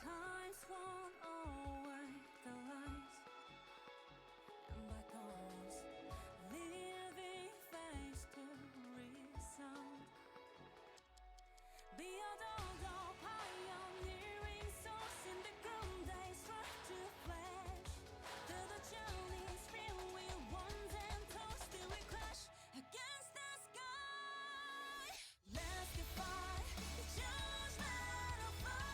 Times won't always the lies and bygones, leaving face to resound. Be a dog, pioneering souls in the good days, try to flash through the journey's real. We once and told, still we crash against the sky. Let's defy the judgment of fire.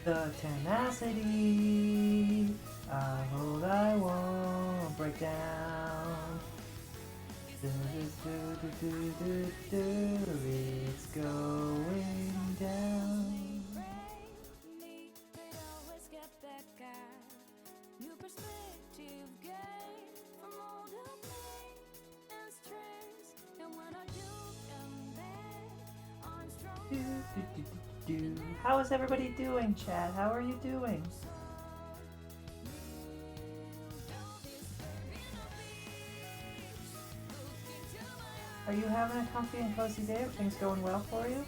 The tenacity, I hold I won't break down. It's going down. Me, they always get that guy. New perspective gain from all the pain and stress. And when I do come back, I'm strong. How is everybody doing, Chad? How are you doing? Are you having a comfy and cozy day? Everything's going well for you?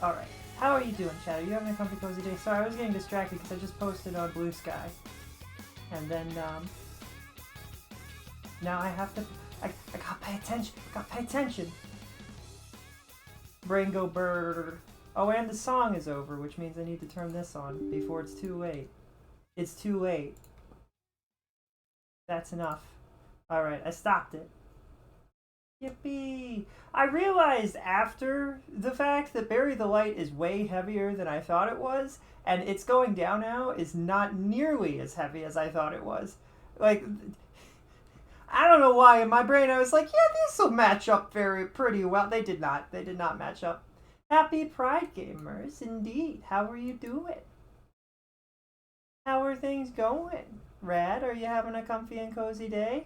Alright. How are you doing, Chad? Are you having a comfy, cozy day? Sorry, I was getting distracted because I just posted on Blue Sky. And then, now I have to... I gotta pay attention. I gotta pay attention. Brain go brrrr. Oh, and the song is over, which means I need to turn this on before it's too late. It's too late. That's enough. Alright, I stopped it. Yippee! I realized after the fact that Bury the Light is way heavier than I thought it was, and It's Going Down Now is not nearly as heavy as I thought it was. Like, I don't know why in my brain I was like, yeah, these will match up pretty well. They did not. They did not match up. Happy Pride Gamers, indeed. How are you doing? How are things going? Rad, are you having a comfy and cozy day?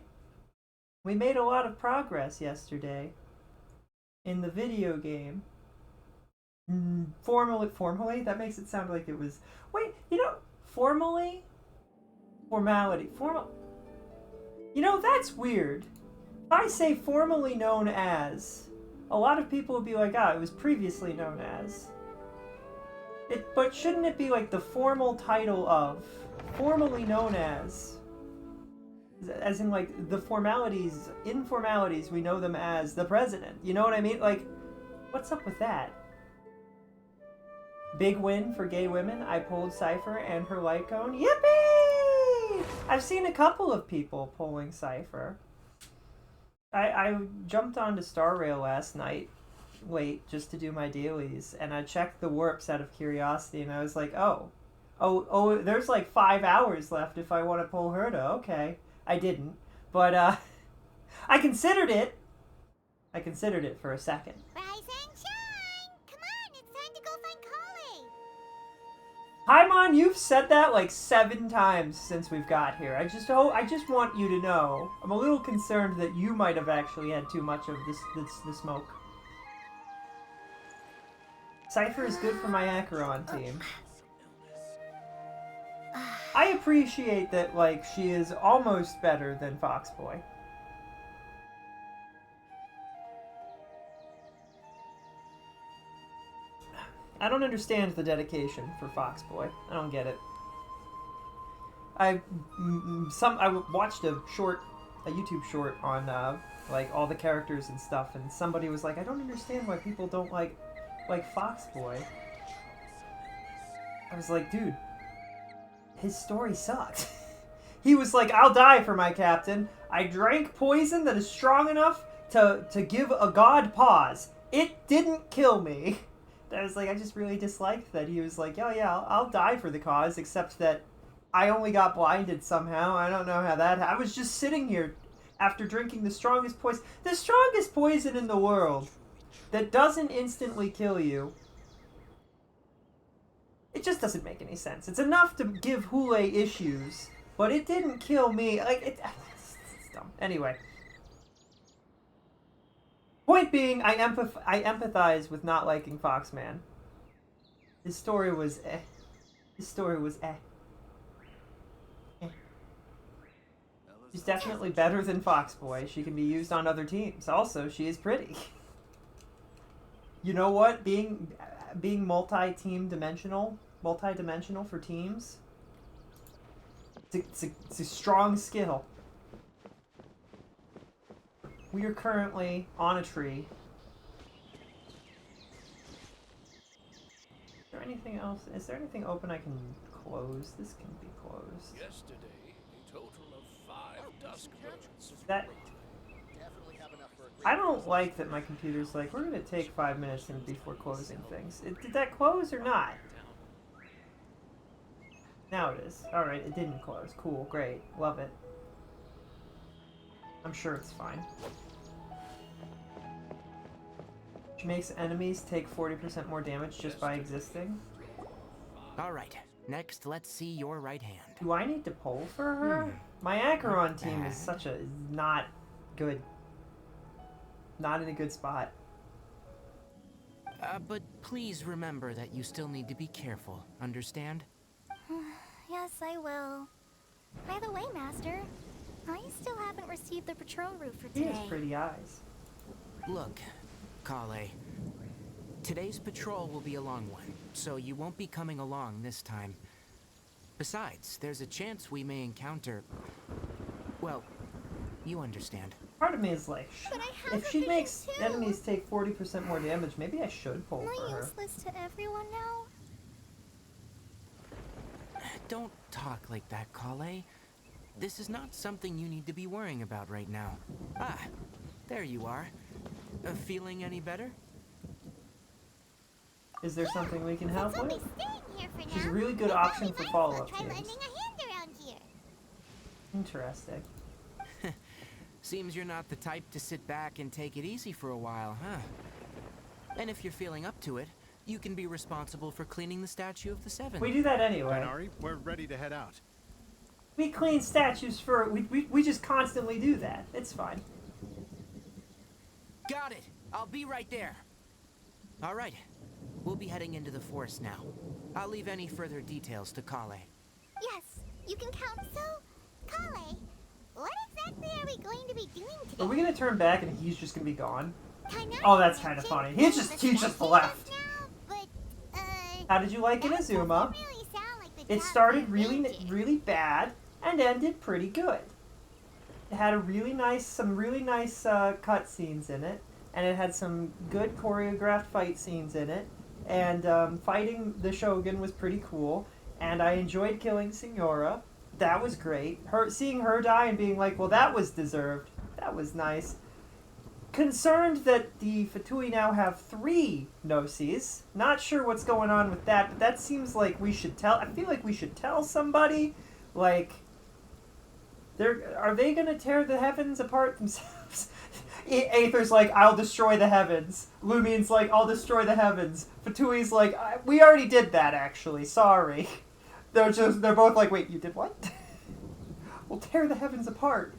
We made a lot of progress yesterday in the video game. Formally? That makes it sound like it was... Wait, formally? Formality. That's weird. If I say formally known as, a lot of people would be like, it was previously known as. But shouldn't it be like the formal title of, formally known as in like the informalities, we know them as the president. You know what I mean? Like, what's up with that? Big win for gay women. I pulled Cypher and her light cone. Yippee! I've seen a couple of people pulling Cypher. I jumped onto Star Rail last night, late, just to do my dailies, and I checked the warps out of curiosity, and I was like, oh, there's like 5 hours left if I want to pull Herta. Okay. I didn't, but I considered it. I considered it for a second. Rise and shine! Come on, it's time to go find Collie! Paimon, you've said that like 7 times since we've got here. I just want you to know, I'm a little concerned that you might have actually had too much of the smoke. Cypher is good for my Acheron team. I appreciate that, like, she is almost better than Foxboy. I don't understand the dedication for Foxboy. I don't get it. I watched a YouTube short on like all the characters and stuff, and somebody was like, I don't understand why people don't like Foxboy. I was like, dude, his story sucked. He was like, I'll die for my captain. I drank poison that is strong enough to give a god pause. It didn't kill me. I was like, I just really disliked that he was like, oh yeah, I'll die for the cause, except that I only got blinded somehow. I don't know how that happened. I was just sitting here after drinking the strongest poison in the world that doesn't instantly kill you. It just doesn't make any sense. It's enough to give Hule issues, but it didn't kill me. Like, it's dumb. Anyway. Point being, I empathize with not liking Foxman. His story was eh. His story was eh. Eh. She's definitely better than Foxboy. She can be used on other teams. Also, she is pretty. You know what? Being multi-dimensional for teams, it's a strong skill. We are currently on a tree. Is there anything anything else? Is there anything open I can close? This can be closed. Yesterday, a total of 5 Duskbirds. That I don't like that my computer's like, we're gonna take 5 minutes before closing things. Did that close or not? Now it is. Alright, it didn't close. Cool, great. Love it. I'm sure it's fine. Which makes enemies take 40% more damage just by existing. Alright, next let's see your right hand. Do I need to pull for her? My Acheron team is such a... not good. Not in a good spot. But please remember that you still need to be careful, understand? Yes, I will. By the way, Master, I still haven't received the patrol route for He today. has pretty eyes. Look, Kale. Today's patrol will be a long one, so you won't be coming along this time. Besides, there's a chance we may encounter... Well, you understand. Part of me is like, But I have if a she vision makes too. enemies take 40% more damage, maybe I should pull Am for I her. useless to everyone now? Don't talk like that, Kale. This is not something you need to be worrying about right now. Ah, there you are. Feeling any better? Is there something we can help Since I'll be with? staying here for She's a now, really good I option thought for we might follow-up try teams. lending a hand around here. Interesting. Seems you're not the type to sit back and take it easy for a while, huh? And if you're feeling up to it, you can be responsible for cleaning the statue of the Seven. We do that anyway. Denari, we're ready to head out. We clean statues for... We just constantly do that. It's fine. Got it! I'll be right there. All right. We'll be heading into the forest now. I'll leave any further details to Kale. Yes, you can count. So, Kale, what exactly are we going to be doing today? Are we gonna turn back and he's just gonna be gone? Kanari Oh, that's kinda mentioned funny. cleaning He the just statue left. just now, but, How did you like that Inazuma? doesn't really sound like the It job started you really, did. really bad and ended pretty good. It had some really nice cut scenes in it, and it had some good choreographed fight scenes in it, and fighting the Shogun was pretty cool, and I enjoyed killing Signora. That was great. Seeing her die and being like, well, that was deserved. That was nice. Concerned that the Fatui now have 3 Gnosis. Not sure what's going on with that, but that seems like we should tell. I feel like we should tell somebody. Like, are they gonna tear the heavens apart themselves? Aether's like, I'll destroy the heavens. Lumine's like, I'll destroy the heavens. Fatui's like, we already did that actually. Sorry. They're both like, wait, you did what? We'll tear the heavens apart.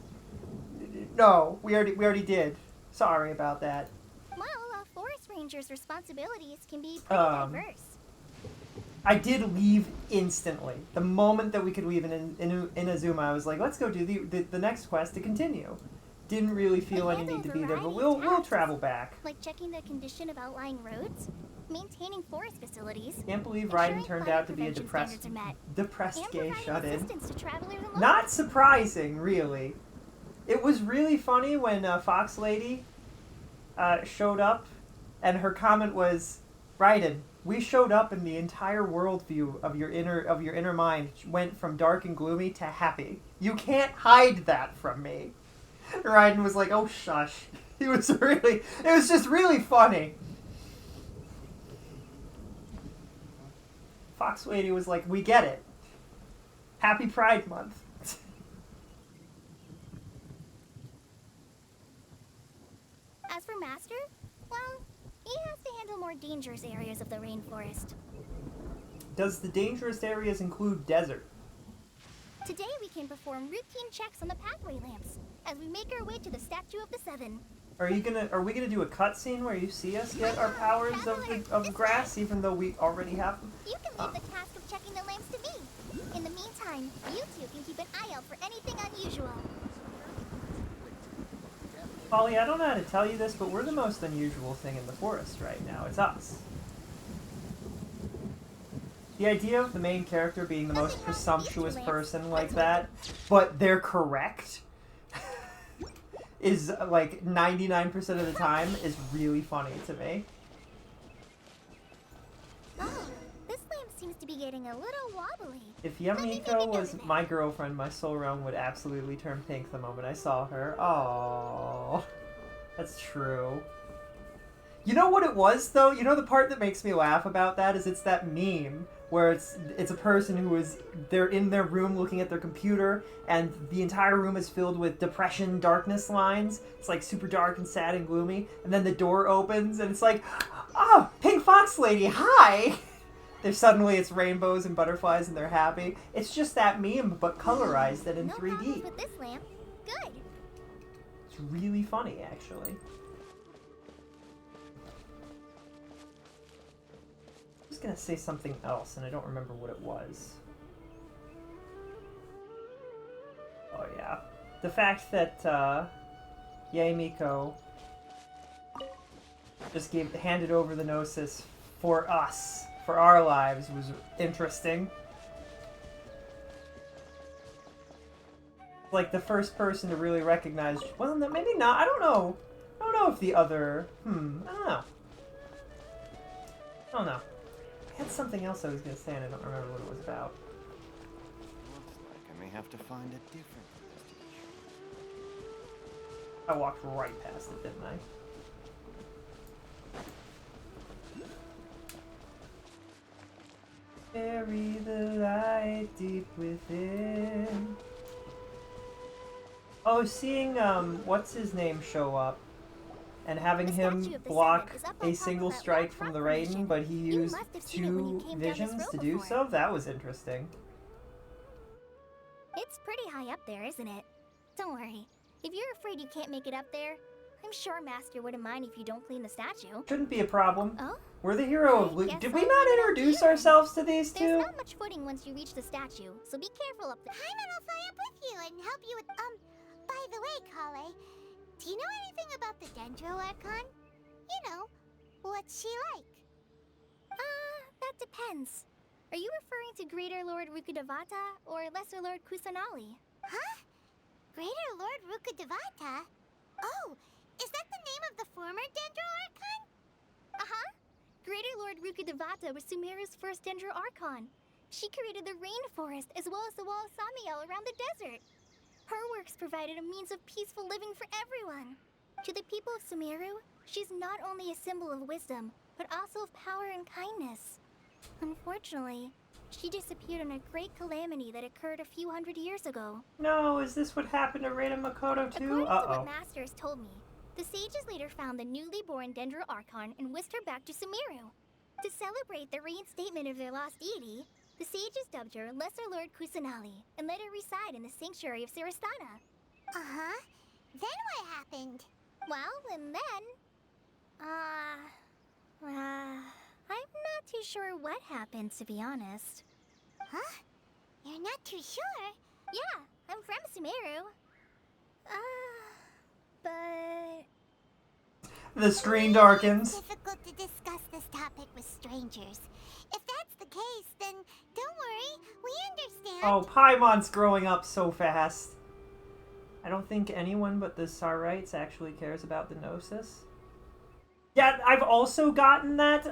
No, we already did. Sorry about that. Well, a forest ranger's responsibilities can be pretty diverse. I did leave instantly. The moment that we could leave in Inazuma, I was like, let's go do the next quest to continue. Didn't really feel It any has a need to be there, but variety we'll of tasks. travel back. Like checking the condition of outlying roads, maintaining forest facilities, Can't believe ensuring Raiden turned fire out to be a prevention depressed standards are met, depressed and gay providing shut-in. assistance to travelers and Not locals. surprising, really. It was really funny when Fox Lady showed up, and her comment was, Raiden, we showed up and the entire worldview of your inner mind went from dark and gloomy to happy. You can't hide that from me. Raiden was like, oh shush. It was just really funny. Fox Lady was like, we get it. Happy Pride Month. As for Master, well, he has to handle more dangerous areas of the rainforest. Does the dangerous areas include desert? Today we can perform routine checks on the pathway lamps as we make our way to the Statue of the Seven. Are we gonna do a cutscene where you see us get our powers of grass, even though we already have them? You can leave the task of checking the lamps to me. In the meantime, you two can keep an eye out for anything unusual. Polly, I don't know how to tell you this, but we're the most unusual thing in the forest right now. It's us. The idea of the main character being the most presumptuous person like that, but they're correct, is like 99% of the time is really funny to me. Oh, this lamp seems to be getting a little wobbly. If Let me make a Yamiko note was of it. my girlfriend, my soul realm would absolutely turn pink the moment I saw her. Oh, that's true. You know what it was though? You know the part that makes me laugh about that is it's that meme where it's a person who is they're in their room looking at their computer and the entire room is filled with depression, darkness lines. It's like super dark and sad and gloomy, and then the door opens and it's like, "Oh, Pink Fox Lady, hi!" There's suddenly it's rainbows and butterflies and they're happy. It's just that meme but colorized and in No 3D. problems with this lamp. Good. It's really funny actually. I was gonna say something else and I don't remember what it was. Oh yeah. The fact that Yaemiko just handed over the Gnosis for us, for our lives, was interesting. Like the first person to really recognize, well, no, maybe not, I don't know. I don't know if the other, I don't know. I don't know. I had something else I was going to say and I don't remember what it was about. Looks like I may have to find a different investigation. I walked right past it, didn't I? Bury the light deep within. Oh, seeing what's his name show up and having The him statue of the block Senate is up on a top of single that strike large from rock the rating, formation. but he You used must have seen it when you 2 came down this visions road to do before. so. That was interesting. It's pretty high up there, isn't it? Don't worry. If you're afraid you can't make it up there, I'm sure Master wouldn't mind if you don't clean the statue. Shouldn't be a problem. Oh? We're the hero of I Luke. guess Did I'll we not leave it up to introduce you. ourselves to these There's two? not much footing once you reach the statue, so be careful up there. Paimon will fly up with you and help you with, by the way, Kale, do you know anything about the Dendro Archon? You know, what's she like? That depends. Are you referring to Greater Lord Rukudevata or Lesser Lord Kusanali? Huh? Greater Lord Rukudevata? Oh, is that the name of the former Dendro Archon? Uh-huh. Greater Lord Rukudevata was Sumeru's first Dendro Archon. She created the rainforest as well as the wall of Samiel around the desert. Her works provided a means of peaceful living for everyone. To the people of Sumeru, she's not only a symbol of wisdom, but also of power and kindness. Unfortunately, she disappeared in a great calamity that occurred a few hundred years ago. No, is this what happened to Reina Makoto too? According to Uh-oh. what Master has told me, the sages later found the newly born Dendro Archon and whisked her back to Sumeru. To celebrate the reinstatement of their lost deity, the sages dubbed her Lesser Lord Kusanali and let her reside in the sanctuary of Siristana. Uh-huh. Then what happened? Well, and then... I'm not too sure what happened, to be honest. Huh? You're not too sure? Yeah, I'm from Sumeru. But... The screen It's darkens. difficult to discuss this topic with strangers. If that's the case, then don't worry, we understand. Oh, Paimon's growing up so fast. I don't think anyone but the Sarites actually cares about the Gnosis. Yeah, I've also gotten that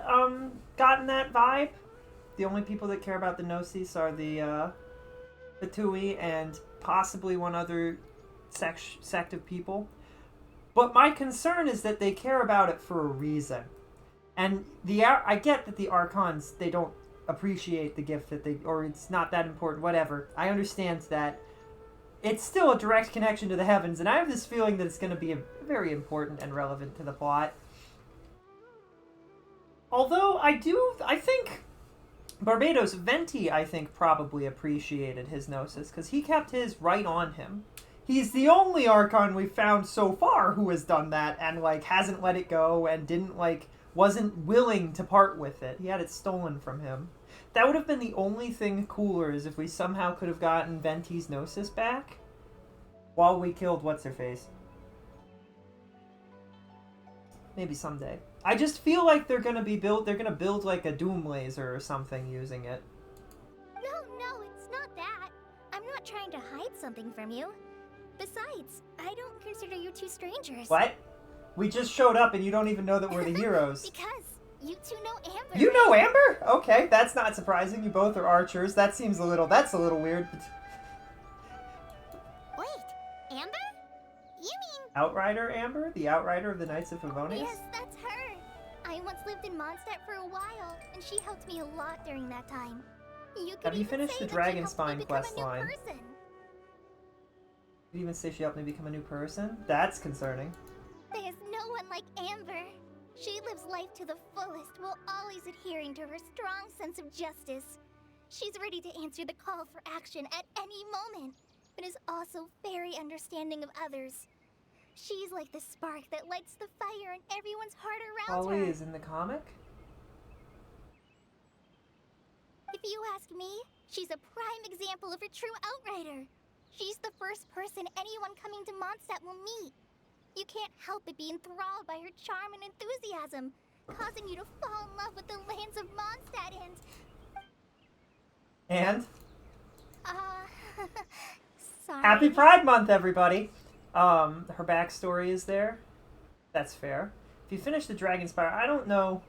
vibe. The only people that care about the Gnosis are the Tui and possibly one other sect of people. But my concern is that they care about it for a reason. And I get that the Archons, they don't appreciate the gift that or it's not that important, whatever. I understand that. It's still a direct connection to the heavens, and I have this feeling that it's going to be very important and relevant to the plot. Although, I think Barbados Venti, I think, probably appreciated his Gnosis, because he kept his right on him. He's the only Archon we've found so far who has done that, and, hasn't let it go, and wasn't willing to part with it. He had it stolen from him. That would have been the only thing cooler, is if we somehow could have gotten Venti's Gnosis back while we killed What's-Her-Face. Maybe someday. I just feel like they're gonna build a Doom Laser or something using it. No, it's not that. I'm not trying to hide something from you. Besides, I don't consider you two strangers. What? We just showed up and you don't even know that we're the heroes. Because You two know Amber. You know Amber? Okay, that's not surprising. You both are archers. That's a little weird. Wait, Amber? You mean... Outrider Amber? The Outrider of the Knights of Favonius? Yes, that's her. I once lived in Mondstadt for a while, and she helped me a lot during that time. You could Have you even finished say the that she helped me Dragonspine become quest a new line? person. Did you even say she helped me become a new person? That's concerning. There's no one like Amber. She lives life to the fullest while always adhering to her strong sense of justice. She's ready to answer the call for action at any moment, but is also very understanding of others. She's like the spark that lights the fire in everyone's heart around Holly her. is in the comic? If you ask me, she's a prime example of a true outrider. She's the first person anyone coming to Mondstadt will meet. You can't help but be enthralled by her charm and enthusiasm, causing you to fall in love with the lands of Mondstadt And? sorry. Happy Pride Month, everybody! Her backstory is there. That's fair. If you finish the Dragonspire, I don't know.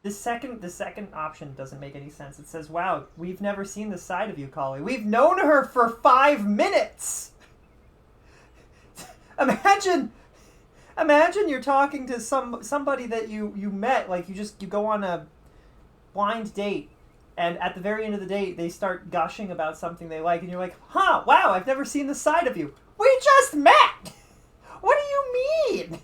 The second option doesn't make any sense. It says, wow, we've never seen the side of you, Kali. We've known her for 5 minutes! Imagine you're talking to somebody that you met, like you go on a blind date, and at the very end of the date, they start gushing about something they like, and you're like, huh, wow, I've never seen the side of you. We just met! What do you mean?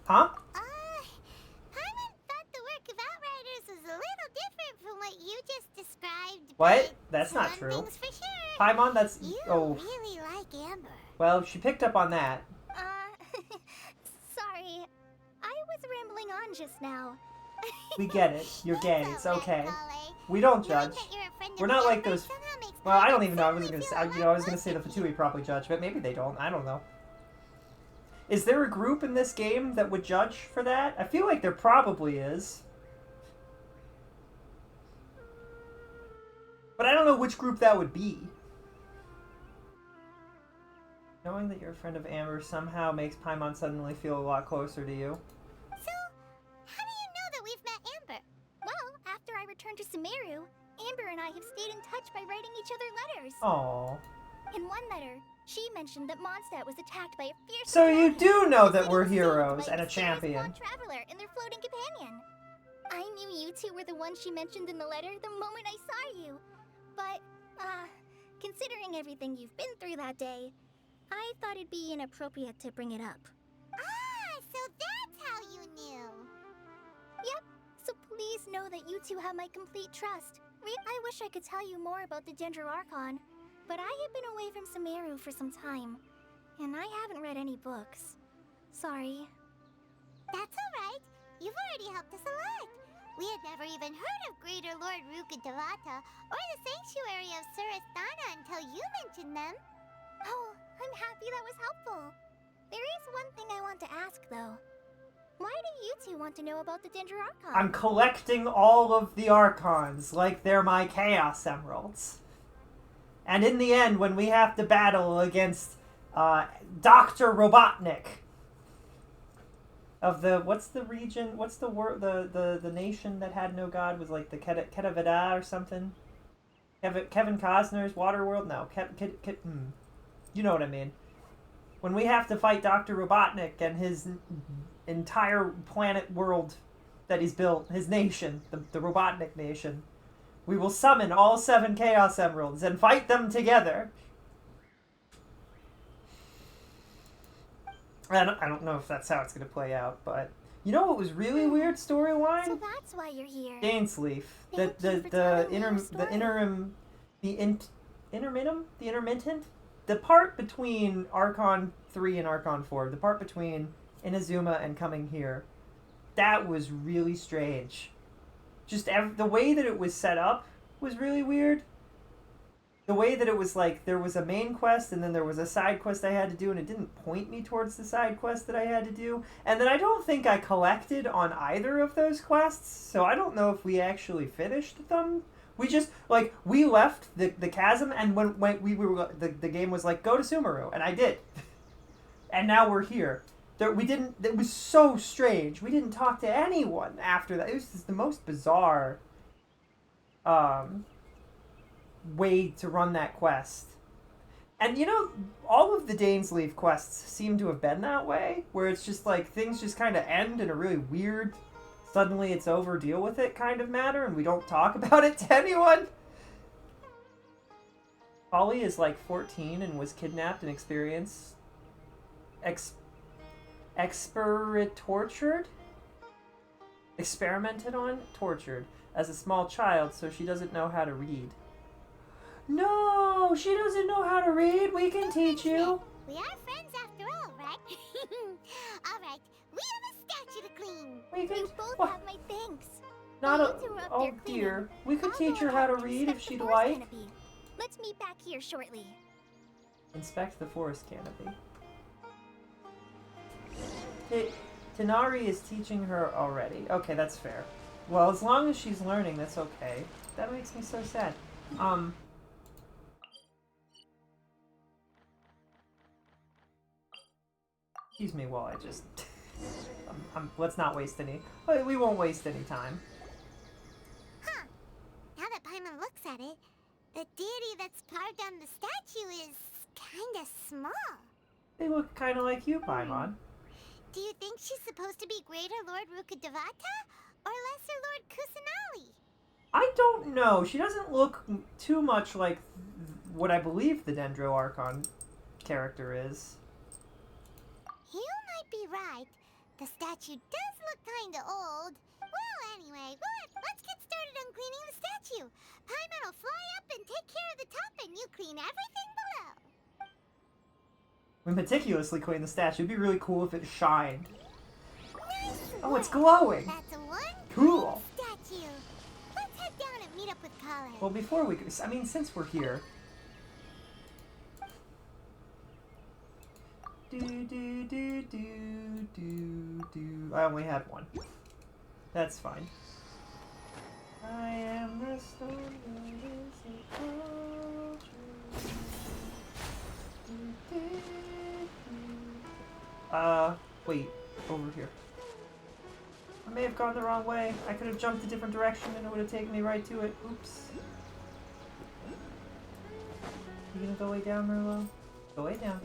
Huh? Paimon thought the work of Outriders was a little different from what you just described. What? but That's not one true. thing's for sure. Paimon, that's... You Oh, really like Amber. well, she picked up on that. Sorry. I was rambling on just now. We get it. You're gay. It's alright, okay. Kale. We don't Knowing judge. that you're a friend of We're not like Amber those... somehow makes Well, I don't Paimon even know. I was suddenly gonna feel say, a I lot was gonna say the closer to Fatui probably judge, but maybe they don't. I don't know. Is there a group in this game that would judge for that? I feel like there probably is. But I don't know which group that would be. Knowing that you're a friend of Amber somehow makes Paimon suddenly feel a lot closer to you. So, how do you know that we've met Amber? Well, after I returned to Sumeru, Amber and I have stayed in touch by writing each other letters. Aww. In one letter, she mentioned that Mondstadt was attacked by a fierce So you dragon, do know the that city we're was saved heroes by and a mysterious champion. blonde traveler and their floating companion. I knew you two were the ones she mentioned in the letter the moment I saw you. But, considering everything you've been through that day, I thought it'd be inappropriate to bring it up. Ah, so that's how you knew. Yep, so please know that you two have my complete trust. I wish I could tell you more about the Dendro Archon, but I have been away from Sumeru for some time, and I haven't read any books. Sorry. That's alright. You've already helped us a lot. We had never even heard of Greater Lord Rukkhadevata or the Sanctuary of Surasthana until you mentioned them. Oh, I'm happy that was helpful. There is one thing I want to ask, though. Why do you two want to know about the Dendro Archon? I'm collecting all of the Archons like they're my Chaos Emeralds. And in the end, when we have to battle against Dr. Robotnik of the, what's the region, what's the word, the nation that had no god, was like the Kedavada or something? Kevin Costner's Waterworld? No, you know what I mean. When we have to fight Dr. Robotnik and his entire planet world that he's built, his nation, the Robotnik nation, we will summon all 7 Chaos Emeralds and fight them together. I don't know if that's how it's going to play out, but you know what was really weird storyline? So that's why you're here. Dainsleaf. Thank you for telling me your story. The intermittent? The part between Archon 3 and Archon 4, the part between Inazuma and coming here, that was really strange. Just the way that it was set up was really weird. The way that it was like, there was a main quest and then there was a side quest I had to do and it didn't point me towards the side quest that I had to do. And then I don't think I collected on either of those quests, so I don't know if we actually finished them. We just, like, we left the chasm and when we were, the game was like, go to Sumeru, and I did. And now we're here. we didn't. It was so strange. We didn't talk to anyone after that. It was just the most bizarre way to run that quest. And you know, all of the Dainsleif quests seem to have been that way, where it's just like things just kind of end in a really weird, suddenly it's over, deal with it kind of manner, and we don't talk about it to anyone. Polly is like 14 and was kidnapped and experimented on, tortured as a small child, so she doesn't know how to read. No, she doesn't know how to read. We can teach you. We are friends after all, right? Alright, we have a statue to clean. We can. You both What? have my thanks. Not a. I'll interrupt Oh their cleaning. dear. We could I'll teach go her how to ahead and read if inspect the she'd forest like. canopy. Let's meet back here shortly. Inspect the forest canopy. Tanari is teaching her already. Okay, that's fair. Well, as long as she's learning, that's okay. That makes me so sad. Excuse me while I just... let's not waste any... We won't waste any time. Huh. Now that Paimon looks at it, the deity that's carved on the statue is kinda small. They look kind of like you, Paimon. Do you think she's supposed to be Greater Lord Rukkhadevata or Lesser Lord Kusanali? I don't know. She doesn't look too much like what I believe the Dendro Archon character is. You might be right. The statue does look kinda old. Well, anyway, let's get started on cleaning the statue. Paimon will fly up and take care of the top, and you clean everything below. We meticulously clean the statue. It'd be really cool if it shined. Nice Oh, it's work. glowing. That's a one Cool. statue. Let's head down and meet up with Kale. Well, before we... I mean, since we're here... I only had one. That's fine. I am the storm that is wait. Over here. I may have gone the wrong way. I could have jumped a different direction and it would have taken me right to it. Oops. You gonna go way down, Merlot? Go way down.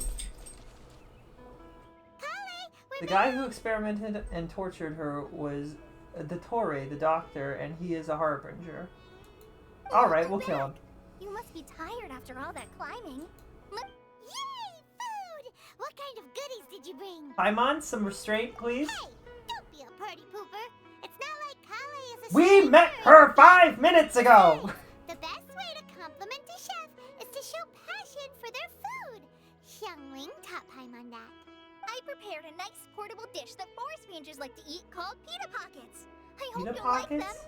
The guy who experimented and tortured her was the Torre, the doctor, and he is a harbinger. Alright, we'll kill him. You must be tired after all that climbing. Yay! Food! What kind of goodies did you bring? Paimon, some restraint, please. Hey! Don't be a party pooper. It's not like Kale is a We stranger. met her 5 minutes ago! The best way to compliment a chef is to show passion for their food. Xiangling taught Paimon that. I prepared a nice portable dish that forest rangers like to eat called pita pockets. I hope Pita you'll like them. pockets?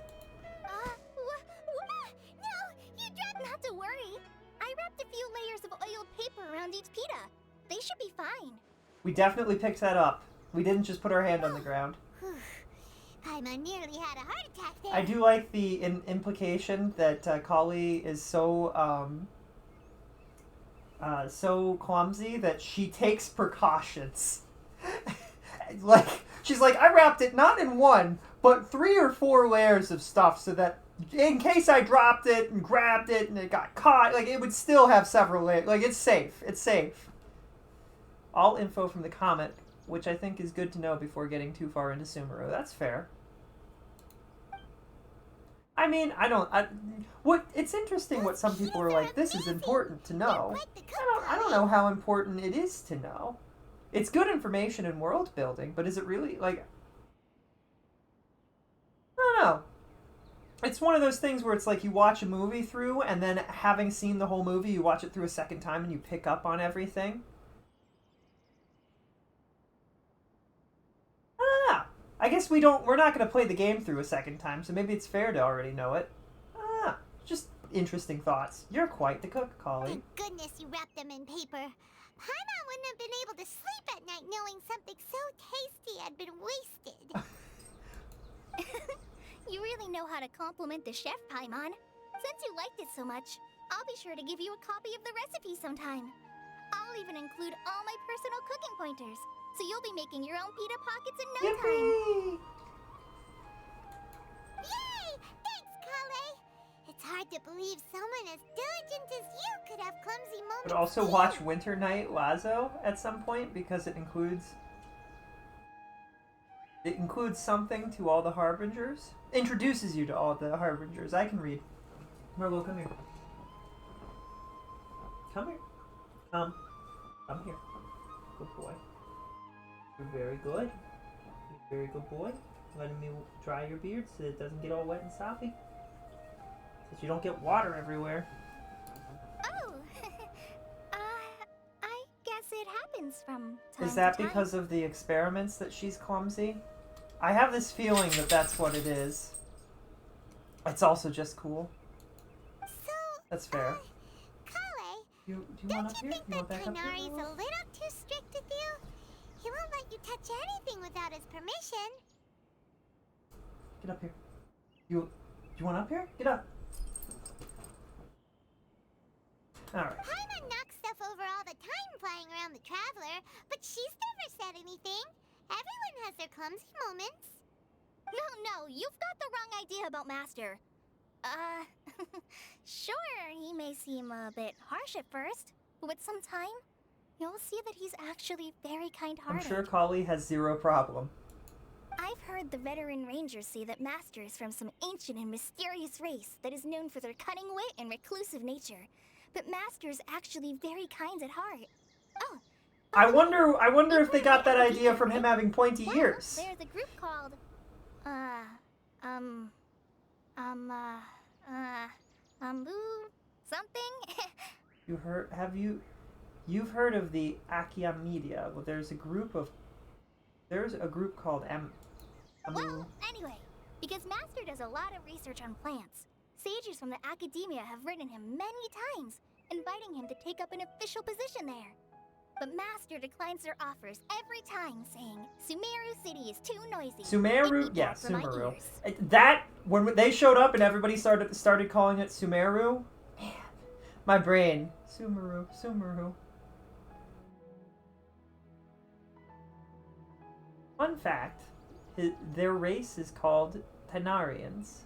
No, you dropped. Not to worry. I wrapped a few layers of oiled paper around each pita. They should be fine. We definitely picked that up. We didn't just put our hand on the ground. Paimon nearly had a heart attack there. I do like the implication that Kali is so clumsy that she takes precautions. Like, she's like, I wrapped it not in one, but 3 or 4 layers of stuff so that in case I dropped it and grabbed it and it got caught, like, it would still have several layers. Like, it's safe. It's safe. All info from the comic, which I think is good to know before getting too far into Sumeru. That's fair. I mean, it's interesting what some people are like, this is important to know. I don't know how important it is to know. It's good information in world building, but is it really, like... I don't know. It's one of those things where it's like you watch a movie through, and then having seen the whole movie, you watch it through a second time and you pick up on everything. I don't know. I guess we're not going to play the game through a second time, so maybe it's fair to already know it. Just interesting thoughts. You're quite the cook, Kali. Thank goodness you wrapped them in paper. Paimon wouldn't have been able to sleep at night knowing something so tasty had been wasted. You really know how to compliment the chef, Paimon. Since you liked it so much, I'll be sure to give you a copy of the recipe sometime. I'll even include all my personal cooking pointers, so you'll be making your own pita pockets in no time. Yippee! Yay! Thanks, Kale. It's hard to believe someone as diligent as you could have clumsy moments. But also too. watch Winter Night Lazo at some point because it includes something to all the Harbingers. Introduces you to all the Harbingers. I can read. Marlo, come here. Come here. Come here. Good boy. You're very good. You're a very good boy. Letting me dry your beard so it doesn't get all wet and soppy. So you don't get water everywhere. Oh, I guess it happens from time Is that to time. because of the experiments that she's clumsy? I have this feeling that that's what it is. It's also just cool. So, That's fair. Kale, Do you want don't up you here? think You want that back up here? Kainari's a little too strict with you? He won't let you touch anything without his permission. Get up here. You want up here? Get up. Alright. Paimon knocks stuff over all the time flying around the Traveler, but she's never said anything. Everyone has their clumsy moments. No, you've got the wrong idea about Master. Sure, he may seem a bit harsh at first, but with some time, you'll see that he's actually very I'm kind-hearted. sure Kali has zero problem. I've heard the veteran rangers say that Master is from some ancient and mysterious race that is known for their cunning wit and reclusive nature. But Master's actually very kind at heart. Oh, I wonder if they got that idea from him having pointy well, ears. there's a group called, something? You've heard of the Akia Media. Well, there's a group called Well, anyway, because Master does a lot of research on plants, sages from the academia have written him many times, inviting him to take up an official position there. But Master declines their offers every time, saying, Sumeru City is too noisy. Sumeru, It yeah, beats out for my Sumeru. ears." That when they showed up and everybody started calling it Sumeru, man, my brain. Sumeru. Fun fact: their race is called Tenarians.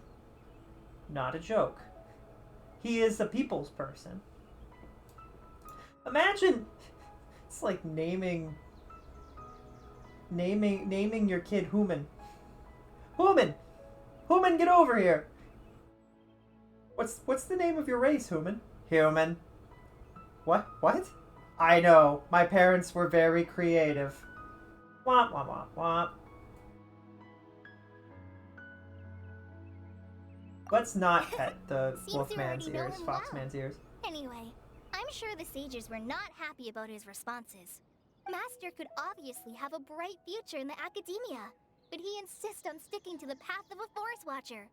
Not a joke. He is a people's person. Imagine. It's like naming your kid Human. Human, get over here. What's the name of your race, Human? Human. What? I know. My parents were very creative. Womp womp womp womp. Let's not pet the Seems you Wolfman's already know ears, him well. Foxman's ears. Anyway, I'm sure the sages were not happy about his responses. Master could obviously have a bright future in the academia, but he insists on sticking to the path of a forest watcher.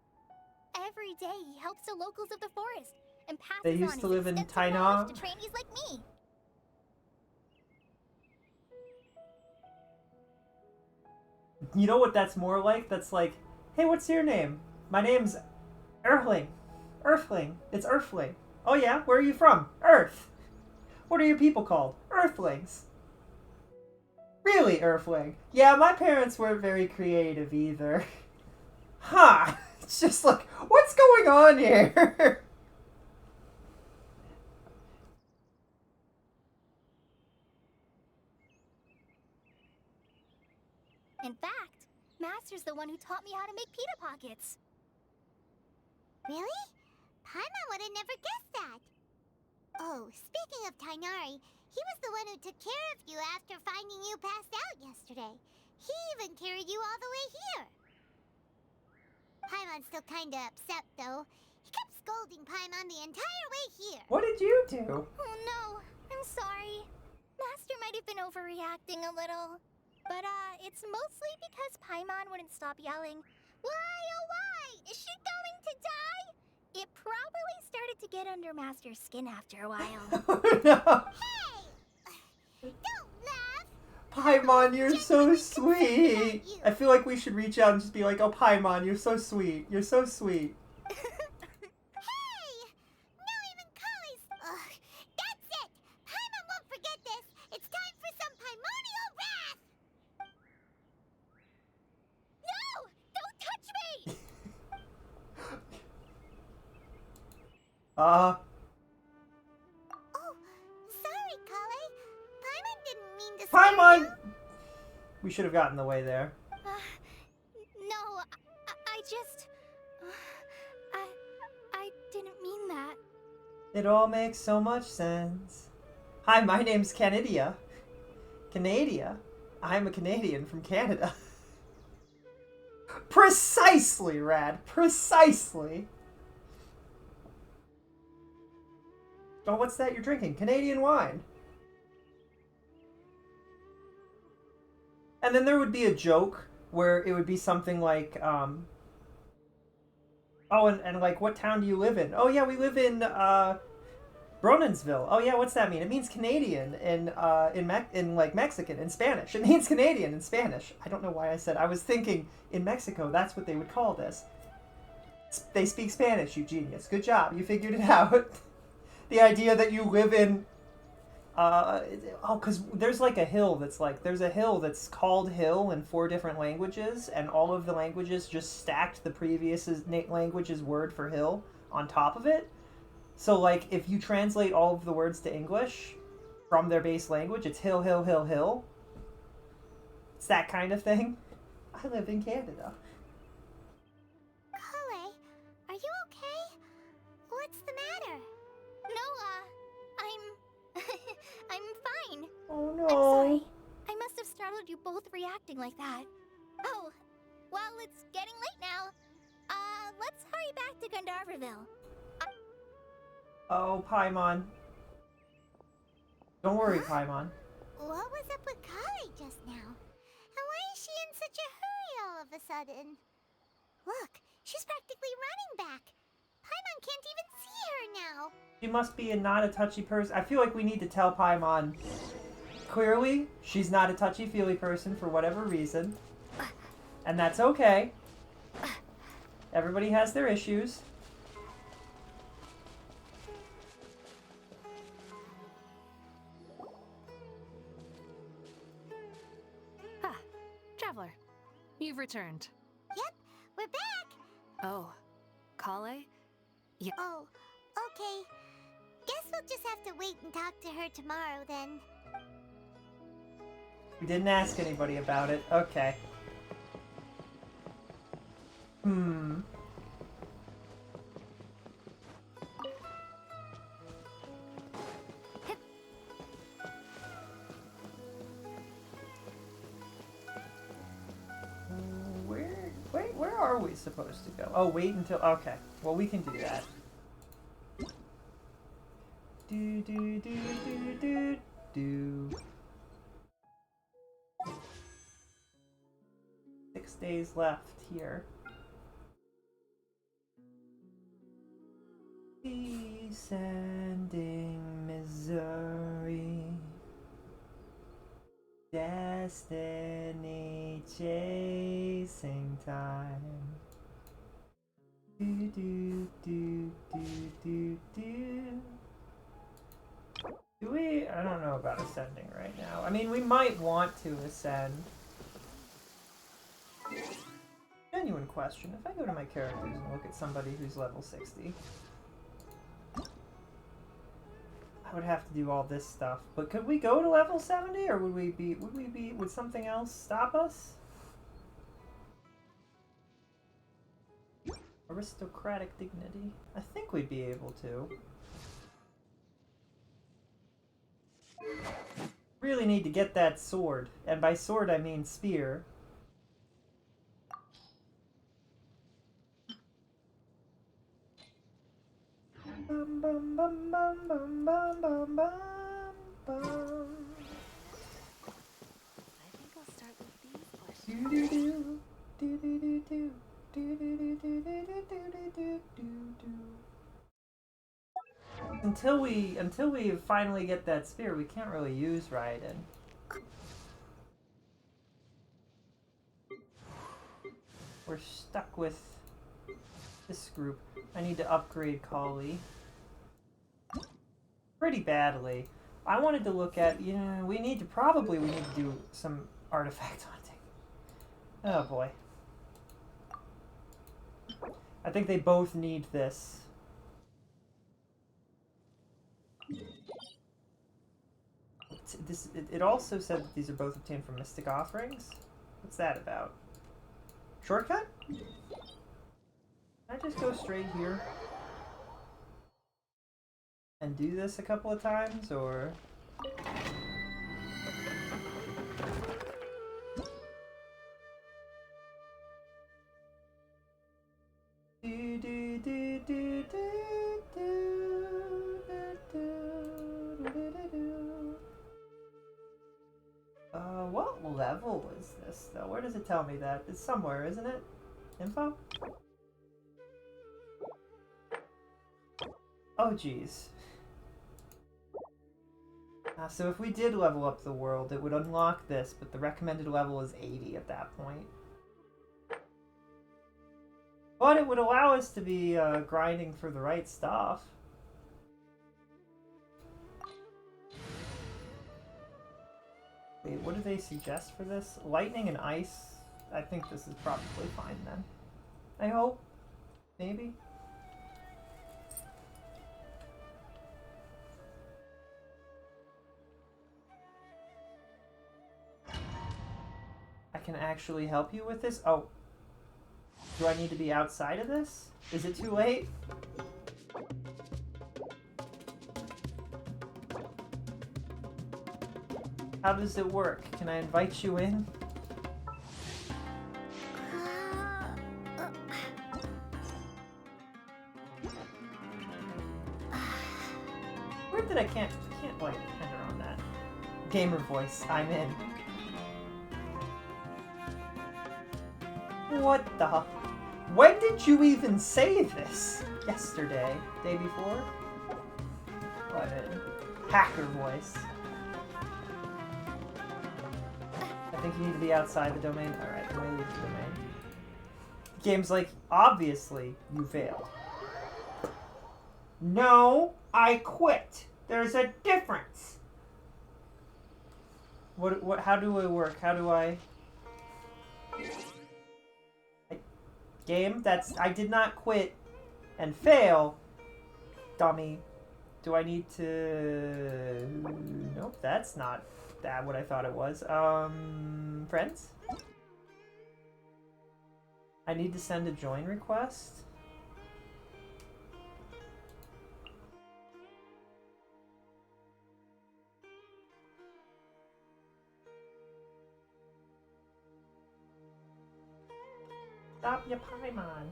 Every day he helps the locals of the forest and passes They on used his to live in extensive Tainan. knowledge to trainees like me. You know what that's more like? That's like, hey, what's your name? My name's Earthling. It's Earthling. Oh yeah? Where are you from? Earth. What are your people called? Earthlings. Really, Earthling? Yeah, my parents weren't very creative either. Huh. It's just like, what's going on here? In fact, Master's the one who taught me how to make pita pockets. Really? Paimon would have never guessed that. Oh, speaking of Tainari, he was the one who took care of you after finding you passed out yesterday. He even carried you all the way here. Paimon's still kinda upset, though. He kept scolding Paimon the entire way here. What did you do? Oh no, I'm sorry. Master might have been overreacting a little. But, it's mostly because Paimon wouldn't stop yelling, "Why, oh why? Is she going to die?" It probably started to get under Master's skin after a while. Oh no. Hey! Don't laugh! Paimon, you're so Genuinely concerned about sweet. you. I feel like we should reach out and just be like, oh, Paimon, you're so sweet. You're so sweet. Hey! Now even Kali's... Ugh, that's it! Paimon won't forget Uh, Oh, sorry, Kale. Paimon didn't mean to scare Paimon! you. We should have gotten the way there. No, I just. I didn't mean that. It all makes so much sense. Hi, my name's Canadia. Canadia? I'm a Canadian from Canada. Precisely, Rad. Precisely. Oh, what's that you're drinking? Canadian wine. And then there would be a joke where it would be something like, oh, and like, what town do you live in? Oh, yeah, we live in, Bronnensville. Oh, yeah, what's that mean? It means Canadian in like, Mexican, in Spanish. It means Canadian in Spanish. I don't know why I said, I was thinking, in Mexico, that's what they would call this. They speak Spanish, you genius. Good job, you figured it out. The idea that you live in, because there's like a hill that's like, there's a hill that's called Hill in 4 different languages, and all of the languages just stacked the previous language's word for hill on top of it. So, like, if you translate all of the words to English from their base language, it's hill, hill, hill, hill. It's that kind of thing. I live in Canada. Kale, are you okay? What's the matter? No, I'm fine. Oh, no. I'm sorry. I must have startled you both reacting like that. Oh, well, it's getting late now. Let's hurry back to Gandharville. Oh, Paimon. Don't worry, Paimon. What was up with Kale just now? And why is she in such a hurry all of a sudden? Look, she's practically running back. Paimon can't even see her now. She must be a not a touchy person. I feel like we need to tell Paimon clearly she's not a touchy-feely person for whatever reason. And that's okay. Everybody has their issues. Traveler, you've returned. Yep, we're back. Oh, Kale? Oh, okay. Guess we'll just have to wait and talk to her tomorrow then. We didn't ask anybody about it. Okay. Where are we supposed to go? Oh, wait until... Okay. Well, we can do that. Do, do, do, do, do, do. 6 days left here. Descending Missouri. Destiny chasing time. Do do do do do do. Do we? I don't know about ascending right now. I mean, we might want to ascend. Genuine question. If I go to my characters and look at somebody who's level 60, I would have to do all this stuff. But could we go to level 70, or would something else stop us? Aristocratic dignity. I think we'd be able to. Really need to get that sword. And by sword I mean spear. Bum bum bum bum bum bum bum bum bum. I think I'll start with these questions. Do do do do do do do do do do do do do do do. Until we finally get that spear, we can't really use Raiden. We're stuck with this group. I need to upgrade Kali pretty badly. I wanted to look at, we need to do some artifact hunting. Oh boy. I think they both need this. it also said that these are both obtained from mystic offerings. What's that about? Shortcut? Can I just go straight here? And do this a couple of times, or... What level is this, though? Where does it tell me that? It's somewhere, isn't it? Info? Oh, jeez. So if we did level up the world, it would unlock this, but the recommended level is 80 at that point. But it would allow us to be grinding for the right stuff. Wait, what do they suggest for this? Lightning and ice? I think this is probably fine then. I hope. Maybe. I can actually help you with this? Oh. Do I need to be outside of this? Is it too late? How does it work? Can I invite you in? Weird that I can't like enter on that. Gamer voice, I'm in. What the? When did you even say this? Yesterday? Day before? Oh, I'm in. Hacker voice. I think you need to be outside the domain. Alright, let me leave the domain. The game's like, obviously, you failed. No, I quit. There's a difference. How do I work? How do I... Game, I did not quit and fail. Dummy. Do I need to... Nope, that's not what I thought it was. Friends? I need to send a join request. Stop your Paimon.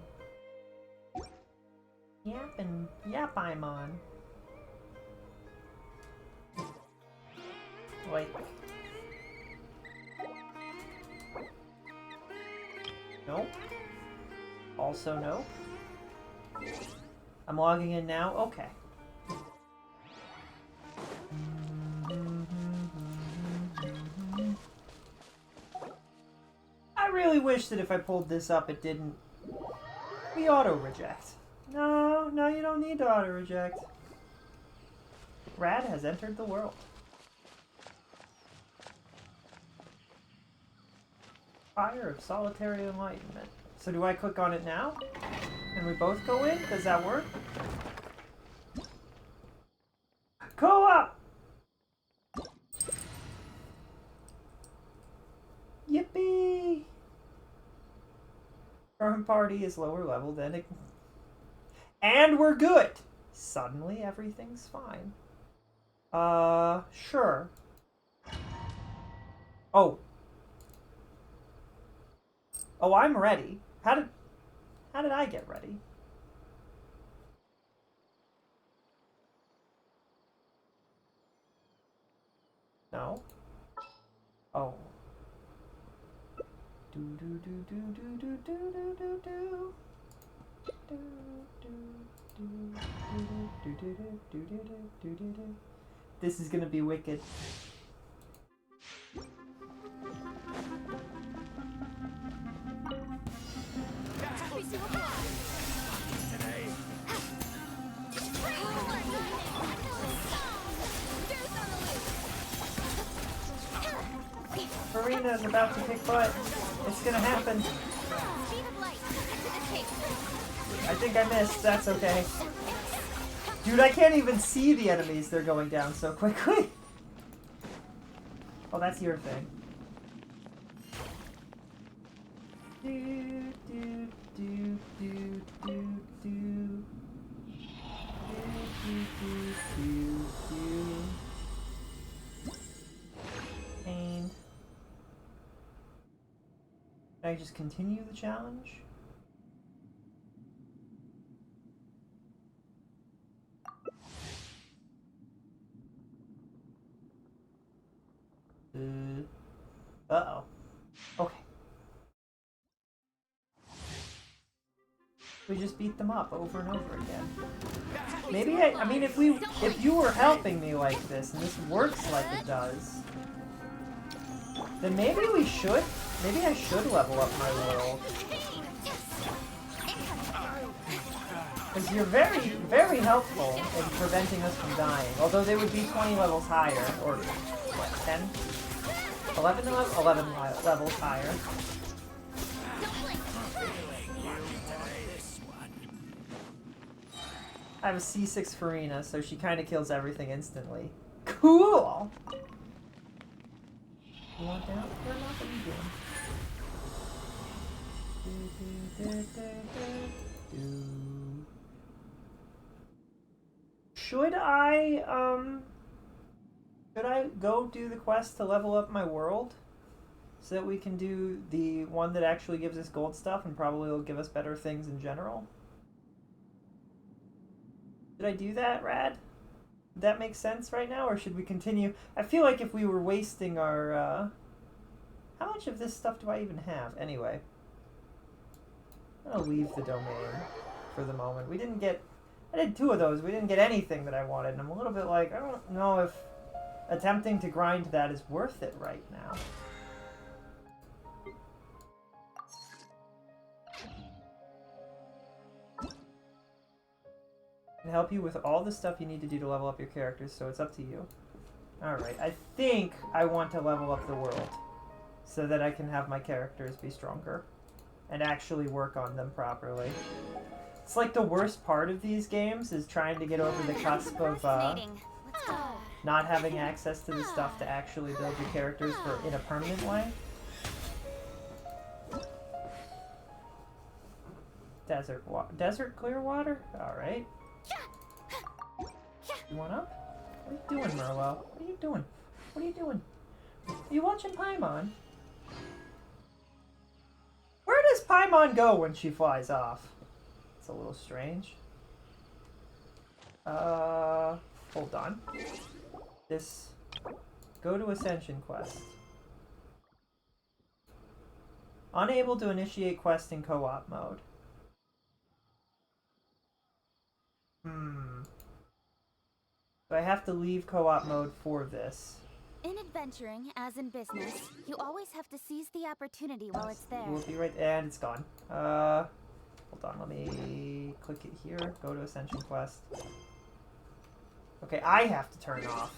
Yapaimon. Wait. Nope. Also no. I'm logging in now? Okay. I really wish that if I pulled this up it didn't... We auto-reject. No, you don't need to auto-reject. Rad has entered the world. Fire of Solitary Enlightenment. So do I click on it now? And we both go in? Does that work? Co-op! Yippee! Current party is lower level than it... And we're good! Suddenly everything's fine. Sure. Oh. Oh, I'm ready. How did I get ready? No. Oh. Do do do do do do do do do do. Do do do do do do do do do do. This is gonna be wicked. Marina is about to kick butt. It's gonna happen. I think I missed. That's okay. Dude, I can't even see the enemies. They're going down so quickly. Oh, that's your thing. Do, do, do, do, do, do. And can I just continue the challenge? Uh-oh. Okay. We just beat them up over and over again. Maybe I mean, if you were helping me like this, and this works like it does, then maybe I should level up my world. Because you're very, very helpful in preventing us from dying. Although they would be 20 levels higher, or what, 10? 11 levels higher. I have a C6 Farina, so she kind of kills everything instantly. Cool! You want down? Turn off, what are you doing? Should I go do the quest to level up my world? So that we can do the one that actually gives us gold stuff and probably will give us better things in general? Did I do that, Rad? Would that make sense right now, or should we continue? I feel like if we were wasting our, how much of this stuff do I even have? Anyway. I'll leave the domain for the moment. We didn't get... I did 2 of those. We didn't get anything that I wanted, and I'm a little bit like, I don't know if attempting to grind that is worth it right now. Can help you with all the stuff you need to do to level up your characters, so it's up to you. Alright, I think I want to level up the world so that I can have my characters be stronger and actually work on them properly. It's like the worst part of these games is trying to get over the cusp of not having access to the stuff to actually build your characters in a permanent way. Desert clear water? Alright. You want up? What are you doing, Merlot? What are you doing? What are you doing? Are you watching Paimon? Where does Paimon go when she flies off? It's a little strange. Hold on. Go to Ascension Quest. Unable to initiate quest in co-op mode. So I have to leave co-op mode for this. In adventuring, as in business, you always have to seize the opportunity while it's there. We'll be right there, and it's gone. Hold on, let me click it here. Go to Ascension Quest. Okay, I have to turn off.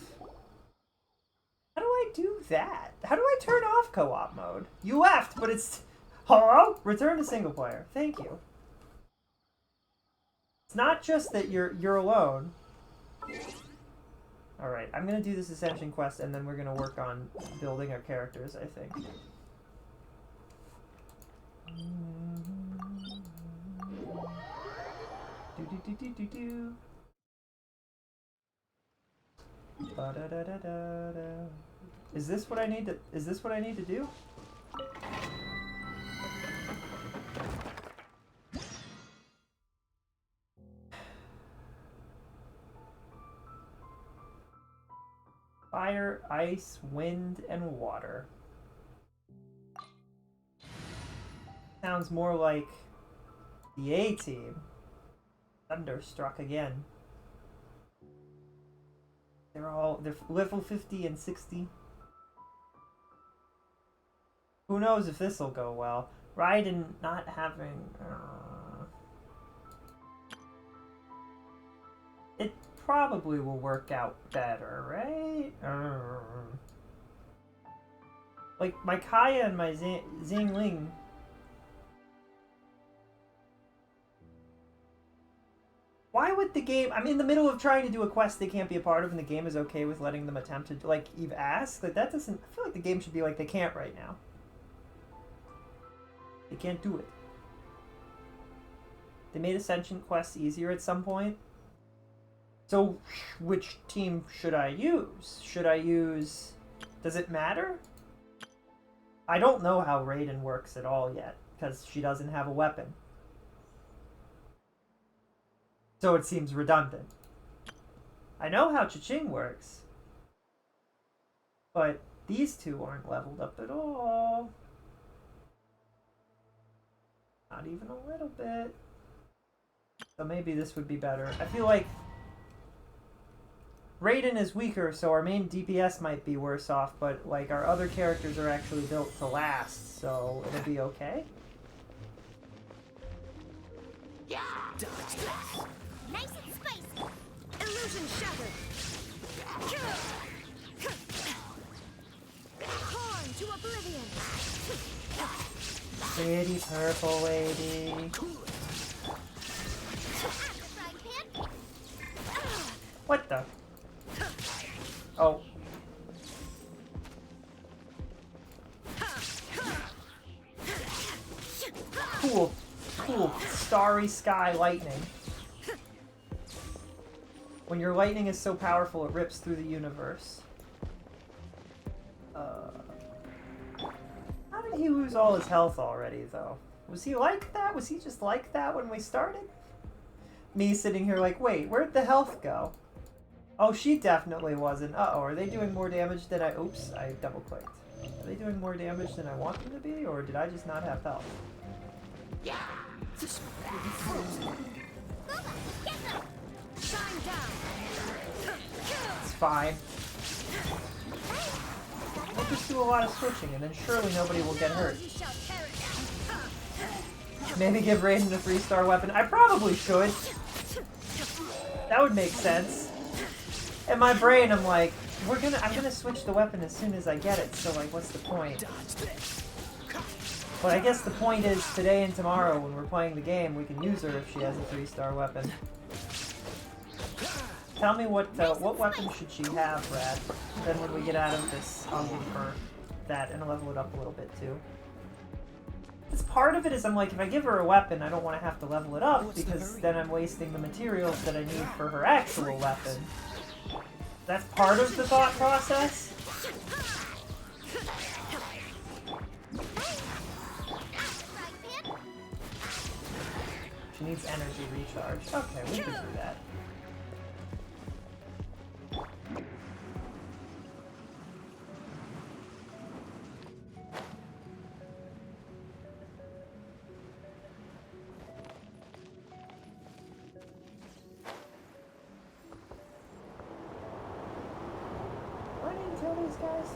How do I do that? How do I turn off co-op mode? You left, but it's... Hello? Return to single player. Thank you. It's not just that you're alone. Alright, I'm gonna do this Ascension Quest, and then we're gonna work on building our characters, I think. Do-do-do-do-do-do. Ba-da-da-da-da-da. Is this what I need to do? Fire, ice, wind, and water. Sounds more like the A-Team. Thunderstruck again. They're level 50 and 60. Who knows if this'll go well. Raiden not having... It probably will work out better, right? Like, my Kaya and my Xingling... Why would that the game... I'm in the middle of trying to do a quest they can't be a part of, and the game is okay with letting them attempt to, like, Eve ask. Like, that doesn't... I feel like the game should be like, they can't right now. They can't do it. They made Ascension quests easier at some point. So, which team should I use? Should I use... Does it matter? I don't know how Raiden works at all yet, because she doesn't have a weapon. So it seems redundant. I know how Cha-Ching works, but these two aren't leveled up at all. Not even a little bit. So maybe this would be better. I feel like Raiden is weaker, so our main DPS might be worse off, but like our other characters are actually built to last, so it'll be okay. Yeah! Nice and spicy. Illusion shattered! Horn to oblivion! Pretty purple lady. What the? Oh. Cool. Cool. Starry sky lightning. When your lightning is so powerful, it rips through the universe. How did he lose all his health already, though? Was he like that? Was he just like that when we started? Me sitting here like, wait, where'd the health go? Oh, she definitely wasn't. Uh-oh, are they doing more damage than I... Oops, I double-clicked. Are they doing more damage than I want them to be, or did I just not have health? Yeah! This will be frozen. Shine down! It's fine. We'll just do a lot of switching, and then surely nobody will get hurt. Maybe give Raiden a 3-star weapon. I probably should. That would make sense. In my brain, I'm like, I'm gonna switch the weapon as soon as I get it. So like, what's the point? But I guess the point is today and tomorrow when we're playing the game, we can use her if she has a 3-star weapon. Tell me what weapon should she have, Brad? Then when we get out of this, I'll give her that and level it up a little bit too. Because part of it is I'm like, if I give her a weapon, I don't want to have to level it up because then I'm wasting the materials that I need for her actual weapon. That's part of the thought process. She needs energy recharge. Okay, we can do that. Why didn't you kill these guys?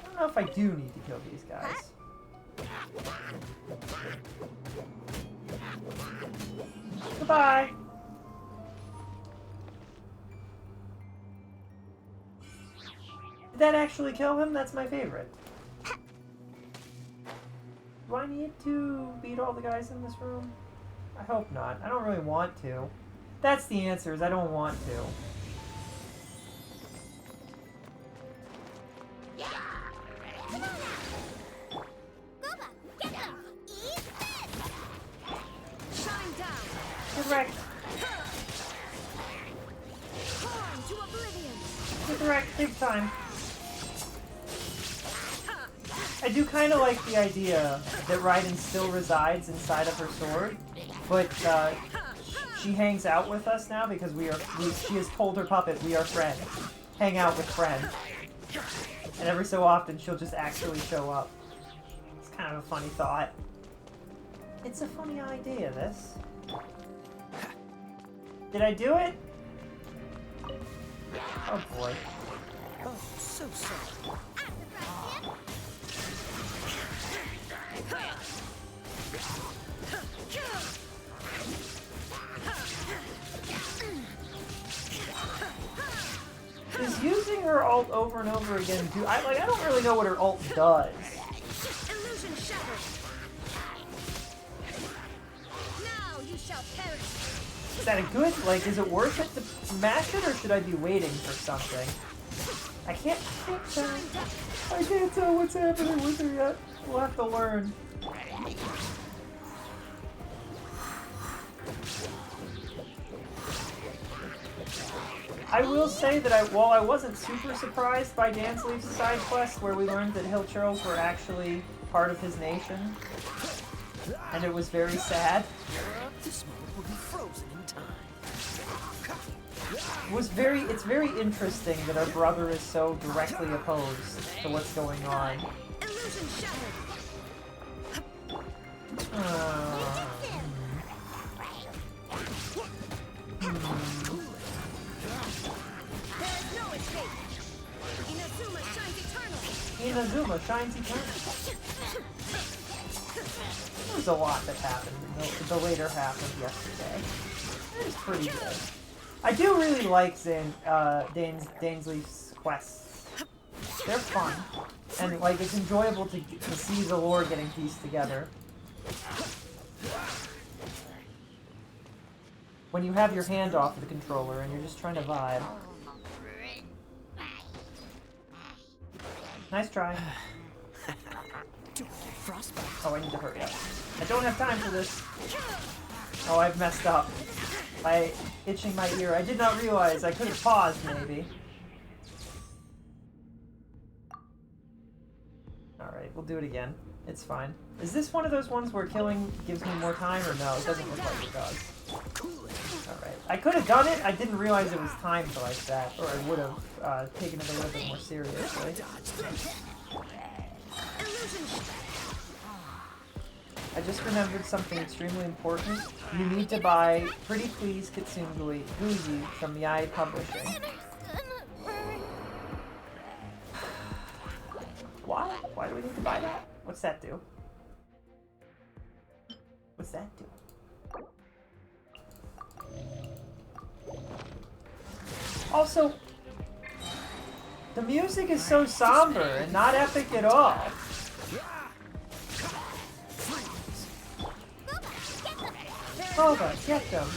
I don't know if I do need to kill these guys. Goodbye. Did that actually kill him? That's my favorite. Do I need to beat all the guys in this room? I hope not. I don't really want to. That's the answer, is I don't want to. Correct. Correct, big time. I do kind of like the idea that Raiden still resides inside of her sword, but she hangs out with us now because she has told her puppet we are friends. Hang out with friends. And every so often she'll just actually show up. It's kind of a funny thought. It's a funny idea, this. Did I do it? Oh boy. Oh, so sorry. Is using her ult over and over again I don't really know what her ult does. Illusion shattered! shall perish. Is that a good, like, is it worth it to mash it, or should I be waiting for something? I can't tell. I can't tell what's happening with her yet. We'll have to learn. I will say that while I wasn't super surprised by Dansleif's side quest, where we learned that Hill Churls were actually part of his nation, and it was very sad. This moment will be frozen in time. It's very interesting that our brother is so directly opposed to what's going on. Illusion shattered. There is no escape. Inazuma shines eternally. Inazuma shines eternally. There was a lot that happened in the later half of yesterday. It was pretty good. I do really like Dansleif's quests. They're fun. And, like, it's enjoyable to see the lore getting pieced together. When you have your hand off the controller and you're just trying to vibe. Nice try. Oh, I need to hurry up. I don't have time for this. Oh, I've messed up. By itching my ear. I did not realize. I could have paused, maybe. Alright, we'll do it again. It's fine. Is this one of those ones where killing gives me more time, or no? It doesn't look like it does. Alright. I could have done it. I didn't realize it was timed like that, or I would have taken it a little bit more seriously. I just remembered something extremely important. You need to buy Pretty Please Kitsune Guzi from Yippee Publishing. Why? Why do we need to buy that? What's that do? What's that do? Also, the music is so somber and not epic at all. Boba, get them.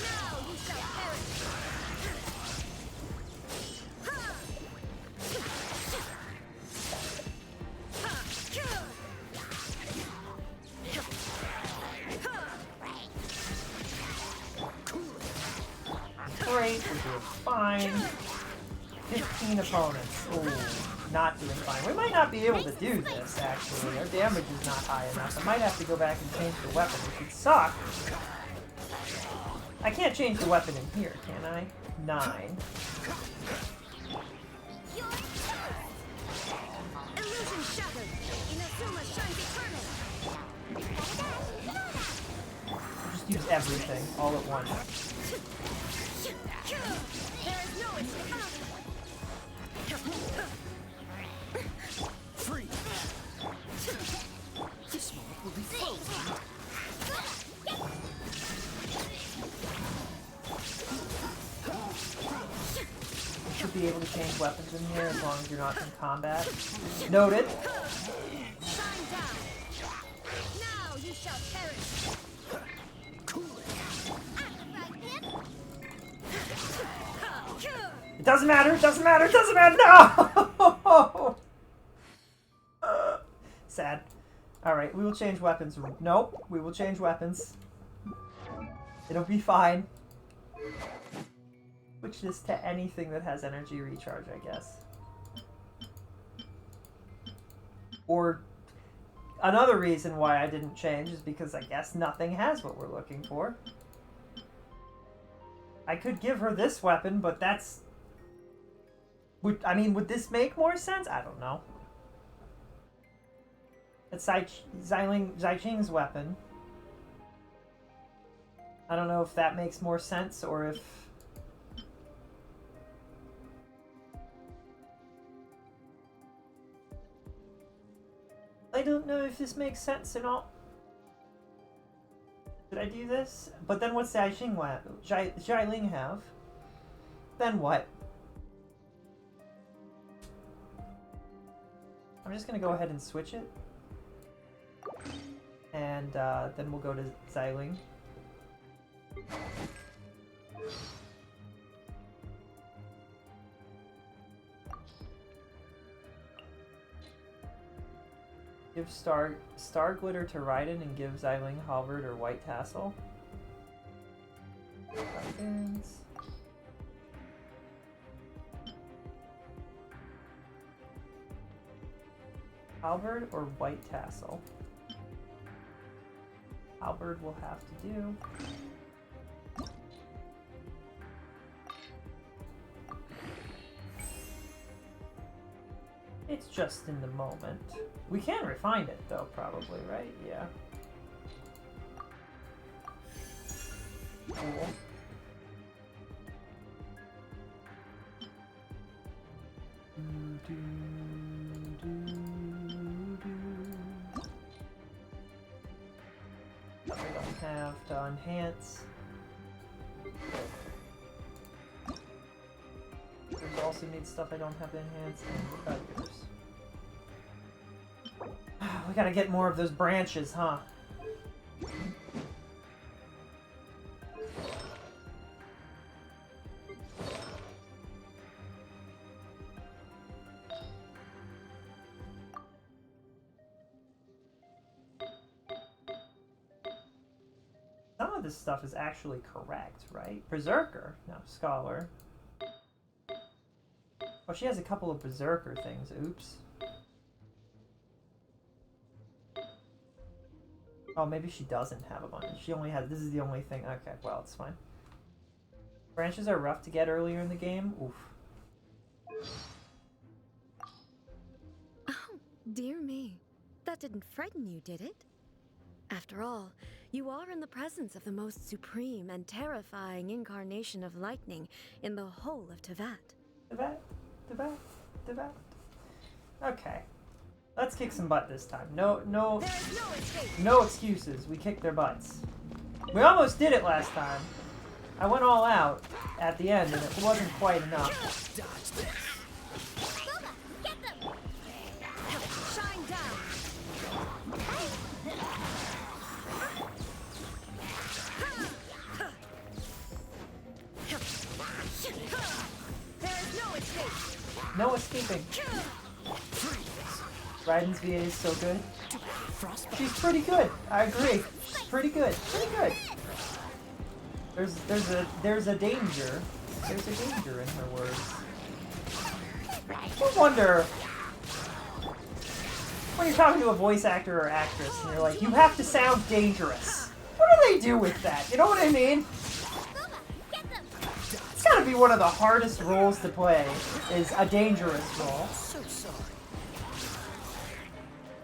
Great, we're doing fine. 15 opponents. Ooh, not doing fine. We might not be able to do this, actually. Our damage is not high enough. I might have to go back and change the weapon, which would suck. I can't change the weapon in here, can I? 9. Illusion shattered. Inazuma shines eternally. I'll just use everything all at once. There is no escape. Free. This moment will be frozen. Should be able to change weapons in here as long as you're not in combat. Noted. Shine down. Now you shall perish. It doesn't matter, it doesn't matter, it doesn't matter, no! Sad. Alright, we will change weapons. Nope, we will change weapons. It'll be fine. Switch this to anything that has energy recharge, I guess. Or another reason why I didn't change is because I guess nothing has what we're looking for. I could give her this weapon, but that's... would this make more sense? I don't know. It's Zai-Ching's weapon. I don't know if that makes more sense, or if... I don't know if this makes sense at all. Did I do this? But then what's Xialing have? Then what? I'm just gonna go ahead and switch it. And then we'll go to Xialing. Give star glitter to Raiden and give Xiling halberd or white tassel. Weapons. Halberd or white tassel? Halberd will have to do. It's just in the moment. We can refine it though, probably, right? Yeah. Cool. I don't have to enhance. There's also need stuff I don't have to enhance, and what about yours? We gotta get more of those branches, huh? Some of this stuff is actually correct, right? Berserker. No, Scholar. Oh, she has a couple of Berserker things. Oops. Oh, maybe she doesn't have a bunch. She only has... This is the only thing. Okay, well, it's fine. Branches are rough to get earlier in the game. Oof. Oh, dear me. That didn't frighten you, did it? After all, you are in the presence of the most supreme and terrifying incarnation of lightning in the whole of Tevat. Tevat. Okay. Let's kick some butt this time. No excuses. We kicked their butts. We almost did it last time. I went all out at the end, and it wasn't quite enough. Get them! Shine down! There is no escape! No escaping. Raiden's VA is so good. She's pretty good. I agree. She's pretty good. Pretty good. There's a danger. There's a danger in her words. I wonder when you're talking to a voice actor or actress and you're like, you have to sound dangerous. What do they do with that? You know what I mean? It's gotta be one of the hardest roles to play, is a dangerous role.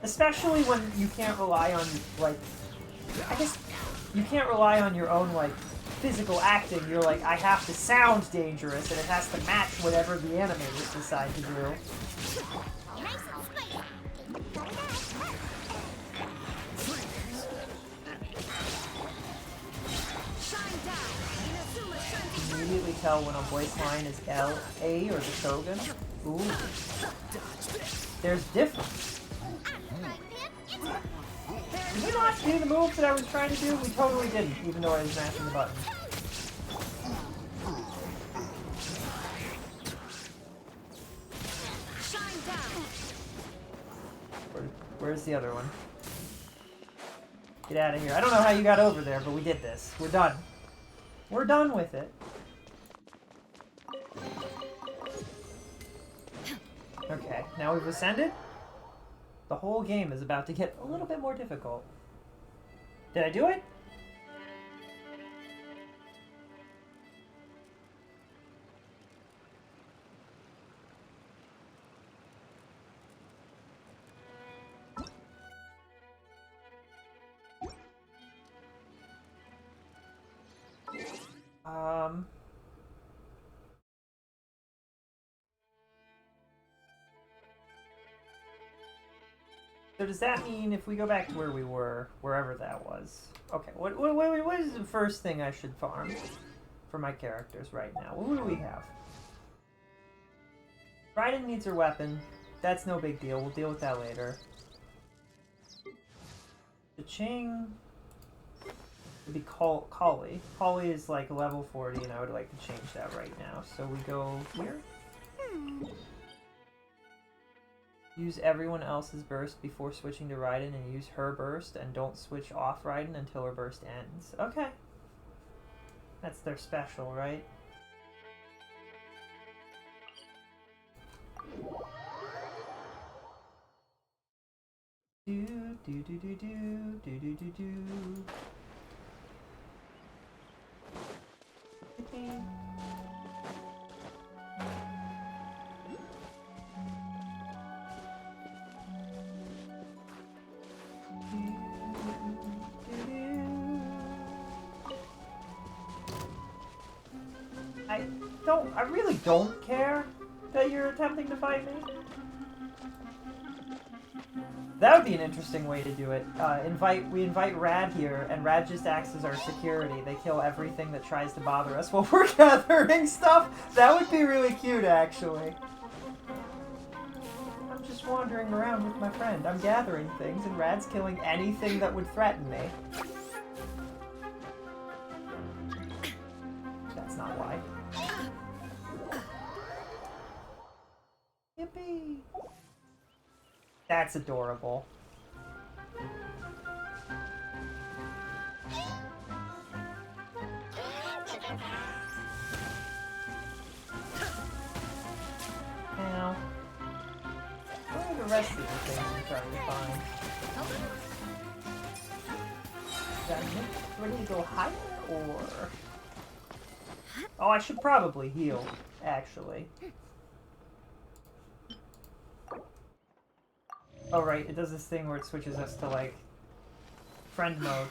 Especially when you can't rely on, like, I guess you can't rely on your own, like, physical acting. You're like, I have to sound dangerous, and it has to match whatever the animators decide to do. Immediately tell when a voice line is L-A or the Shogun. Ooh. There's difference. Did we not do the move that I was trying to do? We totally didn't, even though I was mashing the button. Where's the other one? Get out of here. I don't know how you got over there, but we did this. We're done. We're done with it. Okay, now we've ascended. The whole game is about to get a little bit more difficult. Did I do it? So does that mean if we go back to where we were, wherever that was? Okay, what is the first thing I should farm for my characters right now? What do we have? Raiden needs her weapon. That's no big deal. We'll deal with that later. The Ching would be Kali. Kali is like level 40, and I would like to change that right now. So we go here. Use everyone else's burst before switching to Raiden and use her burst, and don't switch off Raiden until her burst ends. Okay. That's their special, right? Do do do do do do do do do. Yippee. I really don't care that you're attempting to fight me. That would be an interesting way to do it. We invite Rad here, and Rad just acts as our security. They kill everything that tries to bother us while we're gathering stuff. That would be really cute, actually. I'm just wandering around with my friend. I'm gathering things, and Rad's killing anything that would threaten me. That's not why. Yippee! That's adorable. Now, what are the rest of the things I'm trying to find? Do I need to go higher, or... Oh, I should probably heal, actually. Oh right, it does this thing where it switches us to, like, friend mode.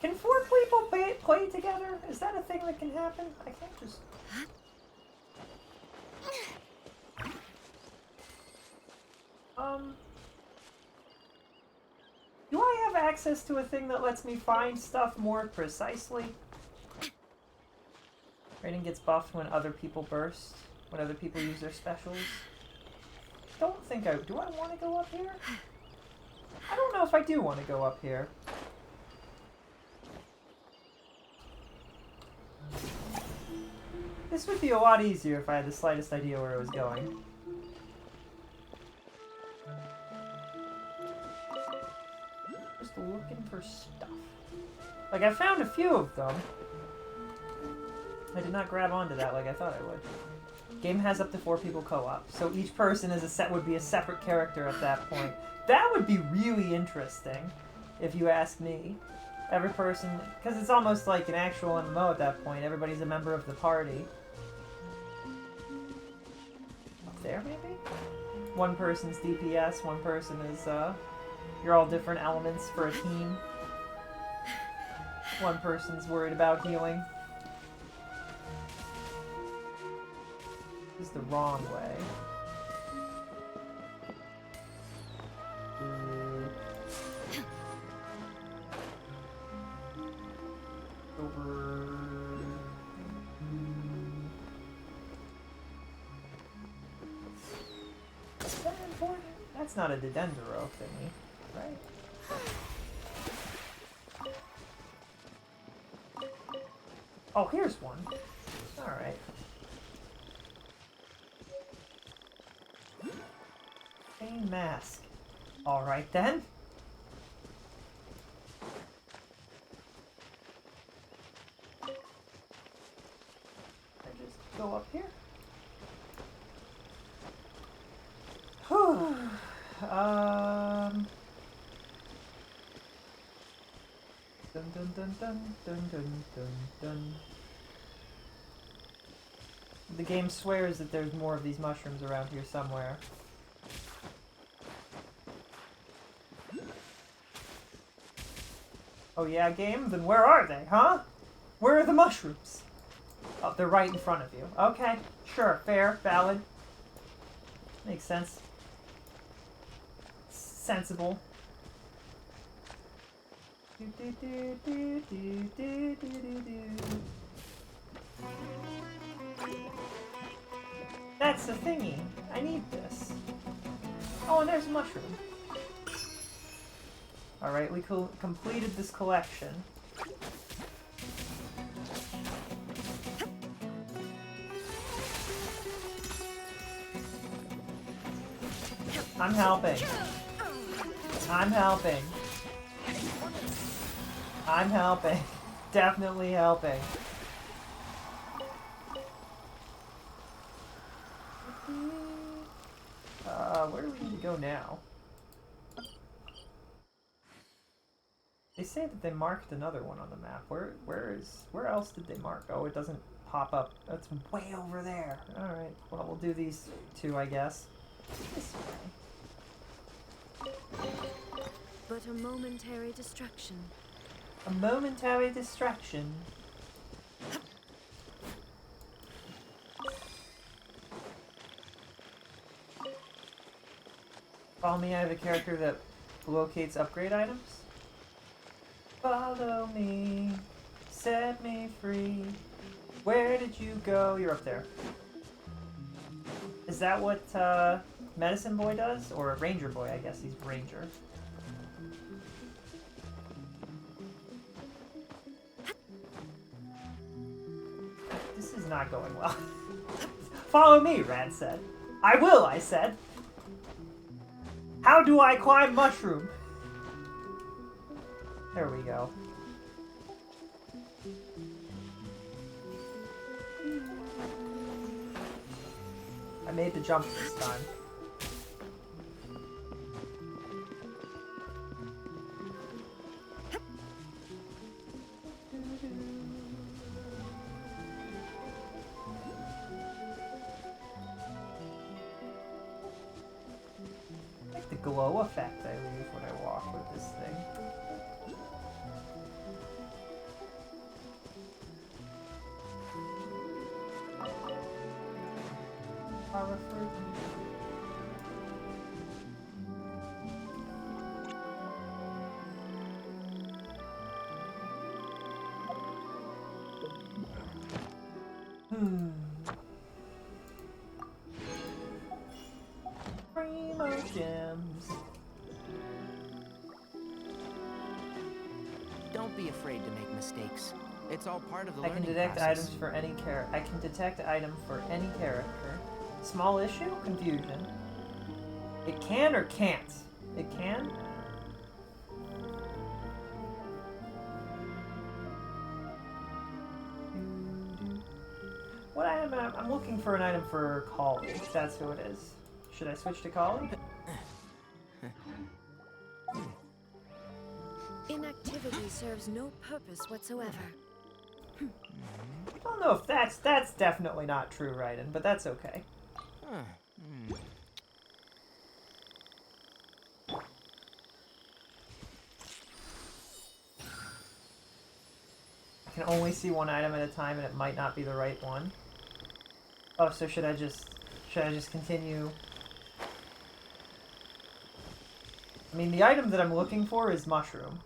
Can 4 people play together? Is that a thing that can happen? I can't just... Do I have access to a thing that lets me find stuff more precisely? Raiden gets buffed when other people burst, when other people use their specials. Don't think I... Do I want to go up here? I don't know if I do want to go up here. This would be a lot easier if I had the slightest idea where it was going. Just looking for stuff. Like, I found a few of them. I did not grab onto that like I thought I would. Game has up to 4 people co-op, so each person is would be a separate character at that point. That would be really interesting, if you ask me. Every person, because it's almost like an actual MMO at that point. Everybody's a member of the party. Up there, maybe? One person's DPS, one person is, you're all different elements for a team. One person's worried about healing. This is the wrong way. Over. Is that important? That's not a Dendro thingy, right? Oh, here's one. Alright. Chain mask. Alright then. I just go up here. Whew. Dun dun dun dun dun dun dun dun. The game swears that there's more of these mushrooms around here somewhere. Oh yeah, game? Then where are they, huh? Where are the mushrooms? Oh, they're right in front of you. Okay, sure, fair, valid. Makes sense. Sensible. That's the thingy. I need this. Oh, and there's a mushroom. Alright, we completed this collection. I'm helping. I'm helping. I'm helping. Definitely helping. Where do we need to go now? They say that they marked another one on the map. Where else did they mark? Oh, it doesn't pop up. That's way over there. Alright, well, we'll do these two, I guess. This way. But a momentary distraction. A momentary distraction. Follow me, I have a character that locates upgrade items. Follow me, set me free. Where did you go? You're up there. Is that what Medicine Boy does? Or Ranger Boy, I guess he's Ranger. This is not going well. Follow me, Rad said. I will, I said. How do I climb mushroom? There we go. I made the jump this time. I like the glow effect I leave when I walk with this thing. Primo gems. Don't be afraid to make mistakes. It's all part of the I can learning detect process. items for any character. I can detect item for any character. Small issue? Confusion. It can or can't? It can? What item? I'm looking for an item for Kali. That's who it is. Should I switch to Kali? Inactivity serves no purpose whatsoever. I don't know if that's definitely not true, Raiden, but that's okay. I can only see one item at a time, and it might not be the right one. Oh, so should I just continue? I mean, the item that I'm looking for is mushroom.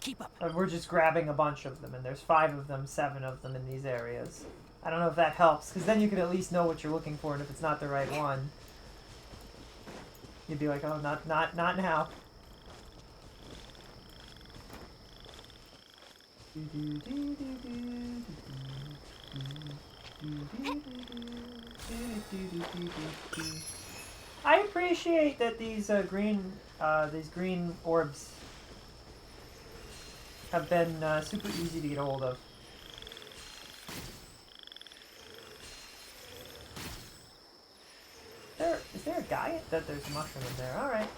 Keep up. We're just grabbing a bunch of them, and there's 5 of them, 7 of them in these areas. I don't know if that helps, because then you can at least know what you're looking for, and if it's not the right one, you'd be like, oh, not now. I appreciate that these green orbs have been super easy to get a hold of. Is there a guy? That there's a mushroom in there. Alright.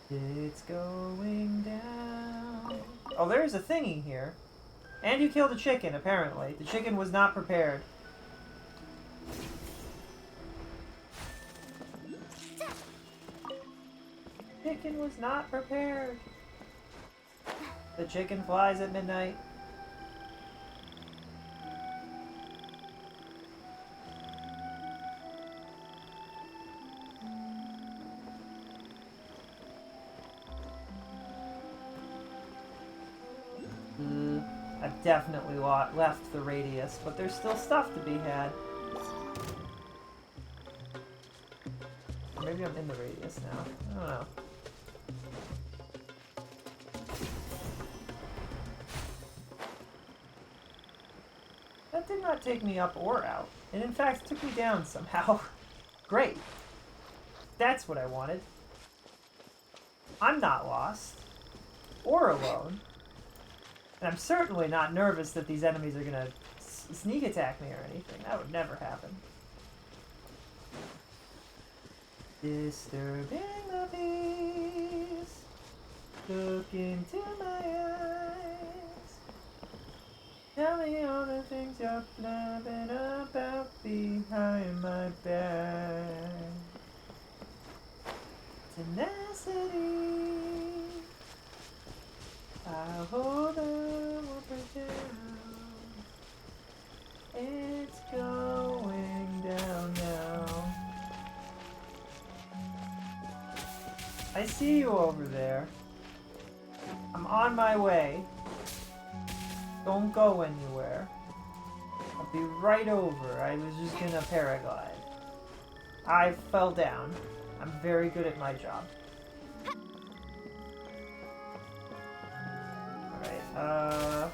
It's going down. Oh, there's a thingy here. And you killed a chicken, apparently. The chicken was not prepared. Chicken was not prepared. The chicken flies at midnight. I've definitely left the radius, but there's still stuff to be had. Or maybe I'm in the radius now. I don't know. That did not take me up or out. It in fact took me down somehow. Great. That's what I wanted. I'm not lost. Or alone. And I'm certainly not nervous that these enemies are gonna sneak attack me or anything. That would never happen. Disturbing the peace. Look into my eyes. Tell me all the things you're blabbing about behind my back. Tenacity. I'll hold on, won't break down. It's going down now. I see you over there. I'm on my way. Don't go anywhere. I'll be right over. I was just gonna paraglide. I fell down. I'm very good at my job. Alright,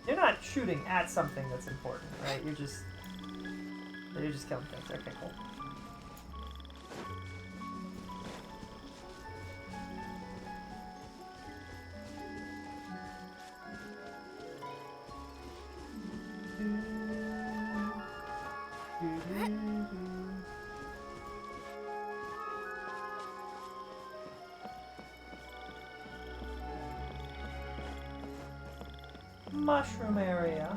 You're not shooting at something that's important, right? You're just killing things. Okay, cool. Mushroom area.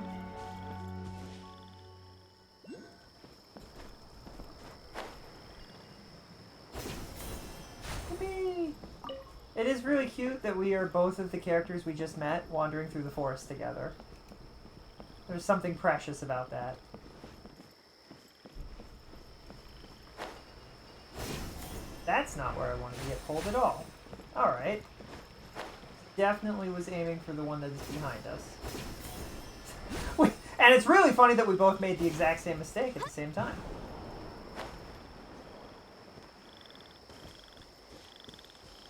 Yippee! It is really cute that we are both of the characters we just met wandering through the forest together. There's something precious about that. That's not where I wanted to get pulled at all. Alright. Definitely was aiming for the one that is behind us. And it's really funny that we both made the exact same mistake at the same time.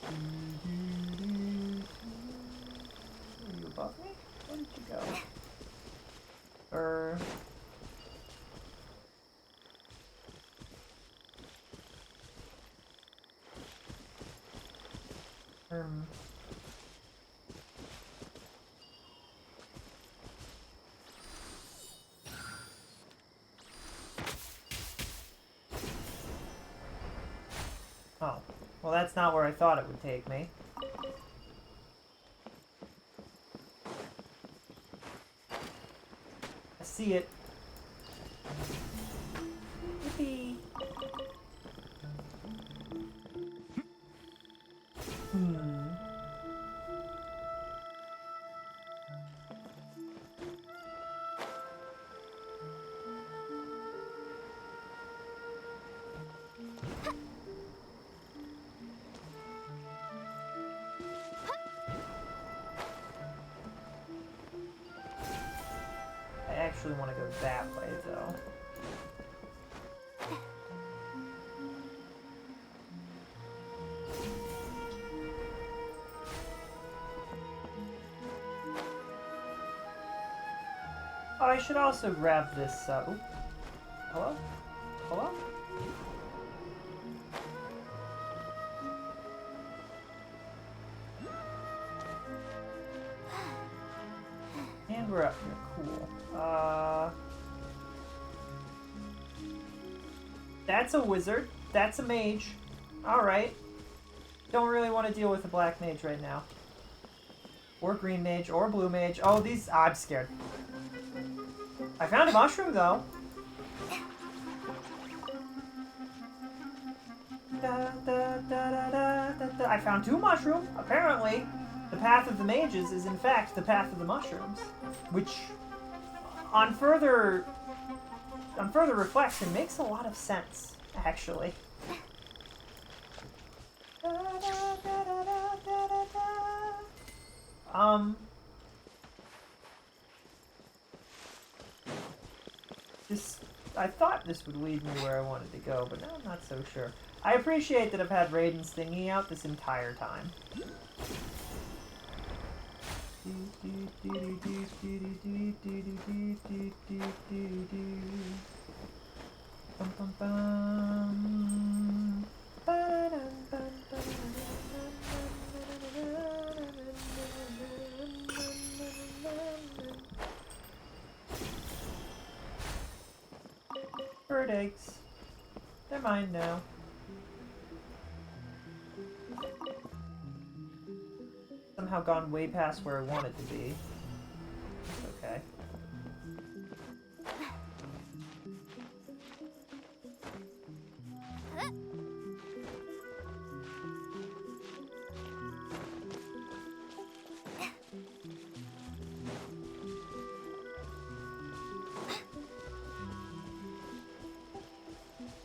Are you above me? Where did you go? Oh. Well, that's not where I thought it would take me. I see it. Yippee. I actually want to go that way, though. Oh, I should also grab this, ooh. Hello? Hello? And we're up here. Cool. That's a wizard. That's a mage. Alright. Don't really want to deal with a black mage right now. Or green mage, or blue mage. Oh, these... I'm scared. I found a mushroom, though. I found 2 mushrooms. Apparently, the path of the mages is in fact the path of the mushrooms. Which, on further reflection, makes a lot of sense, actually. I thought this would lead me where I wanted to go, but now I'm not so sure. I appreciate that I've had Raiden's thingy out this entire time. Bum, bum, bum. Bird eggs. They're mine now. Somehow gone way past where I wanted to be. It's okay.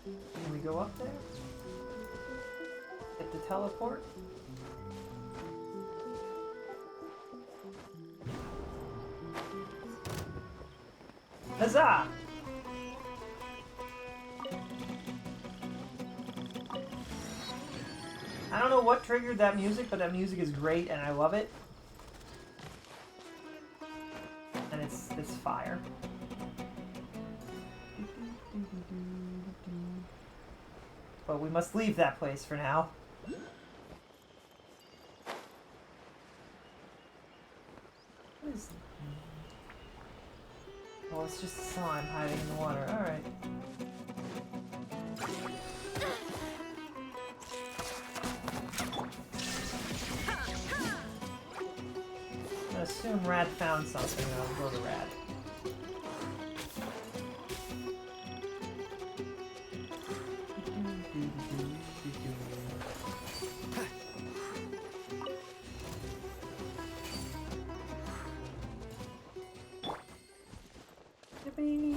Can we go up there? Get the teleport? Huzzah! I don't know what triggered that music, but that music is great and I love it. And it's fire. But we must leave that place for now. What is... Oh, it's just a slime hiding in the water. Alright. I assume Rad found something, and I'll go to Rad. Yippee!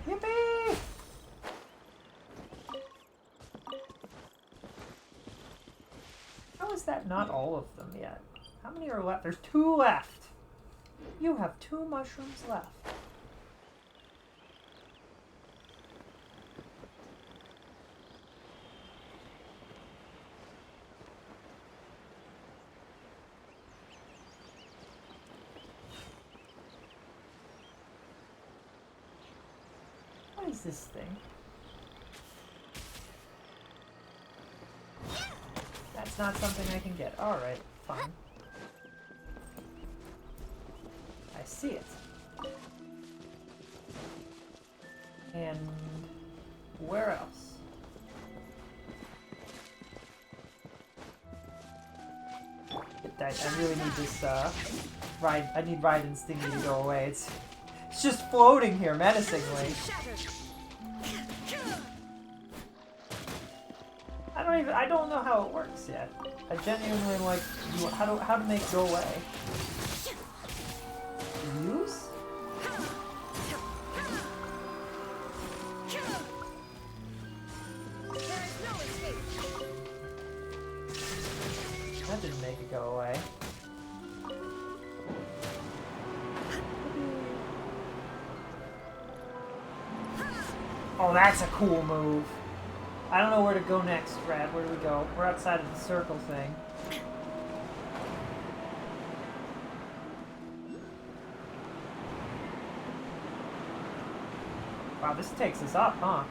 Yippee! How is that not all of them yet? How many are left? There's 2 left! You have 2 mushrooms left. What is this thing? That's not something I can get. Alright, fine. I see it. And where else? I really need this, I need Raiden's thingy to go away. It's just floating here menacingly. I don't know how it works yet. I genuinely am like, how to make it go away. Use? That didn't make it go away. Oh, that's a cool move. I don't know where to go next, Brad. Where do we go? We're outside of the circle thing. Wow, this takes us up, huh?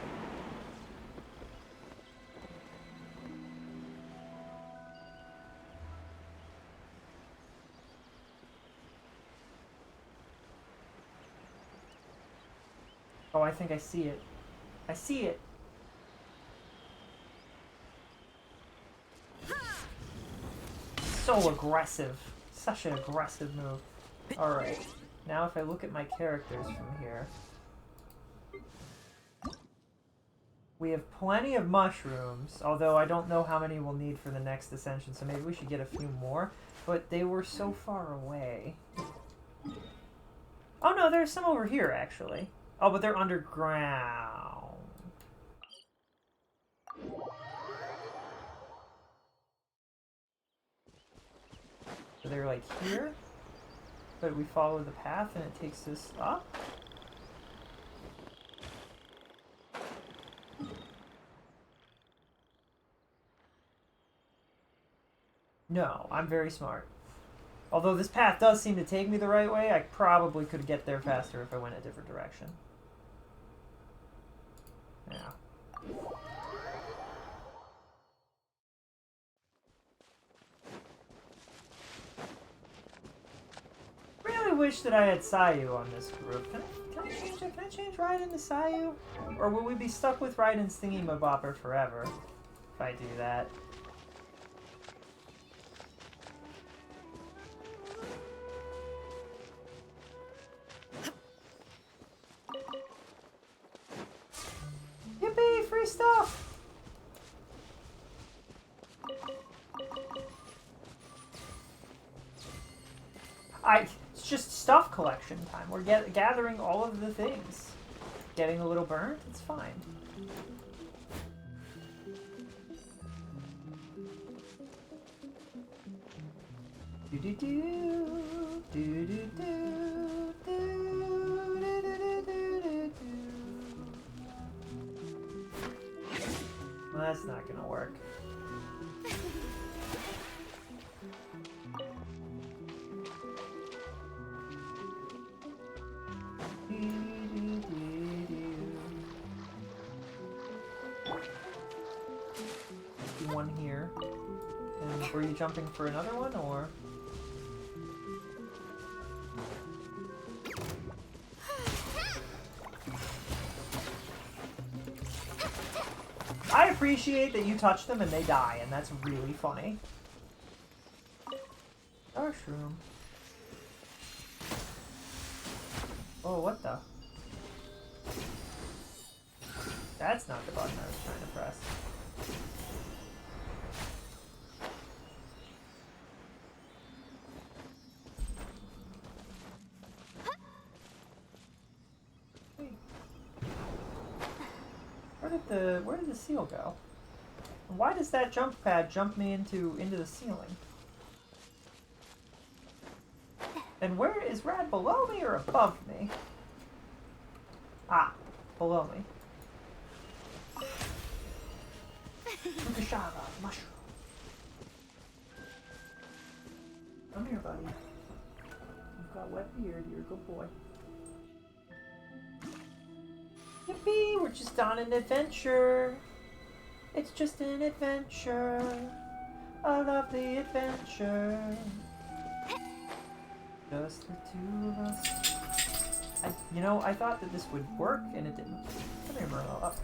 Oh, I think I see it. I see it! So aggressive. Such an aggressive move. Alright. Now if I look at my characters from here... We have plenty of mushrooms, although I don't know how many we'll need for the next ascension, so maybe we should get a few more. But they were so far away. Oh no, there's some over here, actually. Oh, but they're underground. So they're like here? But we follow the path and it takes us up? No, I'm very smart. Although this path does seem to take me the right way, I probably could get there faster if I went a different direction. Yeah. Really wish that I had Sayu on this group. Can I change it? Can I change Raiden to Sayu? Or will we be stuck with Raiden's thingy-mabopper forever if I do that? Yippee! Free stuff! It's just stuff collection time. We're gathering all of the things. Getting a little burnt? It's fine. Do-do-do, do-do-do, do-do-do-do-do-do. Well, that's not gonna work. One here. And were you jumping for another one, or? I appreciate that you touch them and they die, and that's really funny. Mushroom. Oh, what the? That's not the button I was trying to press. Wait. Where did the seal go? And why does that jump pad jump me into the ceiling? And where is Rad, below me or above me? Ah, below me. Fukushima mushroom. Come here, buddy. You've got wet beard. You're a good boy. Yippee! We're just on an adventure. It's just an adventure. A lovely adventure. Just the two of us. I thought that this would work, and it didn't. Come here, Merlo. Up.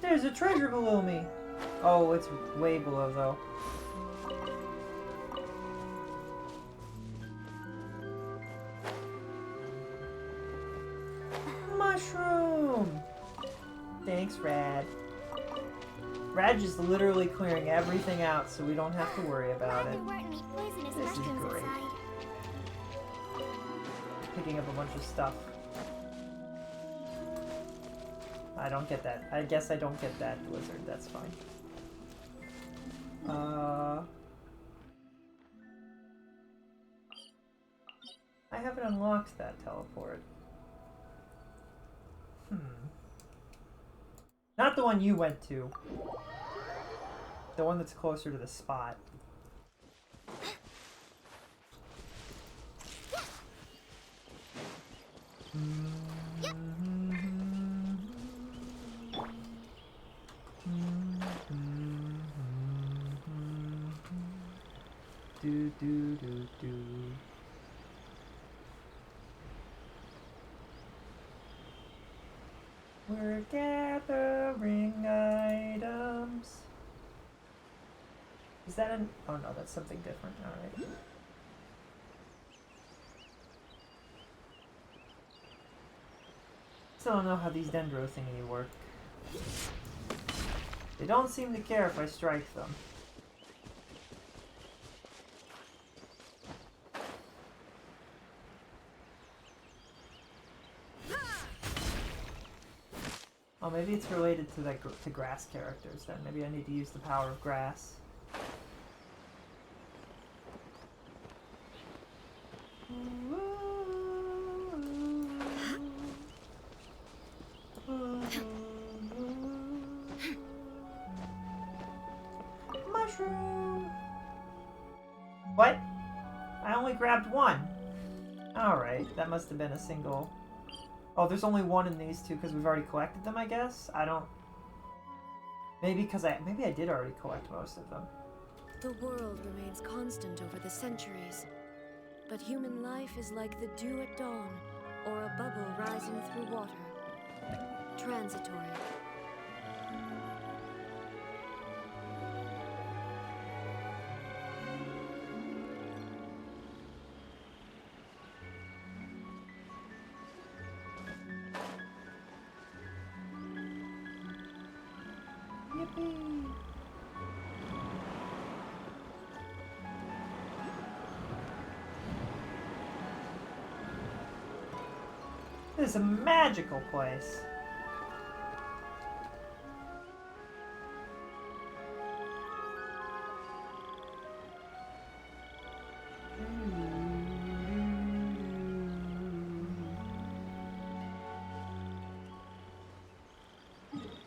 There's a treasure below me. Oh, it's way below, though. Mushroom! Thanks, Rad. Rad is literally clearing everything out so we don't have to worry about it. There weren't any poisonous This is mushrooms great. inside. Picking up a bunch of stuff. I don't get that. I guess I don't get that, Blizzard. That's fine. I haven't unlocked that teleport. Not the one you went to. The one that's closer to the spot. Do do do do. We're gathering items. Is that an? Oh no, that's something different. All right. Still don't know how these dendro thingy work. They don't seem to care if I strike them. Oh, maybe it's related to to grass characters then. Maybe I need to use the power of grass. Mushroom! What? I only grabbed one. Alright, that must have been a single... Oh, there's only one in these two because we've already collected them, I guess? I don't... Maybe I did already collect most of them. The world remains constant over the centuries, but human life is like the dew at dawn, or a bubble rising through water. Transitory. Yippee! This is a magical place.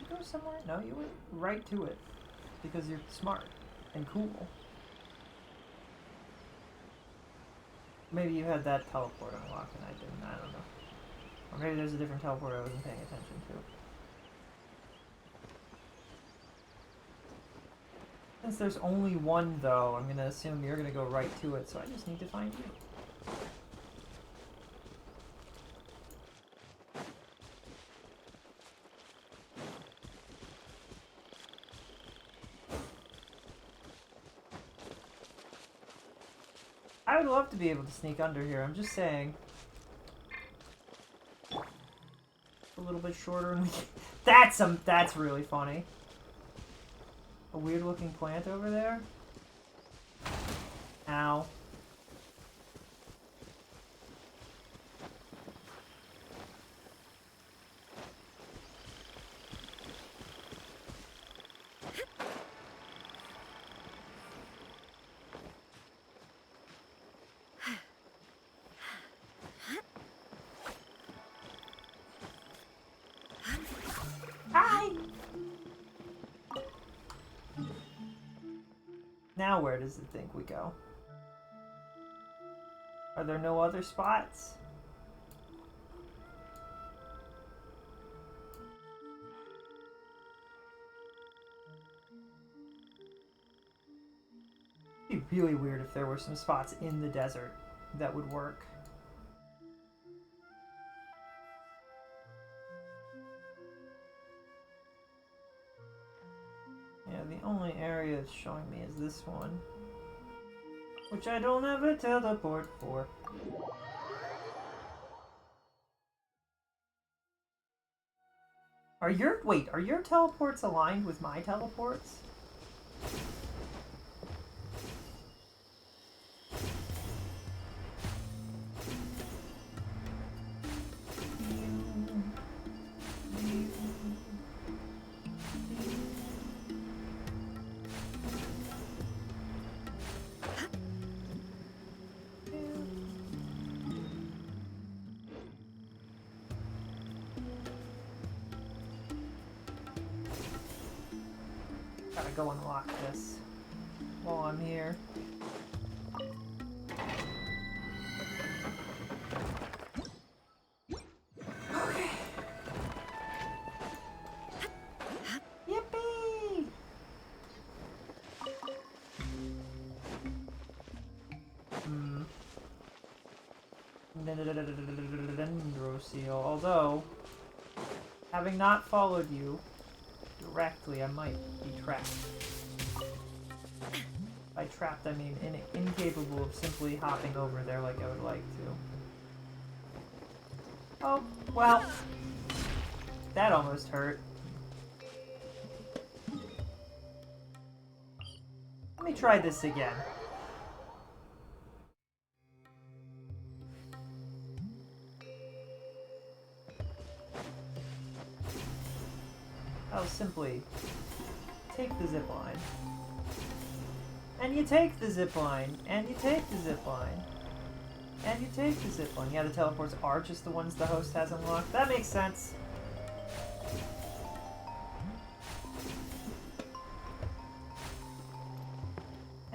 Go somewhere? No, you went right to it because you're smart and cool. Maybe you had that teleport unlocked and I didn't. I don't know. Or maybe there's a different teleport I wasn't paying attention to. Since there's only one, though, I'm gonna assume you're gonna go right to it, so I just need to find you. I would love to be able to sneak under here, I'm just saying. A little bit shorter and we can... That's really funny. A weird looking plant over there. Ow. Hi! Now where does it think we go? Are there no other spots? It'd be really weird if there were some spots in the desert that would work. Yeah, the only area it's showing me is this one. Which I don't have a teleport for. Are your teleports aligned with my teleports? Gotta go unlock this while I'm here. Okay. Yippee! Dendroseal. Although, having not followed you directly, I might be trapped. By trapped, I mean incapable of simply hopping over there like I would like to. Oh, well. That almost hurt. Let me try this again. I'll simply take the zip line. And you take the zip line. And you take the zip line. And you take the zip line. Yeah, the teleports are just the ones the host has unlocked. That makes sense.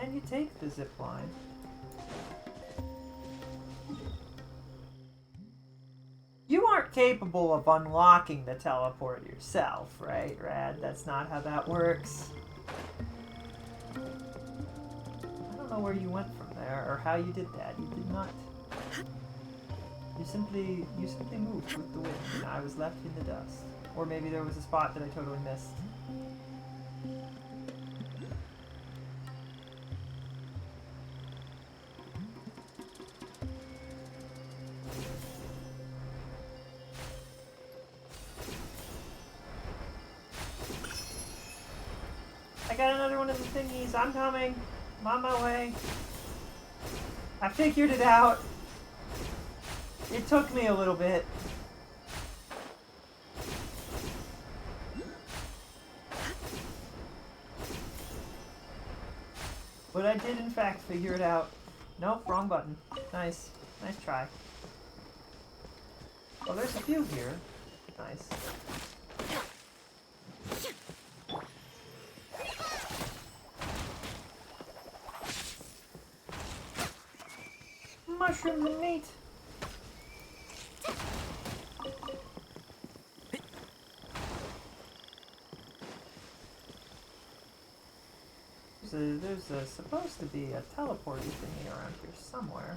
And you take the zip line. You aren't capable of unlocking the teleport yourself, right, Rad? That's not how that works. I don't know where you went from there, or how you did that. You did not. You simply moved with the wind, and I was left in the dust. Or maybe there was a spot that I totally missed. I got another one of the thingies. I'm coming. I'm on my way. I figured it out. It took me a little bit. But I did in fact figure it out. Nope, wrong button. Nice. Nice try. Oh, there's a few here. Nice. Mushroom and meat. There's supposed to be a teleporty thingy around here somewhere.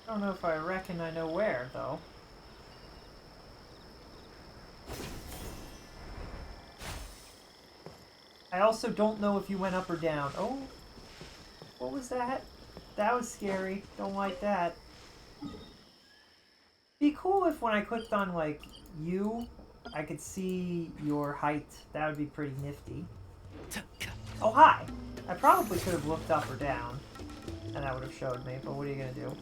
I don't know if I reckon I know where, though. I also don't know if you went up or down. Oh, what was that? That was scary. Don't like that. Be cool if when I clicked on, like, you, I could see your height. That would be pretty nifty. Oh, hi! I probably could have looked up or down, and that would have showed me, but what are you gonna do?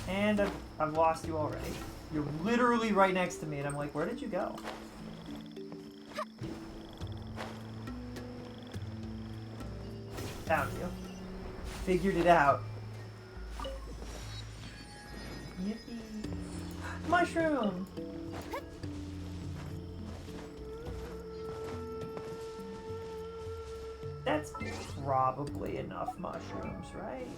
And I've lost you already. You're literally right next to me, and I'm like, where did you go? Found you. Figured it out. Yippee. Mushroom! That's probably enough mushrooms, right?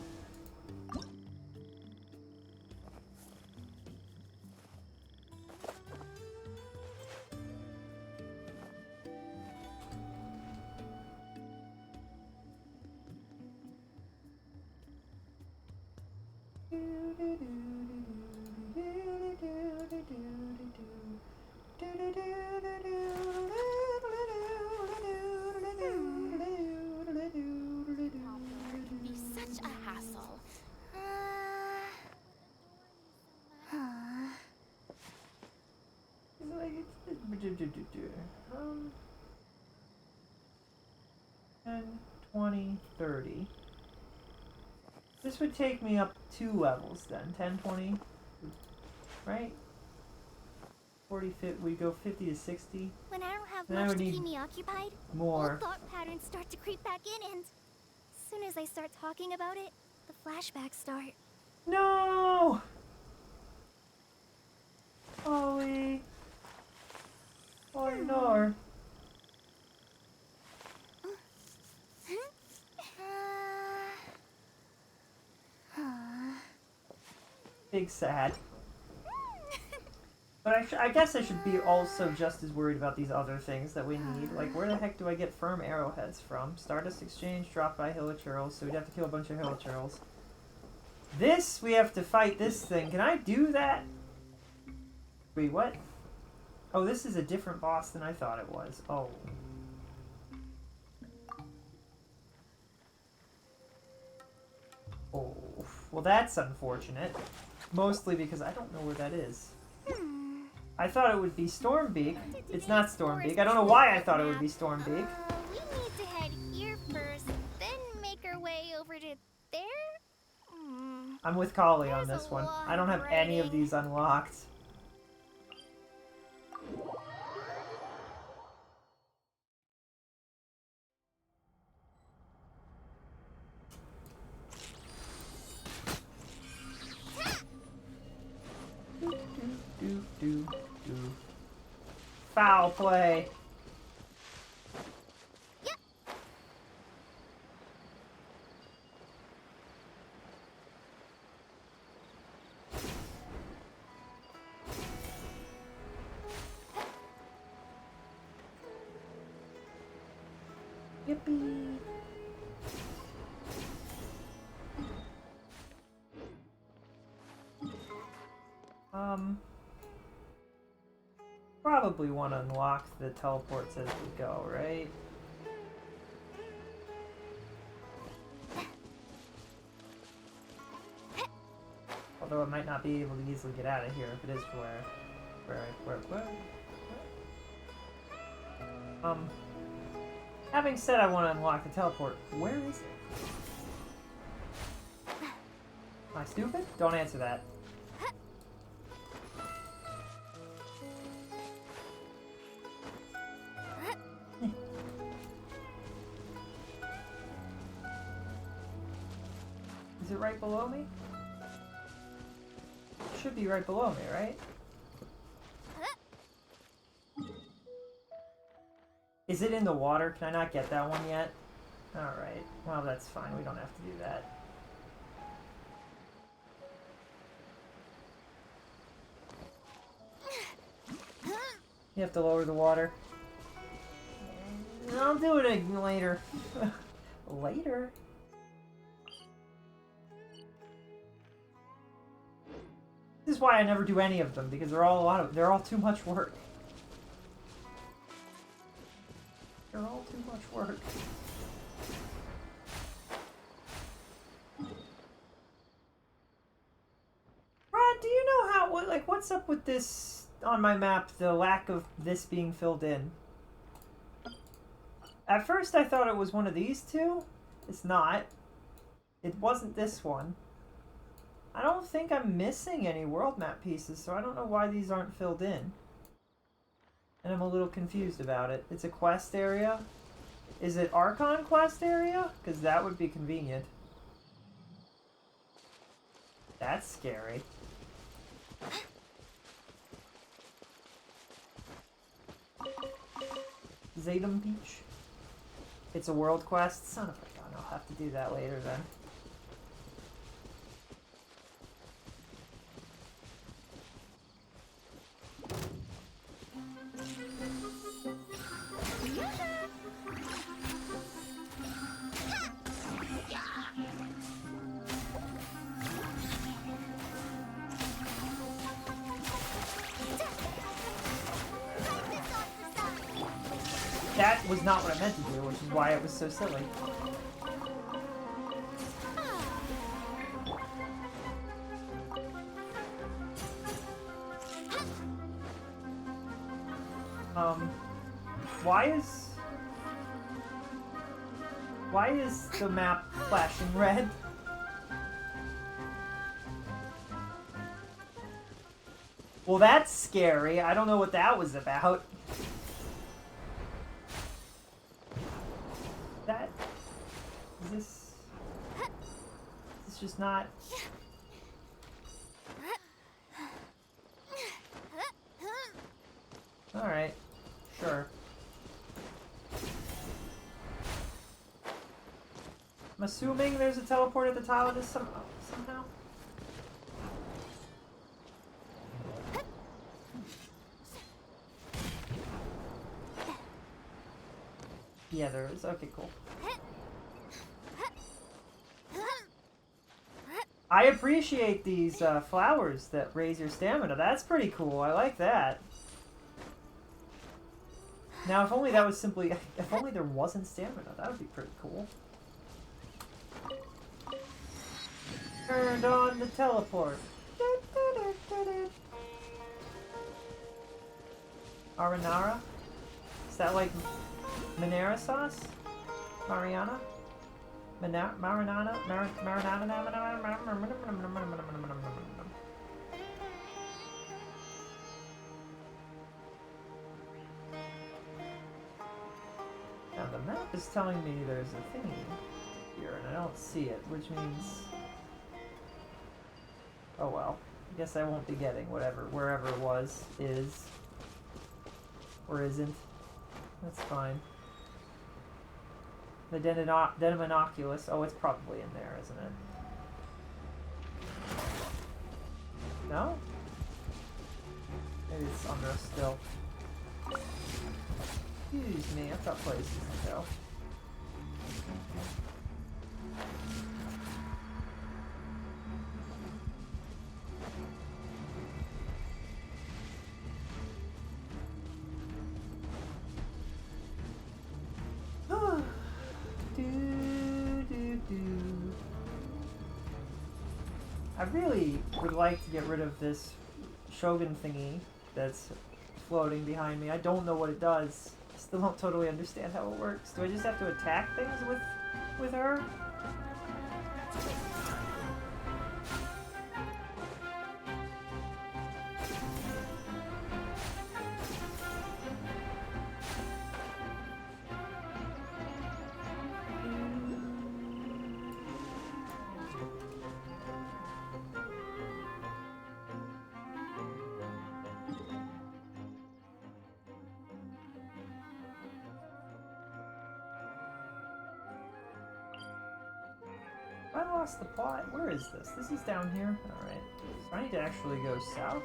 Be such a hassle. Um, 10, 20, 30. This would take me up 2 levels then. 10, 20, right? 40, 50, we go 50 to 60. When I don't have Then I much would to need keep me occupied, more. old thought patterns start to creep back in, and as soon as I start talking about it, the flashbacks start. No! Ollie. Oh no. Big sad. But I guess I should be also just as worried about these other things that we need. Like, where the heck do I get firm arrowheads from? Stardust Exchange dropped by Hilichurls, so we'd have to kill a bunch of Hilichurls. This, we have to fight this thing. Can I do that? Wait, what? Oh, this is a different boss than I thought it was. Oh. Oh. Well, that's unfortunate. Mostly because I don't know where that is. I thought it would be Stormbeak. It's not Stormbeak. I don't know why I thought it would be Stormbeak. We need to head here first, then make our way over to there? Hmm. I'm with Kali on There's this a one. lot I don't have of any of writing. these unlocked. Do. Foul play. Yippee. Probably want to unlock the teleports as we go, right? Although I might not be able to easily get out of here if it is where. Having said I want to unlock the teleport, where is it? Am I stupid? Don't answer that. Is it right below me? It should be right below me, right? Is it in the water? Can I not get that one yet? Alright. Well, that's fine. We don't have to do that. You have to lower the water. I'll do it later. Later? This is why I never do any of them, because they're all too much work. They're all too much work. Brad, do you know what's up with this on my map, the lack of this being filled in? At first I thought it was one of these two. It's not. It wasn't this one. I don't think I'm missing any world map pieces, so I don't know why these aren't filled in. And I'm a little confused about it. It's a quest area. Is it Archon quest area? Because that would be convenient. That's scary. Zaydam Beach. It's a world quest? Son of a gun, I'll have to do that later then. That was not what I meant to do, which is why it was so silly. Why is the map flashing red? Well, that's scary. I don't know what that was about. Is this just not... Alright, sure. I'm assuming there's a teleport at the top of this somehow. Yeah, there is. Okay, cool. I appreciate these flowers that raise your stamina. That's pretty cool. I like that. Now, if only that was simply... If only there wasn't stamina, that would be pretty cool. Turned on the teleport. Marinara? Is that like Marinara sauce? Mariana? Marinara? Now the map is telling me there's a thingy here and I don't see it, which means... Oh well. I guess I won't be getting wherever it was, is. Or isn't. That's fine. The Denominoculus. Oh, it's probably in there, isn't it? No? Maybe it's under still. Excuse me, I've got places to go. I really would like to get rid of this Shogun thingy that's floating behind me. I don't know what it does. I still don't totally understand how it works. Do I just have to attack things with her? I lost the plot. Where is this? This is down here? Alright. So I need to actually go south?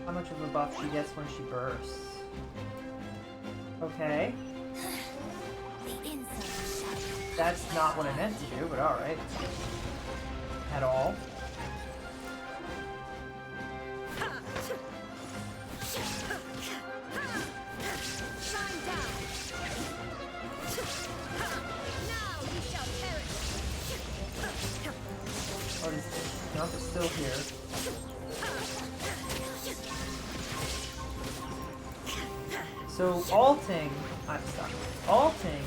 How much of a buff she gets when she bursts? Okay. That's not what I meant to do, but alright. At all. Nope, it's still here. So alting, I'm stuck. Alting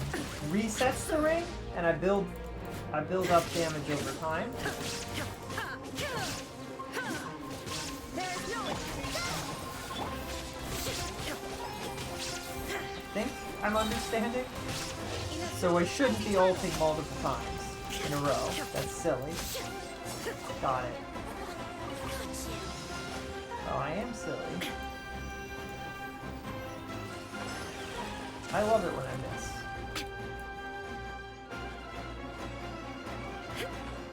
resets the ring, and I build up damage over time. I think I'm understanding. So I shouldn't be ulting multiple times in a row. That's silly. Got it. Oh, I am silly. I love it when I miss.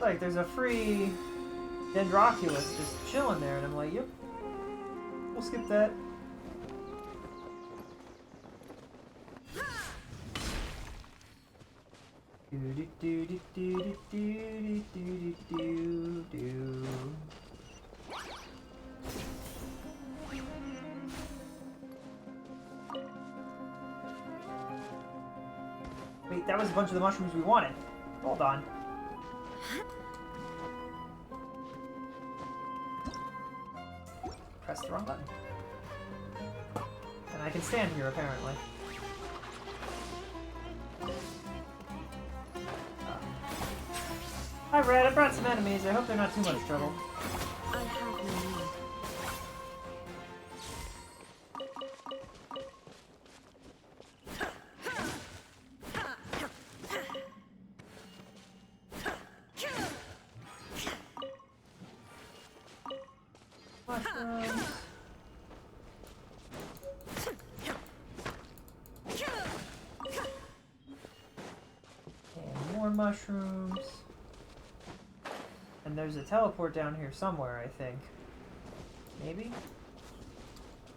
Like, there's a free Dendroculus just chilling there, and I'm like, yep. We'll skip that. Wait, that was a bunch of the mushrooms we wanted. Hold on. Press the wrong button. And I can stand here, apparently. Hi, Red. I brought some enemies. I hope they're not too much trouble. I have no need. Mushrooms. And more mushrooms. And there's a teleport down here somewhere, I think. Maybe?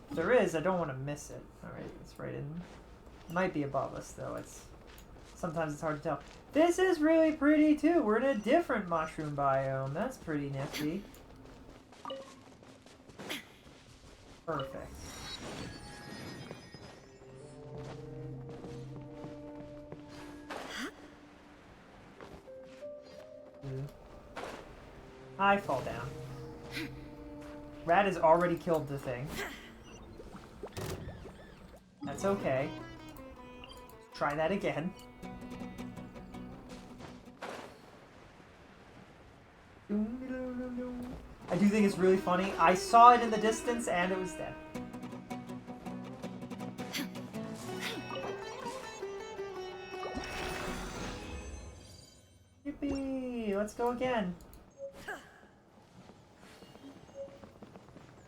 If there is, I don't want to miss it. Alright, it's right in. It might be above us, though. Sometimes it's hard to tell. This is really pretty, too! We're in a different mushroom biome. That's pretty nifty. Perfect. I fall down. Rat has already killed the thing. That's okay. Try that again. I do think it's really funny. I saw it in the distance and it was dead. Yippee! Let's go again.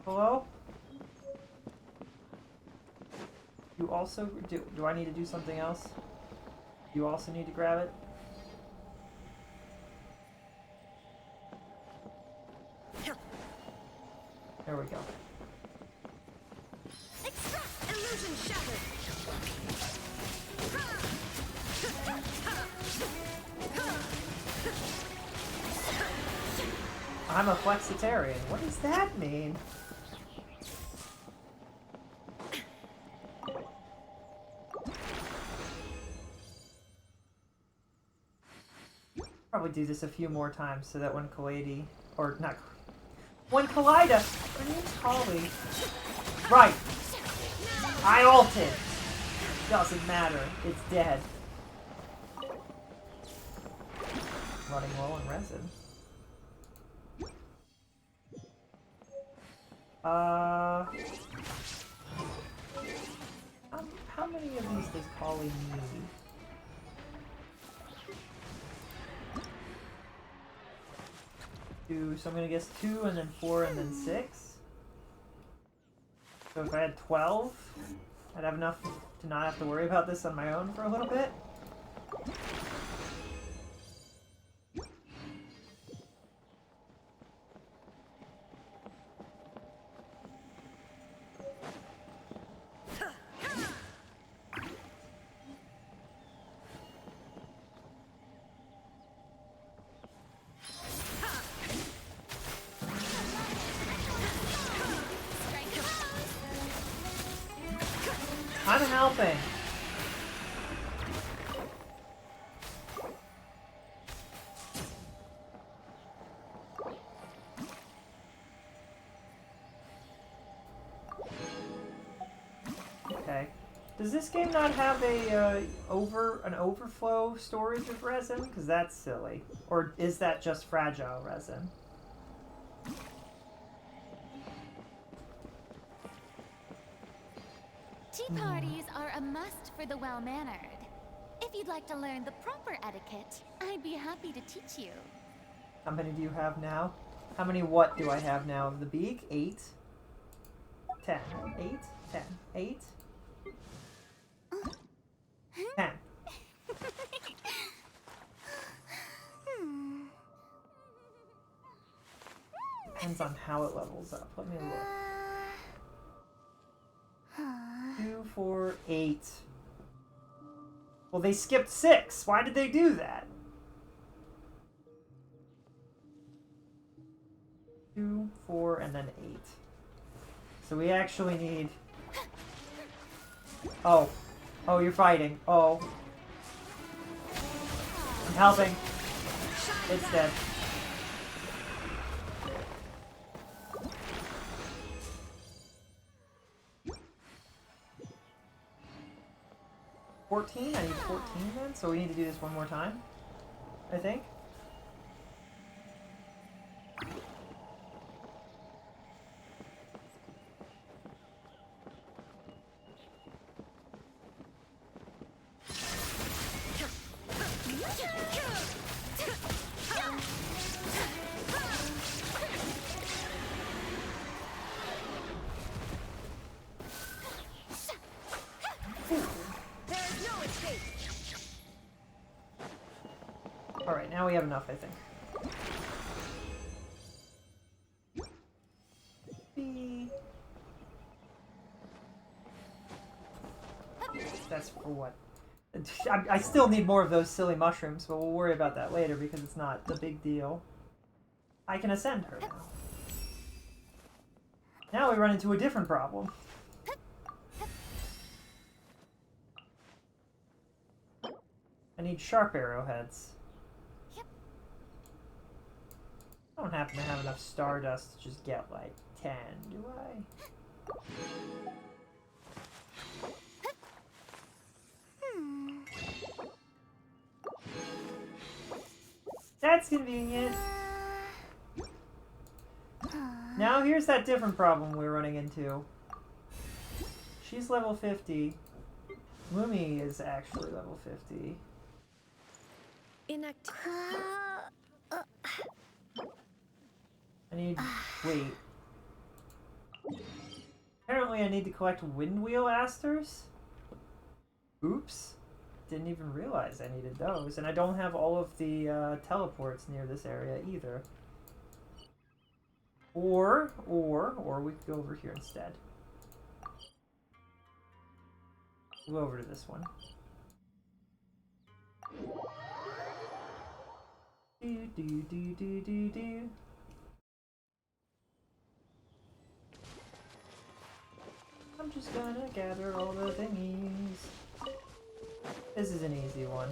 Hello? You also do I need to do something else? You also need to grab it? There we go. Extract illusion shattered. I'm a flexitarian. What does that mean? Probably do this a few more times so that when Kaleidi, or not, when Kaleida, her name's Holly. Right. I ulted. Doesn't matter. It's dead. Running low on resin. How many of these does Kali need? Two, so I'm gonna guess 2 and then 4 and then 6. So if I had 12, I'd have enough to not have to worry about this on my own for a little bit. I'm helping. Okay. Does this game not have a an overflow storage of resin? Because that's silly. Or is that just fragile resin? Tea parties are a must for the well-mannered. If you'd like to learn the proper etiquette, I'd be happy to teach you. How many do you have now? How many what do I have now of the beak? 8? 10. 8? 10. 8? 10. Depends on how it levels up. Let me look. 2, 4, 8. Well, they skipped 6. Why did they do that? 2, 4, and then 8. So we actually need... Oh. Oh, you're fighting. Oh. I'm helping. It's dead. I need 14 then, so we need to do this one more time, I think. Alright, now we have enough, I think. That's for what? I still need more of those silly mushrooms, but we'll worry about that later because it's not the big deal. I can ascend her now. Now we run into a different problem. I need sharp arrowheads. I don't happen to have enough stardust to just get like 10, do I? That's convenient. Now here's that different problem we're running into. She's level 50. Lumi is actually level 50. I need... wait. Apparently I need to collect Windwheel Asters? Oops. Didn't even realize I needed those. And I don't have all of the teleports near this area either. Or we could go over here instead. We'll go over to this one. Do. I'm just gonna gather all the thingies. This is an easy one.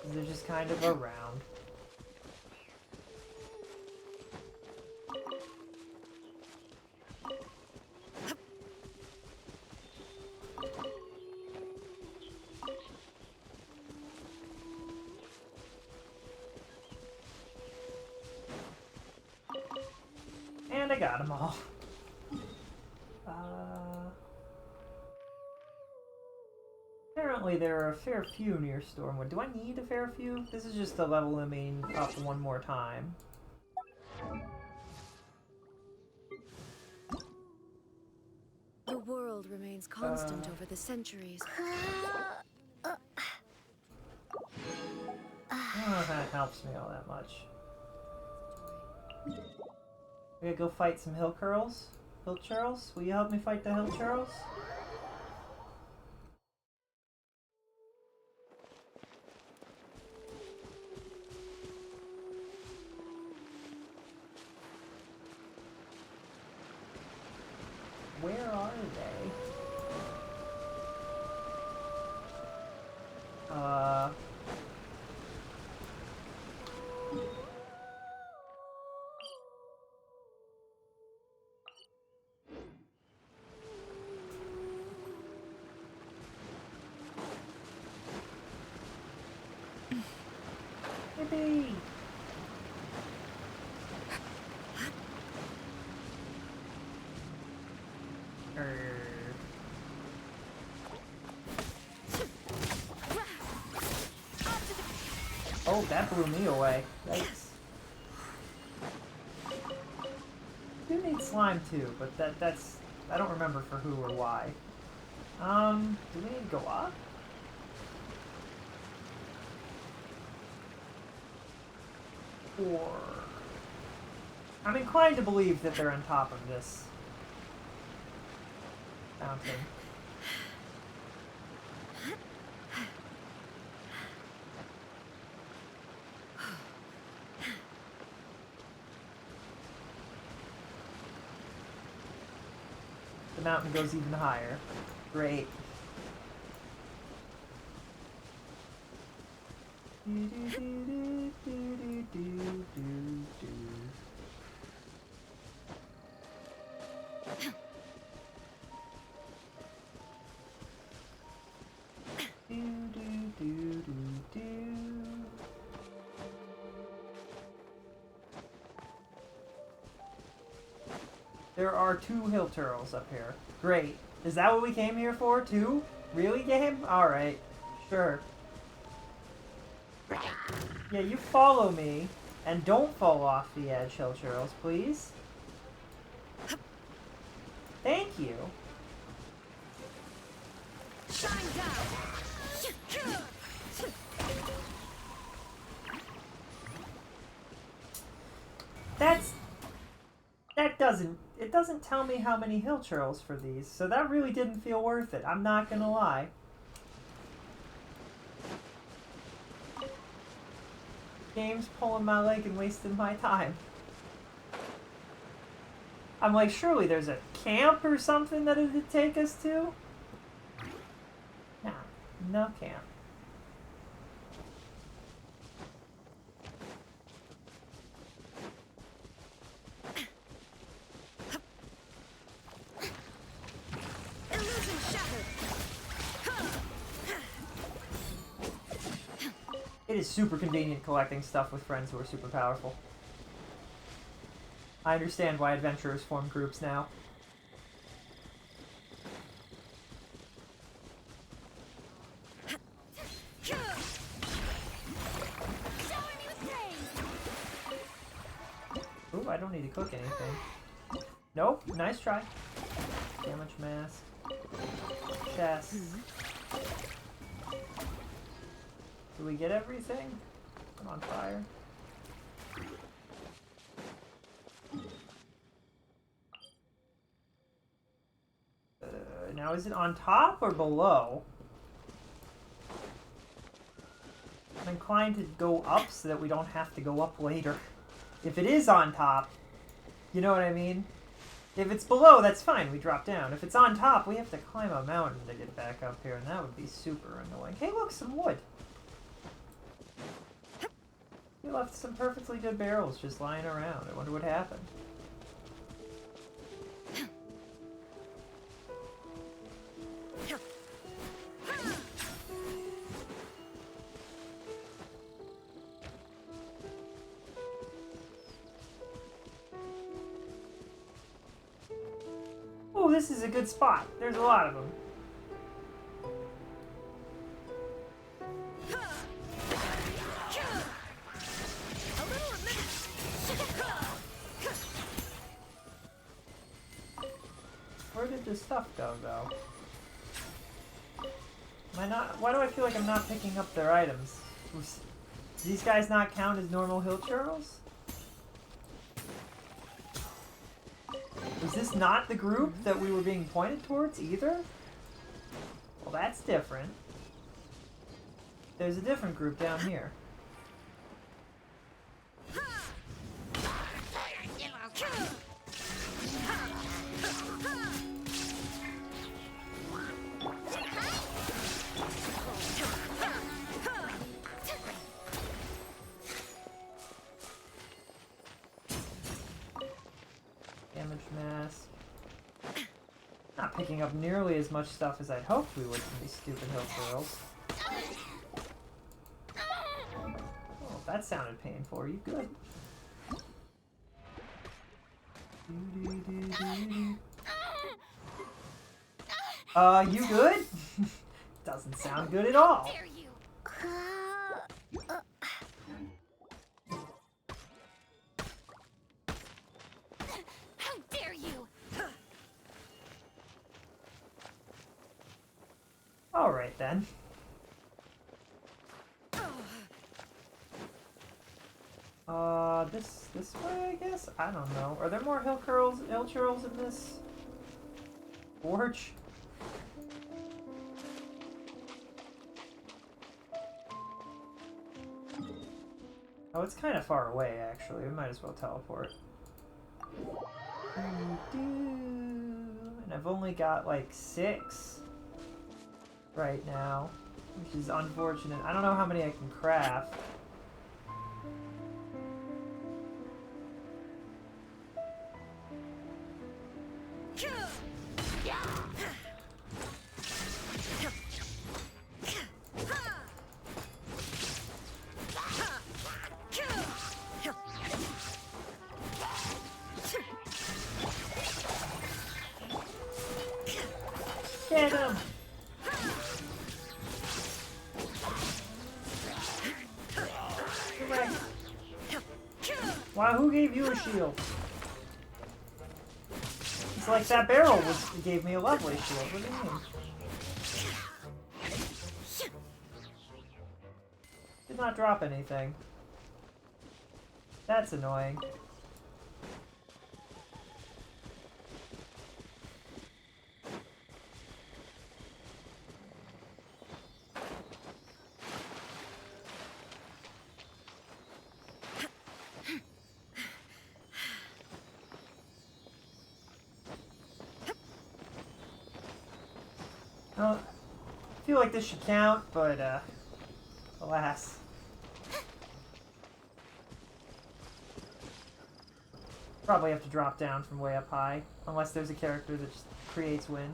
They're just kind of around. And I got them all. Apparently there are a fair few near Stormwood. Do I need a fair few? This is just to level them up one more time. The world remains constant over the centuries. Oh, that helps me all that much. We gotta go fight some hill churls? Hill churls? Will you help me fight the hill churls? Where are they? Yippee! Oh, that blew me away. Yikes. I do need slime too, but that's... I don't remember for who or why. Do we need to go up? Or... I'm inclined to believe that they're on top of this fountain. The mountain goes even higher. Great. There are 2 hill turtles up here. Great. Is that what we came here for? 2? Really, game? Alright. Sure. Yeah, you follow me, and don't fall off the edge, hill turtles, please. Thank you. Shine down. It doesn't tell me how many hill churls for these, so that really didn't feel worth it. I'm not gonna lie. Game's pulling my leg and wasting my time. I'm like, surely there's a camp or something that it'd take us to? Nah, no camp. is super convenient collecting stuff with friends who are super powerful. I understand why adventurers form groups now. Ooh, I don't need to cook anything. Nope, nice try. Damage mask. Chest. Do we get everything? I'm on fire. Now is it on top or below? I'm inclined to go up so that we don't have to go up later. If it is on top, you know what I mean? If it's below, that's fine, we drop down. If it's on top, we have to climb a mountain to get back up here, and that would be super annoying. Hey look, some wood! We left some perfectly good barrels just lying around. I wonder what happened. Oh, this is a good spot. There's a lot of them. Where did this stuff go, though? Am I not? Why do I feel like I'm not picking up their items? Do these guys not count as normal hill churls? Was this not the group that we were being pointed towards either? Well, that's different. There's a different group down here. Damage mask. Not picking up nearly as much stuff as I'd hoped we would from these stupid hill turtles. Oh, that sounded painful. Are you good? You good? Doesn't sound good at all. How dare you! All right then. This way, I guess. I don't know. Are there more hill churls in this forge? Oh, it's kind of far away, actually. We might as well teleport. And I've only got like 6 right now, which is unfortunate. I don't know how many I can craft. Get him! Why? Who gave you a shield? It's like that barrel gave me a lovely shield. What do you mean? Did not drop anything. That's annoying. Well, I feel like this should count, but, alas. Probably have to drop down from way up high, unless there's a character that just creates wind.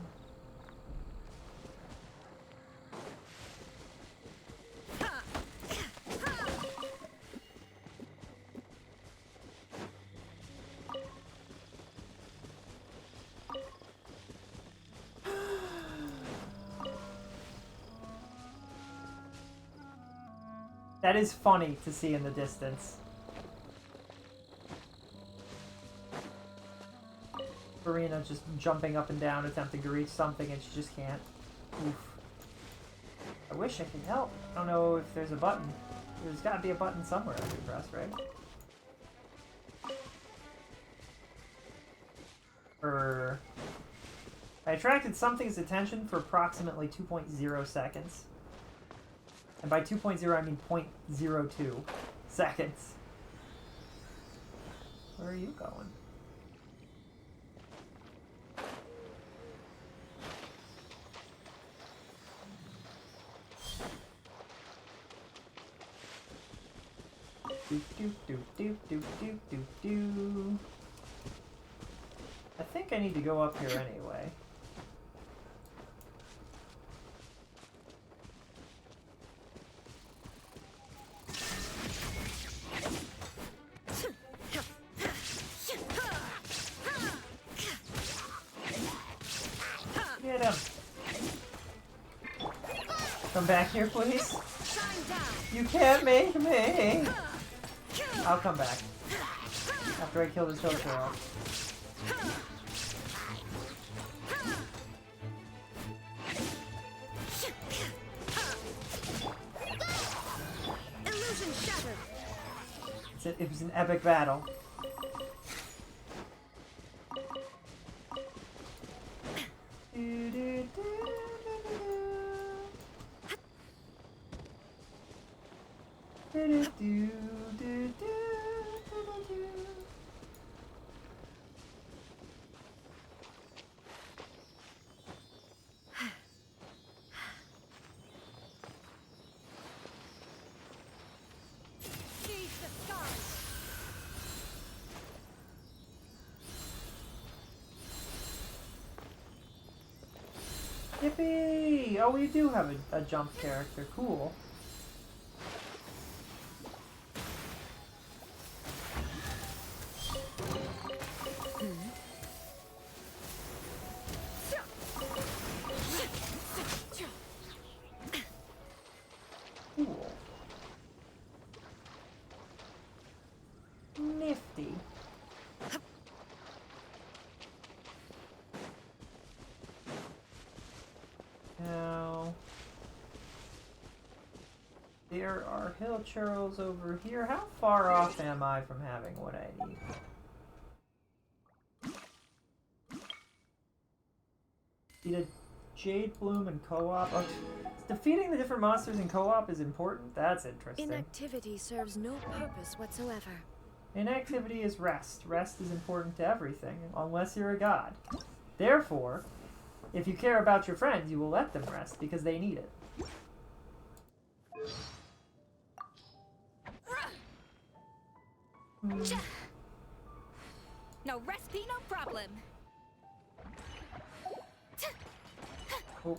That is funny to see in the distance. Farina just jumping up and down, attempting to reach something, and she just can't. Oof. I wish I could help. I don't know if there's a button. There's gotta be a button somewhere I can press, right? I attracted something's attention for approximately 2.0 seconds. And by 2.0 I mean 0.02 seconds. Where are you going? Do do do do do do do do. I think I need to go up here anyway. Get him. Come back here, please. You can't make me. I'll come back. After I kill this Hillsborough. Illusion shattered. It was an epic battle. Yippee! Oh, we do have a jump character. Cool. Cool. Nifty. Now, there are hill churls over here. How far off am I from having what I need? Need a Jade Bloom in co-op. Oh, defeating the different monsters in co-op is important? That's interesting. Inactivity serves no purpose whatsoever. Inactivity is rest. Rest is important to everything, unless you're a god. Therefore, if you care about your friends, you will let them rest because they need it. No recipe, no problem. Oh.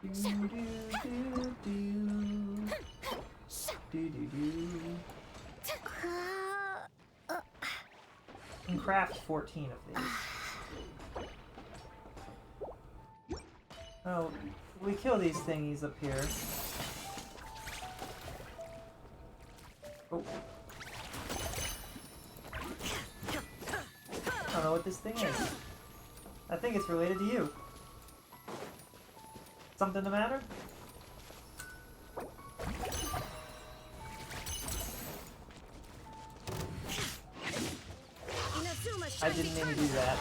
You can craft 14 of these. Oh, we kill these thingies up here. Oh. I don't know what this thing is. I think it's related to you. Something the matter? I didn't mean to do that.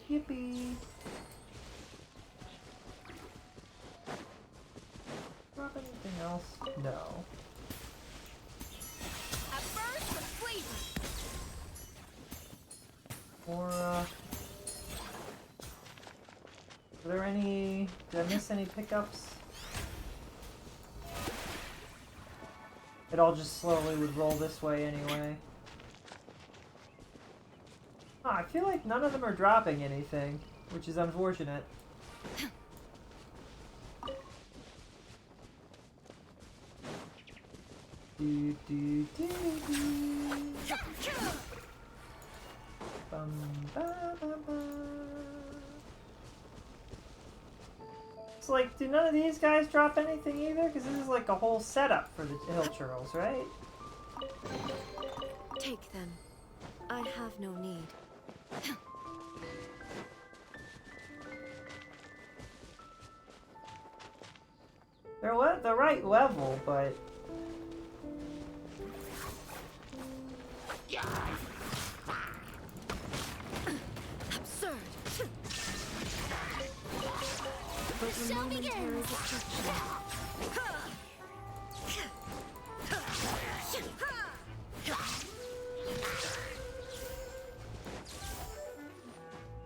Yippee! Drop anything else? No. Or, are there any... Did I miss any pickups? It all just slowly would roll this way anyway. Huh, I feel like none of them are dropping anything. which is unfortunate. Do, do, do, do. Bum, ba, ba, ba. It's like, do none of these guys drop anything either? Because this is like a whole setup for the hill churls, right? Take them. I have no need. They're the right level, but... Absurd. But momentary destruction.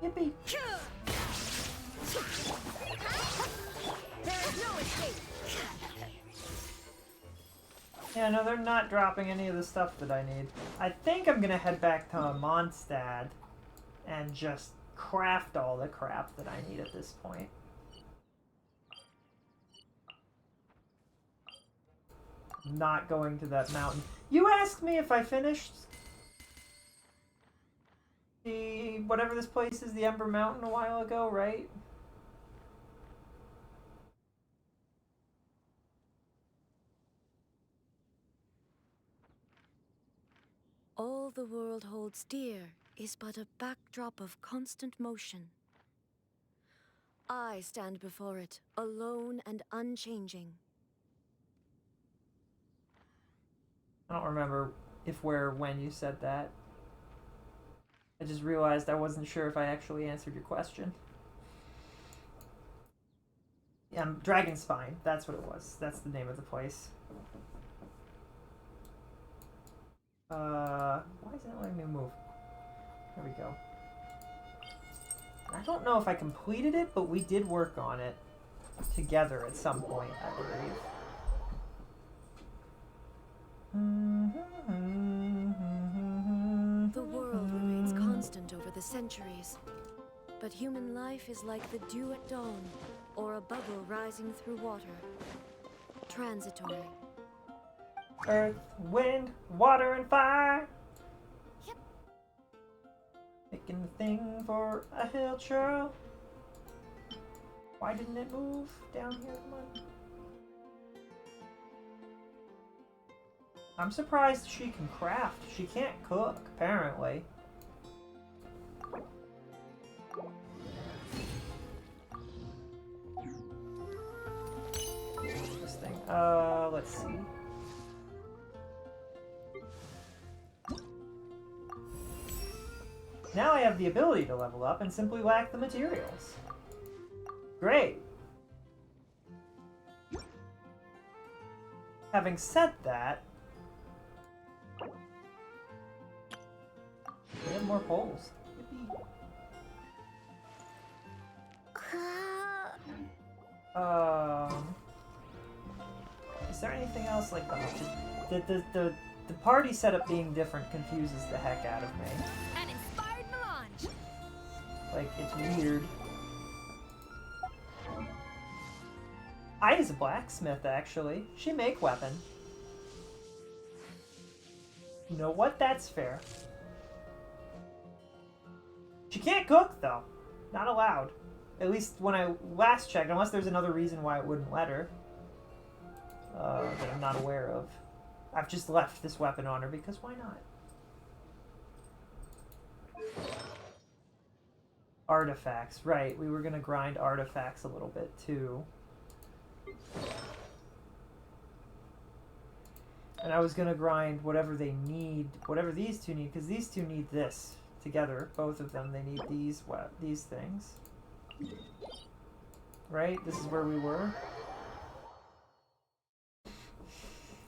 Yippee! There is no escape. Yeah, no, they're not dropping any of the stuff that I need. I think I'm gonna head back to Mondstadt and just craft all the crap that I need at this point. Not going to that mountain. You asked me if I finished the whatever this place is, the Ember Mountain, a while ago, right? All the world holds dear is but a backdrop of constant motion. I stand before it, alone and unchanging. I don't remember if, where, or when you said that. I just realized I wasn't sure if I actually answered your question. Yeah, Dragon Spine. That's what it was. That's the name of the place. Why isn't it letting me move? There we go. I don't know if I completed it, but we did work on it together at some point, I believe. The world remains constant over the centuries, but human life is like the dew at dawn, or a bubble rising through water. Transitory. Earth, wind, water, and fire. Yep. Making the thing for a hill churl. Why didn't it move down here? Come on. I'm surprised she can craft. She can't cook, apparently. This thing. Let's see. Now I have the ability to level up and simply lack the materials. Great. Having said that, we have more poles. Yippee. Is there anything else like the party setup being different confuses the heck out of me. An inspired melange. Like, it's weird. Ida's a blacksmith, actually. She make weapon. You know what? That's fair. She can't cook, though. Not allowed. At least when I last checked, unless there's another reason why it wouldn't let her. That I'm not aware of. I've just left this weapon on her because why not? Artifacts. Right, we were going to grind artifacts a little bit, too. And I was going to grind whatever they need, whatever these two need, because these two need this together. Both of them, they need these things. Right? This is where we were.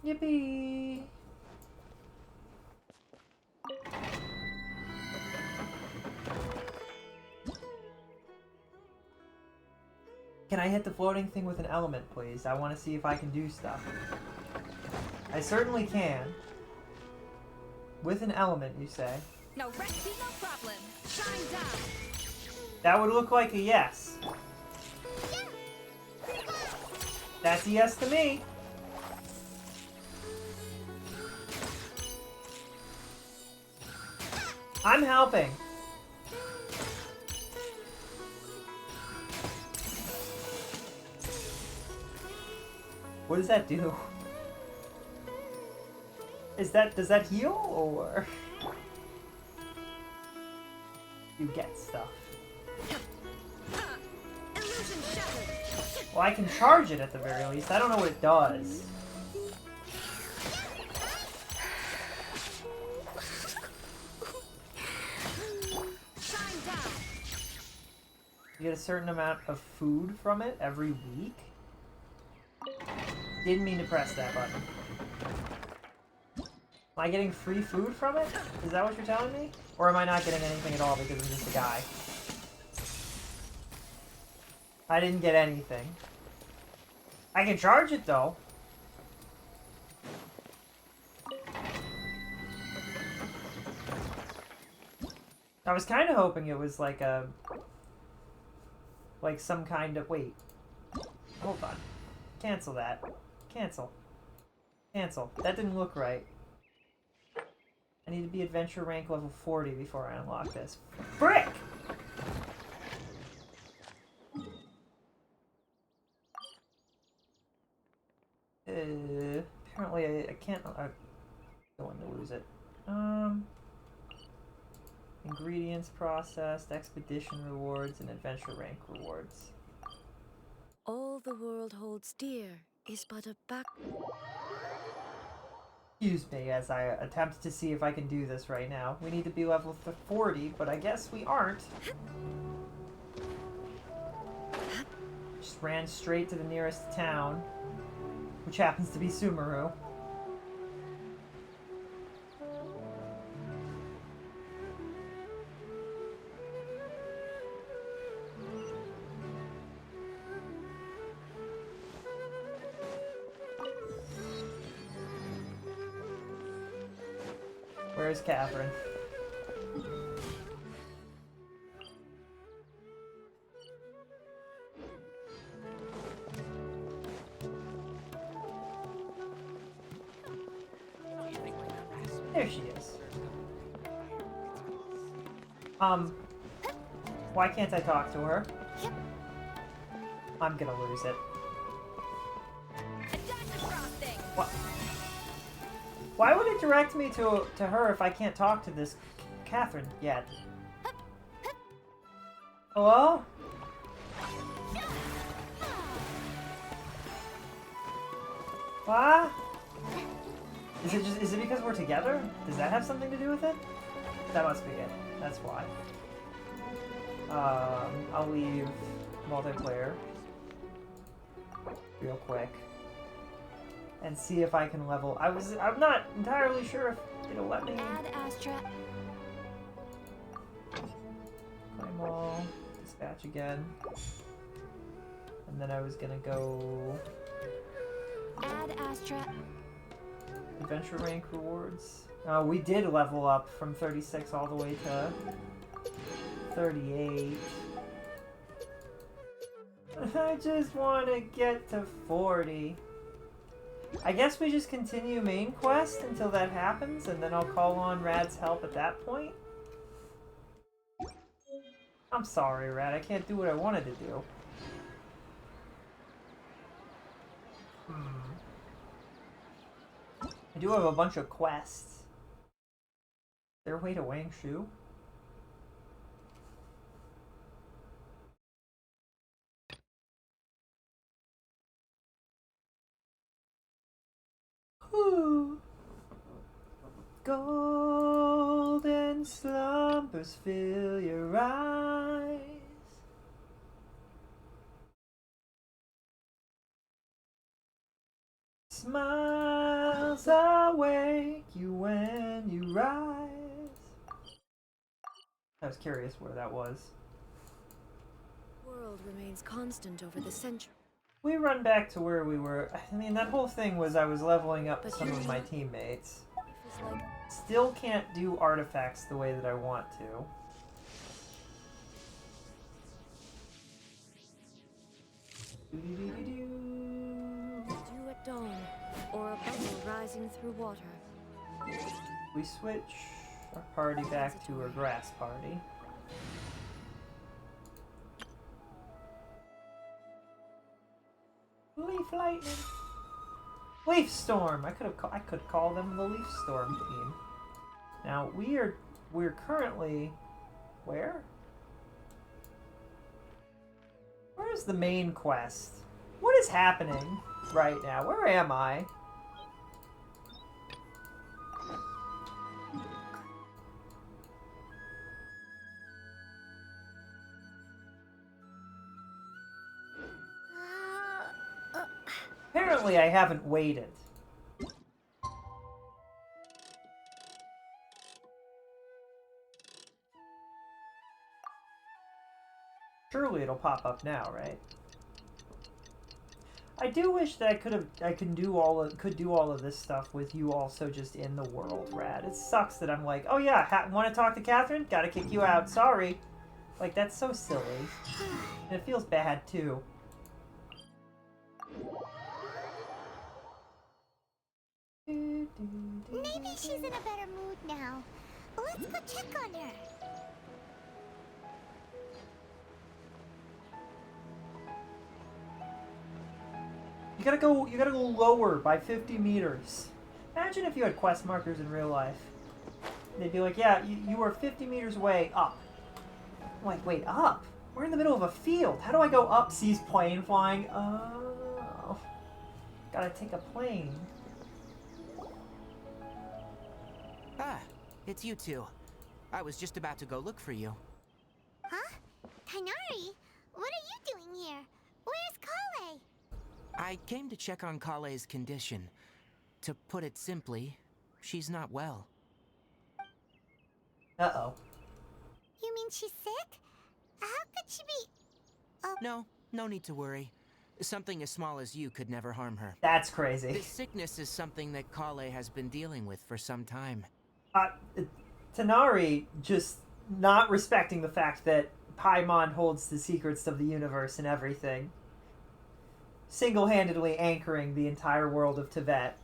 Yippee! Can I hit the floating thing with an element, please? I want to see if I can do stuff. I certainly can. With an element, you say? No recipe, no problem. Shine down. That would look like a yes. That's a yes to me. I'm helping. What does that do? Does that heal or you get stuff? Well, I can charge it at the very least. I don't know what it does. You get a certain amount of food from it every week. Didn't mean to press that button. Am I getting free food from it? Is that what you're telling me? Or am I not getting anything at all because I'm just a guy? I didn't get anything. I can charge it though. I was kind of hoping it was like a... like some kind of... Wait. Hold on. Cancel that. Cancel. Cancel. That didn't look right. I need to be adventure rank level 40 before I unlock this. Frick! Apparently I can't... I'm going to lose it. Ingredients processed, expedition rewards, and adventure rank rewards. All the world holds dear is but a back... Excuse me as I attempt to see if I can do this right now. We need to be level 40, but I guess we aren't. Just ran straight to the nearest town, which happens to be Sumeru. Where's Catherine? There she is. Why can't I talk to her? I'm gonna lose it. What? Why would it direct me to her if I can't talk to this Catherine yet? Hello? What? Is it because we're together? Does that have something to do with it? That must be it. That's why. I'll leave multiplayer real quick and see if I can level. I'm not entirely sure if it'll let me. Add Astra. Claim all, dispatch again, and then I was gonna go Add Astra. adventure rank rewards. We did level up from 36 all the way to 38. I just want to get to 40. I guess we just continue main quest until that happens, and then I'll call on Rad's help at that point. I'm sorry, Rad. I can't do what I wanted to do. I do have a bunch of quests. Is there a way to Wang Shu? Ooh. Golden slumbers fill your eyes. Smiles awake you when you rise. I was curious where that was. The world remains constant over the century. We run back to where we were. I mean, that whole thing was I was leveling up But some you're of my not- teammates. Life is like Still can't do artifacts the way that I want to. Dew at dawn, or a bubble rising through water. We switch our party back to our grass party. Leaf lightning. Leaf storm. I could call them the leaf storm team. Now we're currently where? Where's the main quest? What is happening right now? Where am I? Apparently I haven't waited. Surely it'll pop up now, right? I do wish that I could do all of this stuff with you also just in the world, Rad. It sucks that I'm like, oh yeah, want to talk to Catherine? Gotta kick you out. Sorry. Like, that's so silly. And it feels bad too. Maybe she's in a better mood now. Let's go check on her. You gotta go lower by 50 meters. Imagine if you had quest markers in real life. They'd be like, yeah, you are 50 meters away up. I'm like, wait, up? We're in the middle of a field. How do I go up? Sees plane flying. Oh. Gotta take a plane. Ah, it's you two. I was just about to go look for you. Huh? Tainari? What are you doing here? Where's Kale? I came to check on Kale's condition. To put it simply, she's not well. Uh-oh. You mean she's sick? How could she be... No need to worry. Something as small as you could never harm her. That's crazy. This sickness is something that Kale has been dealing with for some time. Tanari just not respecting the fact that Paimon holds the secrets of the universe and everything. Single-handedly anchoring the entire world of Tibet.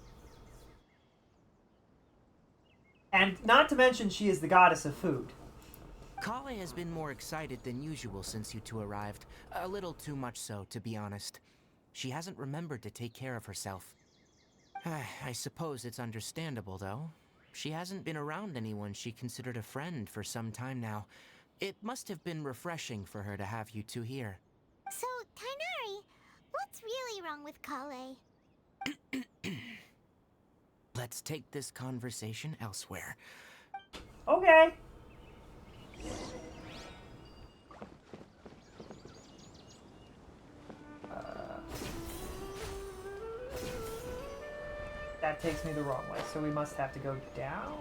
And not to mention she is the goddess of food. Kale has been more excited than usual since you two arrived. A little too much so, to be honest. She hasn't remembered to take care of herself. I suppose it's understandable, though. She hasn't been around anyone she considered a friend for some time now. It must have been refreshing for her to have you two here. So, Tainari, what's really wrong with Kale? Let's take this conversation elsewhere. Okay. That takes me the wrong way, so we must have to go down.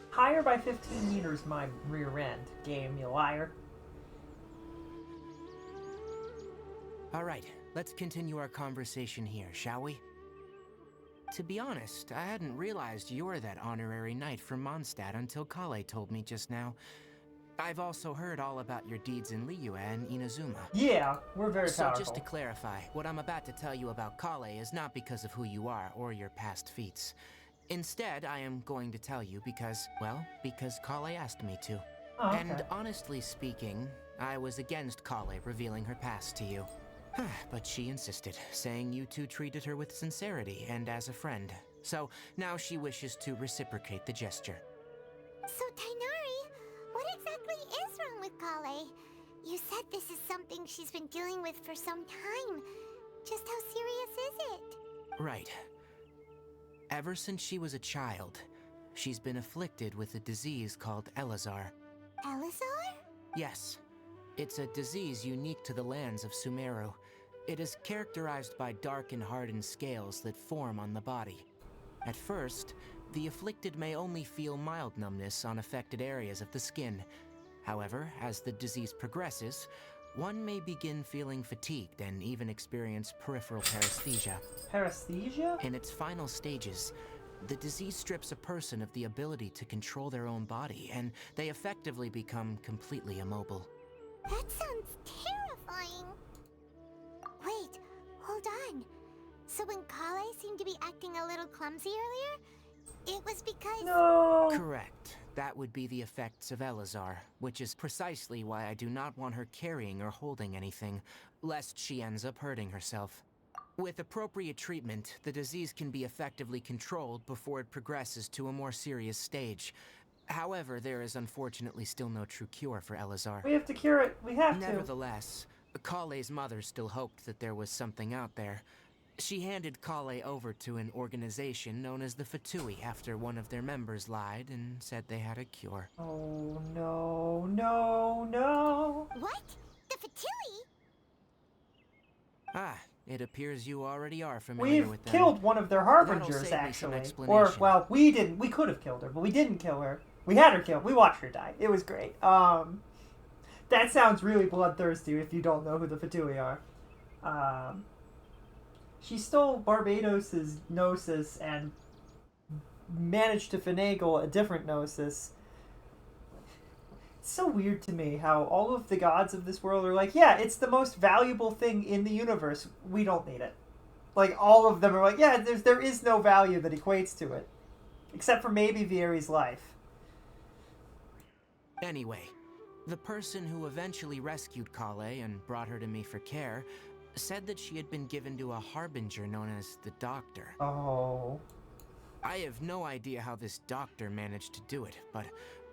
Higher by 15 meters, my rear end. Game, you liar. All right, let's continue our conversation here, shall we? To be honest, I hadn't realized you're that honorary knight from Mondstadt until Kale told me just now. I've also heard all about your deeds in Liyue and Inazuma. Yeah, we're very So powerful. just to clarify, what I'm about to tell you about Kale is not because of who you are or your past feats. Instead, I am going to tell you because Kale asked me to. Oh, okay. And honestly speaking, I was against Kale revealing her past to you. But she insisted, saying you two treated her with sincerity and as a friend. So now she wishes to reciprocate the gesture. So, Tainari, what exactly is wrong with Kale? You said this is something she's been dealing with for some time. Just how serious is it? Right. Ever since she was a child, she's been afflicted with a disease called Elazar. Elazar? Yes. It's a disease unique to the lands of Sumeru. It is characterized by dark and hardened scales that form on the body. At first, the afflicted may only feel mild numbness on affected areas of the skin. However, as the disease progresses, one may begin feeling fatigued and even experience peripheral paresthesia. Paresthesia? In its final stages, the disease strips a person of the ability to control their own body, and they effectively become completely immobile. That sounds terrifying. Wait, hold on. So when Kale seemed to be acting a little clumsy earlier, it was because... No. Correct. That would be the effects of Elazar, which is precisely why I do not want her carrying or holding anything, lest she ends up hurting herself. With appropriate treatment, the disease can be effectively controlled before it progresses to a more serious stage. However, there is unfortunately still no true cure for Elazar. We have to cure it. We have to. Nevertheless, Kale's mother still hoped that there was something out there. She handed Kale over to an organization known as the Fatui after one of their members lied and said they had a cure. Oh, no, no, no. What? The Fatui? Ah, it appears you already are familiar We've with them. killed one of their That'll harbingers, save me some actually. Or, explanation. well, we didn't. We could have killed her, but we didn't kill her. We had her killed. We watched her die. It was great. That sounds really bloodthirsty if you don't know who the Fatui are. She stole Barbados's Gnosis and managed to finagle a different Gnosis. It's so weird to me how all of the gods of this world are like, yeah, it's the most valuable thing in the universe. We don't need it. Like, all of them are like, yeah, there is no value that equates to it. Except for maybe Vieri's life. Anyway, the person who eventually rescued Kale and brought her to me for care said that she had been given to a harbinger known as the Doctor. Oh. I have no idea how this doctor managed to do it, but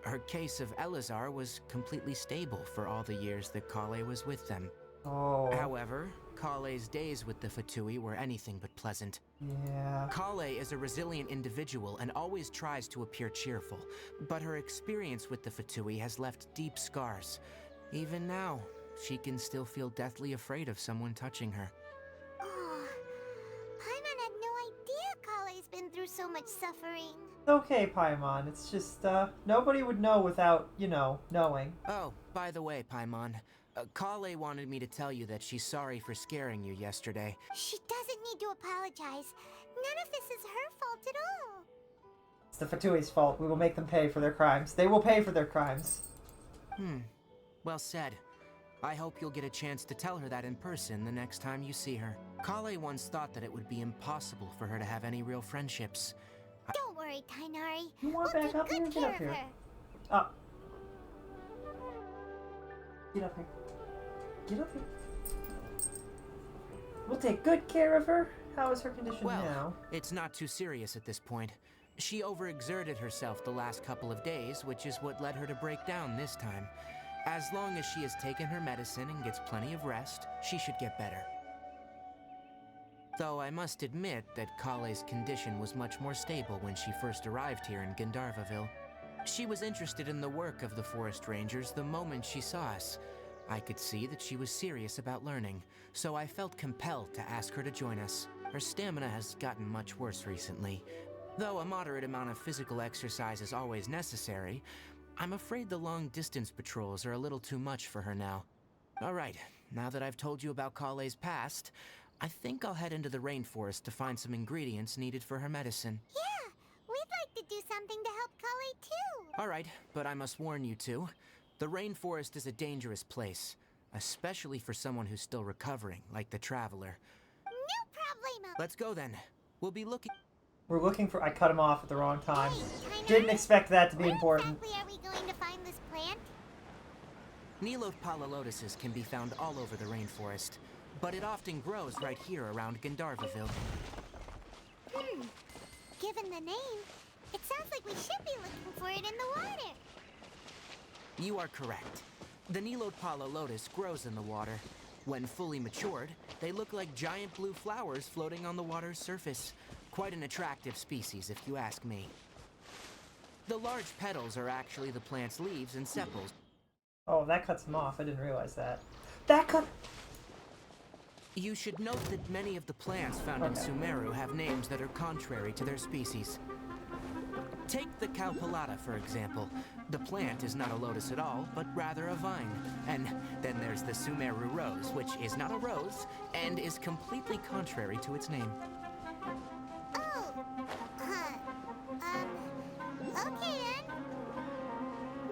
her case of Elazar was completely stable for all the years that Kale was with them. Oh. However, Kale's days with the Fatui were anything but pleasant. Yeah. Kale is a resilient individual and always tries to appear cheerful, but her experience with the Fatui has left deep scars. Even now, she can still feel deathly afraid of someone touching her. Oh, Paimon had no idea Kale's been through so much suffering. It's okay, Paimon. It's just, nobody would know without, knowing. Oh, by the way, Paimon, Kale wanted me to tell you that she's sorry for scaring you yesterday. She doesn't need to apologize. None of this is her fault at all. It's the Fatui's fault. We will make them pay for their crimes. They will pay for their crimes. Well said. I hope you'll get a chance to tell her that in person the next time you see her. Kale once thought that it would be impossible for her to have any real friendships. Don't worry, Tainari. You want We'll back take up here? good Get care up of here. her. Up. Get up here. Get up here. We'll take good care of her. How is her condition Well, now? it's not too serious at this point. She overexerted herself the last couple of days, which is what led her to break down this time. As long as she has taken her medicine and gets plenty of rest, she should get better. Though I must admit that Kale's condition was much more stable when she first arrived here in Gandharvaville. She was interested in the work of the forest rangers the moment she saw us. I could see that she was serious about learning, so I felt compelled to ask her to join us. Her stamina has gotten much worse recently. Though a moderate amount of physical exercise is always necessary, I'm afraid the long-distance patrols are a little too much for her now. Alright, now that I've told you about Kale's past, I think I'll head into the rainforest to find some ingredients needed for her medicine. Yeah, we'd like to do something to help Kale too. Alright, but I must warn you two. The rainforest is a dangerous place, especially for someone who's still recovering, like the Traveler. No problemo. Let's go then. We'll be looking... We're looking for... I cut him off at the wrong time. Hey, Didn't expect that to be where important. exactly are we going to find this plant? Nilotpala lotuses can be found all over the rainforest, but it often grows right here around Gandharvaville. Given the name, it sounds like we should be looking for it in the water. You are correct. The Nilotpala lotus grows in the water. When fully matured, they look like giant blue flowers floating on the water's surface. Quite an attractive species, if you ask me. The large petals are actually the plant's leaves and sepals. Oh, that cuts him off. I didn't realize that. That cut... You should note that many of the plants found in Okay. Sumeru have names that are contrary to their species. Take the Calpulata, for example. The plant is not a lotus at all, but rather a vine. And then there's the Sumeru rose, which is not a rose, and is completely contrary to its name. Oh, okay then.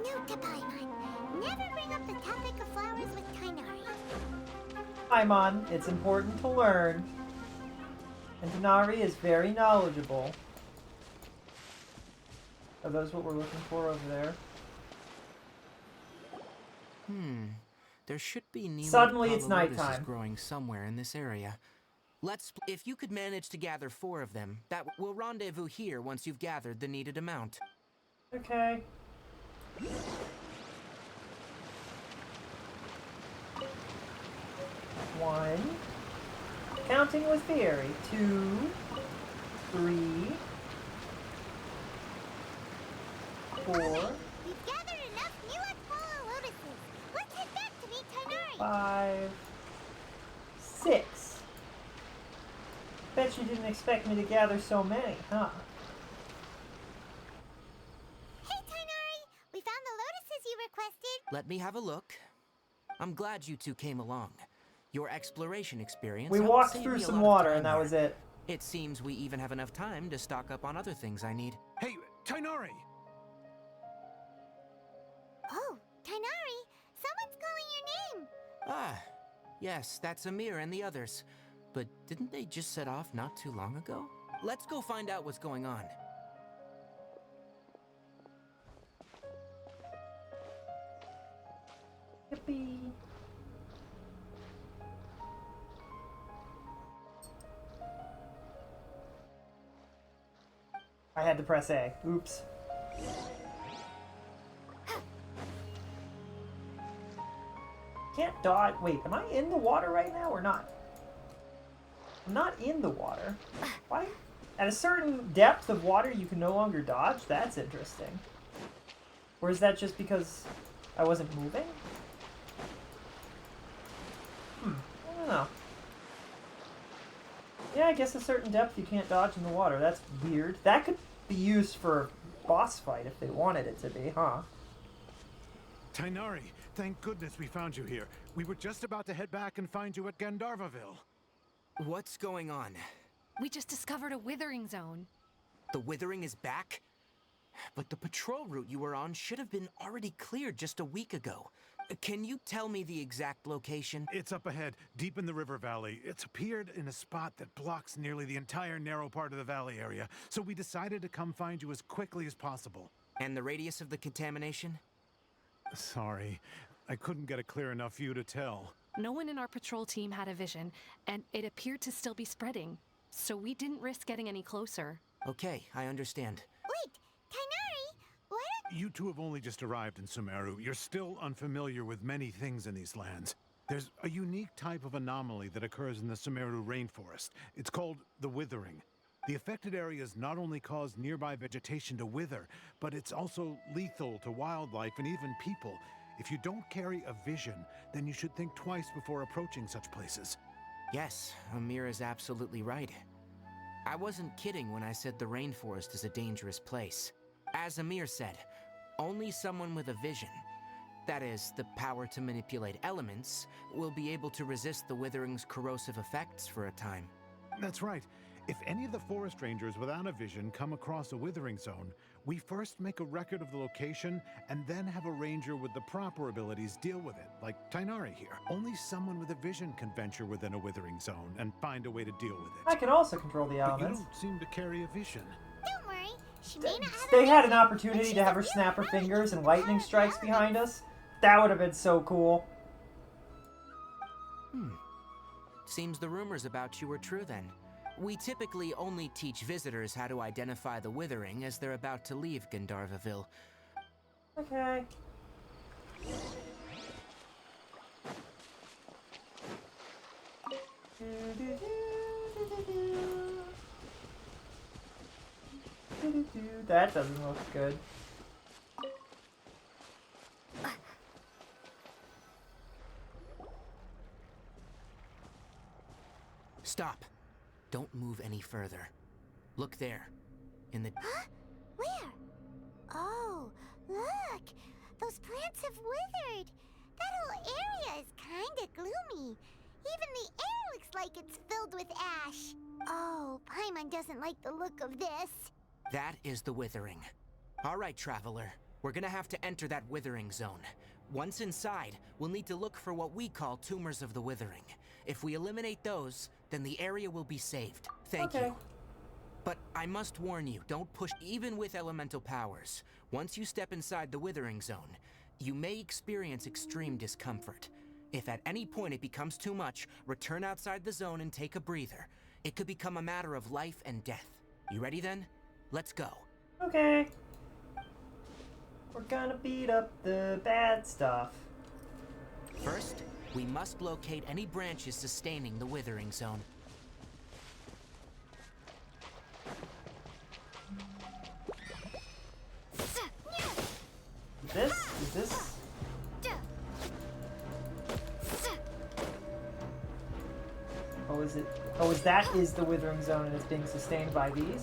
Note to Paimon, never bring up the topic of flowers with Tainari. Paimon, it's important to learn. And Tanari is very knowledgeable. Are those what we're looking for over there? There should be Nemo Suddenly it's lotuses nighttime. growing somewhere in this area. If you could manage to gather 4 of them, we'll rendezvous here once you've gathered the needed amount. Okay. One. Counting with Fairy. 2, 3, 4, We've gathered enough Mulatpala lotuses. Let's head back to meet Tainari. 5, 6. Bet you didn't expect me to gather so many, huh? Hey Tainari, we found the lotuses you requested. Let me have a look. I'm glad you two came along. Your exploration experience We helped walked save through me a some lot of water time and that here. was it. It seems we even have enough time to stock up on other things I need. Hey, Tainari! Oh, Tainari, someone's calling your name. Ah, yes, that's Amir and the others. But didn't they just set off not too long ago? Let's go find out what's going on. Yippee. I had to press A. Oops. Can't dodge. Wait, am I in the water right now or not? I'm not in the water. Why? At a certain depth of water, you can no longer dodge? That's interesting. Or is that just because I wasn't moving? I don't know. Yeah, I guess a certain depth you can't dodge in the water. That's weird. That could be used for a boss fight if they wanted it to be, huh? Tainari, thank goodness we found you here. We were just about to head back and find you at Gandharvaville. What's going on? We just discovered a withering zone. The withering is back? But the patrol route you were on should have been already cleared just a week ago. Can you tell me the exact location? It's up ahead, deep in the river valley. It's appeared in a spot that blocks nearly the entire narrow part of the valley area, so we decided to come find you as quickly as possible. And the radius of the contamination? Sorry, I couldn't get a clear enough view to tell. No one in our patrol team had a vision, and it appeared to still be spreading. So we didn't risk getting any closer. Okay, I understand. Wait, Tainari, what? You two have only just arrived in Sumeru. You're still unfamiliar with many things in these lands. There's a unique type of anomaly that occurs in the Sumeru rainforest. It's called the withering. The affected areas not only cause nearby vegetation to wither, but it's also lethal to wildlife and even people. If you don't carry a vision, then you should think twice before approaching such places. Yes, Amir is absolutely right. I wasn't kidding when I said the rainforest is a dangerous place. As Amir said, only someone with a vision, that is, the power to manipulate elements, will be able to resist the withering's corrosive effects for a time. That's right. If any of the forest rangers without a vision come across a withering zone, we first make a record of the location and then have a ranger with the proper abilities deal with it, like Tainari here. Only someone with a vision can venture within a withering zone and find a way to deal with I it. can also control the But you elements. don't seem to carry a vision. Don't worry, she may not have They a had an vision, opportunity but to have her she's a snap her really fingers and good lightning pilot strikes of behind elements. us. That would have been so cool. Seems the rumors about you were true then. We typically only teach visitors how to identify the withering as they're about to leave Gandharvaville. Okay. That doesn't look good. Stop. Don't move any further. Look there. In the... Where? Oh, look! Those plants have withered! That whole area is kinda gloomy. Even the air looks like it's filled with ash. Oh, Paimon doesn't like the look of this. That is the withering. All right, traveler. We're gonna have to enter that withering zone. Once inside, we'll need to look for what we call tumors of the withering. If we eliminate those, then the area will be saved. Thank you. But I must warn you, don't push even with elemental powers. Once you step inside the withering zone, you may experience extreme discomfort. If at any point it becomes too much, return outside the zone and take a breather. It could become a matter of life and death. You ready then? Let's go. Okay. We're gonna beat up the bad stuff. First, we must locate any branches sustaining the withering zone. Is this? Oh, is it? Oh, that is the withering zone and it's being sustained by these?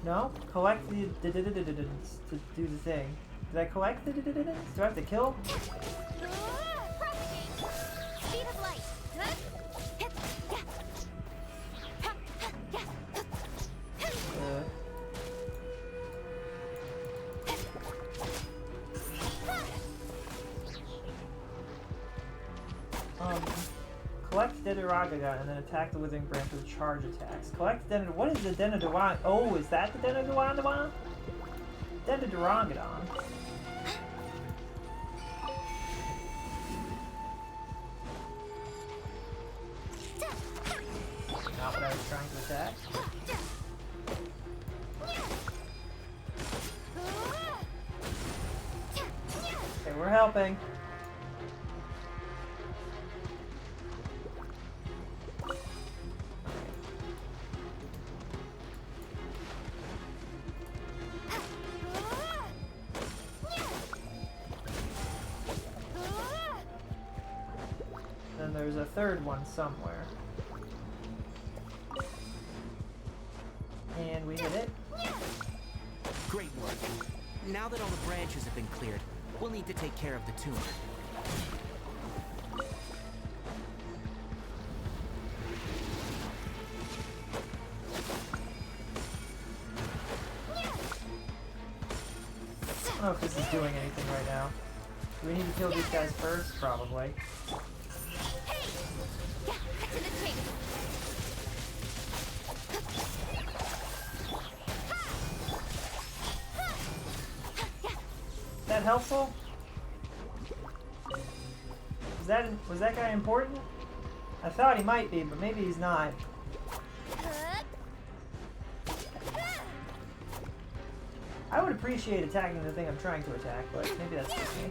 No? Collect the to do the thing. Did I collect the Do I have to kill? Speed of light. Collect Denaragaga and then attack the withering branch with charge attacks. Collect What is the Denadorang? Oh, is that the Denadorang? Denadorangdon. Not what I was trying to attack. Okay, we're helping. Then there's a third one somewhere. And we hit it. Great work. Now that all the branches have been cleared, we'll need to take care of the tumor. I don't know if this is doing anything right now. Do we need to kill these guys first? Probably. Is that helpful? Was that guy important? I thought he might be, but maybe he's not. I would appreciate attacking the thing I'm trying to attack, but maybe that's just me.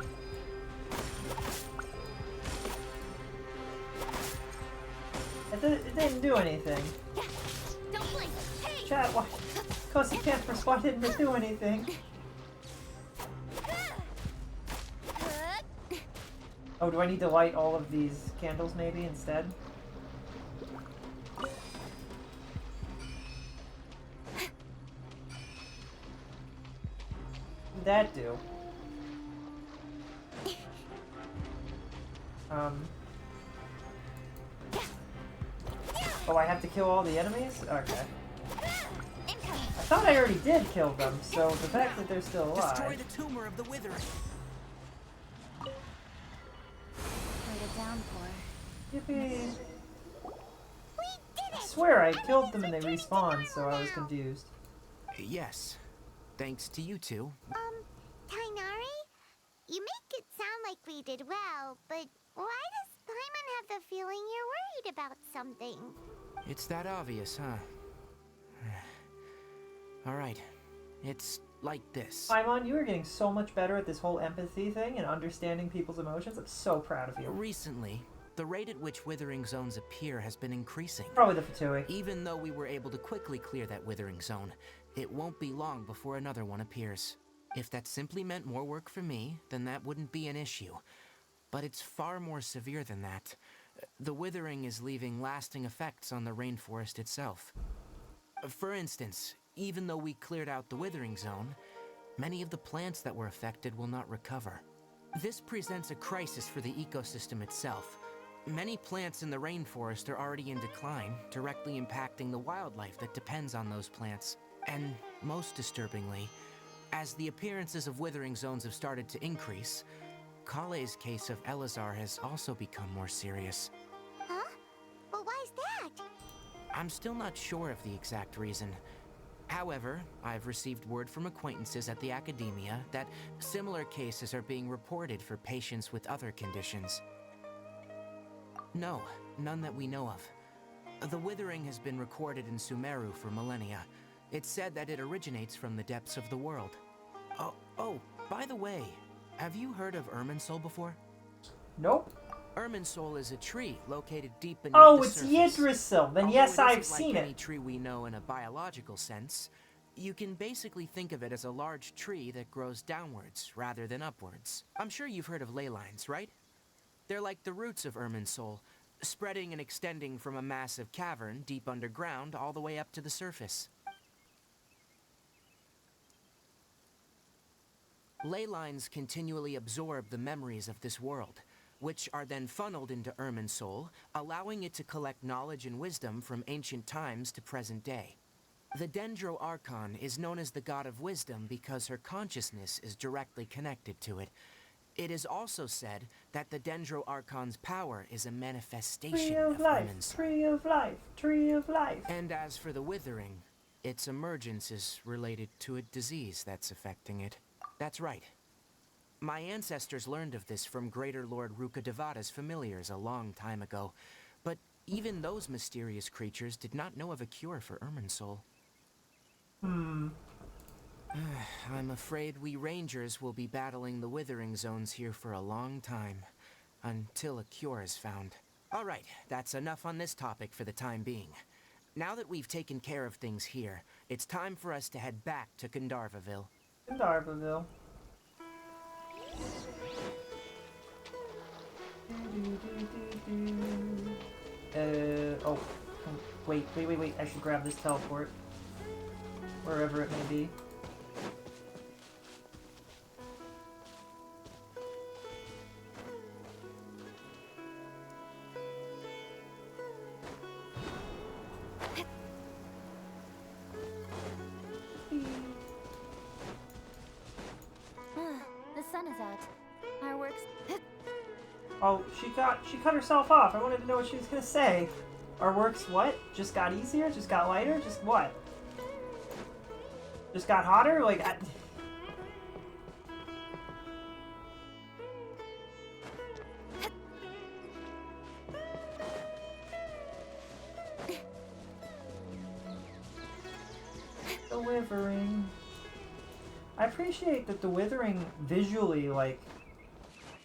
It didn't do anything. Chat, why? Because it can't why didn't it do anything? Oh, do I need to light all of these candles maybe instead? What did that do? Oh, I have to kill all the enemies? Okay. I thought I already did kill them, so the fact that they're still alive... Destroy the tumor of the withering. Yippee! I swear I killed them and they respawned, so I was confused. Yes. Thanks to you two. Tainari? You make it sound like we did well, but why does Paimon have the feeling you're worried about something? It's that obvious, huh? Alright. It's like this. Paimon, you are getting so much better at this whole empathy thing and understanding people's emotions. I'm so proud of you. Recently, the rate at which withering zones appear has been increasing. Probably the Fatui. Even though we were able to quickly clear that withering zone, it won't be long before another one appears. If that simply meant more work for me, then that wouldn't be an issue. But it's far more severe than that. The withering is leaving lasting effects on the rainforest itself. For instance, even though we cleared out the withering zone, many of the plants that were affected will not recover. This presents a crisis for the ecosystem itself. Many plants in the rainforest are already in decline, directly impacting the wildlife that depends on those plants. And most disturbingly, as the appearances of withering zones have started to increase, Kale's case of Elazar has also become more serious. Huh? Well, why's that? I'm still not sure of the exact reason. However, I've received word from acquaintances at the academia that similar cases are being reported for patients with other conditions. No, none that we know of. The withering has been recorded in Sumeru for millennia. It's said that it originates from the depths of the world. Oh, by the way, have you heard of Irminsul before? Nope. Irminsul is a tree located deep beneath Oh, the it's surface. Yggdrasil. Then Although yes, it I've isn't seen like any it. tree we know in a biological sense. You can basically think of it as a large tree that grows downwards rather than upwards. I'm sure you've heard of ley lines, right? They're like the roots of Irminsul, spreading and extending from a massive cavern deep underground all the way up to the surface. Ley lines continually absorb the memories of this world, which are then funneled into Irminsul, allowing it to collect knowledge and wisdom from ancient times to present day. The Dendro Archon is known as the God of Wisdom because her consciousness is directly connected to it. It is also said that the Dendro Archon's power is a manifestation Tree of life, Irminsul. tree of life, tree of life. And as for the withering, its emergence is related to a disease that's affecting it. That's right. My ancestors learned of this from Greater Lord Rukkhadevata's familiars a long time ago, but even those mysterious creatures did not know of a cure for Irminsul. I'm afraid we rangers will be battling the withering zones here for a long time, until a cure is found. All right, that's enough on this topic for the time being. Now that we've taken care of things here, it's time for us to head back to Gandharvaville. Gandharvaville. Oh. Wait. I should grab this teleport. Wherever it may be. The sun is out. Our work's... Oh, she cut herself off. I wanted to know what she was gonna say. Our work's what? Just got easier? Just got lighter? Just what? Just got hotter? Like, The Withering. I appreciate that the Withering visually, like,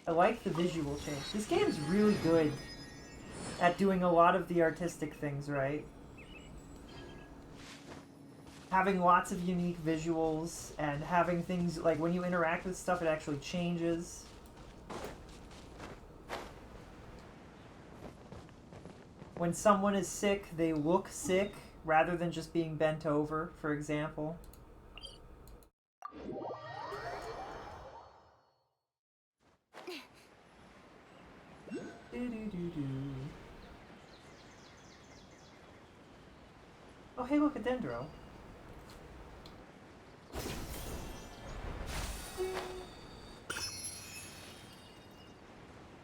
I like the visual change. This game's really good at doing a lot of the artistic things, right? Having lots of unique visuals and having things, like, when you interact with stuff, it actually changes. When someone is sick, they look sick rather than just being bent over, for example. Oh, hey, look, a Dendro.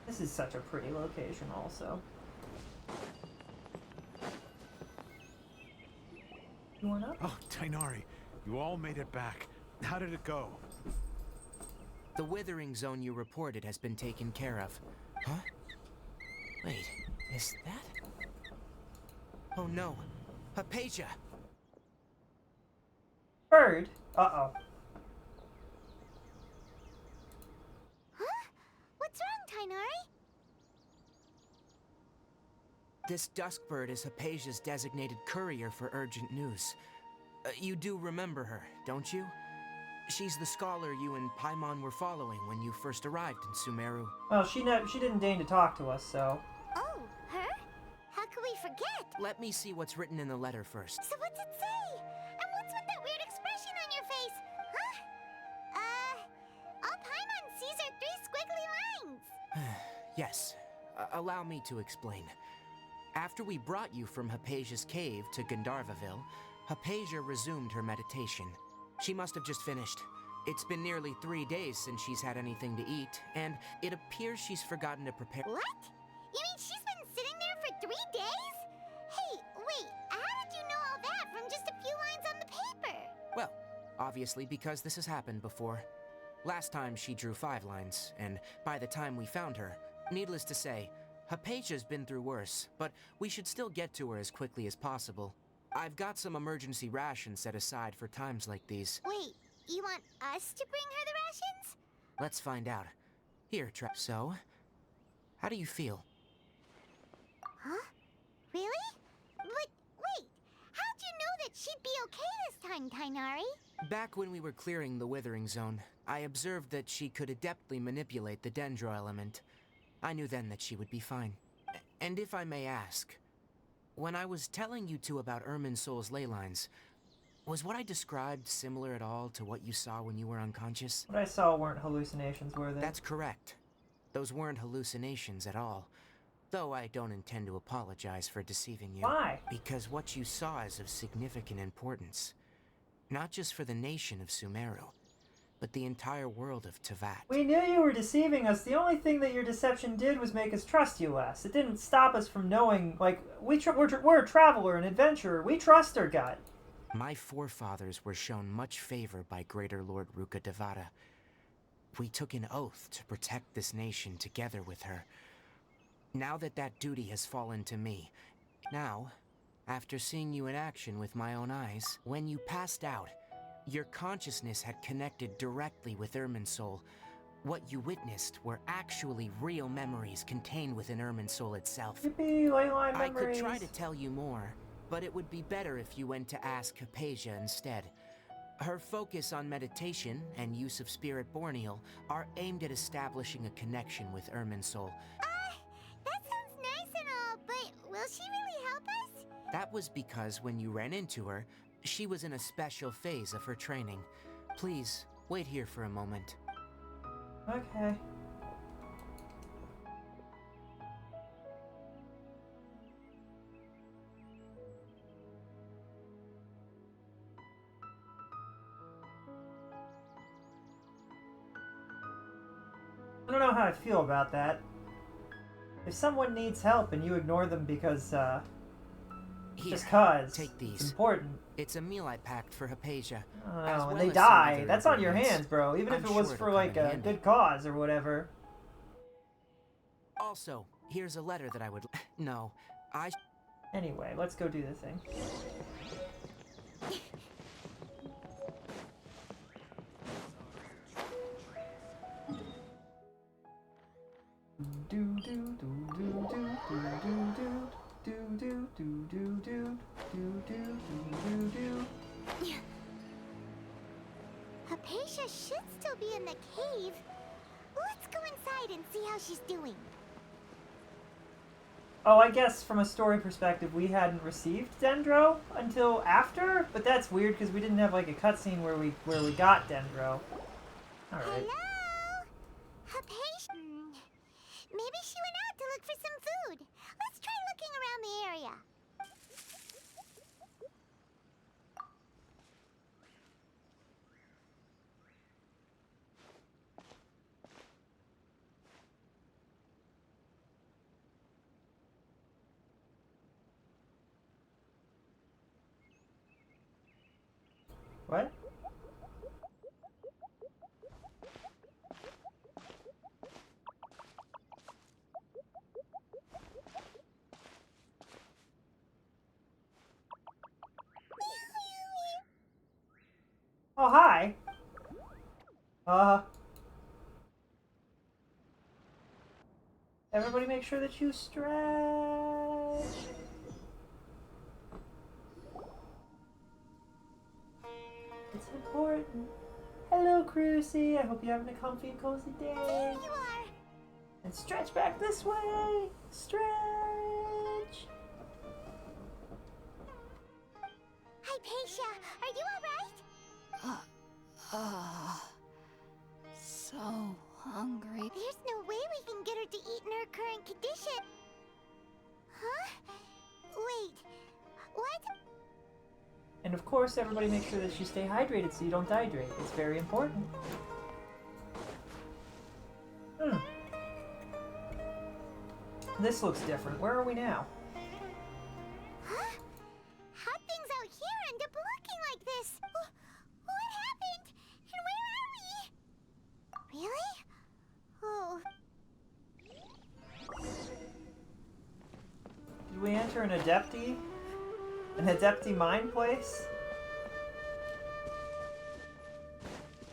This is such a pretty location, also. You want up? Oh, Tainari, you all made it back. How did it go? The withering zone you reported has been taken care of. Huh? Wait, is that? Oh no, Hypatia! Bird? Uh-oh. Huh? What's wrong, Tainari? This Duskbird is Hypatia's designated courier for urgent news. You do remember her, don't you? She's the scholar you and Paimon were following when you first arrived in Sumeru. Well, she didn't deign to talk to us, so... Oh, forget. Let me see what's written in the letter first. So what's it say? And what's with that weird expression on your face? Huh? All Paimon sees are 3 squiggly lines. Yes. Allow me to explain. After we brought you from Hypatia's cave to Gandharvaville, Hypatia resumed her meditation. She must have just finished. It's been nearly 3 days since she's had anything to eat, and it appears she's forgotten to prepare— What? You mean she's been sitting there for 3 days? Hey, wait, how did you know all that from just a few lines on the paper? Well, obviously because this has happened before. Last time she drew 5 lines, and by the time we found her, needless to say, Hypatia's been through worse, but we should still get to her as quickly as possible. I've got some emergency rations set aside for times like these. Wait, you want us to bring her the rations? Let's find out. Here, So, how do you feel? Huh? Really? But wait, how'd you know that she'd be okay this time, Tainari? Back when we were clearing the Withering Zone, I observed that she could adeptly manipulate the Dendro element. I knew then that she would be fine. And if I may ask, when I was telling you two about Irminsol's ley lines, was what I described similar at all to what you saw when you were unconscious? What I saw weren't hallucinations, were they? That's correct. Those weren't hallucinations at all. Though I don't intend to apologize for deceiving you. Why? Because what you saw is of significant importance. Not just for the nation of Sumeru, but the entire world of Teyvat. We knew you were deceiving us. The only thing that your deception did was make us trust you less. It didn't stop us from knowing, like, we're a traveler, an adventurer. We trust our gut. My forefathers were shown much favor by Greater Lord Ruka Devata. We took an oath to protect this nation together with her. Now that that duty has fallen to me, now, after seeing you in action with my own eyes, when you passed out, your consciousness had connected directly with Irminsul. What you witnessed were actually real memories contained within Irminsul itself. Yippee, leyline I memories. could try to tell you more, but it would be better if you went to ask Hypatia instead. Her focus on meditation and use of Spirit Borneal are aimed at establishing a connection with Irminsul. That sounds nice and all, but will she really help us? That was because when you ran into her, she was in a special phase of her training. Please, wait here for a moment. Okay. I don't know how I feel about that. If someone needs help and you ignore them because, Here, just cause, take these. it's important. It's a meal I packed for Hypatia. I don't as know, well when they as some die, other that's on your ingredients. hands, bro. Even if I'm it was sure for, it'll come like, in a handy. good cause or whatever. Also, here's a letter that I would... No, I... Anyway, let's go do the thing. Do do do do do do do do do do do do do do do do. Hypatia should still be in the cave. Let's go inside and see how she's doing. Oh, I guess from a story perspective, we hadn't received Dendro until after, but that's weird because we didn't have like a cutscene where we got Dendro. All right. Hello? Hypatia? Maybe she went out to look for some food. Let's try looking around the area. What? Oh, hi. Everybody make sure that you stretch. It's important. Hello, Crucy. I hope you're having a comfy and cozy day. There you are. And stretch back this way. Stretch. Hypatia, are you alright? So hungry. There's no way we can get her to eat in her current condition. Huh? Wait, what? And of course, everybody make sure that you stay hydrated so you don't dehydrate. It's very important. This looks different. Where are we now? Huh? How'd things out here end up looking like this? What happened? And where are we? Really? Oh. Did we enter an Adepti? An Adepti mind place?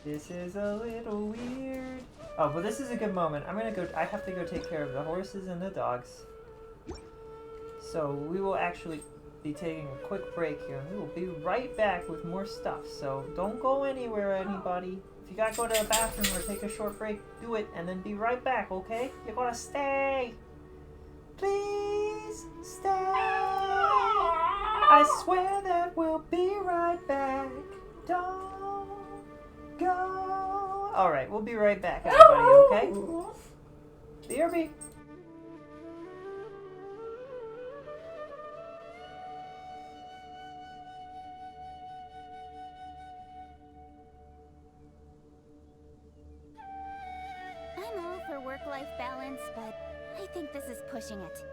This is a little weird. Oh, but this is a good moment. I have to go take care of the horses and the dogs. So we will actually be taking a quick break here, and we will be right back with more stuff. So don't go anywhere, anybody. If you gotta go to the bathroom or take a short break, do it, and then be right back, okay? You're gonna stay. Please stay. I swear that we'll be right back. Don't go. Alright, we'll be right back, everybody, okay? BRB. I'm all for work-life balance, but I think this is pushing it.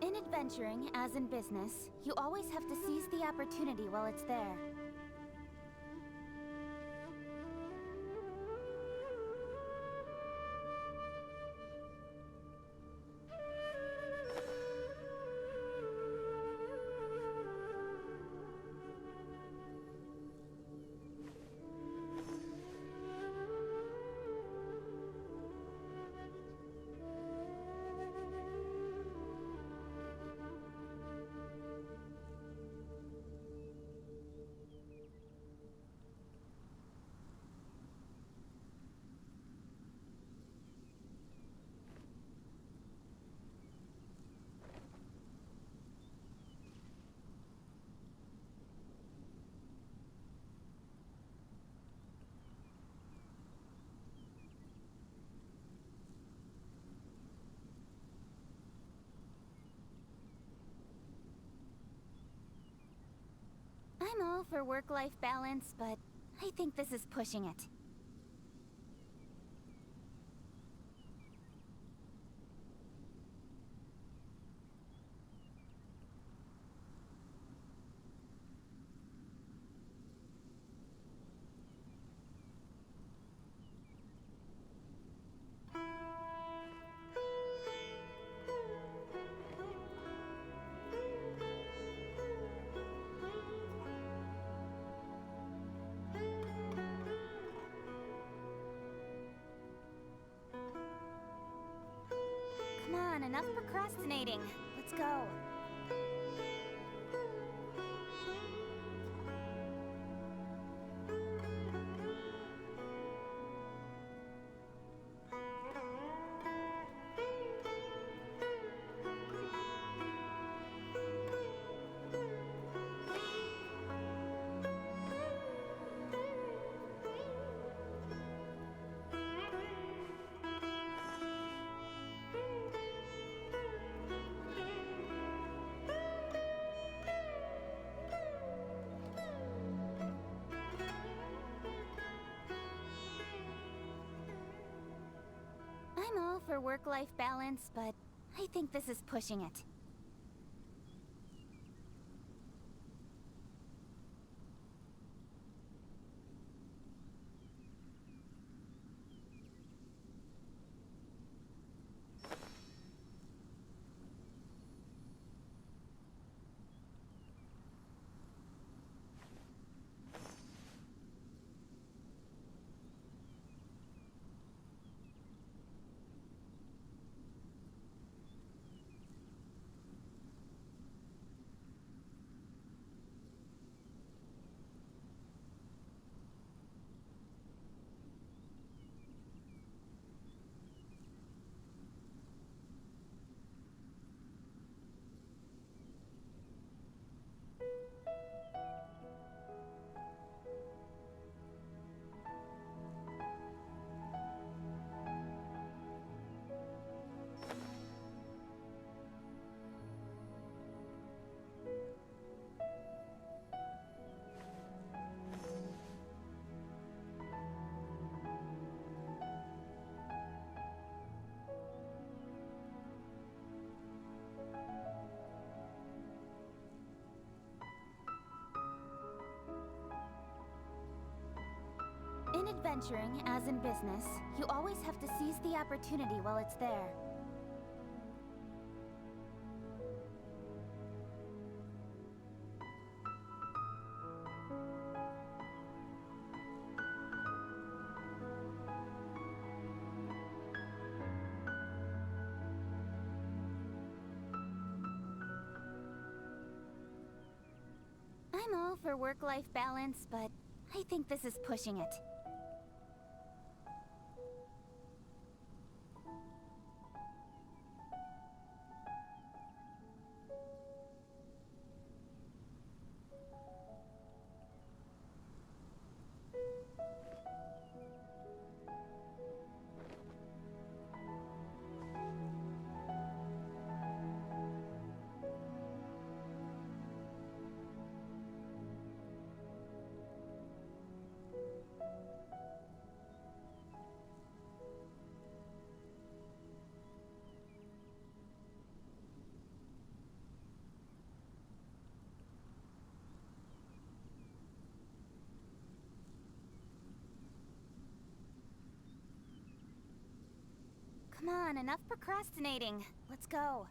In adventuring, as in business, you always have to seize the opportunity while it's there. I'm all for work-life balance, but I think this is pushing it. Come on, enough procrastinating. Let's go. I'm all for work-life balance, but I think this is pushing it. adventuring, as in business, you always have to seize the opportunity while it's there. I'm all for work-life balance, but I think this is pushing it. Come on, enough procrastinating. Let's go.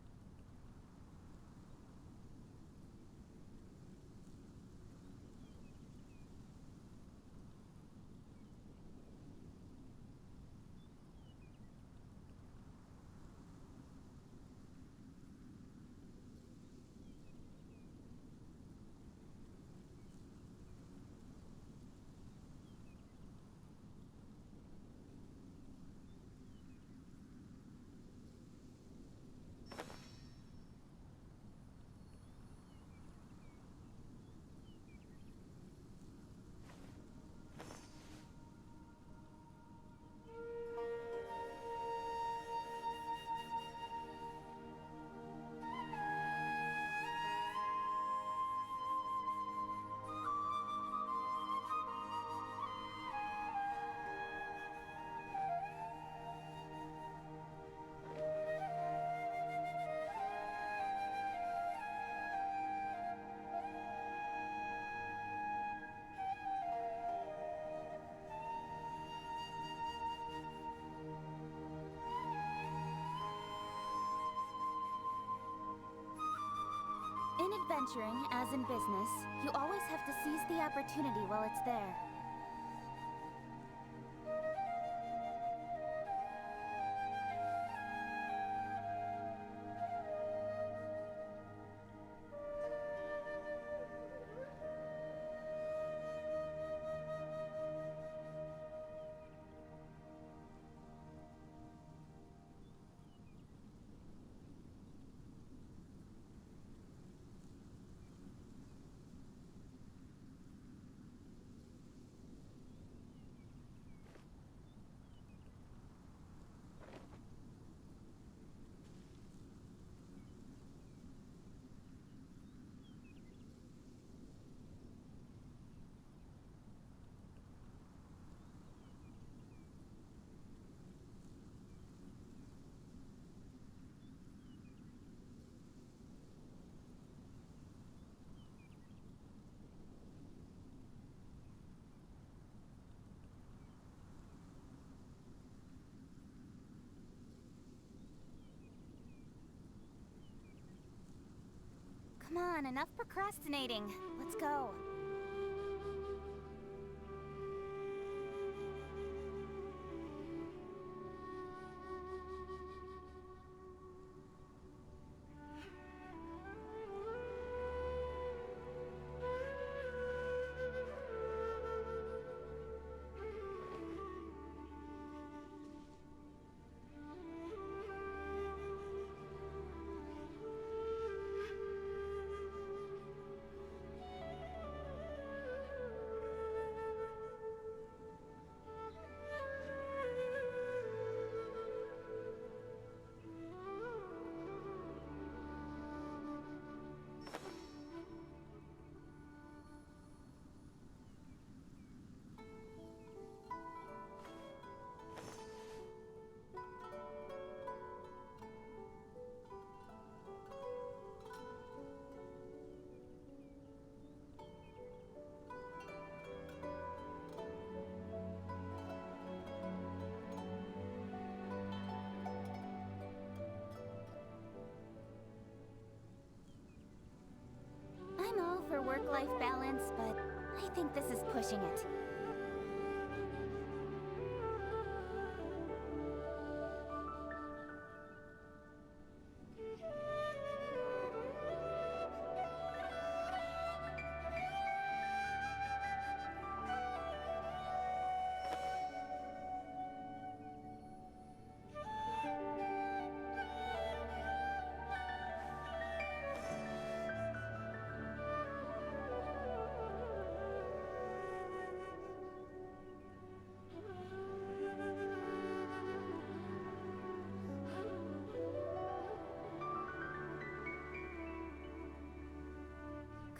In adventuring, as in business, you always have to seize the opportunity while it's there. Come on, enough procrastinating. Let's go. work-life balance, but I think this is pushing it.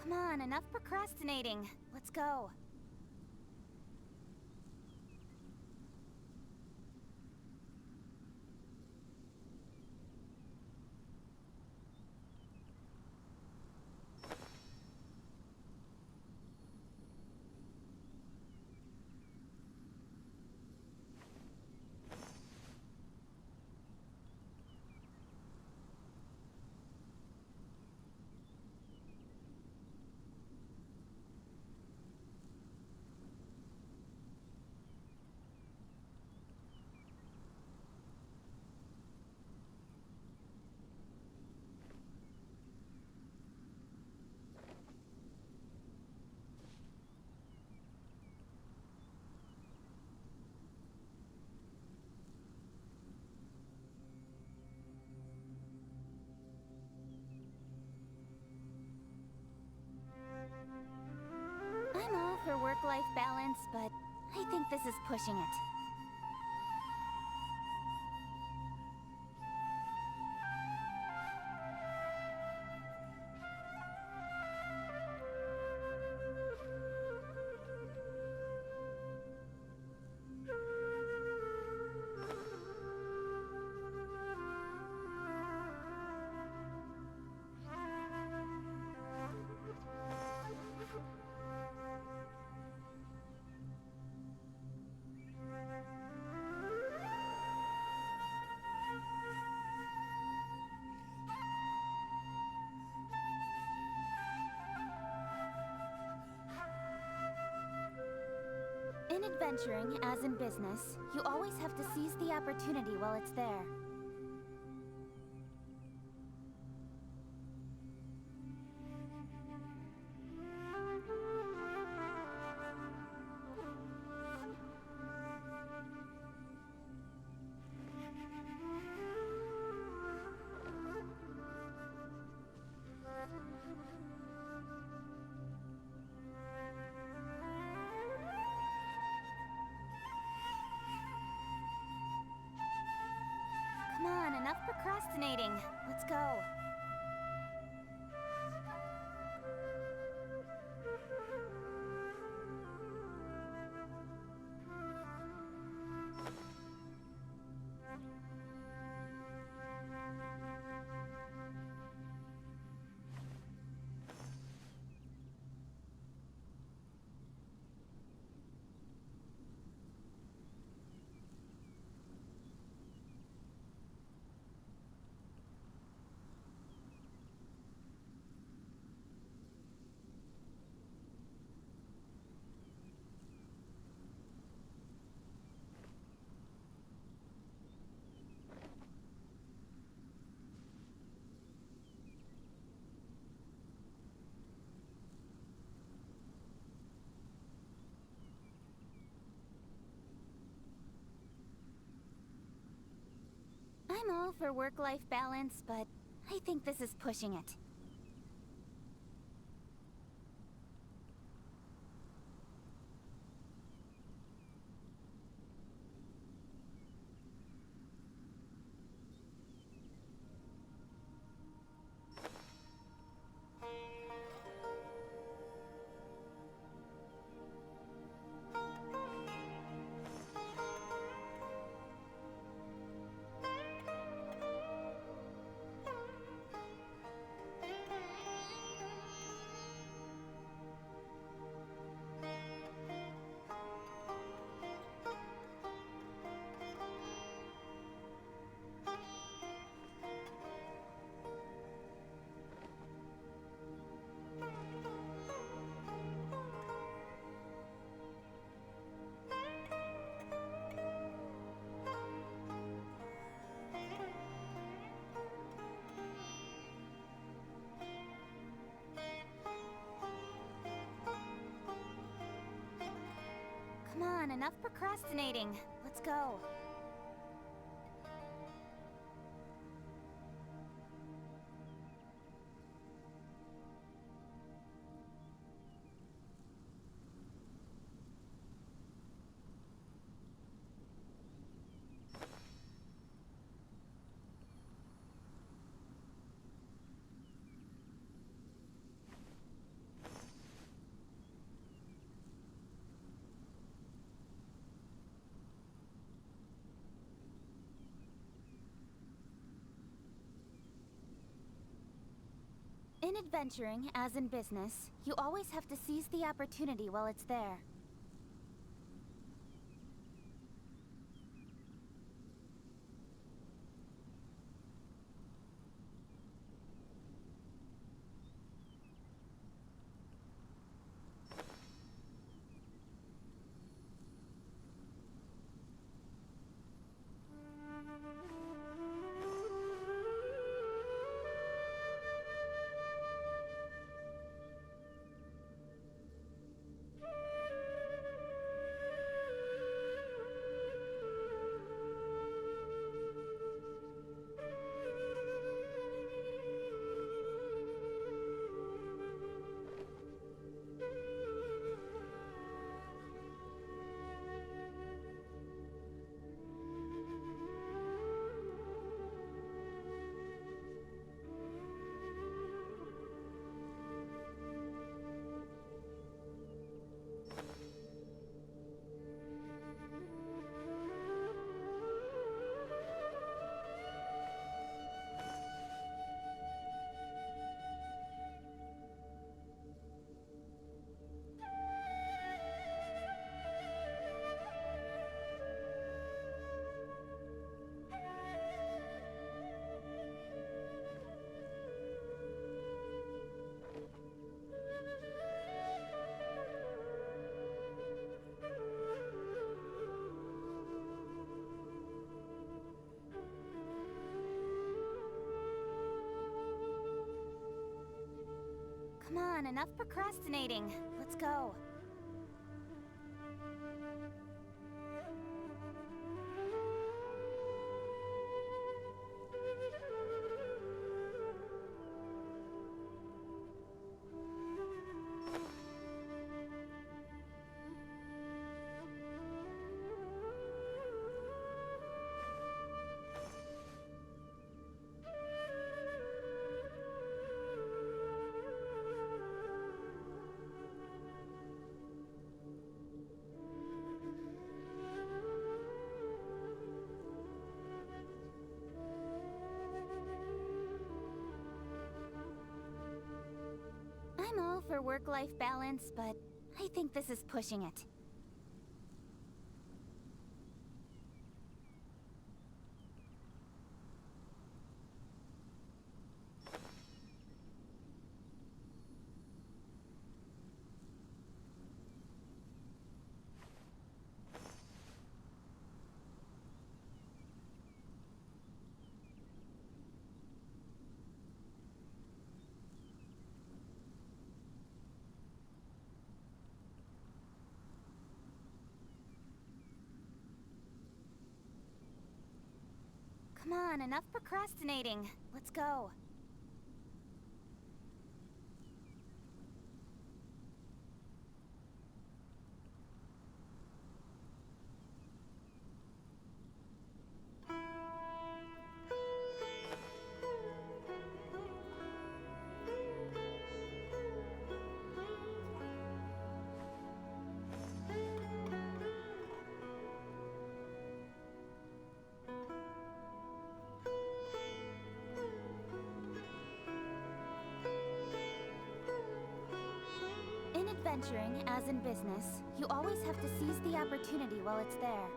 Come on, enough procrastinating. Let's go. I'm all for work-life balance, but I think this is pushing it. In adventuring, as in business, you always have to seize the opportunity while it's there. Come on, enough procrastinating. Let's go. I'm all for work-life balance, but I think this is pushing it. on, enough procrastinating. Let's go. In adventuring, as in business, you always have to seize the opportunity while it's there. Come on, enough procrastinating. Let's go. I'm all for work-life balance, but I think this is pushing it. Come on, enough procrastinating. Let's go. In adventuring, as in business, you always have to seize the opportunity while it's there.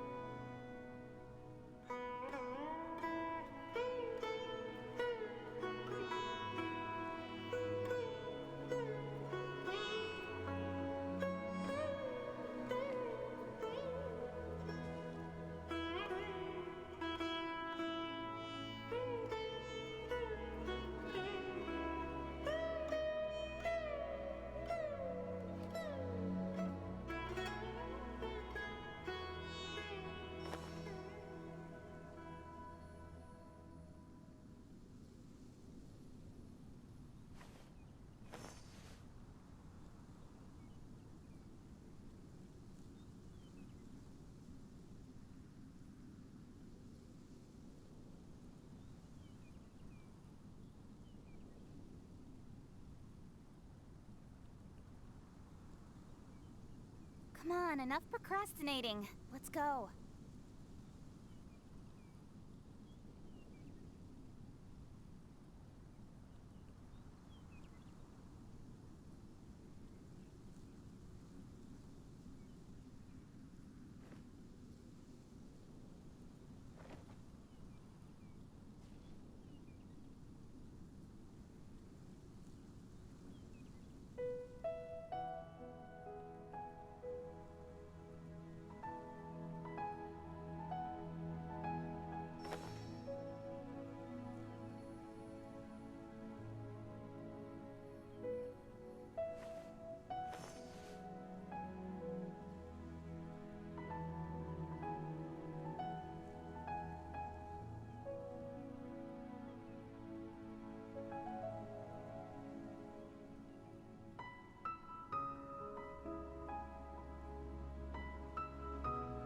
Come on, enough procrastinating. Let's go.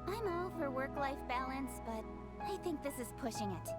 I'm all for work-life balance, but I think this is pushing it.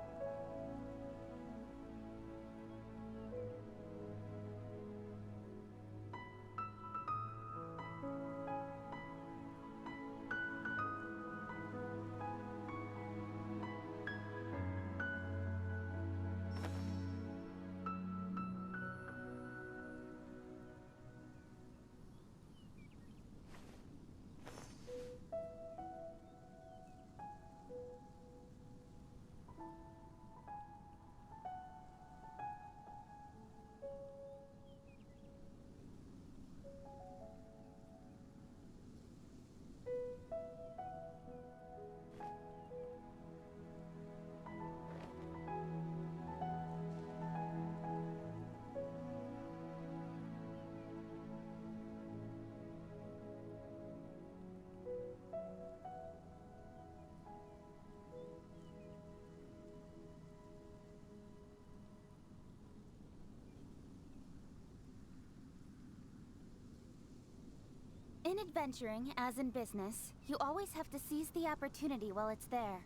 In adventuring, as in business, you always have to seize the opportunity while it's there.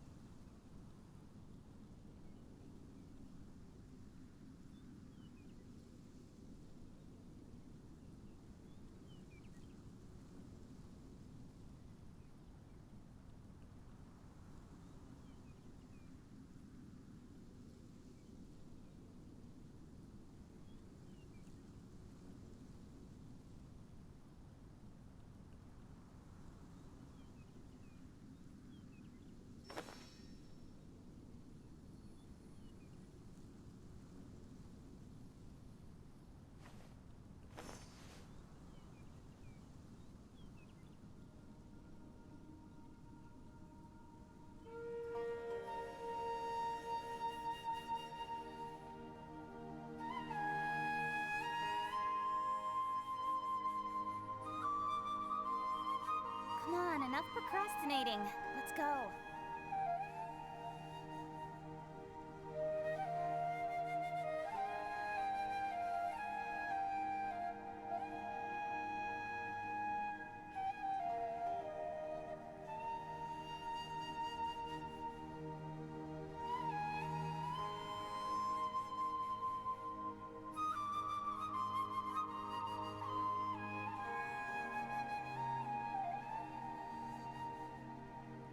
Come on, enough procrastinating. Let's go.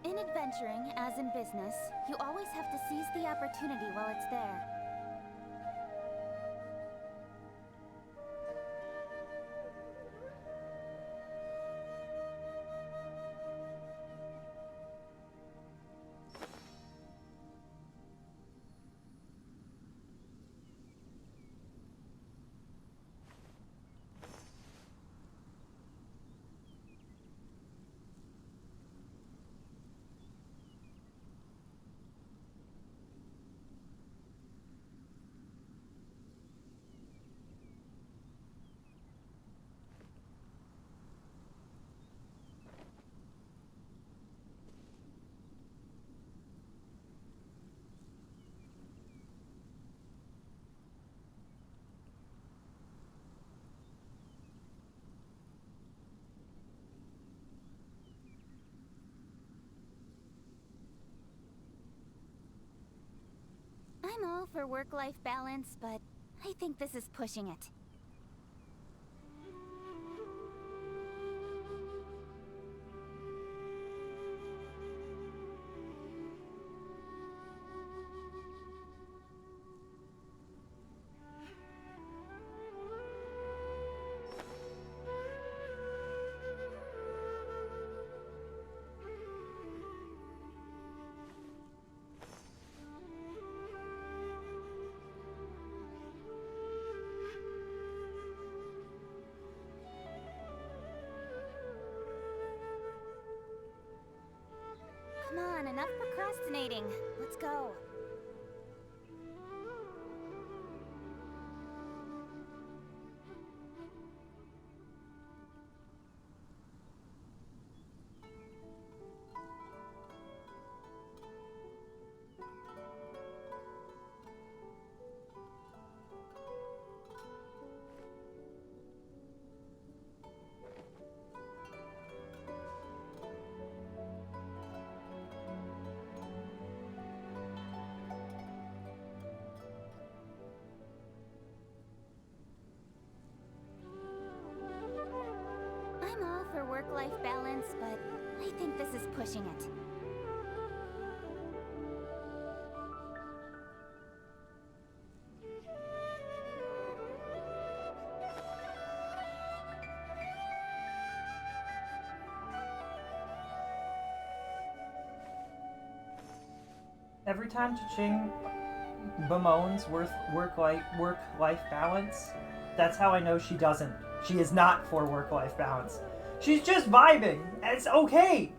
In adventuring, as in business, you always have to seize the opportunity while it's there. I'm all for work-life balance, but I think this is pushing it. Come on, enough procrastinating. Let's go. I'm all for work-life balance, but I think this is pushing it. Every time Cha-Ching bemoans work-life balance, that's how I know she doesn't. She is not for work-life balance. She's just vibing, and it's okay.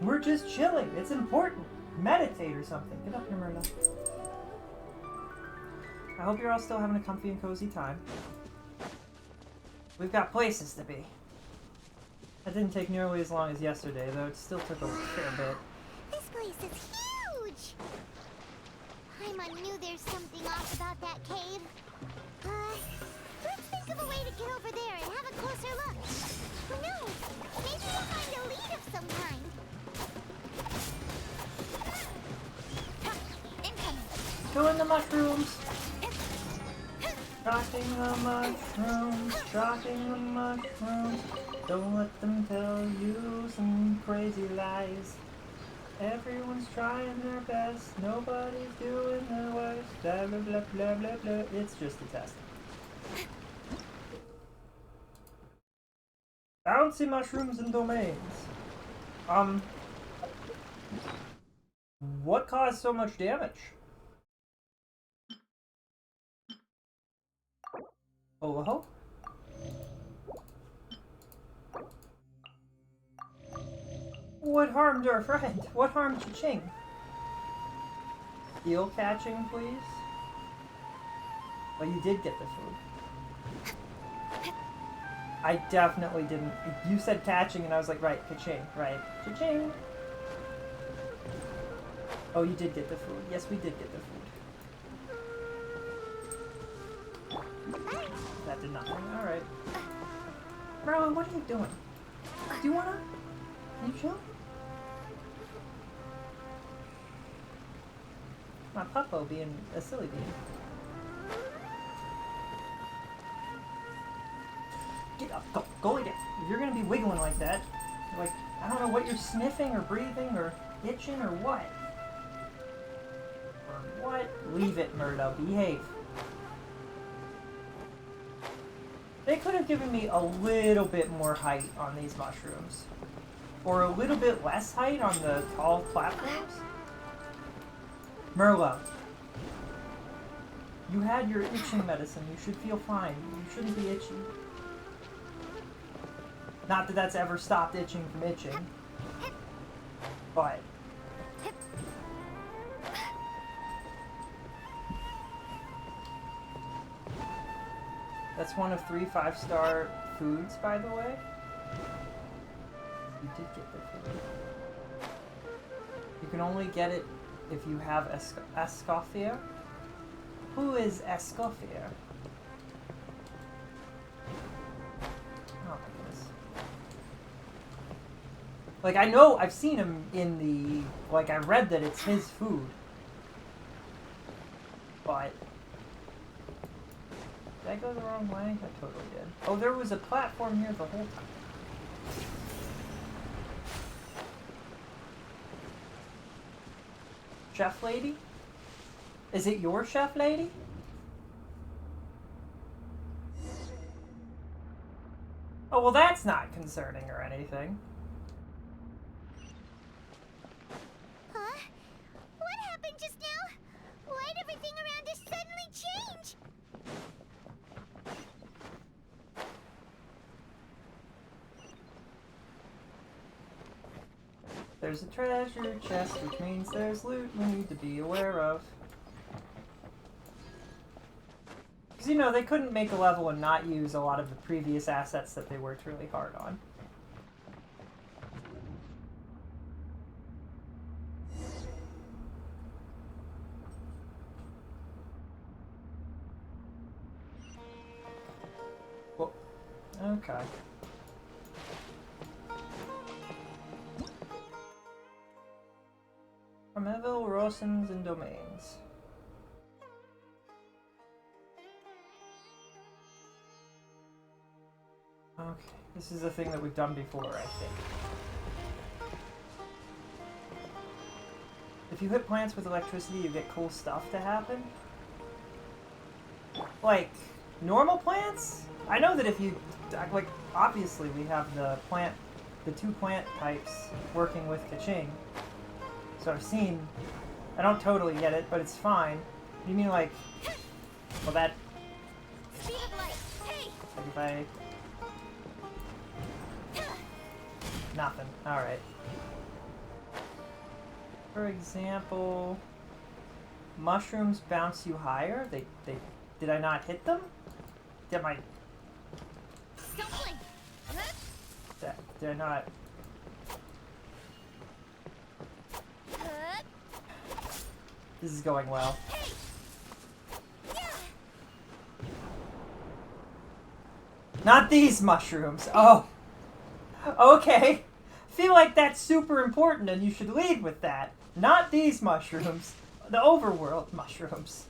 We're just chilling. It's important. Meditate or something. Get up here, Myrna. I hope you're all still having a comfy and cozy time. We've got places to be. That didn't take nearly as long as yesterday, though it still took a fair bit. This place is huge! Paimon knew there's something off about that cave. Let's think of a way to get over there and have a closer look. Who knows? Maybe we'll find a lead of some kind. Incoming! Killing the mushrooms! Tracking the mushrooms, tracking the mushrooms. Don't let them tell you some crazy lies. Everyone's trying their best, nobody's doing their worst. Blah blah blah blah blah blah. It's just a test. Bouncy mushrooms and domains. What caused so much damage? Oh, what harmed our friend? What harmed Cha-Ching? Eel catching, please? Well, you did get the food. I definitely didn't. You said catching, and I was like, right, Cha-Ching, right. Cha-Ching! Oh, you did get the food. Yes, we did get the food. That did nothing. Alright. Merlin, what are you doing? Do you wanna? Can you chill? My puppo being a silly bean. Get up, go lay down. If you're gonna be wiggling like that, like, I don't know what you're sniffing or breathing or itching or what. Or what? Leave it, Murdo. Behave. They could have given me a little bit more height on these mushrooms. Or a little bit less height on the tall platforms. Merlot. You had your itching medicine. You should feel fine. You shouldn't be itchy. Not that that's ever stopped itching from itching. But... that's one of 3 5-star foods, by the way. You did get the food. You can only get it if you have Escoffier. Who is Escoffier? Oh my goodness. Like, I know, I've seen him in the... like, I read that it's his food. But... did I go the wrong way? I totally did. Oh, there was a platform here the whole time. Chef lady? Is it your chef lady? Oh, well, that's not concerning or anything. Huh? What happened just now? Why'd everything around us suddenly change? There's a treasure chest, which means there's loot we need to be aware of. Because, you know, they couldn't make a level and not use a lot of the previous assets that they worked really hard on. Well, okay. From Evil, Rosens, and Domains. Okay, this is a thing that we've done before, I think. If you hit plants with electricity, you get cool stuff to happen. Like, normal plants? I know that if you, like, obviously we have the two plant types working with Kaching. So I've seen, I don't totally get it, but it's fine. You mean like, well that, Speed of light. Hey! if I, nothing, alright. For example, mushrooms bounce you higher? Did I not hit them? Did I not? This is going well. Not these mushrooms. Oh. Okay. Feel like that's super important and you should lead with that. Not these mushrooms. The overworld mushrooms.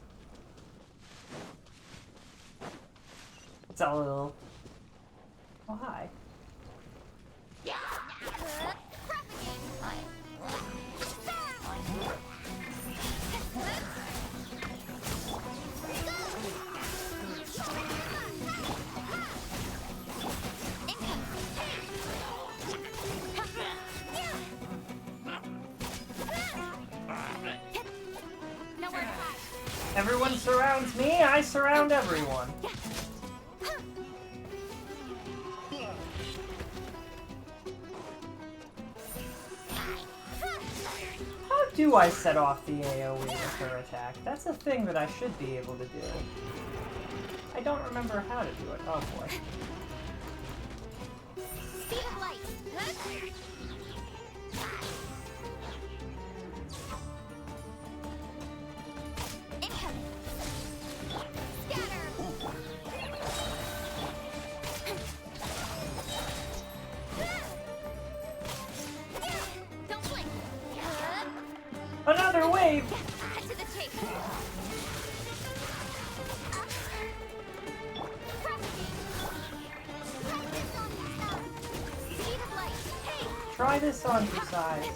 It's a little... Oh, hi. Everyone surrounds me, I surround everyone. How do I set off the AoE with her attack? That's a thing that I should be able to do. I don't remember how to do it. Oh boy. Speed of light. Another wave! Try this on two sides.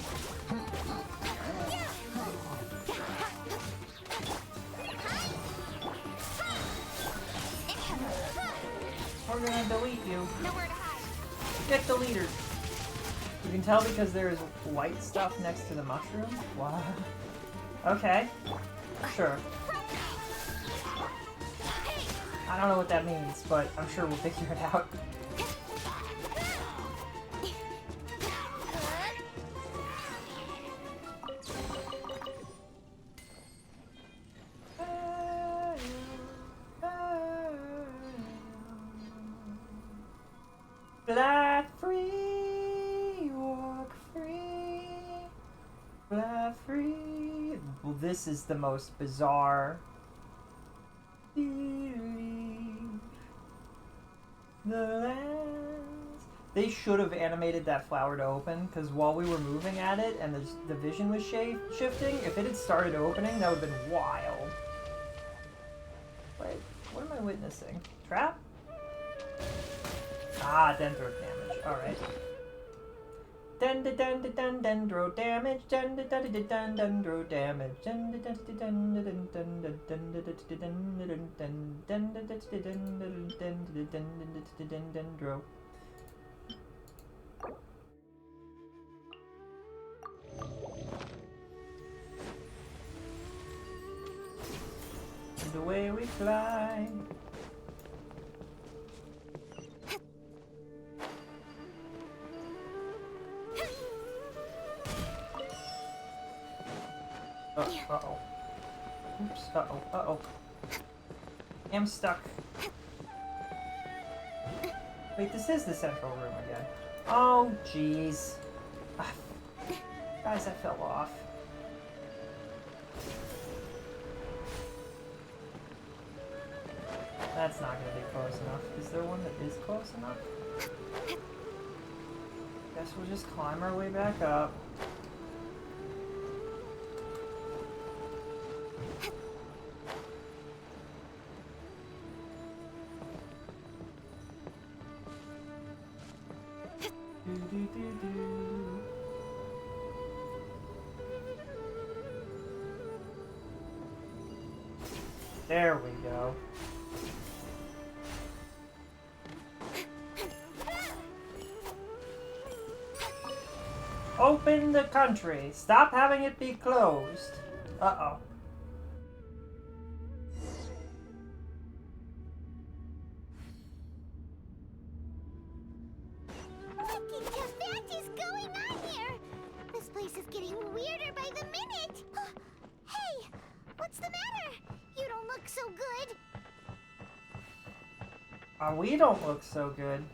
We're gonna delete you. Get deleted. You can tell because there is white stuff next to the mushroom. Wow. Okay. Sure. I don't know what that means, but I'm sure we'll figure it out. Fly free, walk free, fly free. Well, this is the most bizarre. Believe the lands. They should have animated that flower to open, because while we were moving at it and the vision was shifting, if it had started opening, that would have been wild. Wait, what am I witnessing? Trap? Ah, dendro damage. Alright. Dendro damage. Dendro damage. Dendro. And away we fly. Uh-oh. Oops. Uh-oh. Uh-oh. I'm stuck. Wait, this is the central room again. Oh, jeez. Ah, guys, I fell off. That's not gonna be close enough. Is there one that is close enough? Guess we'll just climb our way back up. There we go. Open the country. Stop having it be closed. Uh-oh. What the heck is going on here? This place is getting weirder by the minute. Hey, what's the matter? You don't look so good. We don't look so good.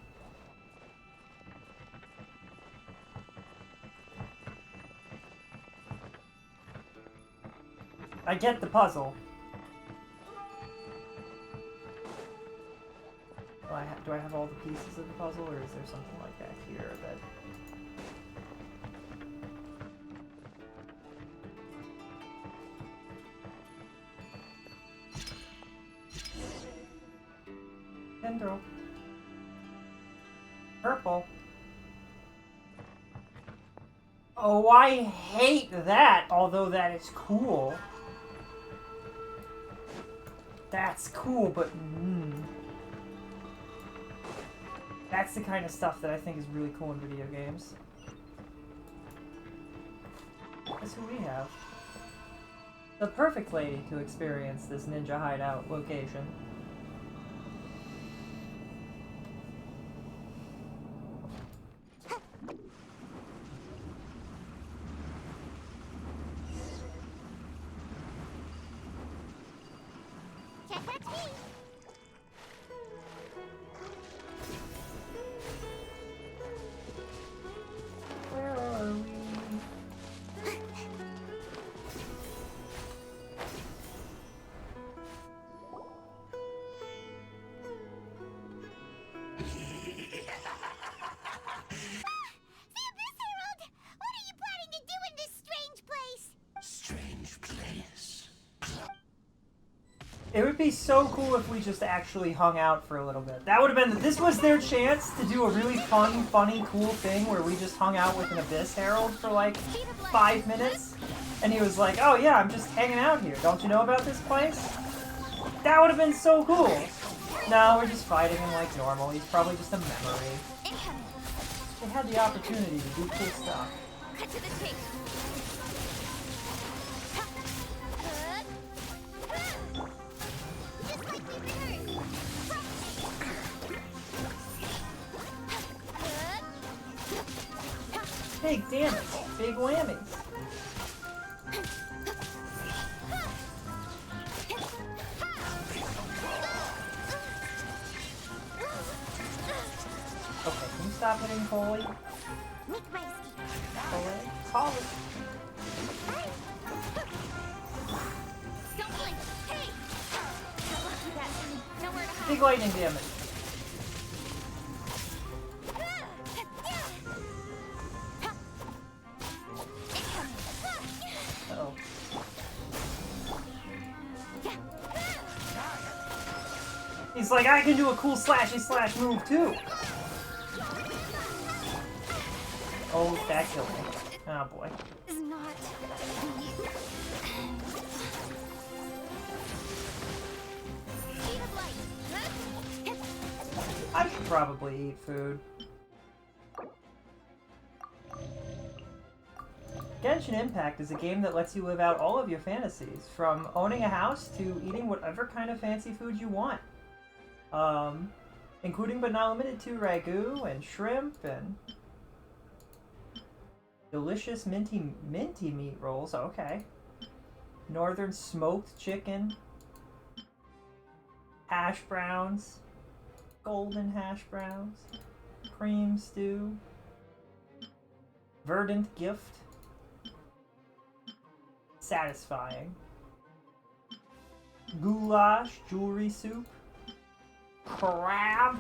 I get the puzzle. Do I have all the pieces of the puzzle, or is there something like that here that... Tendril. Purple. Oh, I hate that, although that is cool. That's cool, but that's the kind of stuff that I think is really cool in video games. Guess who we have? The perfect lady to experience this ninja hideout location. It would be so cool if we just actually hung out for a little bit. That would have been... This was their chance to do a really fun, funny, cool thing where we just hung out with an Abyss Herald for like 5 minutes. And he was like, oh yeah, I'm just hanging out here. Don't you know about this place? That would have been so cool. No, we're just fighting him like normal. He's probably just a memory. They had the opportunity to do cool stuff. Cut to the chase. Big damage, big whammies. Okay, can you stop hitting Coley? Coley? Big lightning damage. He's like, I can do a cool slashy slash move too. Oh, that killed me. Oh boy. I should probably eat food. Genshin Impact is a game that lets you live out all of your fantasies, from owning a house to eating whatever kind of fancy food you want. Including but not limited to ragu and shrimp and delicious minty meat rolls. Okay. Northern smoked chicken. Hash browns. Golden hash browns. Cream stew. Verdant gift. Satisfying. Goulash, jewelry soup. Crab.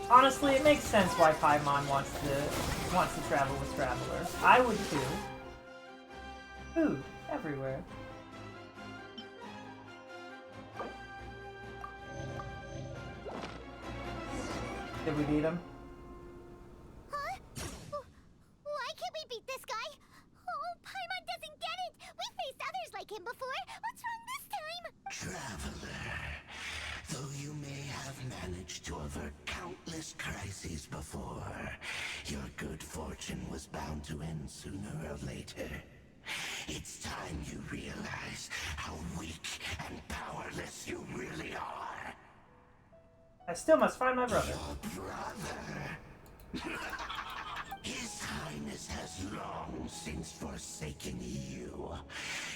Honestly, it makes sense why Paimon wants to travel with travelers. I would too. Food everywhere. Did we beat him? Huh? Why can't we beat this guy? Oh, Paimon doesn't get it! We faced others like him before! What's wrong this time? Traveler, though you may have managed to avert countless crises before, your good fortune was bound to end sooner or later. It's time you realize how weak and powerless you really are. I still must find my brother. Your brother? His Highness has long since forsaken you.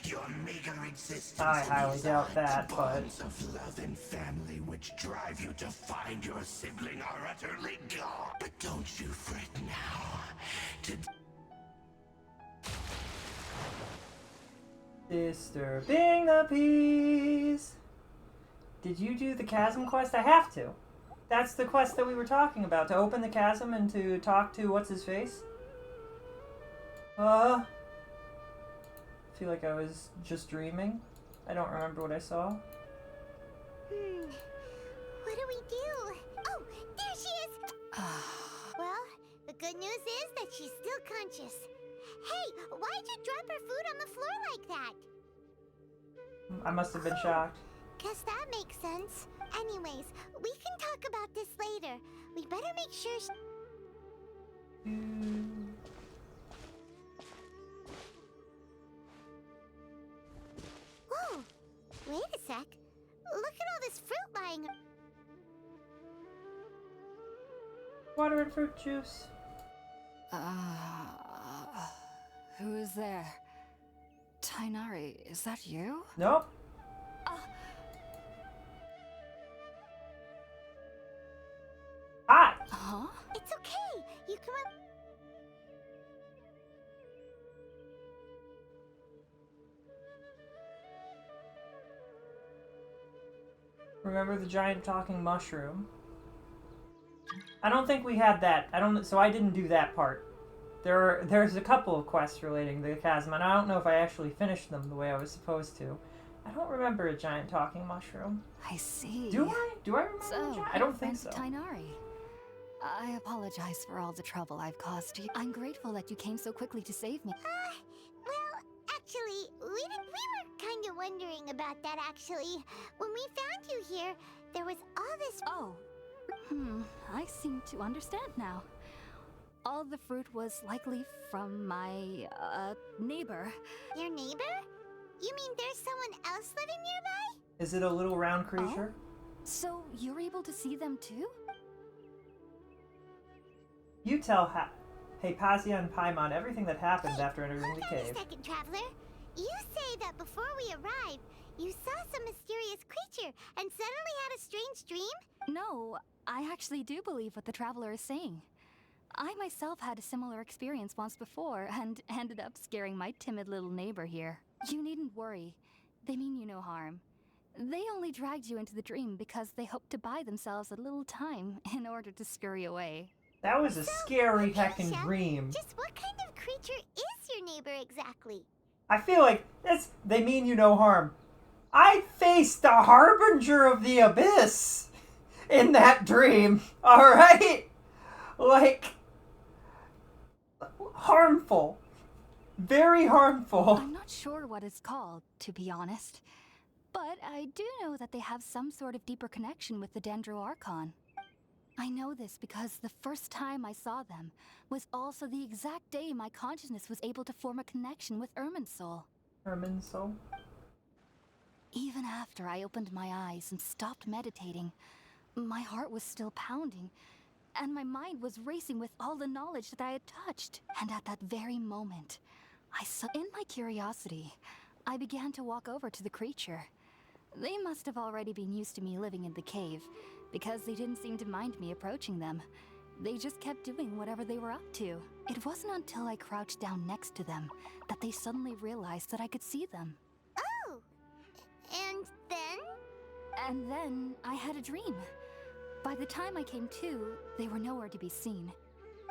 Your meager existence I highly doubt that, but bonds of love and family which drive you to find your sibling are utterly gone. But don't you fret now. Disturbing the peace. Did you do the chasm quest? I have to. That's the quest that we were talking about, to open the chasm and to talk to what's-his-face. I feel like I was just dreaming. I don't remember what I saw. What do we do? Oh, there she is! Well, the good news is that she's still conscious. Hey, why'd you drop her food on the floor like that? I must have been shocked. Guess that makes sense. Anyways, we can talk about this later. We better make sure Whoa! Wait a sec. Look at all this fruit lying. Water and fruit juice. Who is there? Tainari, is that you? Nope. Hi. Huh? It's okay. You can Remember the giant talking mushroom? I don't think we had that. So I didn't do that part. There's a couple of quests relating to the chasm, and I don't know if I actually finished them the way I was supposed to. I don't remember a giant talking mushroom. I see. Do I? Do I remember a giant? I don't think so. Tainari. I apologize for all the trouble I've caused you. I'm grateful that you came so quickly to save me. Well, actually, we were kind of wondering about that, actually. When we found you here, there was all this... Oh. I seem to understand now. All the fruit was likely from my, neighbor. Your neighbor? You mean there's someone else living nearby? Is it a little round creature? Oh? So you're able to see them too? You tell Hypatia and Paimon everything that happened after entering the cave. Hold on a second, Traveler. You say that before we arrived, you saw some mysterious creature and suddenly had a strange dream? No, I actually do believe what the Traveler is saying. I myself had a similar experience once before and ended up scaring my timid little neighbor here. You needn't worry. They mean you no harm. They only dragged you into the dream because they hoped to buy themselves a little time in order to scurry away. That was a scary heckin' dream. Just what kind of creature is your neighbor exactly? I feel like they mean you no harm. I faced the Harbinger of the Abyss in that dream, alright? Like, harmful. Very harmful. I'm not sure what it's called, to be honest. But I do know that they have some sort of deeper connection with the Dendro Archon. I know this because the first time I saw them was also the exact day my consciousness was able to form a connection with Irminsul. Irminsul? Even after I opened my eyes and stopped meditating, my heart was still pounding, and my mind was racing with all the knowledge that I had touched. And at that very moment, In my curiosity, I began to walk over to the creature. They must have already been used to me living in the cave, because they didn't seem to mind me approaching them. They just kept doing whatever they were up to. It wasn't until I crouched down next to them that they suddenly realized that I could see them. Oh! And then? And then I had a dream. By the time I came to, they were nowhere to be seen.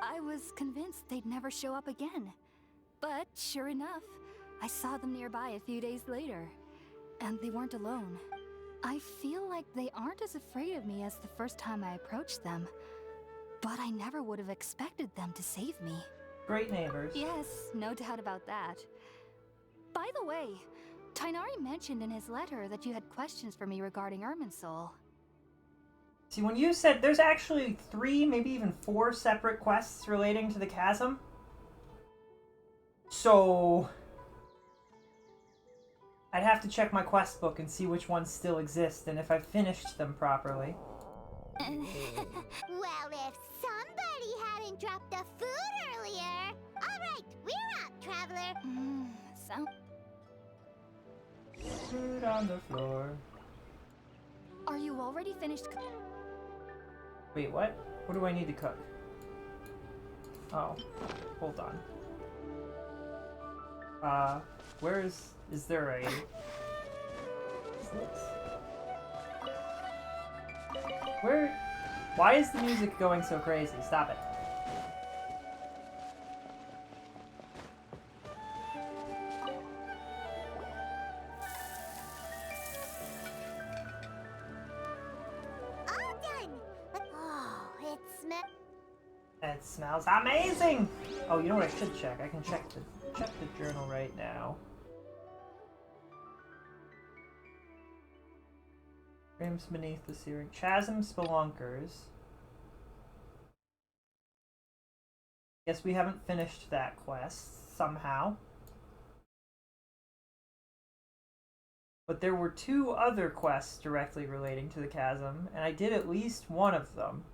I was convinced they'd never show up again. But sure enough, I saw them nearby a few days later. And they weren't alone. I feel like they aren't as afraid of me as the first time I approached them. But I never would have expected them to save me. Great neighbors. Yes, no doubt about that. By the way, Tainari mentioned in his letter that you had questions for me regarding Irminsul. See, when you said there's actually 3, maybe even 4 separate quests relating to the chasm. So I'd have to check my quest book and see which ones still exist and if I've finished them properly. Well, if somebody hadn't dropped the food earlier. Alright, we're out, traveler. Food on the floor. Are you already finished? Wait, what? What do I need to cook? Oh, hold on. Where is there a... Where... Why is the music going so crazy? Stop it. All done. Oh, it smells. It smells amazing! Oh, you know what I should check? I can check the journal right now. Frames beneath the searing. Chasm Spelunkers. Guess we haven't finished that quest, somehow. But there were 2 other quests directly relating to the chasm, and I did at least one of them.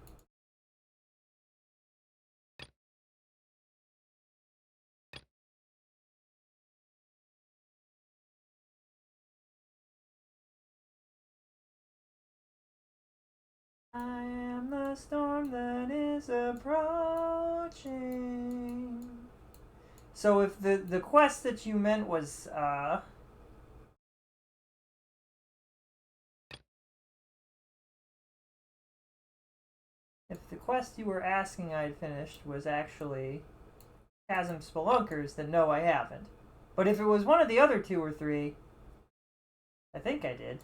I am the storm that is approaching. So if the quest that you meant was, if the quest you were asking I'd finished was actually Chasm Spelunkers, then no, I haven't. But if it was one of the other 2 or 3, I think I did.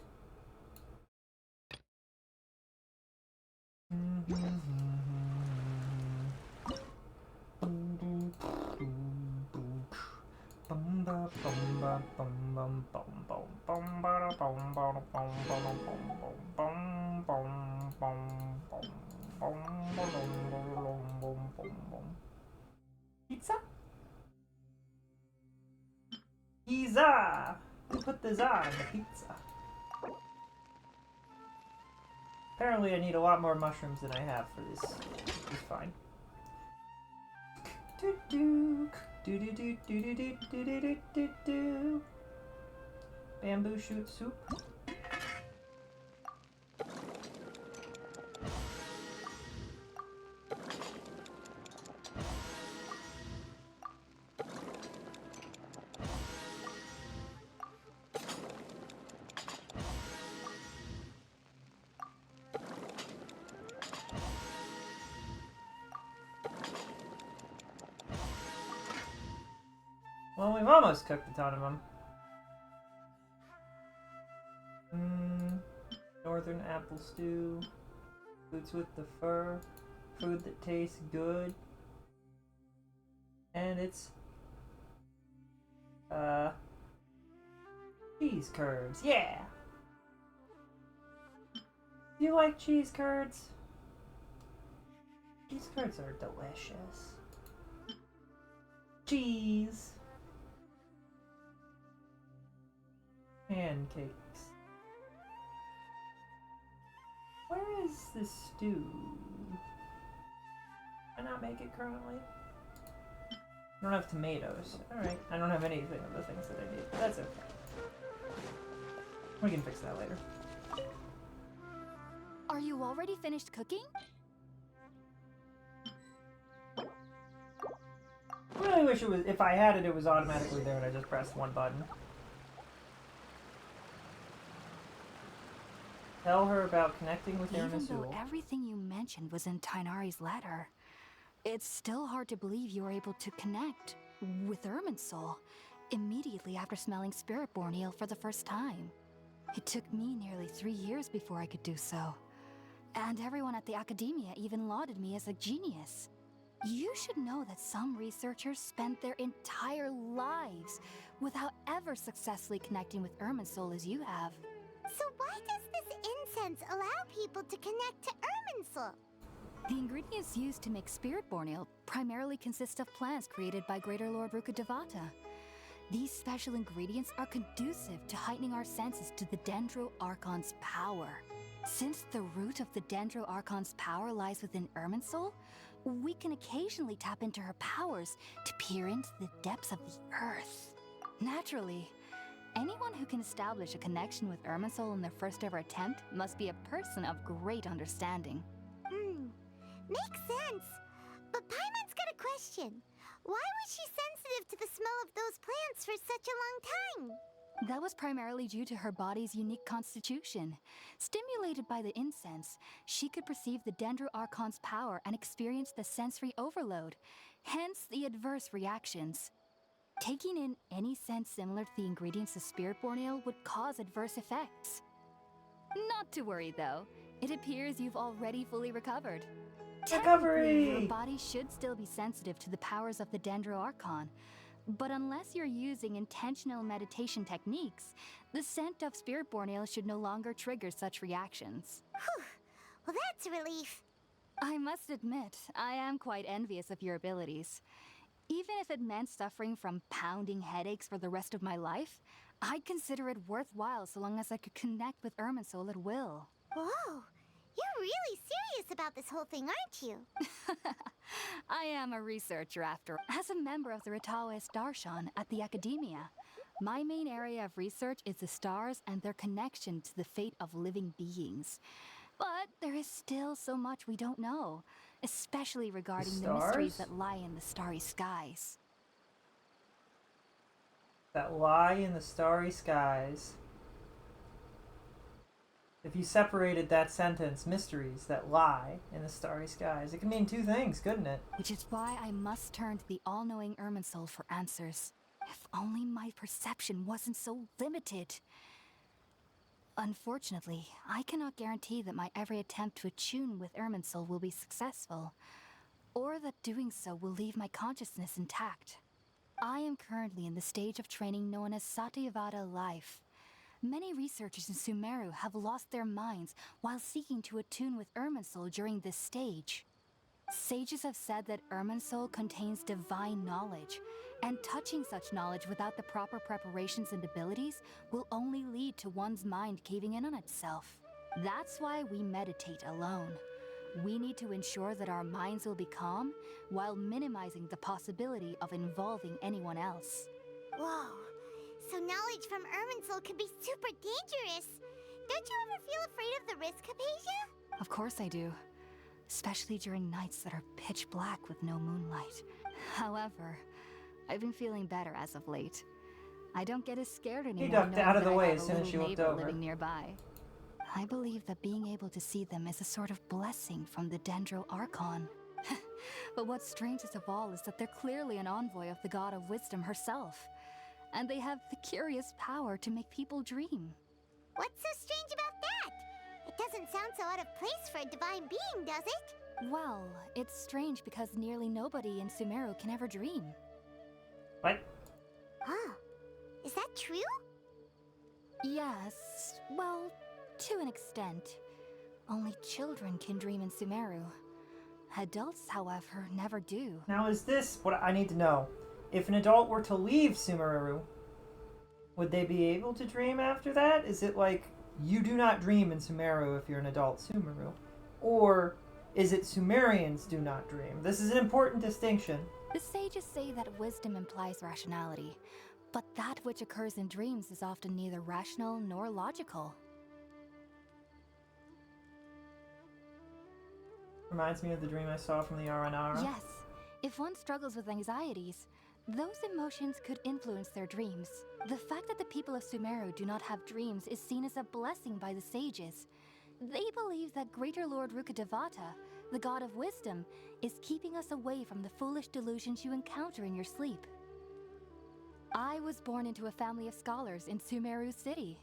Pizza? Pizza! Who put the za in the pizza? Apparently I need a lot more mushrooms than I have for this. It's fine. Bamboo shoot soup. Well, we've almost cooked a ton of them. Northern apple stew. Boots with the fur. Food that tastes good. And it's... cheese curds. Yeah! Do you like cheese curds? Cheese curds are delicious. Cheese! Pancakes. Where is the stew? Can I not make it currently? I don't have tomatoes. Alright, I don't have anything of the things that I need. That's okay. We can fix that later. Are you already finished cooking? Really wish it was, if I had it, it was automatically there and I just pressed one button. Tell her about connecting with Even Irminsul. though everything you mentioned was in Tainari's letter, it's still hard to believe you were able to connect with Irminsul immediately after smelling Spiritborn Ale for the first time. It took me nearly 3 years before I could do so. And everyone at the Academia even lauded me as a genius. You should know that some researchers spent their entire lives without ever successfully connecting with Irminsul as you have. So why does this incense allow people to connect to Irminsul? The ingredients used to make Spiritborn Ale primarily consist of plants created by Greater Lord Rukkhadevata. These special ingredients are conducive to heightening our senses to the Dendro Archon's power. Since the root of the Dendro Archon's power lies within Irminsul, we can occasionally tap into her powers to peer into the depths of the earth. Naturally, anyone who can establish a connection with Irminsul in their first ever attempt must be a person of great understanding. Makes sense. But Paimon's got a question. Why was she sensitive to the smell of those plants for such a long time? That was primarily due to her body's unique constitution. Stimulated by the incense, she could perceive the Dendro Archon's power and experience the sensory overload, hence the adverse reactions. Taking in any scent similar to the ingredients of Spiritborn Ale would cause adverse effects. Not to worry though, it appears you've already fully recovered. Technically, your body should still be sensitive to the powers of the Dendro Archon, but unless you're using intentional meditation techniques, the scent of Spiritborn Ale should no longer trigger such reactions. Whew. Well, that's a relief. I must admit, I am quite envious of your abilities. Even if it meant suffering from pounding headaches for the rest of my life, I'd consider it worthwhile so long as I could connect with Irminsul at will. Whoa, you're really serious about this whole thing, aren't you? I am a researcher after. As a member of the Ritawe Starshan at the Academia, my main area of research is the stars and their connection to the fate of living beings. But there is still so much we don't know, especially regarding the mysteries that lie in the starry skies. That lie in the starry skies. If you separated that sentence, mysteries that lie in the starry skies, it could mean two things, couldn't it? Which is why I must turn to the all-knowing Irminsul for answers. If only my perception wasn't so limited. Unfortunately, I cannot guarantee that my every attempt to attune with Irminsul will be successful, or that doing so will leave my consciousness intact. I am currently in the stage of training known as Satyavada life. Many researchers in Sumeru have lost their minds while seeking to attune with Irminsul during this stage. Sages have said that Irminsul contains divine knowledge, and touching such knowledge without the proper preparations and abilities will only lead to one's mind caving in on itself. That's why we meditate alone. We need to ensure that our minds will be calm while minimizing the possibility of involving anyone else. Whoa. So knowledge from Irminsul could be super dangerous. Don't you ever feel afraid of the risk, Hypatia? Of course I do. Especially during nights that are pitch black with no moonlight. However, I've been feeling better as of late. I don't get as scared anymore. He ducked out of the way as soon as she looked over. Living nearby. I believe that being able to see them is a sort of blessing from the Dendro Archon. But what's strangest of all is that they're clearly an envoy of the God of Wisdom herself. And they have the curious power to make people dream. What's so strange about that? It doesn't sound so out of place for a divine being, does it? Well, it's strange because nearly nobody in Sumeru can ever dream. What? Oh, is that true? Yes, well, to an extent. Only children can dream in Sumeru. Adults, however, never do. Now is this what I need to know? If an adult were to leave Sumeru, would they be able to dream after that? Is it like, you do not dream in Sumeru if you're an adult Sumeru? Or is it Sumerians do not dream. This is an important distinction. The sages say that wisdom implies rationality, but that which occurs in dreams is often neither rational nor logical. Reminds me of the dream I saw from the Aranara. Yes, if one struggles with anxieties, those emotions could influence their dreams. The fact that the people of Sumeru do not have dreams is seen as a blessing by the sages. They believe that Greater Lord Rukkhadevata, the god of wisdom, is keeping us away from the foolish delusions you encounter in your sleep. I was born into a family of scholars in Sumeru City.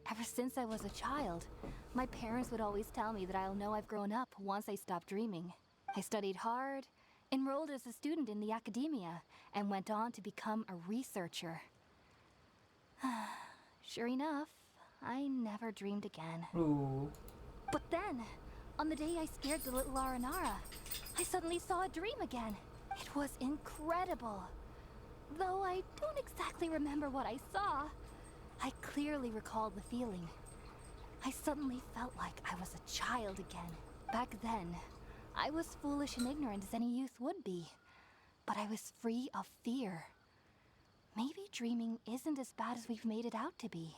Ever since I was a child, my parents would always tell me that I'll know I've grown up once I stop dreaming. I studied hard, enrolled as a student in the academia, and went on to become a researcher. Sure enough, I never dreamed again. Ooh. But then, on the day I scared the little Aranara, I suddenly saw a dream again. It was incredible. Though I don't exactly remember what I saw, I clearly recall the feeling. I suddenly felt like I was a child again. Back then, I was foolish and ignorant as any youth would be, but I was free of fear. Maybe dreaming isn't as bad as we've made it out to be.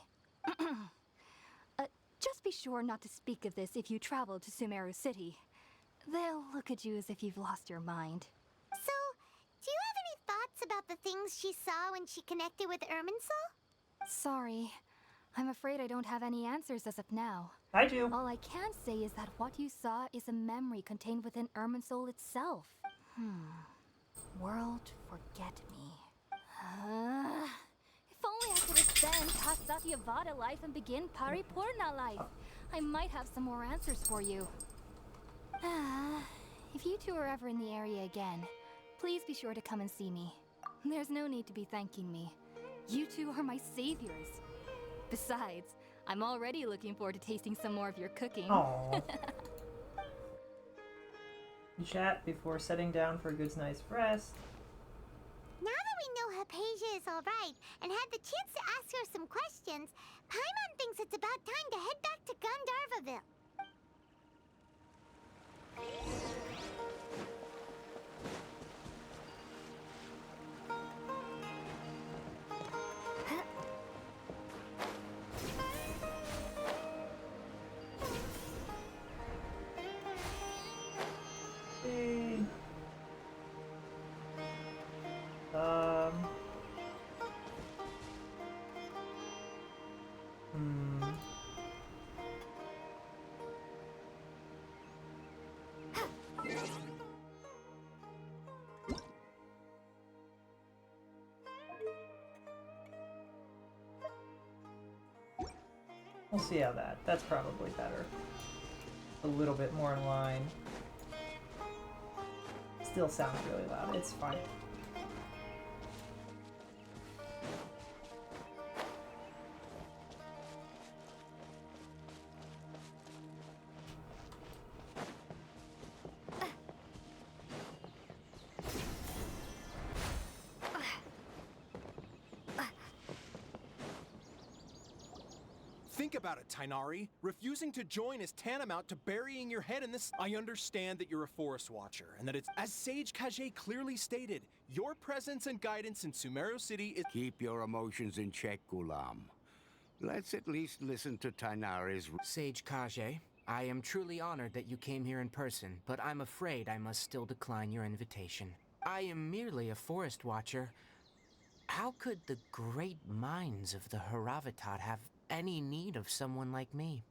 Just be sure not to speak of this if you travel to Sumeru City. They'll look at you as if you've lost your mind. So, do you have any thoughts about the things she saw when she connected with Irminsul? Sorry. I'm afraid I don't have any answers as of now. I do. All I can say is that what you saw is a memory contained within Irminsul itself. World forget me. If only I could ascend past Satyavada life and begin Paripurna life. I might have some more answers for you. If you two are ever in the area again, please be sure to come and see me. There's no need to be thanking me. You two are my saviors. Besides, I'm already looking forward to tasting some more of your cooking. Aww. We chat before setting down for a good night's rest. Now that we know Hypatia is alright and had the chance to ask her some questions, Paimon thinks it's about time to head back to Gandharvaville. We'll see how that's probably better. A little bit more in line. Still sounds really loud. It's fine. Think about it, Tainari. Refusing to join is tantamount to burying your head in this. I understand that you're a forest watcher, and that it's, as Sage Kage clearly stated, your presence and guidance in Sumeru City is— Keep your emotions in check, Gulam. Let's at least listen to Tainari's— Sage Kage, I am truly honored that you came here in person, but I'm afraid I must still decline your invitation. I am merely a forest watcher. How could the great minds of the Haravatat have any need of someone like me?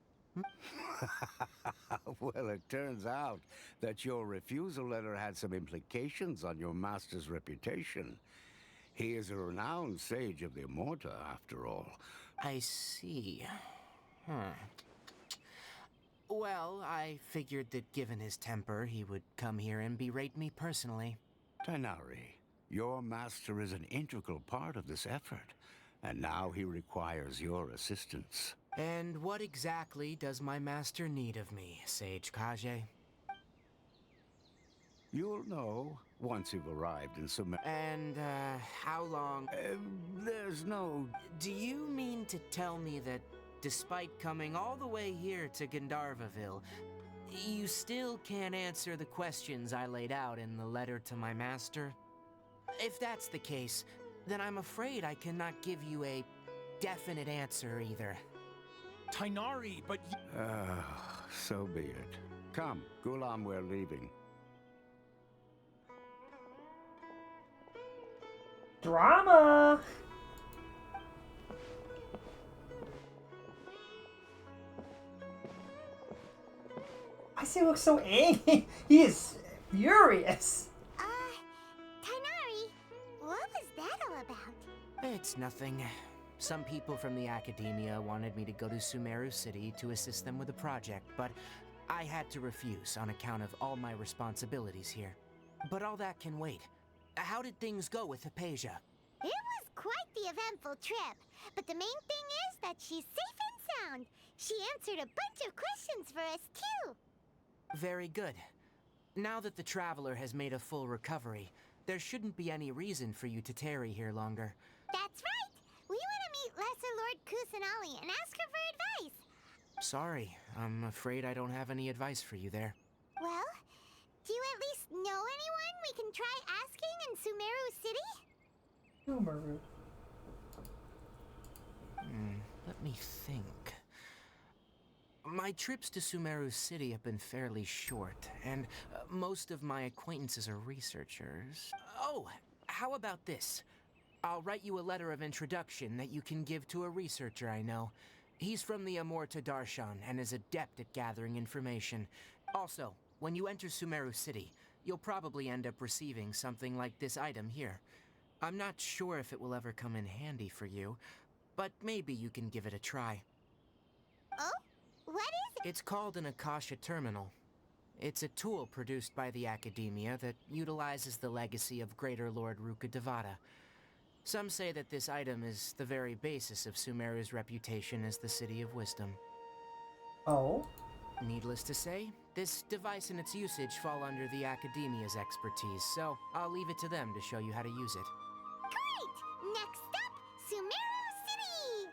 Well, it turns out that your refusal letter had some implications on your master's reputation. He is a renowned sage of the Immorta, after all. I see. Well, I figured that given his temper, he would come here and berate me personally. Tainari, your master is an integral part of this effort, and now he requires your assistance. And what exactly does my master need of me, Sage Kage? You'll know once you've arrived in Sumeru. And, how long? There's no— Do you mean to tell me that, despite coming all the way here to Gandharvaville, You still can't answer the questions I laid out in the letter to my master? If that's the case, then I'm afraid I cannot give you a definite answer either. Tainari, but So be it. Come, Gulam, we're leaving. Drama! Why does he look so angry? He is furious. Tainari, what was that all about? It's nothing. Some people from the academia wanted me to go to Sumeru City to assist them with a project, but I had to refuse on account of all my responsibilities here. But all that can wait. How did things go with Hypatia? It was quite the eventful trip, but the main thing is that she's safe and sound. She answered a bunch of questions for us, too. Very good. Now that the Traveler has made a full recovery, there shouldn't be any reason for you to tarry here longer. That's right! We want to meet Lesser Lord Kusanali and ask her for advice. Sorry, I'm afraid I don't have any advice for you there. Well, do you at least know anyone we can try asking in Sumeru City? Sumeru. Let me think. My trips to Sumeru City have been fairly short, and most of my acquaintances are researchers. Oh, how about this? I'll write you a letter of introduction that you can give to a researcher I know. He's from the Amorta Darshan and is adept at gathering information. Also, when you enter Sumeru City, you'll probably end up receiving something like this item here. I'm not sure if it will ever come in handy for you, but maybe you can give it a try. Oh? What is it? It's called an Akasha Terminal. It's a tool produced by the Academia that utilizes the legacy of Greater Lord Rukkhadevata. Some say that this item is the very basis of Sumeru's reputation as the City of Wisdom. Oh? Needless to say, this device and its usage fall under the Academia's expertise, so I'll leave it to them to show you how to use it. Great! Next up, Sumeru City!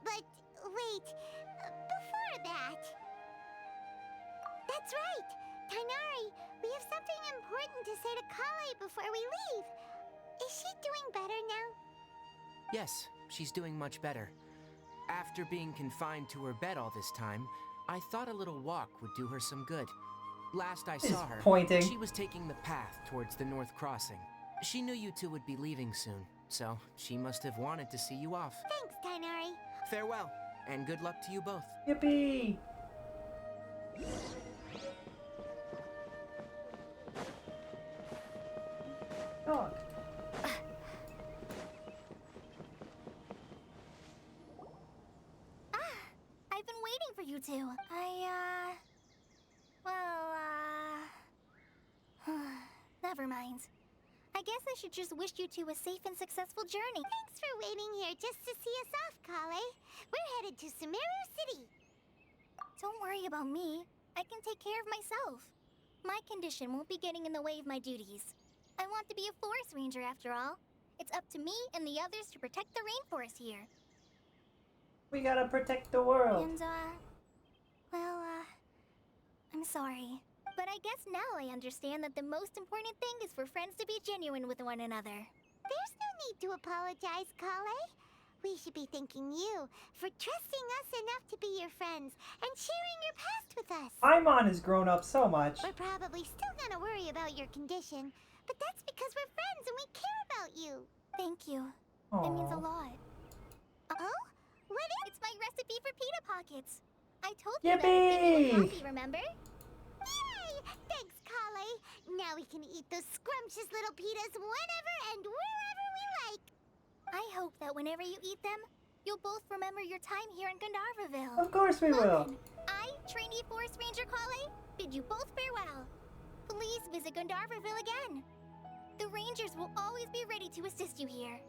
But wait, before that... That's right! Tainari, we have something important to say to Kale before we leave. Is she doing better now? Yes, she's doing much better. After being confined to her bed all this time, I thought a little walk would do her some good. Last I saw her, pointing. she was taking the path towards the North Crossing. She knew you two would be leaving soon, so she must have wanted to see you off. Thanks, Tainari. Farewell, and good luck to you both. Yippee! Dog. I've been waiting for you two. Never mind. I guess I should just wish you two a safe and successful journey. Thanks for waiting here just to see us off, Kale. We're headed to Sumeru City. Don't worry about me. I can take care of myself. My condition won't be getting in the way of my duties. I want to be a forest ranger after all. It's up to me and the others to protect the rainforest here. We gotta protect the world. And, I'm sorry. But I guess now I understand that the most important thing is for friends to be genuine with one another. There's no need to apologize, Kale. We should be thanking you for trusting us enough to be your friends and sharing your past with us. Paimon has grown up so much. We're probably still gonna worry about your condition, but that's because we're friends and we care about you. Thank you. Aww. It means a lot. Oh? What is... It's my recipe for pita pockets. I told you that Yippee! if you were happy, remember? Yay! Thanks, Kale. Now we can eat those scrumptious little pitas whenever and wherever we like. I hope that whenever you eat them, you'll both remember your time here in Gandharvaville. Of course we will. Then, I, trainee Forest Ranger Kale, bid you both farewell. Please visit Gandharvaville again. The Rangers will always be ready to assist you here.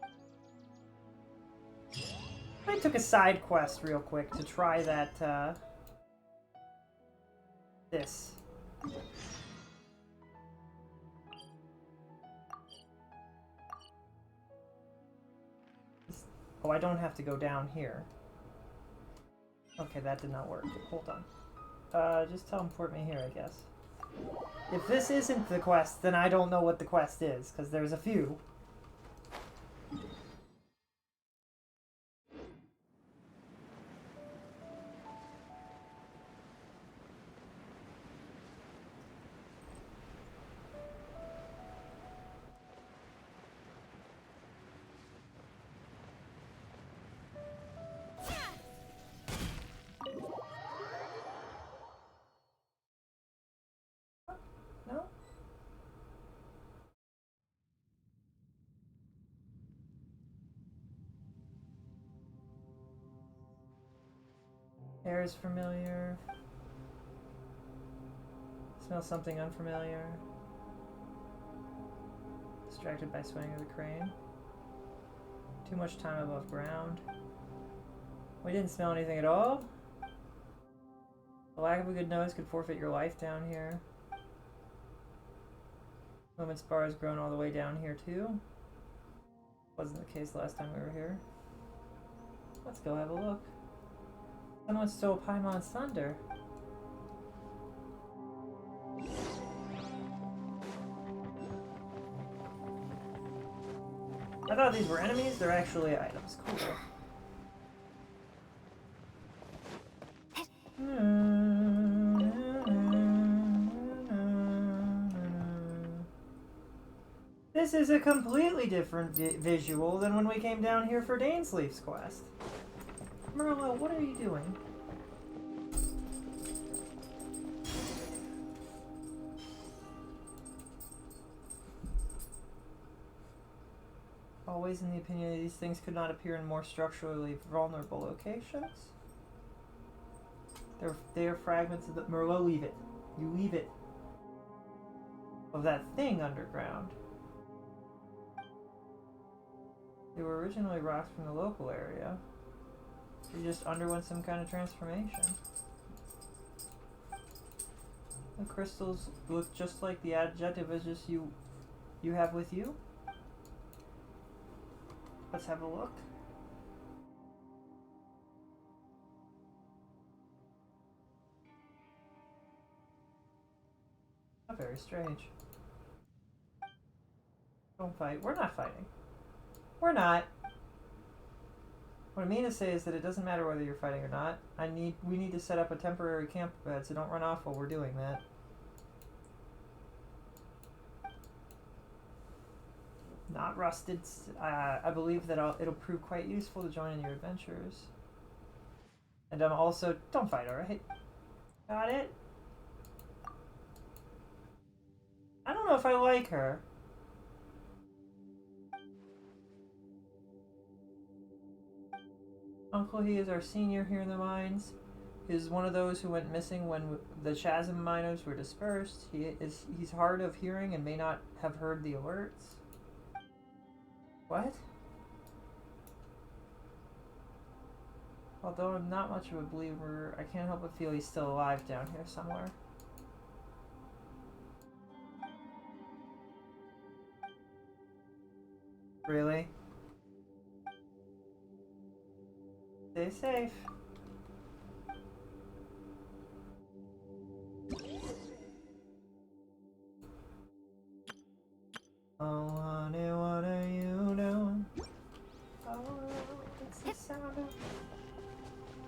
I took a side quest real quick to try that, this. Oh, I don't have to go down here. Okay, that did not work. Hold on. Just teleport me here, I guess. If this isn't the quest, then I don't know what the quest is, because there's a few. No? Air is familiar. Smell something unfamiliar. Distracted by swaying of the crane. Too much time above ground. We didn't smell anything at all. The lack of a good nose could forfeit your life down here. Moment's bar has grown all the way down here too. Wasn't the case last time we were here. Let's go have a look. Someone stole Paimon's thunder. I thought these were enemies, they're actually items. Cool. This is a completely different visual than when we came down here for Dainsleif's quest. Merlo, what are you doing? Always in the opinion that these things could not appear in more structurally vulnerable locations. They are fragments of the... Merlo, leave it. You leave it. Of that thing underground. They were originally rocks from the local area. They just underwent some kind of transformation. The crystals look just like the adjective is just you have with you. Let's have a look. Not very strange. Don't fight. We're not fighting. We're not. What I mean to say is that it doesn't matter whether you're fighting or not. We need to set up a temporary camp bed, so don't run off while we're doing that. Not rusted. I believe that it'll prove quite useful to join in your adventures. And also, don't fight, alright? Got it? I don't know if I like her. Uncle, he is our senior here in the mines. He is one of those who went missing when the Chasm miners were dispersed. He's hard of hearing and may not have heard the alerts. What? Although I'm not much of a believer, I can't help but feel he's still alive down here somewhere. Really? Stay safe. Oh, honey, what are you doing? Oh, it's the sound of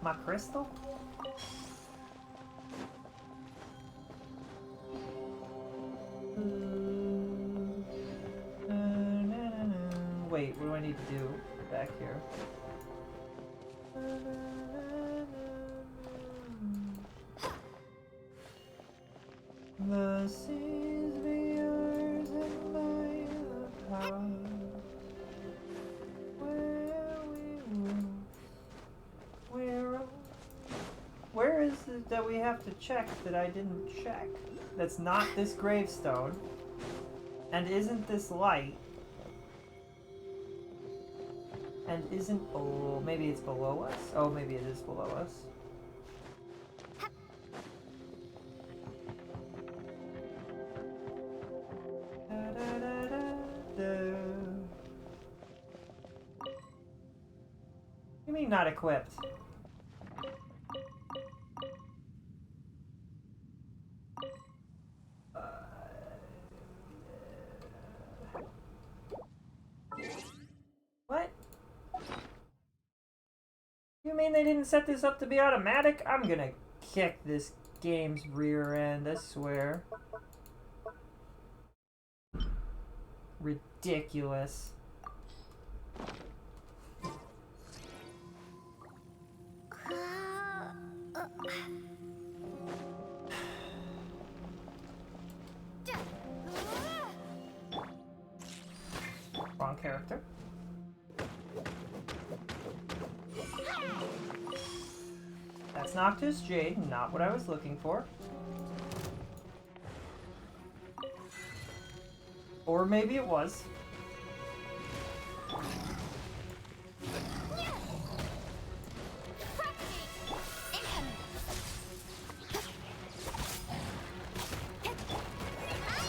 my crystal. Wait, what do I need to do back here? The seas be yours and mine apart. Where is it that we have to check that I didn't check? That's not this gravestone. And isn't this light? And isn't... Oh, maybe it's below us? Oh, maybe it is below us. You mean not equipped? mean they didn't set this up to be automatic? I'm gonna kick this game's rear end, I swear. Ridiculous. Wrong character. That's Noctis Jade, not what I was looking for. Or maybe it was.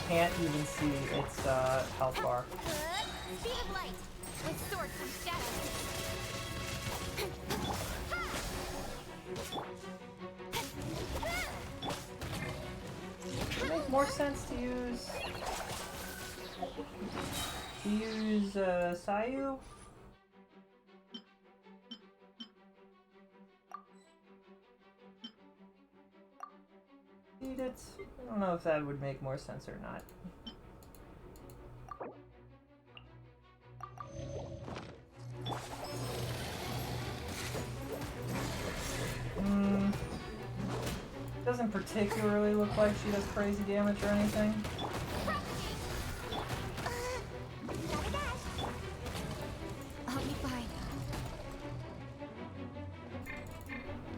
Can't even see its health bar. Speed of light, with sword from shadow. Would it make more sense to use Sayu? Eat it. I don't know if that would make more sense or not. Doesn't particularly look like she does crazy damage or anything. I'll be fine.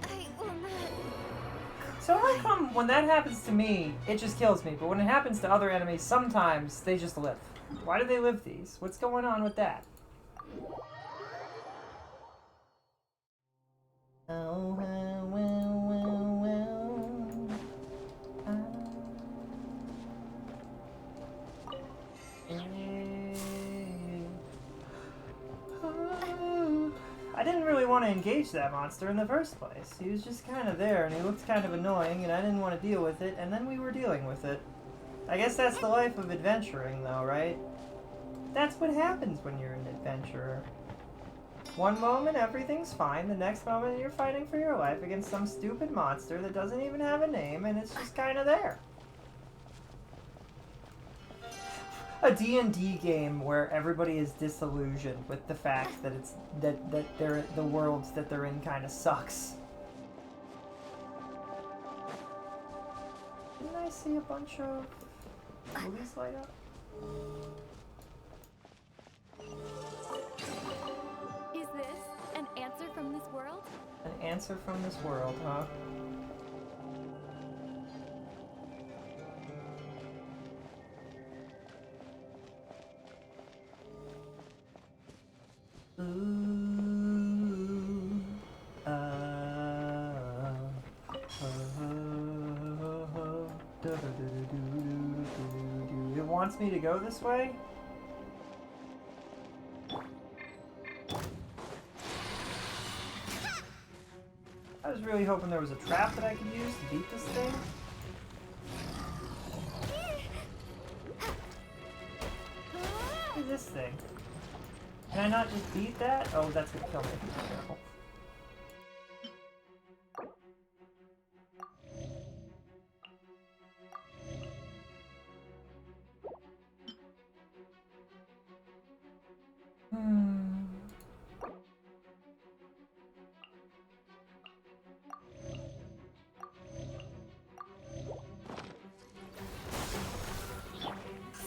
I will not. So how come when that happens to me, it just kills me, but when it happens to other enemies, sometimes they just live? Why do they live these? What's going on with that? Oh, I didn't really want to engage that monster in the first place. He was just kind of there, and he looked kind of annoying, and I didn't want to deal with it, and then we were dealing with it. I guess that's the life of adventuring, though, right? That's what happens when you're an adventurer. One moment, everything's fine. The next moment, you're fighting for your life against some stupid monster that doesn't even have a name, and it's just kind of there. A D&D game where everybody is disillusioned with the fact that it's that they're the worlds that they're in kind of sucks. Didn't I see a bunch of movies light up? Is this an answer from this world? An answer from this world, huh? It wants me to go this way? I was really hoping there was a trap that I could use to beat this thing. What is this thing? Can I not just beat that? Oh, that's gonna kill me. Be careful.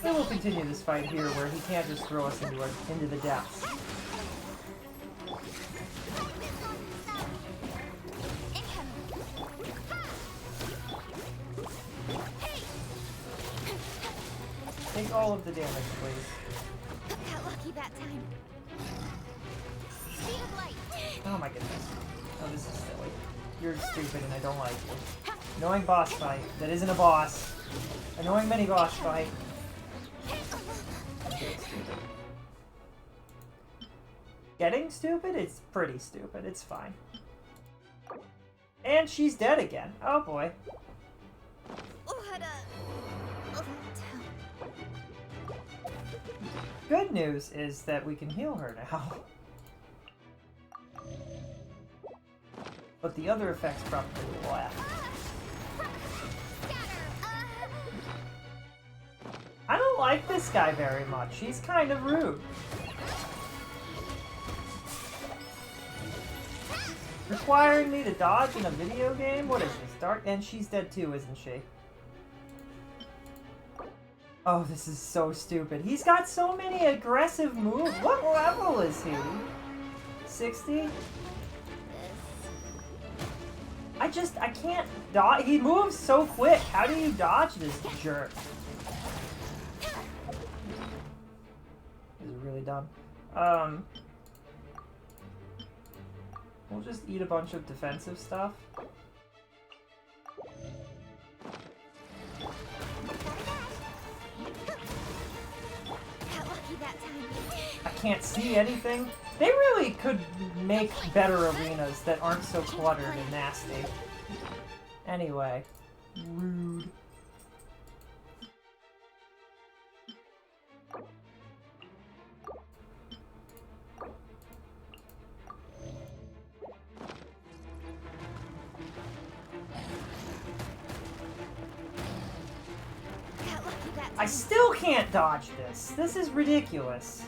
Then we'll continue this fight here where he can't just throw us into the depths. Take all of the damage, please. Got lucky that time. Speed of light. Oh my goodness. Oh, this is silly. You're stupid and I don't like you. Annoying boss fight. That isn't a boss. Annoying mini-boss fight. Stupid. Getting stupid? It's pretty stupid. It's fine. And she's dead again. Oh boy. Good news is that we can heal her now. But the other effects probably left. I don't like this guy very much. He's kind of rude. Requiring me to dodge in a video game? What is this? Dark? And she's dead too, isn't she? Oh, this is so stupid. He's got so many aggressive moves. What level is he? 60? I can't dodge. He moves so quick. How do you dodge this jerk? This is really dumb. We'll just eat a bunch of defensive stuff. I can't see anything. They really could make better arenas that aren't so cluttered and nasty. Anyway. Rude. I still can't dodge this. This is ridiculous.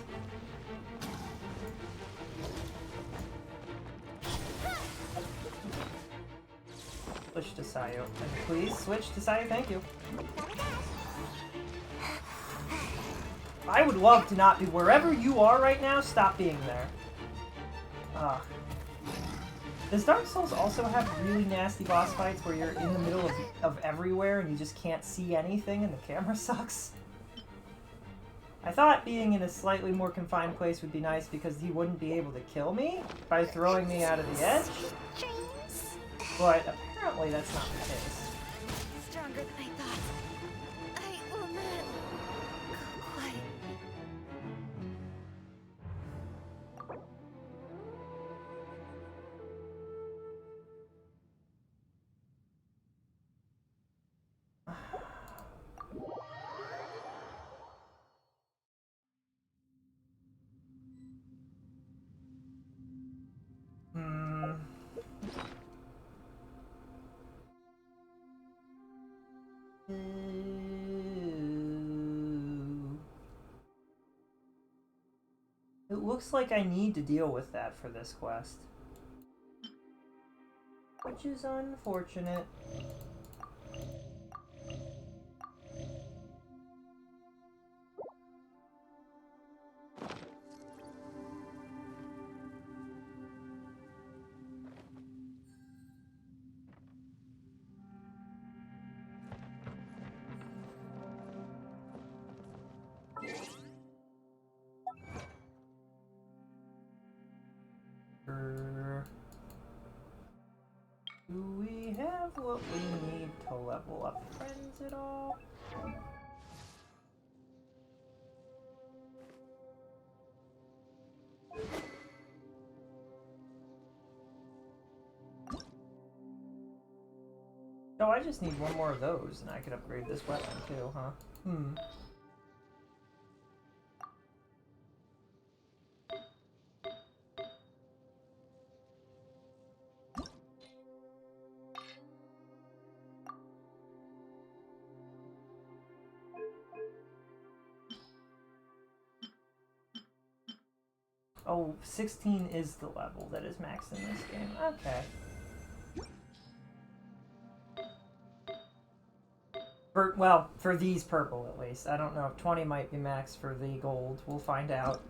Switch to Sayo. Please switch to Sayo, thank you. I would love to not be wherever you are right now, stop being there. Ugh. Does Dark Souls also have really nasty boss fights where you're in the middle of everywhere and you just can't see anything and the camera sucks? I thought being in a slightly more confined place would be nice because he wouldn't be able to kill me by throwing me out of the edge. But apparently that's not the case. Stronger than I thought. I will not go quiet. It looks like I need to deal with that for this quest. Which is unfortunate. Do we have what we need to level up friends at all? Oh, I just need one more of those and I could upgrade this weapon too, huh? Oh, 16 is the level that is maxed in this game. Okay. Well, for these purple at least. I don't know if 20 might be max for the gold. We'll find out.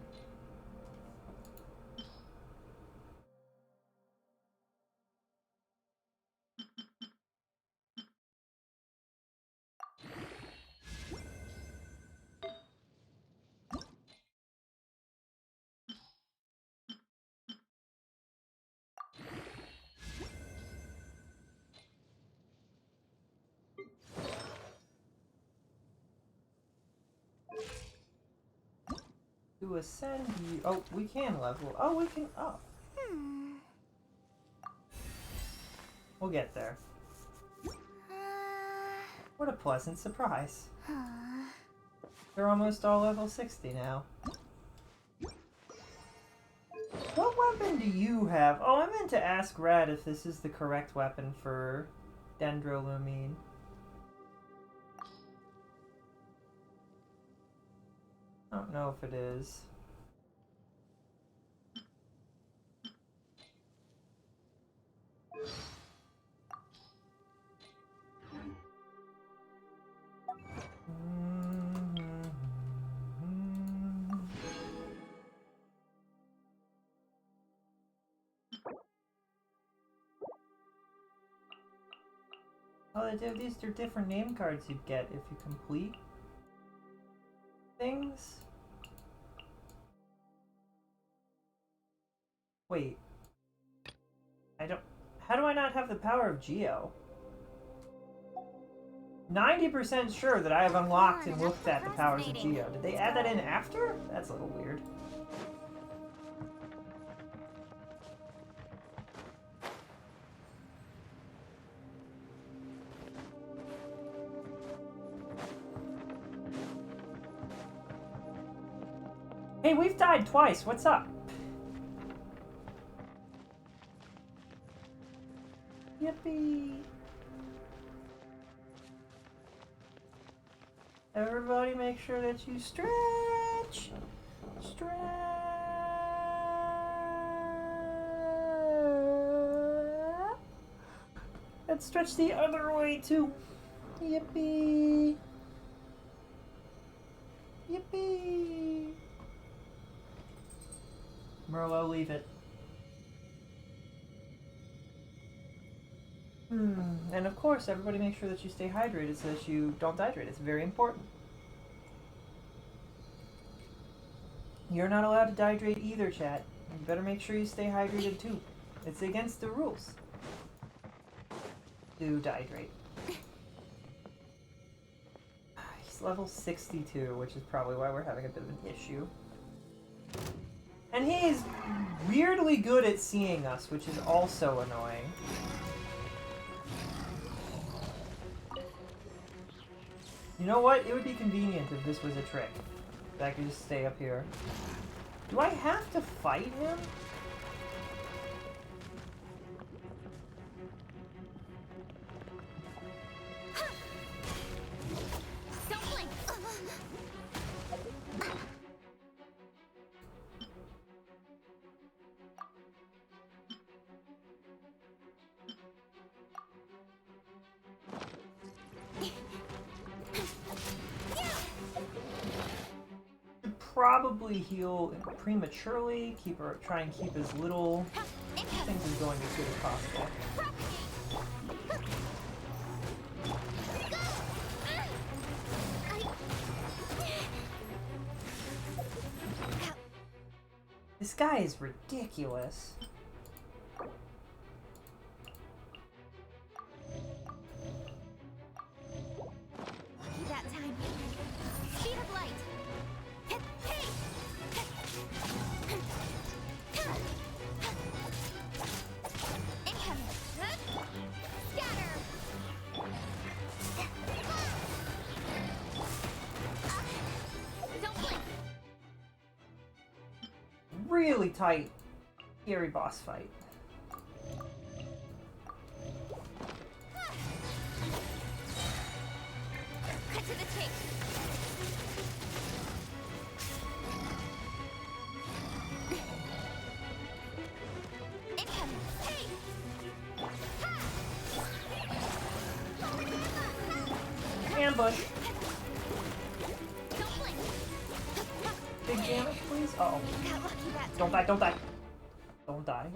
To ascend you. Oh, we can level. Oh, we can. Oh. We'll get there. What a pleasant surprise. They're almost all level 60 now. What weapon do you have? Oh, I meant to ask Red if this is the correct weapon for Dendrolumine. I don't know if it is. Oh, these are different name cards you'd get if you complete things. Wait. I don't... How do I not have the power of Geo? 90% sure that I have unlocked and looked at the powers of Geo. Did they add that in after? That's a little weird. Hey, we've died twice. What's up? Yippee! Everybody make sure that you stretch! Stretch! And stretch the other way too! Yippee! Yippee! Merlot, leave it. And of course, everybody make sure that you stay hydrated so that you don't dehydrate. It's very important. You're not allowed to dehydrate either, chat. You better make sure you stay hydrated too. It's against the rules to dehydrate. He's level 62, which is probably why we're having a bit of an issue. And he's weirdly good at seeing us, which is also annoying. You know what? It would be convenient if this was a trick. That I could just stay up here. Do I have to fight him? Don't blink. Probably heal prematurely, try and keep as little things as going as good as possible. This guy is ridiculous. That time. Speed of light. Really tight, scary boss fight. Cut to the chase. Incoming. Hey! Ambush. Don't blink. Big damage, please. Uh-oh. Got lucky that Don't die, don't die. Don't die.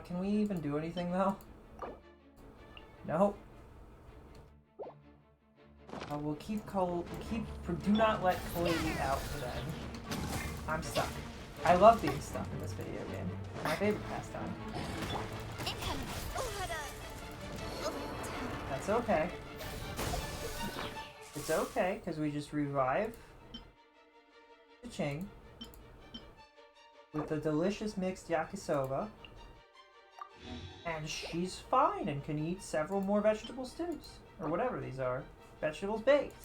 Can we even do anything, though? No. We'll do not let Kaladi out then. I'm stuck. I love being stuck in this video game. My favorite pastime. That's okay. It's okay, because we just revive the Ching with a delicious mixed yakisoba, and she's fine and can eat several more vegetable stews, or whatever these are. Vegetables baked.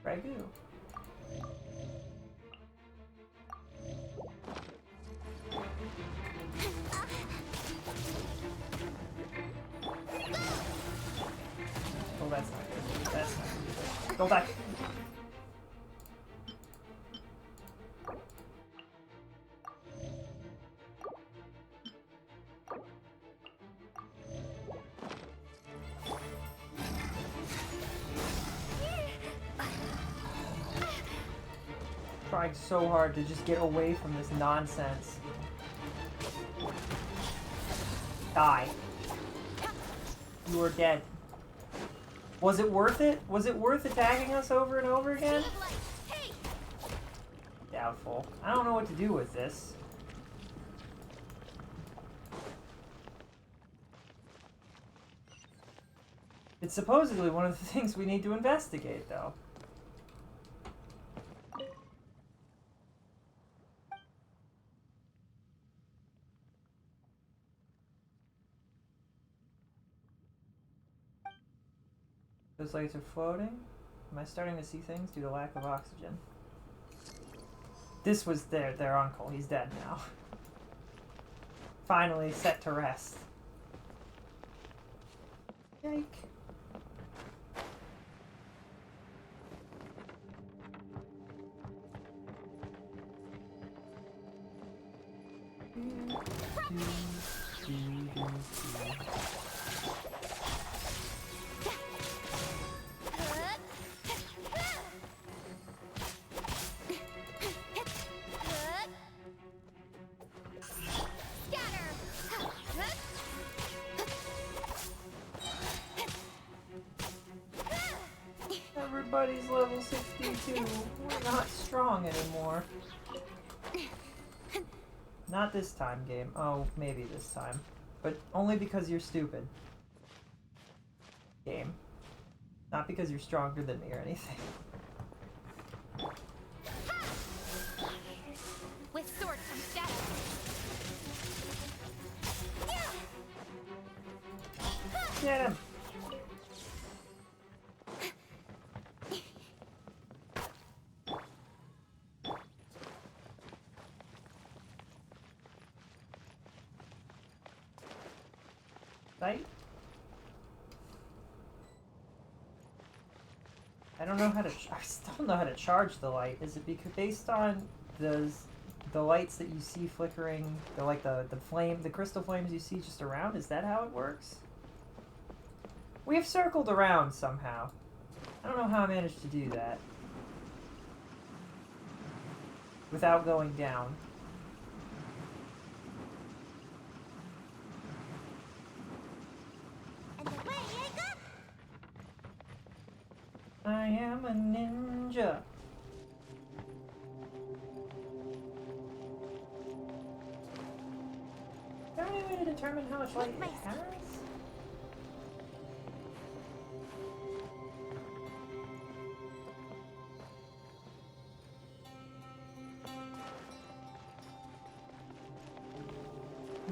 Ragu. Go back. Trying so hard to just get away from this nonsense. Die. You are dead. Was it worth it? Was it worth attacking us over and over again? Doubtful. I don't know what to do with this. It's supposedly one of the things we need to investigate, though. Those lights are floating? Am I starting to see things due to lack of oxygen? This was their uncle. He's dead now. Finally set to rest. Yike. Everybody's level 62. We're not strong anymore. Not this time, game. Oh, maybe this time. But only because you're stupid. Game. Not because you're stronger than me or anything. With sword comes shadow. Get him! Right? I don't know how to. I still don't know how to charge the light. Is it based on the lights that you see flickering, the flame, the crystal flames you see just around? Is that how it works? We've circled around somehow. I don't know how I managed to do that without going down. I am a ninja. Is there any way to determine how much light it has?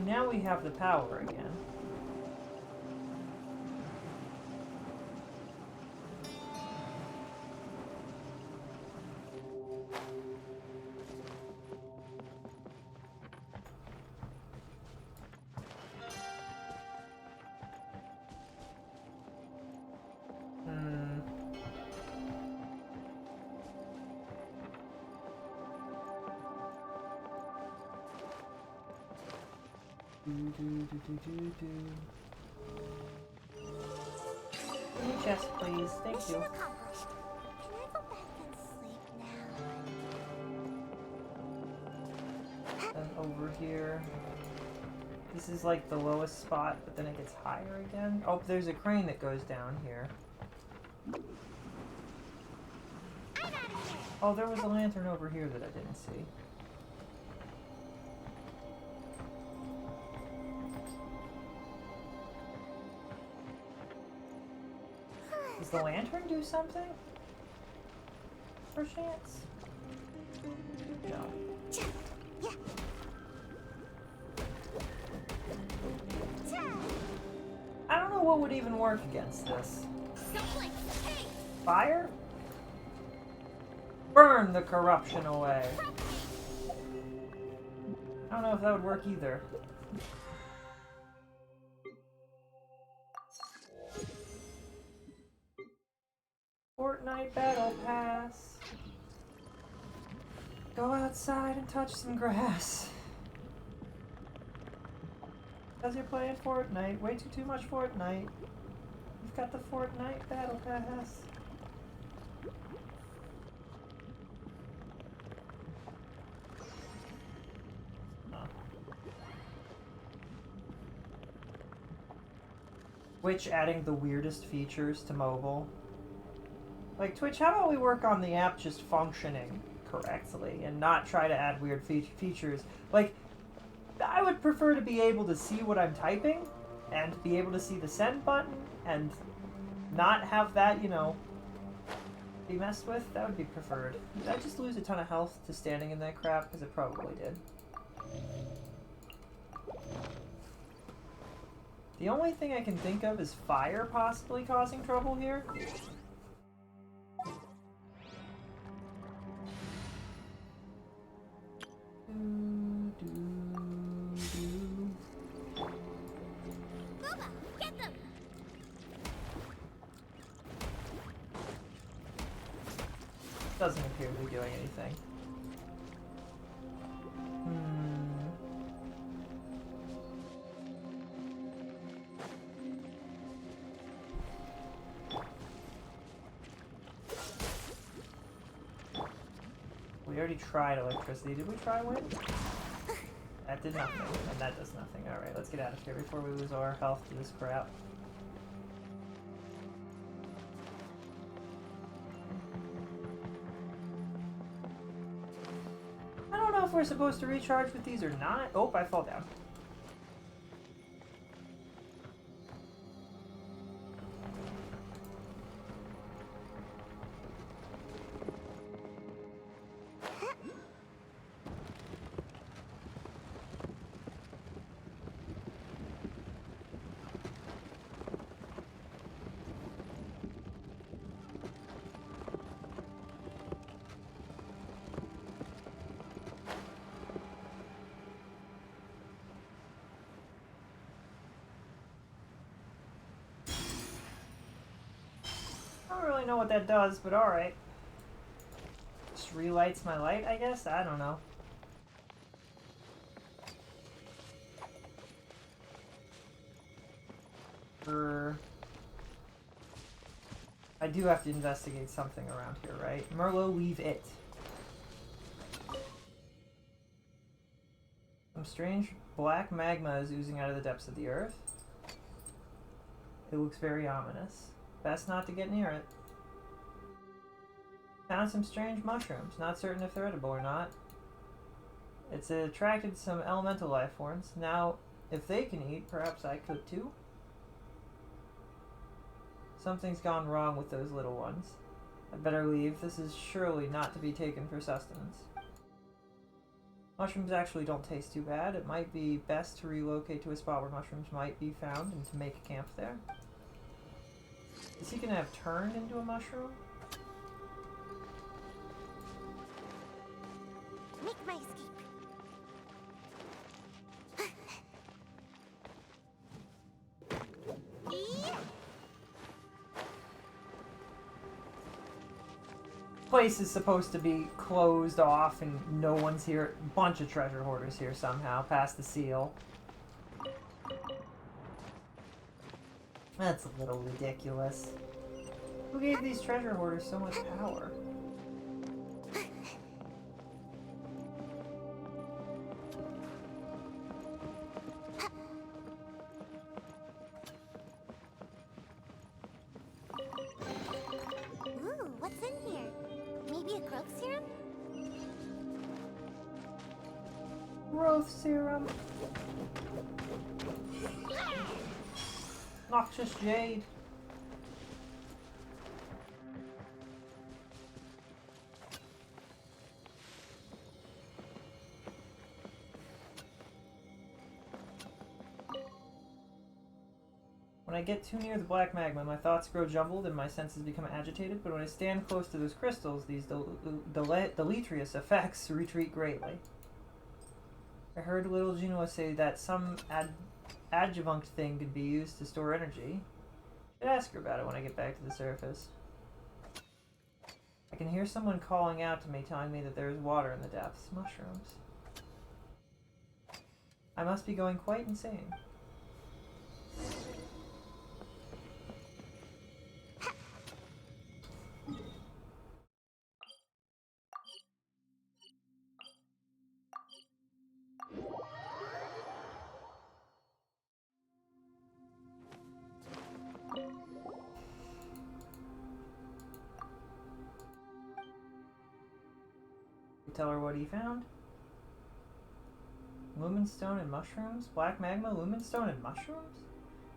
Now we have the power again. New chest, please. Thank Mission you. accomplished. Can I go back and sleep now? And over here. This is like the lowest spot, but then it gets higher again. Oh, there's a crane that goes down here. Oh, there was a lantern over here that I didn't see. Does the lantern do something? Perchance? No. I don't know what would even work against this. Fire? Burn the corruption away. I don't know if that would work either. Fortnite Battle Pass. Go outside and touch some grass. Because you're playing Fortnite. Way too much Fortnite. You've got the Fortnite Battle Pass. Twitch adding the weirdest features to mobile. Like, Twitch, how about we work on the app just functioning correctly and not try to add weird features? Like, I would prefer to be able to see what I'm typing and be able to see the send button and not have that, you know, be messed with. That would be preferred. Did I just lose a ton of health to standing in that crap? Because it probably did. The only thing I can think of is fire possibly causing trouble here. Booba, get them! Doesn't appear to be doing anything. We already tried electricity. Did we try wind? That did nothing, and that does nothing. Alright, let's get out of here before we lose our health to this crap. I don't know if we're supposed to recharge with these or not. Oh, I fall down. I don't really know what that does, but alright. Just relights my light, I guess? I don't know. I do have to investigate something around here, right? Merlot, leave it. Some strange black magma is oozing out of the depths of the earth. It looks very ominous. Best not to get near it. Found some strange mushrooms. Not certain if they're edible or not. It's attracted some elemental life forms. Now, if they can eat, perhaps I could too. Something's gone wrong with those little ones. I'd better leave. This is surely not to be taken for sustenance. Mushrooms actually don't taste too bad. It might be best to relocate to a spot where mushrooms might be found and to make a camp there. Is he gonna have turned into a mushroom? Make my escape. Place is supposed to be closed off and no one's here. Bunch of treasure hoarders here somehow, past the seal. That's a little ridiculous. Who gave these treasure hoarders so much power? Ooh, what's in here? Maybe a growth serum? Growth serum. Noxious jade. When I get too near the black magma, my thoughts grow jumbled and my senses become agitated, but when I stand close to those crystals, these deleterious effects retreat greatly. I heard little Juno say that some adjunct thing could be used to store energy. Should ask her about it when I get back to the surface. I can hear someone calling out to me, telling me that there is water in the depths. Mushrooms. I must be going quite insane. Tell her what he found. Lumenstone and mushrooms? Black magma, lumenstone and mushrooms?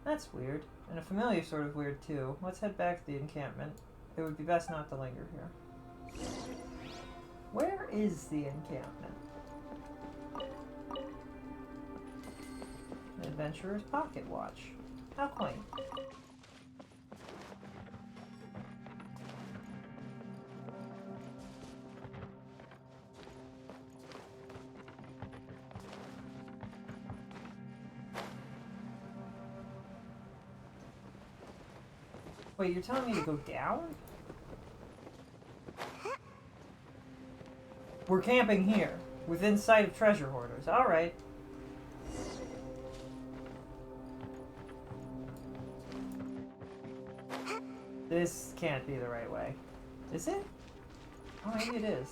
That's weird. And a familiar sort of weird too. Let's head back to the encampment. It would be best not to linger here. Where is the encampment? An adventurer's pocket watch. How quaint. Wait, you're telling me to go down? We're camping here, within sight of treasure hoarders. Alright. This can't be the right way. Is it? Oh, maybe it is.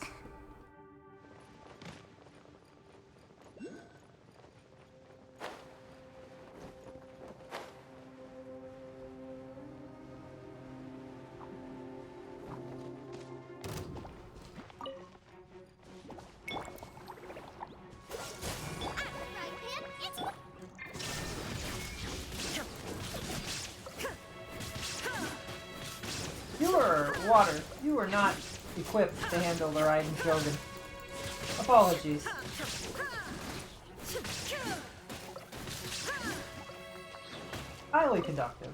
Water, you are not equipped to handle the Raiden Shogun. Apologies. Highly conductive.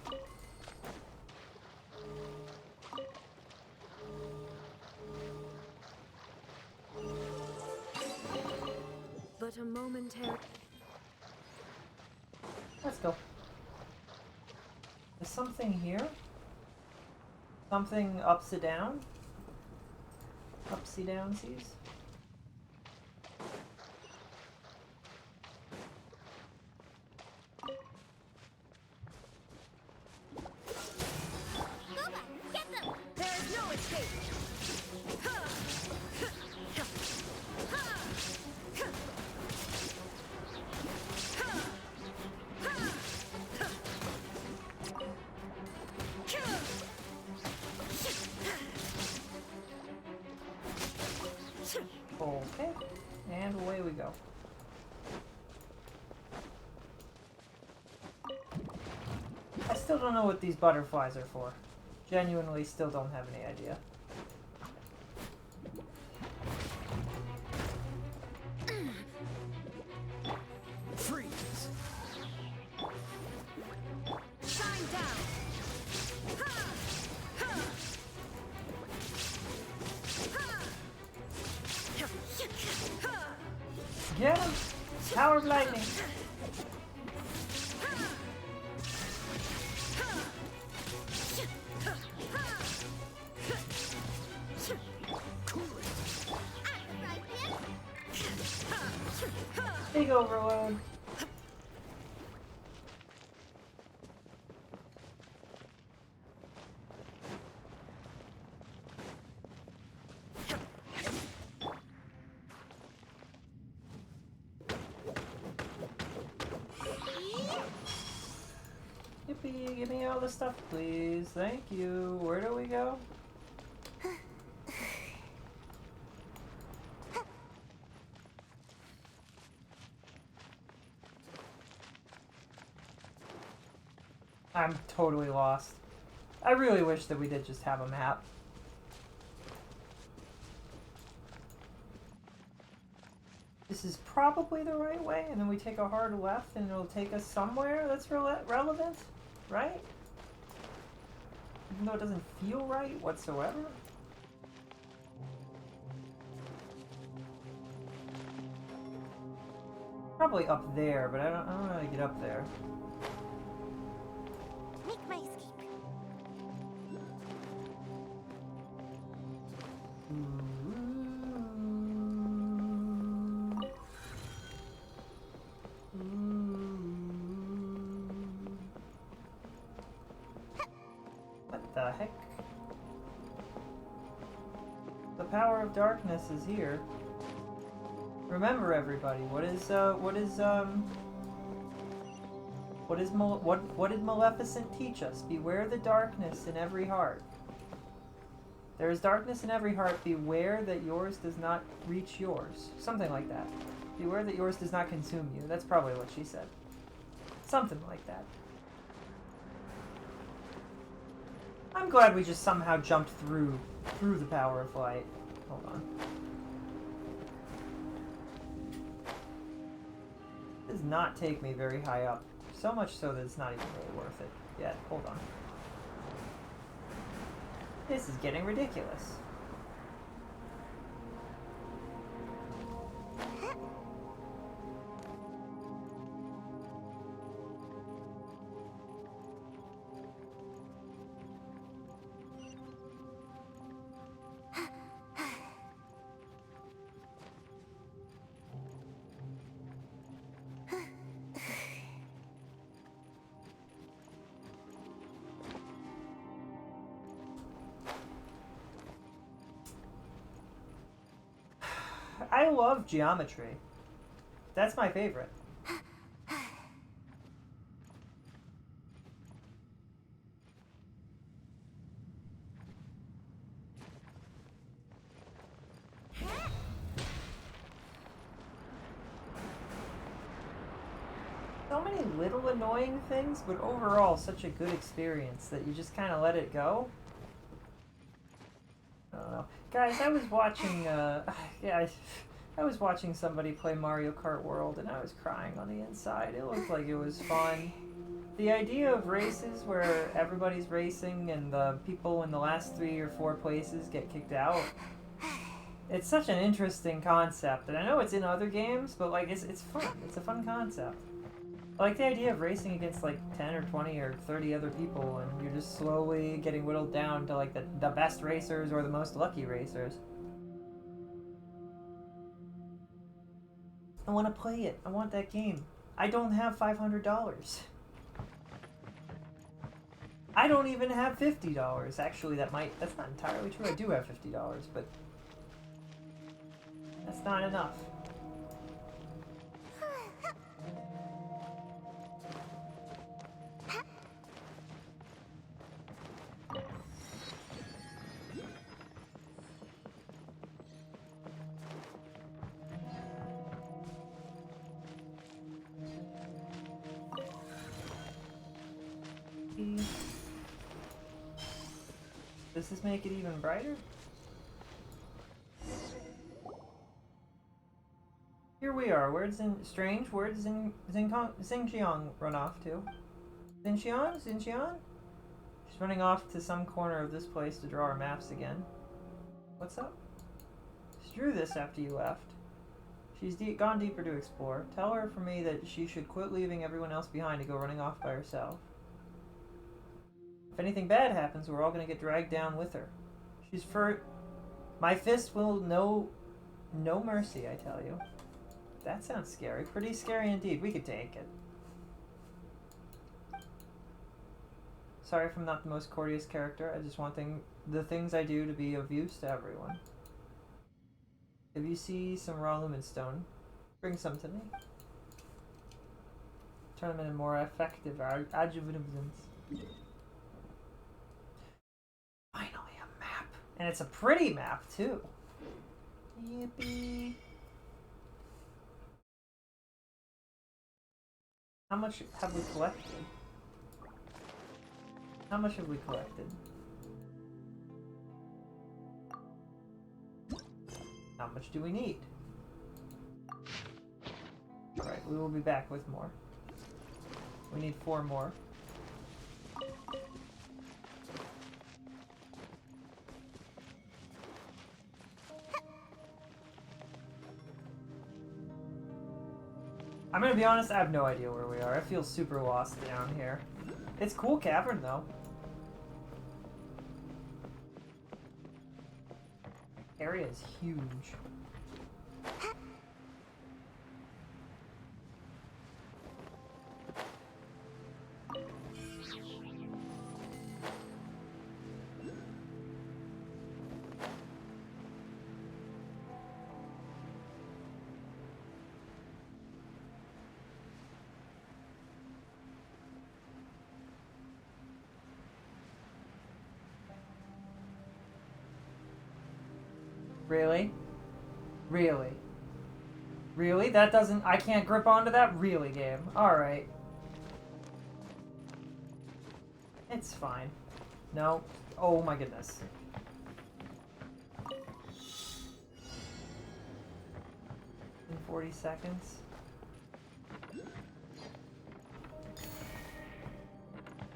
But a momentary... Let's go. Is something here? Something upside down? Upsy downsies? Okay, and away we go. I still don't know what these butterflies are for. Genuinely still don't have any idea. Freeze! Shine down! Get him! Power of lightning! Big overload. Yippee, give me all the stuff, please. Thank you. Where do we go? I'm totally lost. I really wish that we did just have a map. This is probably the right way, and then we take a hard left and it'll take us somewhere that's relevant, right? Even though it doesn't feel right whatsoever. Probably up there, but I don't know how to get up there. Make my escape. The power of darkness is here. Remember, everybody, what did Maleficent teach us? Beware the darkness in every heart. There is darkness in every heart. Beware that yours does not reach yours. Something like that. Beware that yours does not consume you. That's probably what she said. Something like that. I'm glad we just somehow jumped through the power of light. Hold on. It does not take me very high up. So much so that it's not even really worth it yet. Hold on. This is getting ridiculous. I love geometry. That's my favorite. So many little annoying things, but overall such a good experience that you just kind of let it go. I don't know. Guys, I was watching, I was watching somebody play Mario Kart World, and I was crying on the inside. It looked like it was fun. The idea of races where everybody's racing and the people in the last 3 or 4 places get kicked out, it's such an interesting concept. And I know it's in other games, but like it's fun. It's a fun concept. I like the idea of racing against like 10 or 20 or 30 other people, and you're just slowly getting whittled down to like the best racers or the most lucky racers. I want to play it. I want that game. I don't have $500. I don't even have $50. Actually, that's not entirely true. I do have $50, but that's not enough. Does this make it even brighter? Here we are. Where'd strange? Where'd Xinjiang run off to? Xinjiang? She's running off to some corner of this place to draw our maps again. What's up? She drew this after you left. She's gone deeper to explore. Tell her for me that she should quit leaving everyone else behind to go running off by herself. If anything bad happens, we're all going to get dragged down with her. She's my fist will know no mercy, I tell you. That sounds scary. Pretty scary indeed. We could take it. Sorry if I'm not the most courteous character. I just want the things I do to be of use to everyone. If you see some raw lumen stone, bring some to me. Turn them into more effective adjuvants. Finally a map. And it's a pretty map, too. Yippee. How much have we collected? How much have we collected? How much do we need? Alright, we will be back with more. We need 4 more. I'm gonna be honest, I have no idea where we are. I feel super lost down here. It's a cool cavern, though. Area is huge. Really? Really? Really? That doesn't... I can't grip onto that? Really, game. Alright. It's fine. No. Oh my goodness. In 40 seconds.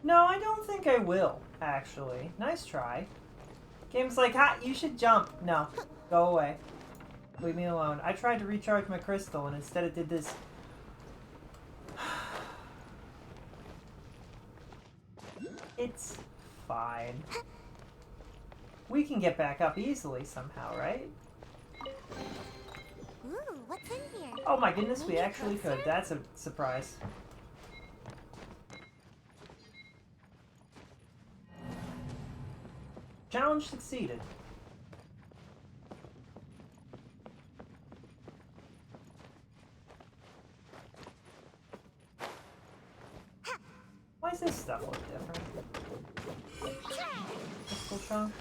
No, I don't think I will, actually. Nice try. Game's like, ha, you should jump. No. Go away. Leave me alone. I tried to recharge my crystal and instead it did this. It's fine. We can get back up easily somehow, right? Ooh, what's in here? Oh my goodness, we actually could. That's a surprise. Challenge succeeded. Why does this stuff look different? Crystal chunk?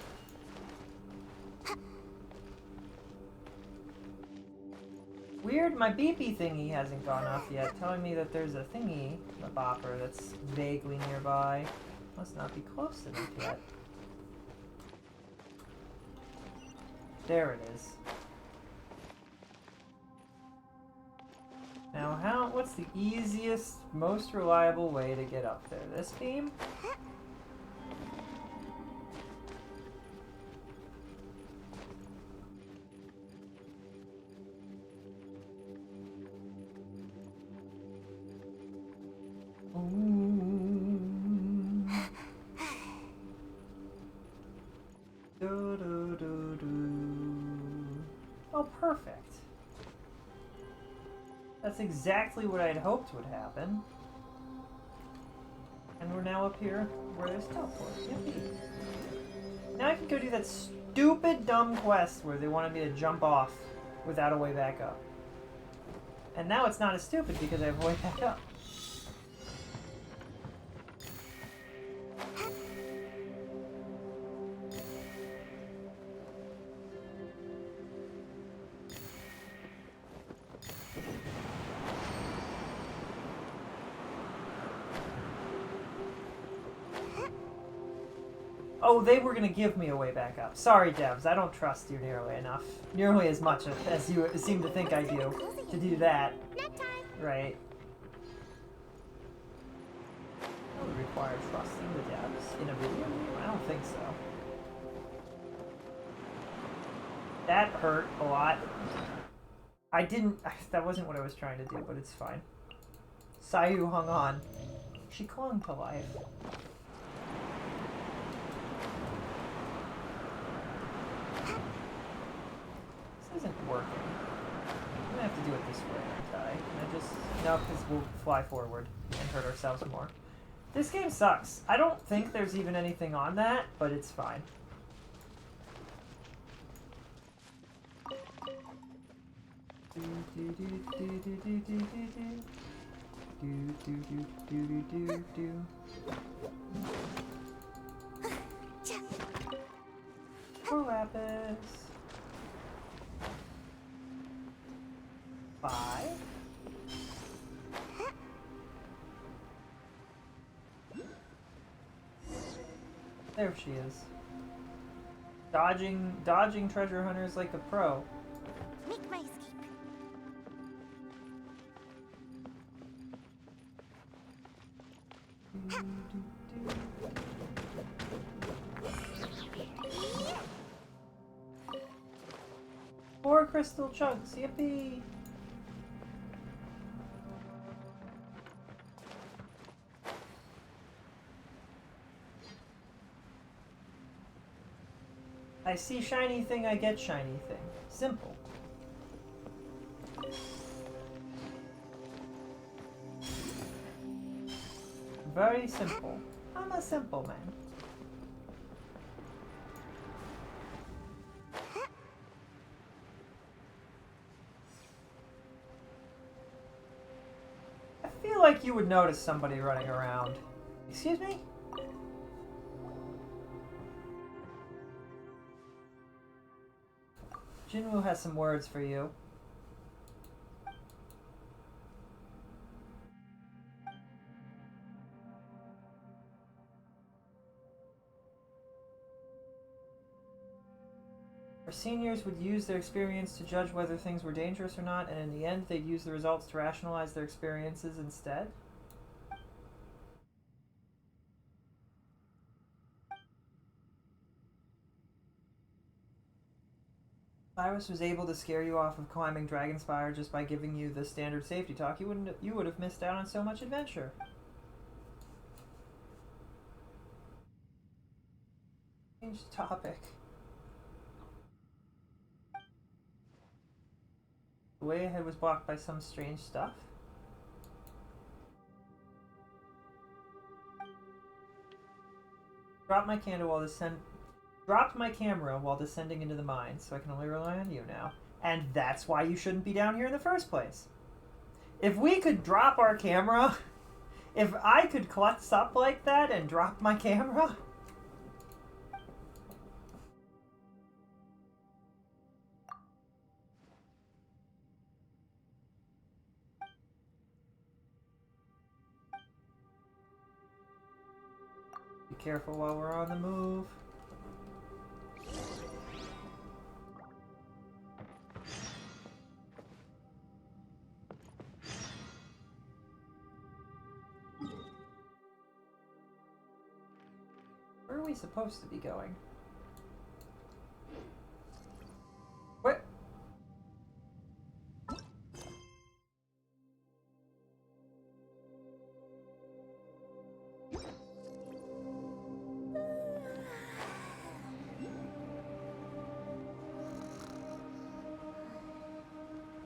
Weird, my beepy thingy hasn't gone off yet, telling me that there's a thingy, a bopper, that's vaguely nearby. Must not be close enough yet. There it is. Now, what's the easiest, most reliable way to get up there? This beam? Oh, perfect. That's exactly what I'd hoped would happen. And we're now up here where there's teleport. Yippee. Now I can go do that stupid dumb quest where they wanted me to jump off without a way back up. And now it's not as stupid because I have a way back up. Oh, they were gonna give me a way back up. Sorry, devs, I don't trust you nearly enough. Nearly as much as you seem to think I do. To do that. Right. That would require trusting the devs in a video game? I don't think so. That hurt a lot. That wasn't what I was trying to do, but it's fine. Sayu hung on. She clung to life. Isn't working. I'm gonna have to do it this way, aren't I? Can I just... No, because we'll fly forward and hurt ourselves more. This game sucks. I don't think there's even anything on that, but it's fine. Poor Lapis. 5. There she is. Dodging treasure hunters like a pro. Make my escape. Four crystal chunks, yippee! I see shiny thing, I get shiny thing. Simple. Very simple. I'm a simple man. I feel like you would notice somebody running around. Excuse me? Jinwoo has some words for you. Our seniors would use their experience to judge whether things were dangerous or not, and in the end, they'd use the results to rationalize their experiences instead. Cyrus was able to scare you off of climbing Dragonspire just by giving you the standard safety talk. You would have missed out on so much adventure. Change topic. The way ahead was blocked by some strange stuff. Dropped my camera while descending into the mine, so I can only rely on you now. And that's why you shouldn't be down here in the first place. If we could drop our camera, if I could klutz up like that and drop my camera... Be careful while we're on the move. Where are we supposed to be going? What?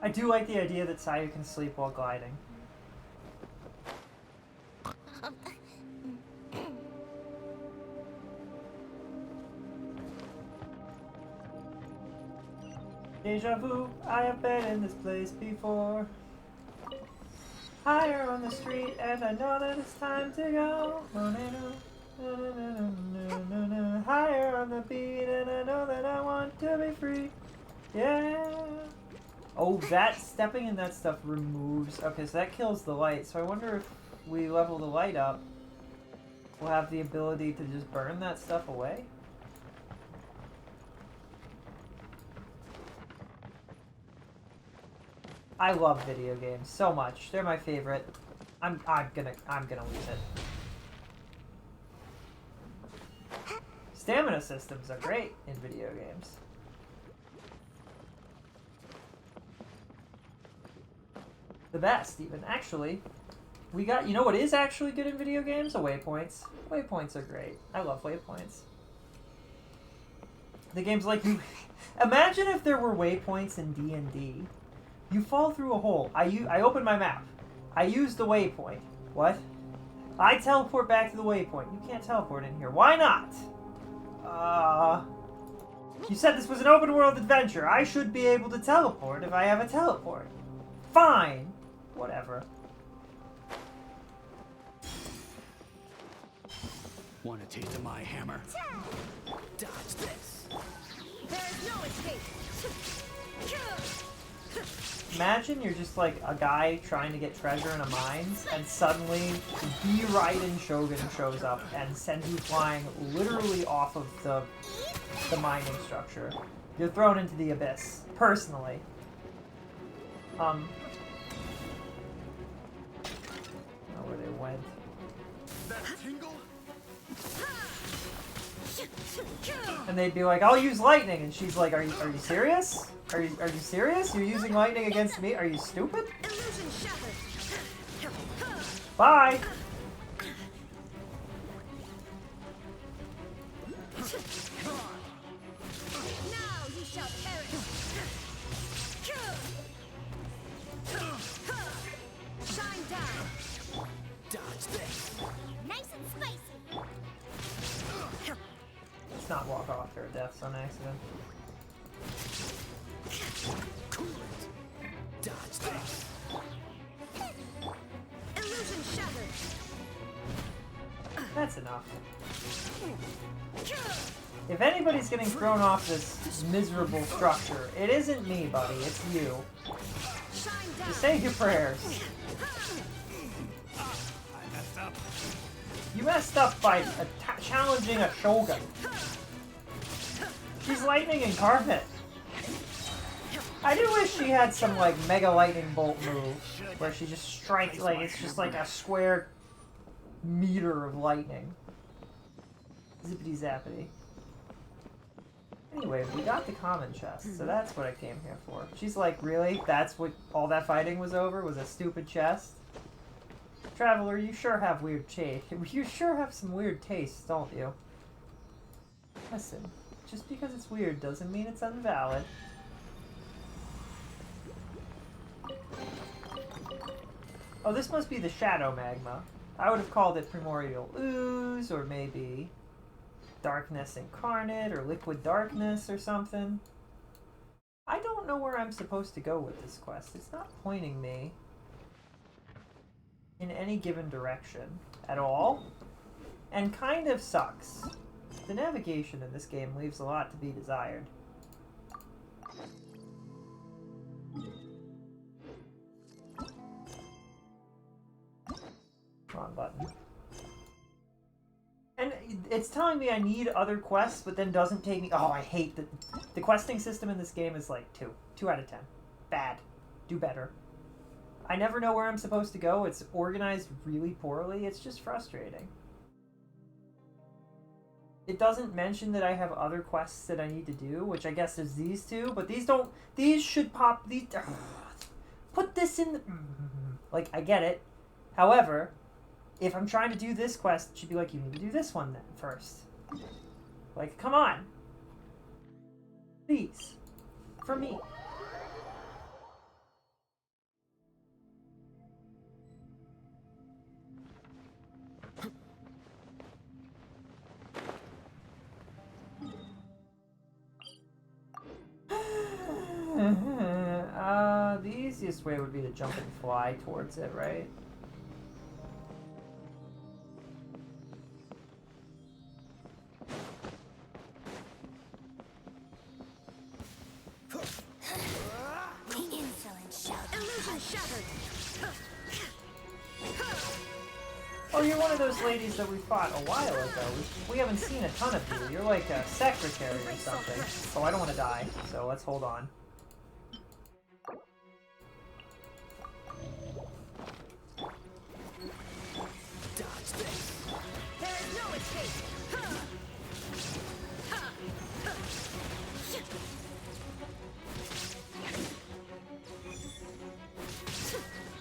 I do like the idea that Sayu can sleep while gliding. Deja vu, I have been in this place before. Higher on the street, and I know that it's time to go. Higher on the beat, and I know that I want to be free. Yeah. Oh, that stepping in that stuff removes. Okay, so that kills the light. So I wonder if we level the light up, we'll have the ability to just burn that stuff away. I love video games so much. They're my favorite. I'm gonna lose it. Stamina systems are great in video games. The best, even. Actually, we got, you know what is actually good in video games? Waypoints. Waypoints are great. I love waypoints. The game's like, you... Imagine if there were waypoints in D&D. You fall through a hole. I open my map. I use the waypoint. What? I teleport back to the waypoint. You can't teleport in here. Why not? You said this was an open world adventure. I should be able to teleport if I have a teleport. Fine. Whatever. Want a taste of my hammer? Dodge this. There is no escape. Imagine you're just like a guy trying to get treasure in a mine, and suddenly B. Raiden Shogun shows up and sends you flying literally off of the mining structure. You're thrown into the abyss, personally. I don't know where they went. That tingle? And they'd be like, I'll use lightning, and she's like, are you serious? Are you serious? You're using lightning against me? Are you stupid? Bye! Now you shall perish. Shine down. Dodge this. Nice and spicy. Let's not walk off her deaths on accident. Cool it. Dodge this. Illusion shattered. That's enough. If anybody's getting thrown off this miserable structure, it isn't me, buddy. It's you. Just say your prayers. I messed up. You messed up by challenging a shogun. She's lightning incarnate. I do wish she had some, like, mega lightning bolt move, where she just strikes, like, it's just like a square meter of lightning. Zippity zappity. Anyway, we got the common chest, so that's what I came here for. She's like, really? That's what all that fighting was over? Was a stupid chest? Traveler, you sure have weird taste. You sure have some weird tastes, don't you? Listen, just because it's weird doesn't mean it's invalid. Oh, this must be the shadow magma. I would have called it primordial ooze, or maybe darkness incarnate, or liquid darkness, or something. I don't know where I'm supposed to go with this quest. It's not pointing me in any given direction at all, and kind of sucks. The navigation in this game leaves a lot to be desired. Wrong button. And it's telling me I need other quests, but then doesn't take me... Oh, I hate that. The questing system in this game is like 2. 2 out of 10. Bad. Do better. I never know where I'm supposed to go. It's organized really poorly. It's just frustrating. It doesn't mention that I have other quests that I need to do, which I guess is these two, but these don't... These should pop... These... Put this in the... Like, I get it. However, if I'm trying to do this quest, it should be like, you need to do this one then first. Like, come on. Please. For me. The easiest way would be to jump and fly towards it, right? The insolent shout. Illusion shattered. Oh, you're one of those ladies that we fought a while ago. We haven't seen a ton of you. You're like a secretary or something. Oh, I don't want to die, so let's hold on. Dodge this. There is no escape.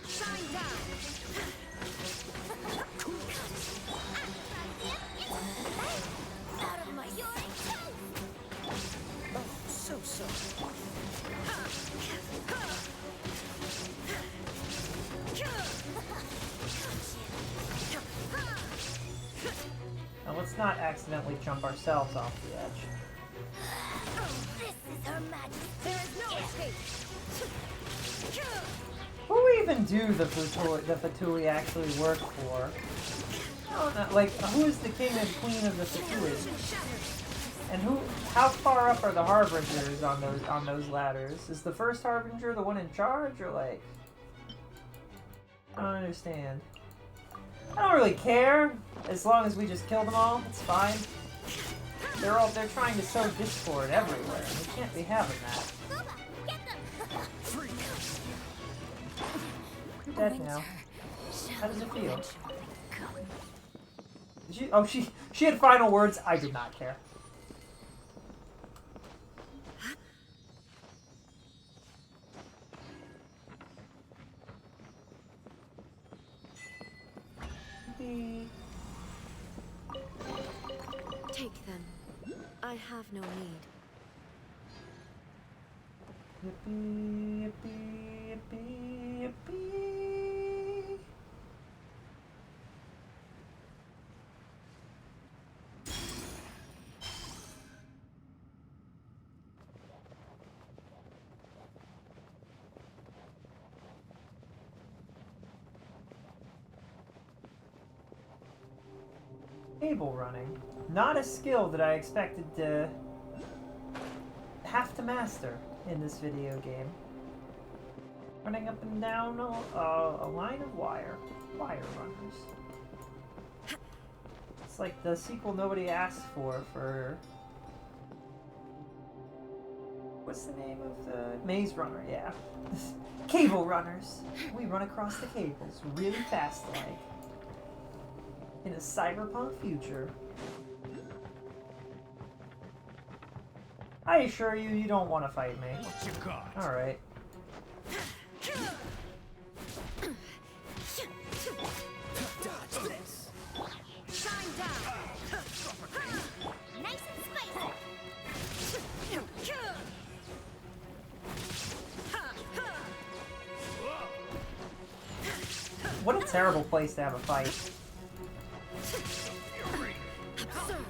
Shine down. Out of my sight. Oh, so sorry. Now let's not accidentally jump ourselves off the edge. This is Her Majesty. There is no escape. Who even do the Fatui actually work for? I don't know, like, who is the king and queen of the Fatui? And how far up are the harbingers on those ladders? Is the first harbinger the one in charge, or like? I don't understand. I don't really care, as long as we just kill them all. It's fine. They're trying to sow discord everywhere, and we can't be having that. You're dead now. How does it feel? She had final words. I did not care. Take them. I have no need. Yippee, yippee, yippee, yippee. Cable running. Not a skill that I expected to have to master in this video game. Running up and down a line of wire runners. It's like the sequel nobody asked for what's the name of the Maze Runner? Yeah. Cable runners. We run across the cables really fast like. In a cyberpunk future. I assure you, you don't want to fight me. What you got? Alright. Dodge this. Shine down. Nice and spicy. What a terrible place to have a fight. Absurd.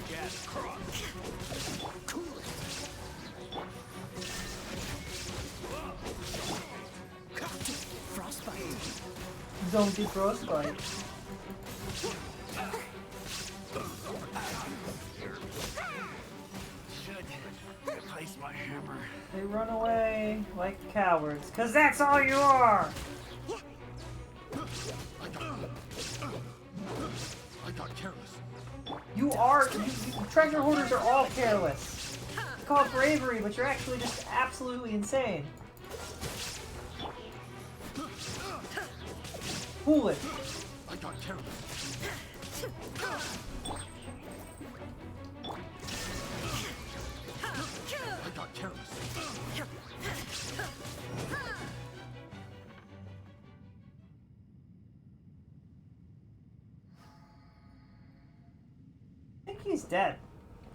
Gas cross. Cool it. Frostbite. Zombie frostbite. Should replace my hammer. They run away like cowards, 'cause that's all you are! I got careless. You are, treasure hoarders are all careless. You call it bravery, but you're actually just absolutely insane. Pull it. I got careless. I got careless. I think he's dead.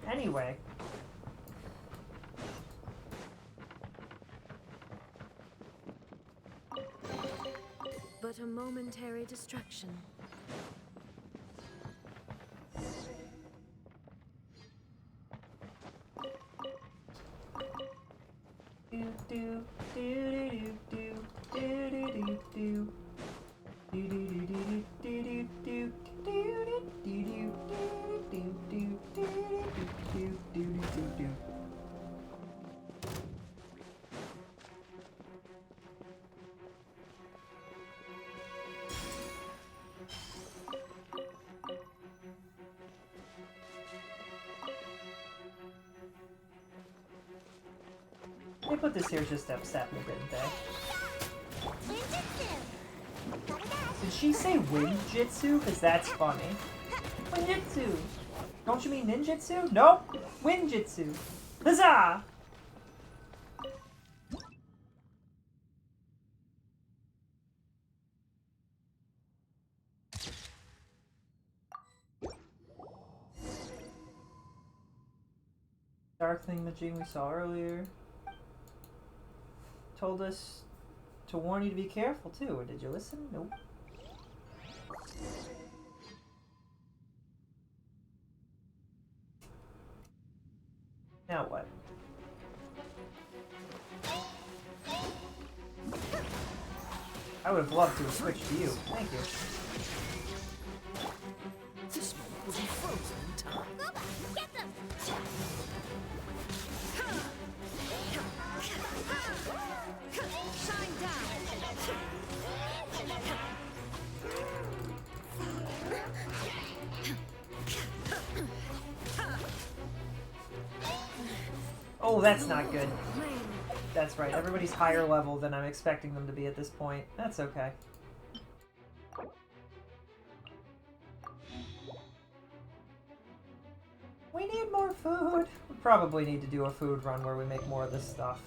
Anyway. But a momentary distraction. Do do do do do do do do do. Do do do do do do do do do do do do do do do. They put this here just to upset me, didn't they? Did she say Winjitsu? Because that's funny. Winjitsu! Don't you mean ninjutsu? Nope! Winjitsu! Huzzah! Dark thingamajig we saw earlier. Told us to warn you to be careful too. Did you listen? Nope. Now what? I would have loved to have switched to you. Thank you. This moment will be frozen in time. Booba, get them! Shine down. Oh, that's not good. That's right. Everybody's higher level than I'm expecting them to be at this point. That's okay. We need more food. We probably need to do a food run where we make more of this stuff.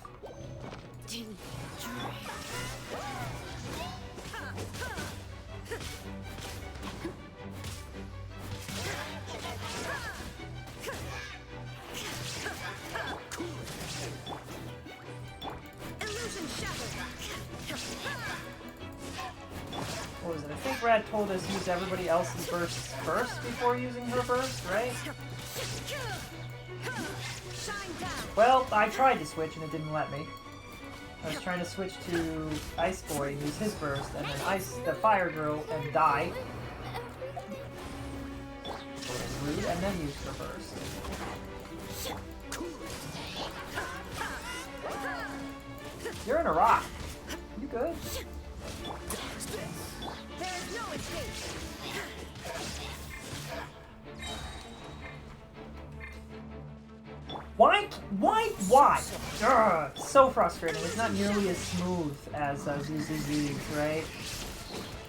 What was it? I think Rad told us use everybody else's bursts first before using her burst, right? Well, I tried to switch and it didn't let me. I was trying to switch to Ice Boy and use his burst, and then the Fire Girl, and die. root and then use reverse. You're in a rock. You good? There is no escape. Why? Ugh, so frustrating. It's not nearly as smooth as ZZZ, right?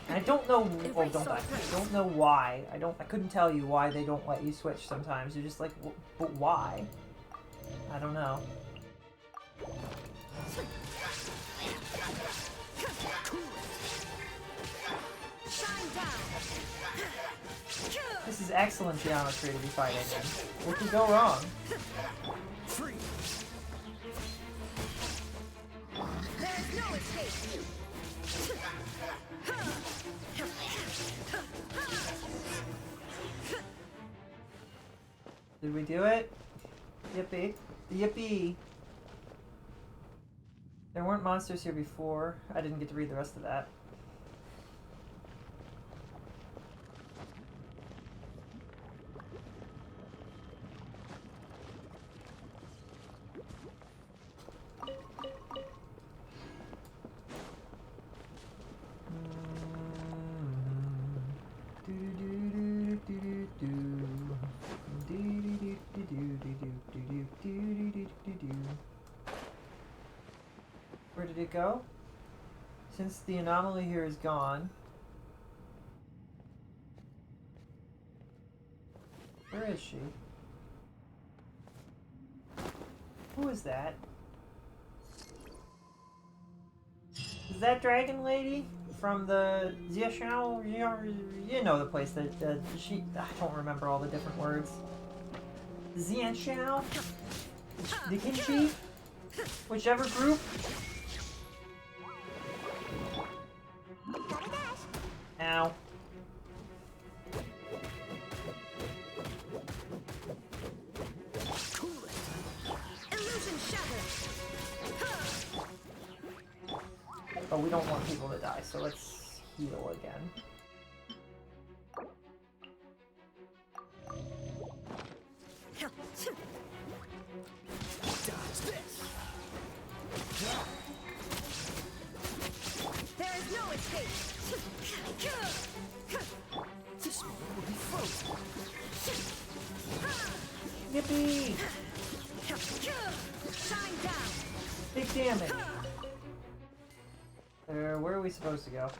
And I don't know. Well, don't I? I don't know why. I couldn't tell you why they don't let you switch sometimes. You're just like, but why? I don't know. This is excellent geometry to be fighting in. What could go wrong? There's no escape. Did we do it? Yippee. Yippee. There weren't monsters here before. I didn't get to read the rest of that. Where did it go? Since the anomaly here is gone. Where is she? Who is that? Is that Dragon Lady from the Genshin? You know the place that she. I don't remember all the different words. Genshin? The Kimchi? Whichever group? Ow. Illusion shattered. But we don't want people to die, so let's heal again. Dodge this. There is no escape. This one will be frozen. Yippee! Shine down. Big damage. Where are we supposed to go?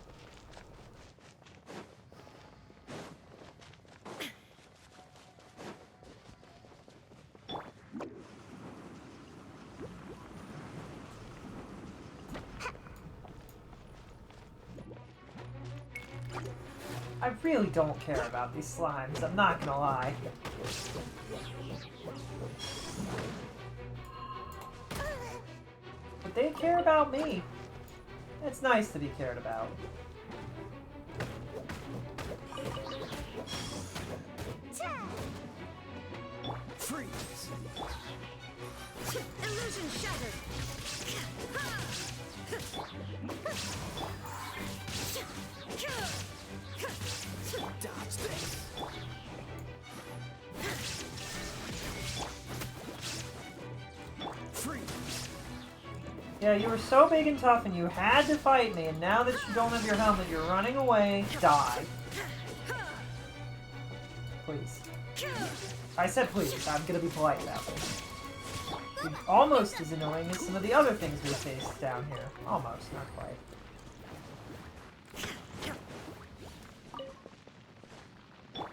I really don't care about these slimes, I'm not gonna lie. But they care about me. It's nice to be cared about. Freeze. Illusion shattered. Dodge this. Freeze. Yeah, you were so big and tough and you had to fight me, and now that you don't have your helmet, you're running away. Die. Please. I said please. I'm gonna be polite about this. You're almost as annoying as some of the other things we faced down here. Almost, not quite.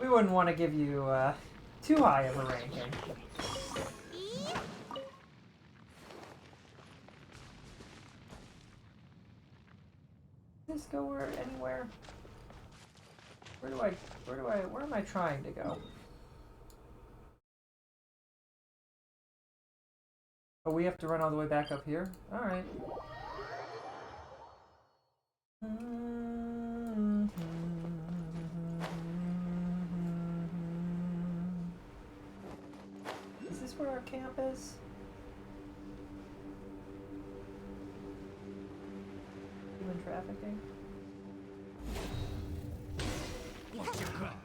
We wouldn't want to give you too high of a ranking. Does this go anywhere? Where am I trying to go? Oh, we have to run all the way back up here? Alright. Is this where our camp is? Human trafficking? Watch your back.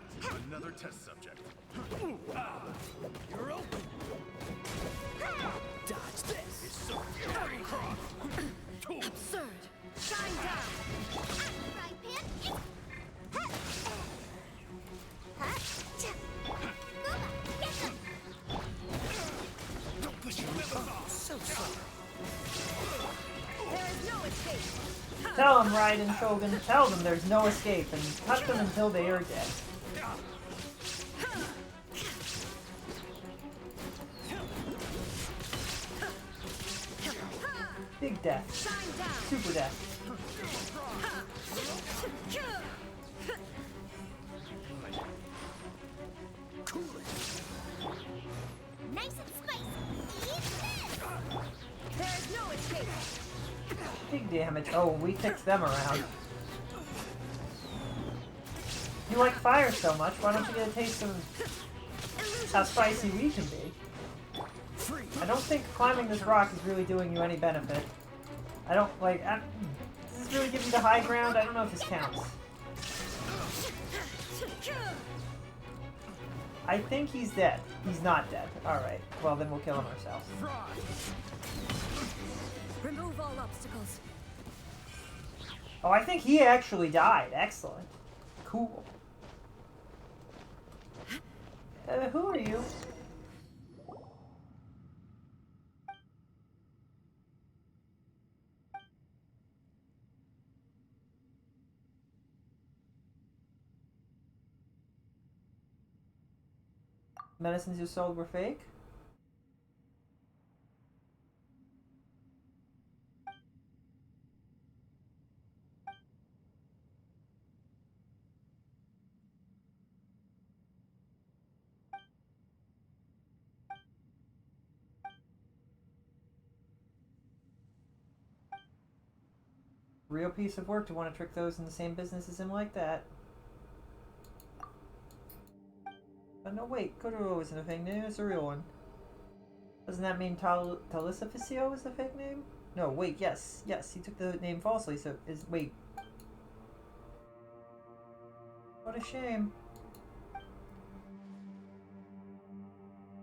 Another test subject. You're open. Dodge this. It's so very cross. Absurd. Shine down. Frying pan. Don't push your limits off. So sorry. There is no escape. Tell them, Raiden Shogun. Tell them there's no escape, and cut them until they are dead. Big death. Super death. Nice and spicy. Eat this. There is no escape. Big damage. Oh, we kicked them around. You like fire so much, why don't you get a taste of how spicy we can be? I don't think climbing this rock is really doing you any benefit. I don't, like, does this really give you the high ground? I don't know if this counts. I think he's dead. He's not dead. Alright, well then we'll kill him ourselves. Remove all obstacles. Oh, I think he actually died. Excellent. Cool. Who are you? Medicines you sold were fake? Real piece of work to want to trick those in the same business as him like that. But no, wait, Kotaro isn't a fake name, it's a real one. Doesn't that mean Talisificio is a fake name? No, wait, yes, he took the name falsely, so wait. What a shame.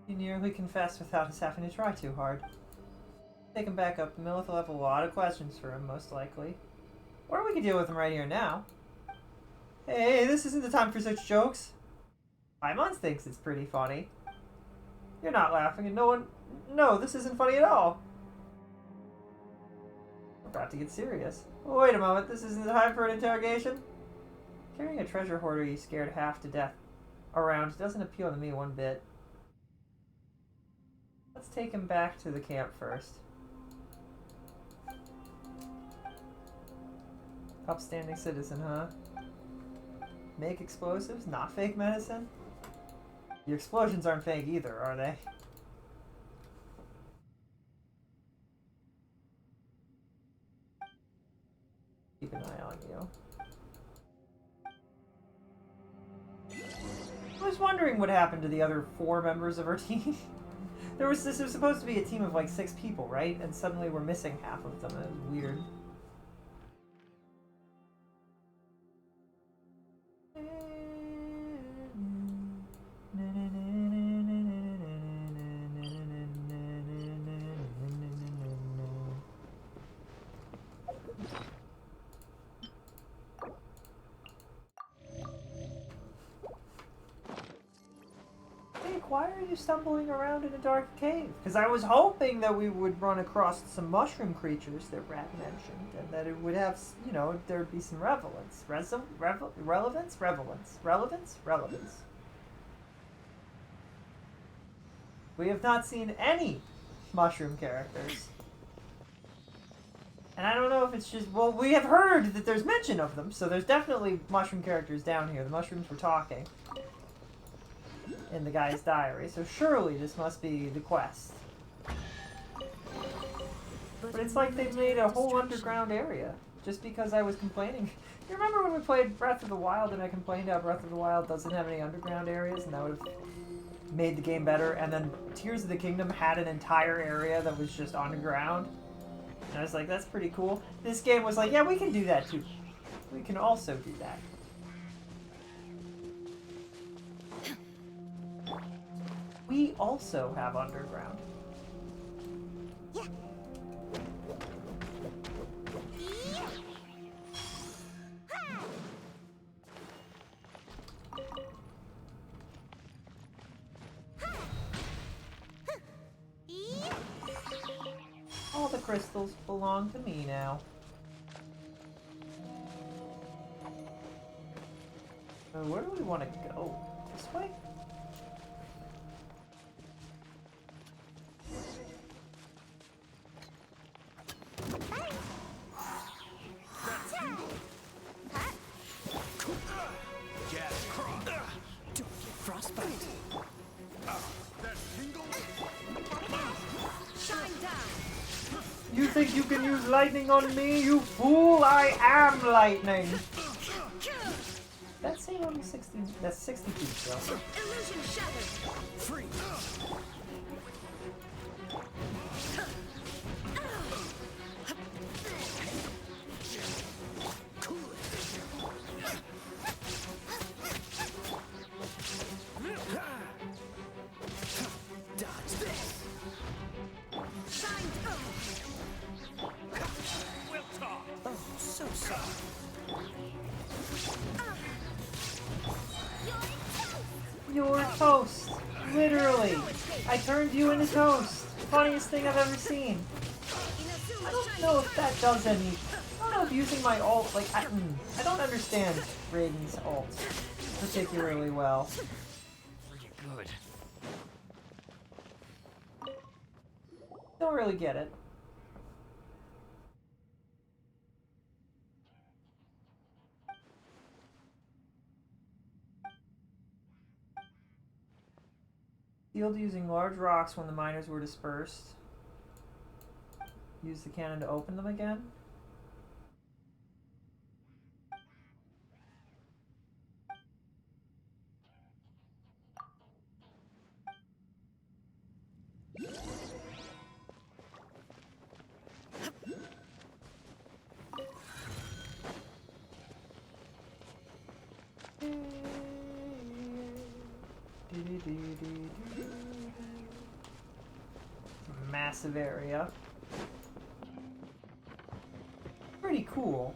He nearly confessed without us having to try too hard. Take him back up, the Millith will have a lot of questions for him, most likely. Or we could deal with him right here now. Hey, this isn't the time for such jokes. Paimon thinks it's pretty funny. You're not laughing and no one... No, this isn't funny at all. We're about to get serious. Wait a moment, this isn't the time for an interrogation? Carrying a treasure hoarder you scared half to death around doesn't appeal to me one bit. Let's take him back to the camp first. Upstanding citizen, huh? Make explosives? Not fake medicine? Your explosions aren't fake either, are they? Keep an eye on you. I was wondering what happened to the other 4 members of our team. This was supposed to be a team of like 6 people, right? And suddenly we're missing half of them. It was weird. Why are you stumbling around in a dark cave? Because I was hoping that we would run across some mushroom creatures that Rat mentioned, and that it would have, you know, there'd be some relevance. Relevance? We have not seen any mushroom characters. And I don't know if it's just, well, we have heard that there's mention of them, so there's definitely mushroom characters down here. The mushrooms were talking in the guy's diary, so surely this must be the quest. But it's like they made a whole underground area just because I was complaining. You remember when we played Breath of the Wild and I complained how Breath of the Wild doesn't have any underground areas, and that would have made the game better, and then Tears of the Kingdom had an entire area that was just underground, and I was like, that's pretty cool. This game was like, yeah, we can do that too. We can also do that. we also have underground. All the crystals belong to me now. Where do we want to go? This way? You think you can use lightning on me, you fool? I am lightning! That's saying only 16. That's 60 feet, so. Illusion shattered. Free. Dodge this. Shine. We'll talk. Oh, so sorry. You're toast! Literally! I turned you into toast! Funniest thing I've ever seen! I don't know if that does any... I don't know if using my ult... Like, I don't understand Raiden's ult particularly well. Good. Don't really get it. Sealed using large rocks when the miners were dispersed. Use the cannon to open them again. Massive area. Pretty cool.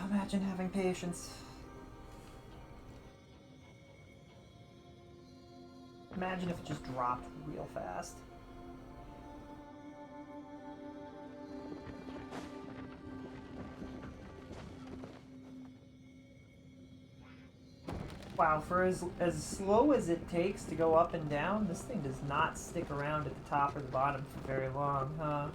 Imagine having patience. Imagine if it just dropped real fast. Wow, for as slow as it takes to go up and down, this thing does not stick around at the top or the bottom for very long, huh?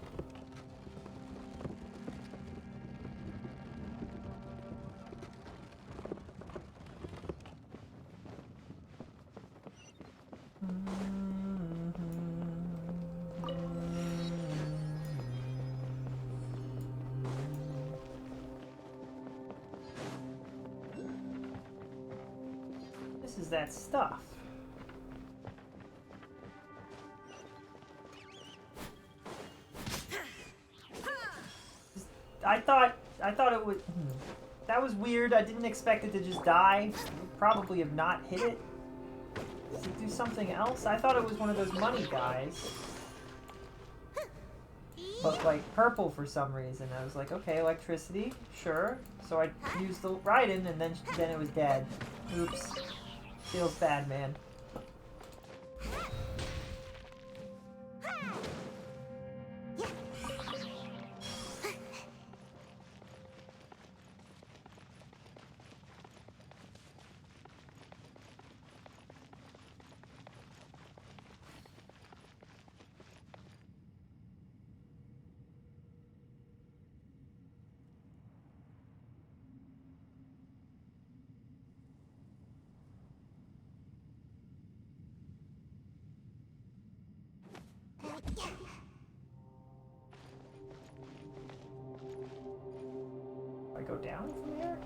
This is that stuff. I thought it would. That was weird. I didn't expect it to just die. Would probably have not hit it. Does it do something else? I thought it was one of those money guys. But like purple for some reason. I was like, okay, electricity, sure. So I used the Raiden and then it was dead. Oops. Feels bad, man. I go down from here?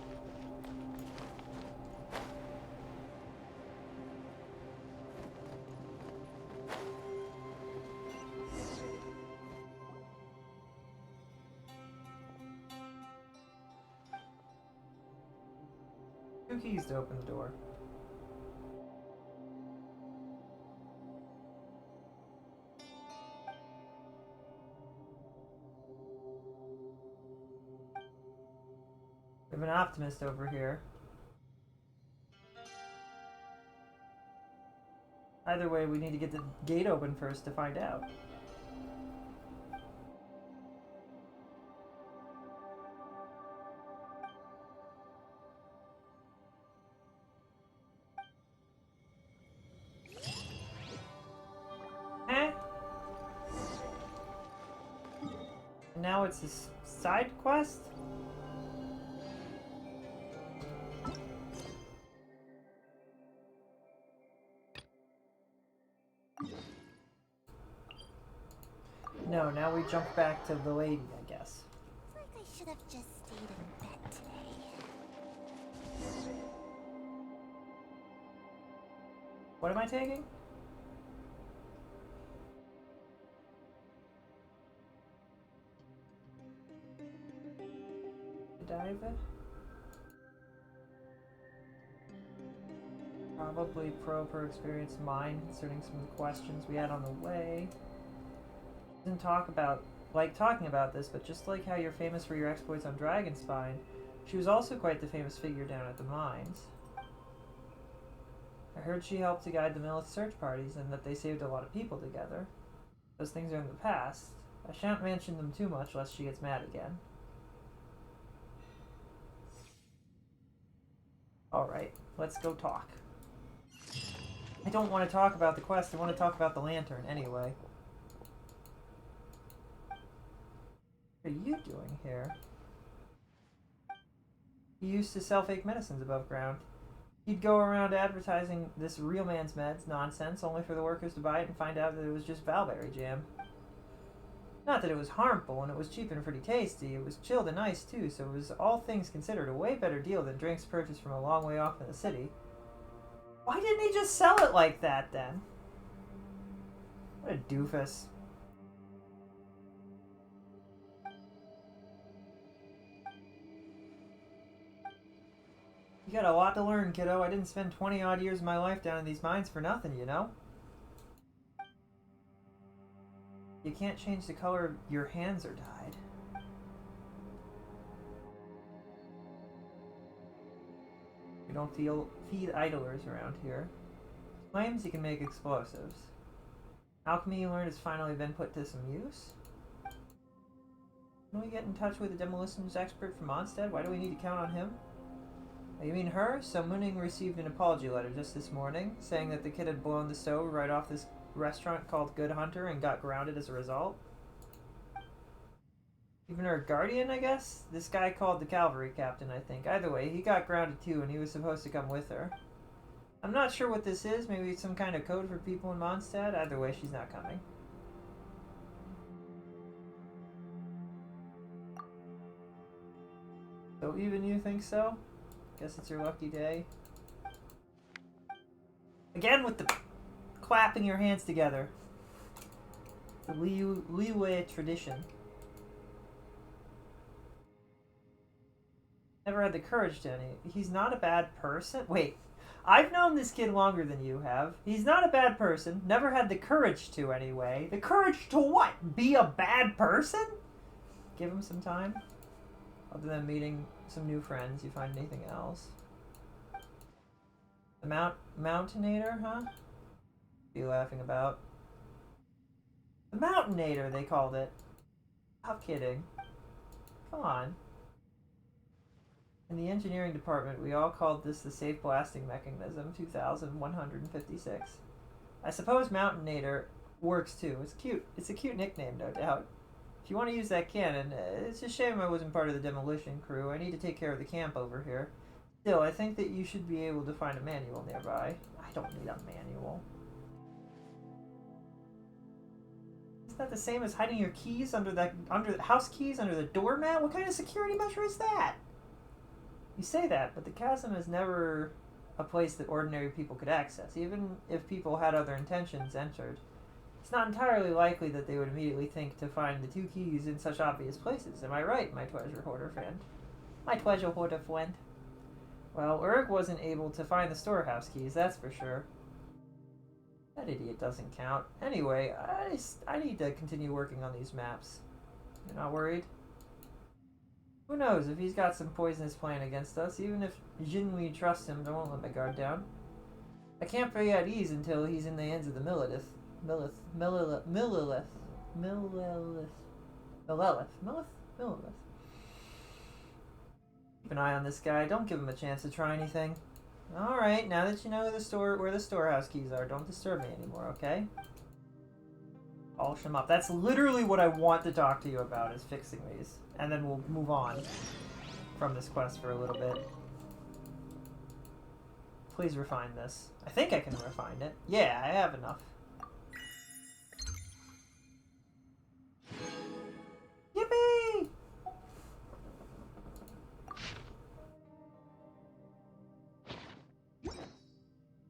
2 keys to open the door. We have an optimist over here. Either way, we need to get the gate open first to find out. Now it's a side quest? No, now we jump back to the lady, I guess. It's like I should have just stayed in bed today. What am I taking? Godiva? Probably pro per experience mine, concerning some of the questions we had on the way. Didn't talk about, talking about this, but just like how you're famous for your exploits on Dragonspine, she was also quite the famous figure down at the mines. I heard she helped to guide the Millith search parties and that they saved a lot of people together. Those things are in the past. I shan't mention them too much lest she gets mad again. Alright, let's go talk. I don't want to talk about the quest, I want to talk about the lantern anyway. What are you doing here? He used to sell fake medicines above ground. He'd go around advertising this real man's meds nonsense only for the workers to buy it and find out that it was just Valberry jam. Not that it was harmful, and it was cheap and pretty tasty. It was chilled and nice too, so it was all things considered a way better deal than drinks purchased from a long way off in the city. Why didn't he just sell it like that then? What a doofus. You got a lot to learn, kiddo. I didn't spend 20 odd years of my life down in these mines for nothing, you know? You can't change the color of your hands are dyed. We don't feed idlers around here. Claims he can make explosives. Alchemy you learned has finally been put to some use. Can we get in touch with a demolitions expert from Mondstadt? Why do we need to count on him? Oh, you mean her? So Mooning received an apology letter just this morning, saying that the kid had blown the stove right off this restaurant called Good Hunter and got grounded as a result. Even her guardian, I guess? This guy called the cavalry captain, I think. Either way, he got grounded too, and he was supposed to come with her. I'm not sure what this is. Maybe it's some kind of code for people in Mondstadt. Either way, she's not coming. So even you think so? Guess it's your lucky day. Again with the clapping your hands together. The Liyue tradition. Never had the courage to any. He's not a bad person? Wait. I've known this kid longer than you have. He's not a bad person. Never had the courage to, anyway. The courage to what? Be a bad person? Give him some time. Other than meeting some new friends, you find anything else? The Mountainator, huh? What are you laughing about? The Mountainator, they called it. Stop kidding. Come on. In the engineering department, we all called this the safe blasting mechanism 2156. I suppose Mountainator works too. It's cute. It's a cute nickname, no doubt. If you want to use that cannon, it's a shame I wasn't part of the demolition crew. I need to take care of the camp over here. Still, I think that you should be able to find a manual nearby. I don't need a manual. Isn't that the same as hiding your keys under the house keys under the doormat? What kind of security measure is that? You say that, but the chasm is never a place that ordinary people could access, even if people had other intentions entered. It's not entirely likely that they would immediately think to find the 2 keys in such obvious places. Am I right, my treasure hoarder friend? My treasure hoarder friend. Well, Uruk wasn't able to find the storehouse keys, that's for sure. That idiot doesn't count. Anyway, I need to continue working on these maps. You're not worried? Who knows if he's got some poisonous plan against us? Even if genuinely trust him, I won't let my guard down. I can't be at ease until he's in the hands of the Millelith. Millelith. Keep an eye on this guy. Don't give him a chance to try anything. Alright, now that you know where the storehouse keys are, don't disturb me anymore, okay? Polish them up. That's literally what I want to talk to you about, is fixing these. And then we'll move on from this quest for a little bit. Please refine this. I think I can refine it. Yeah, I have enough. Yippee! Did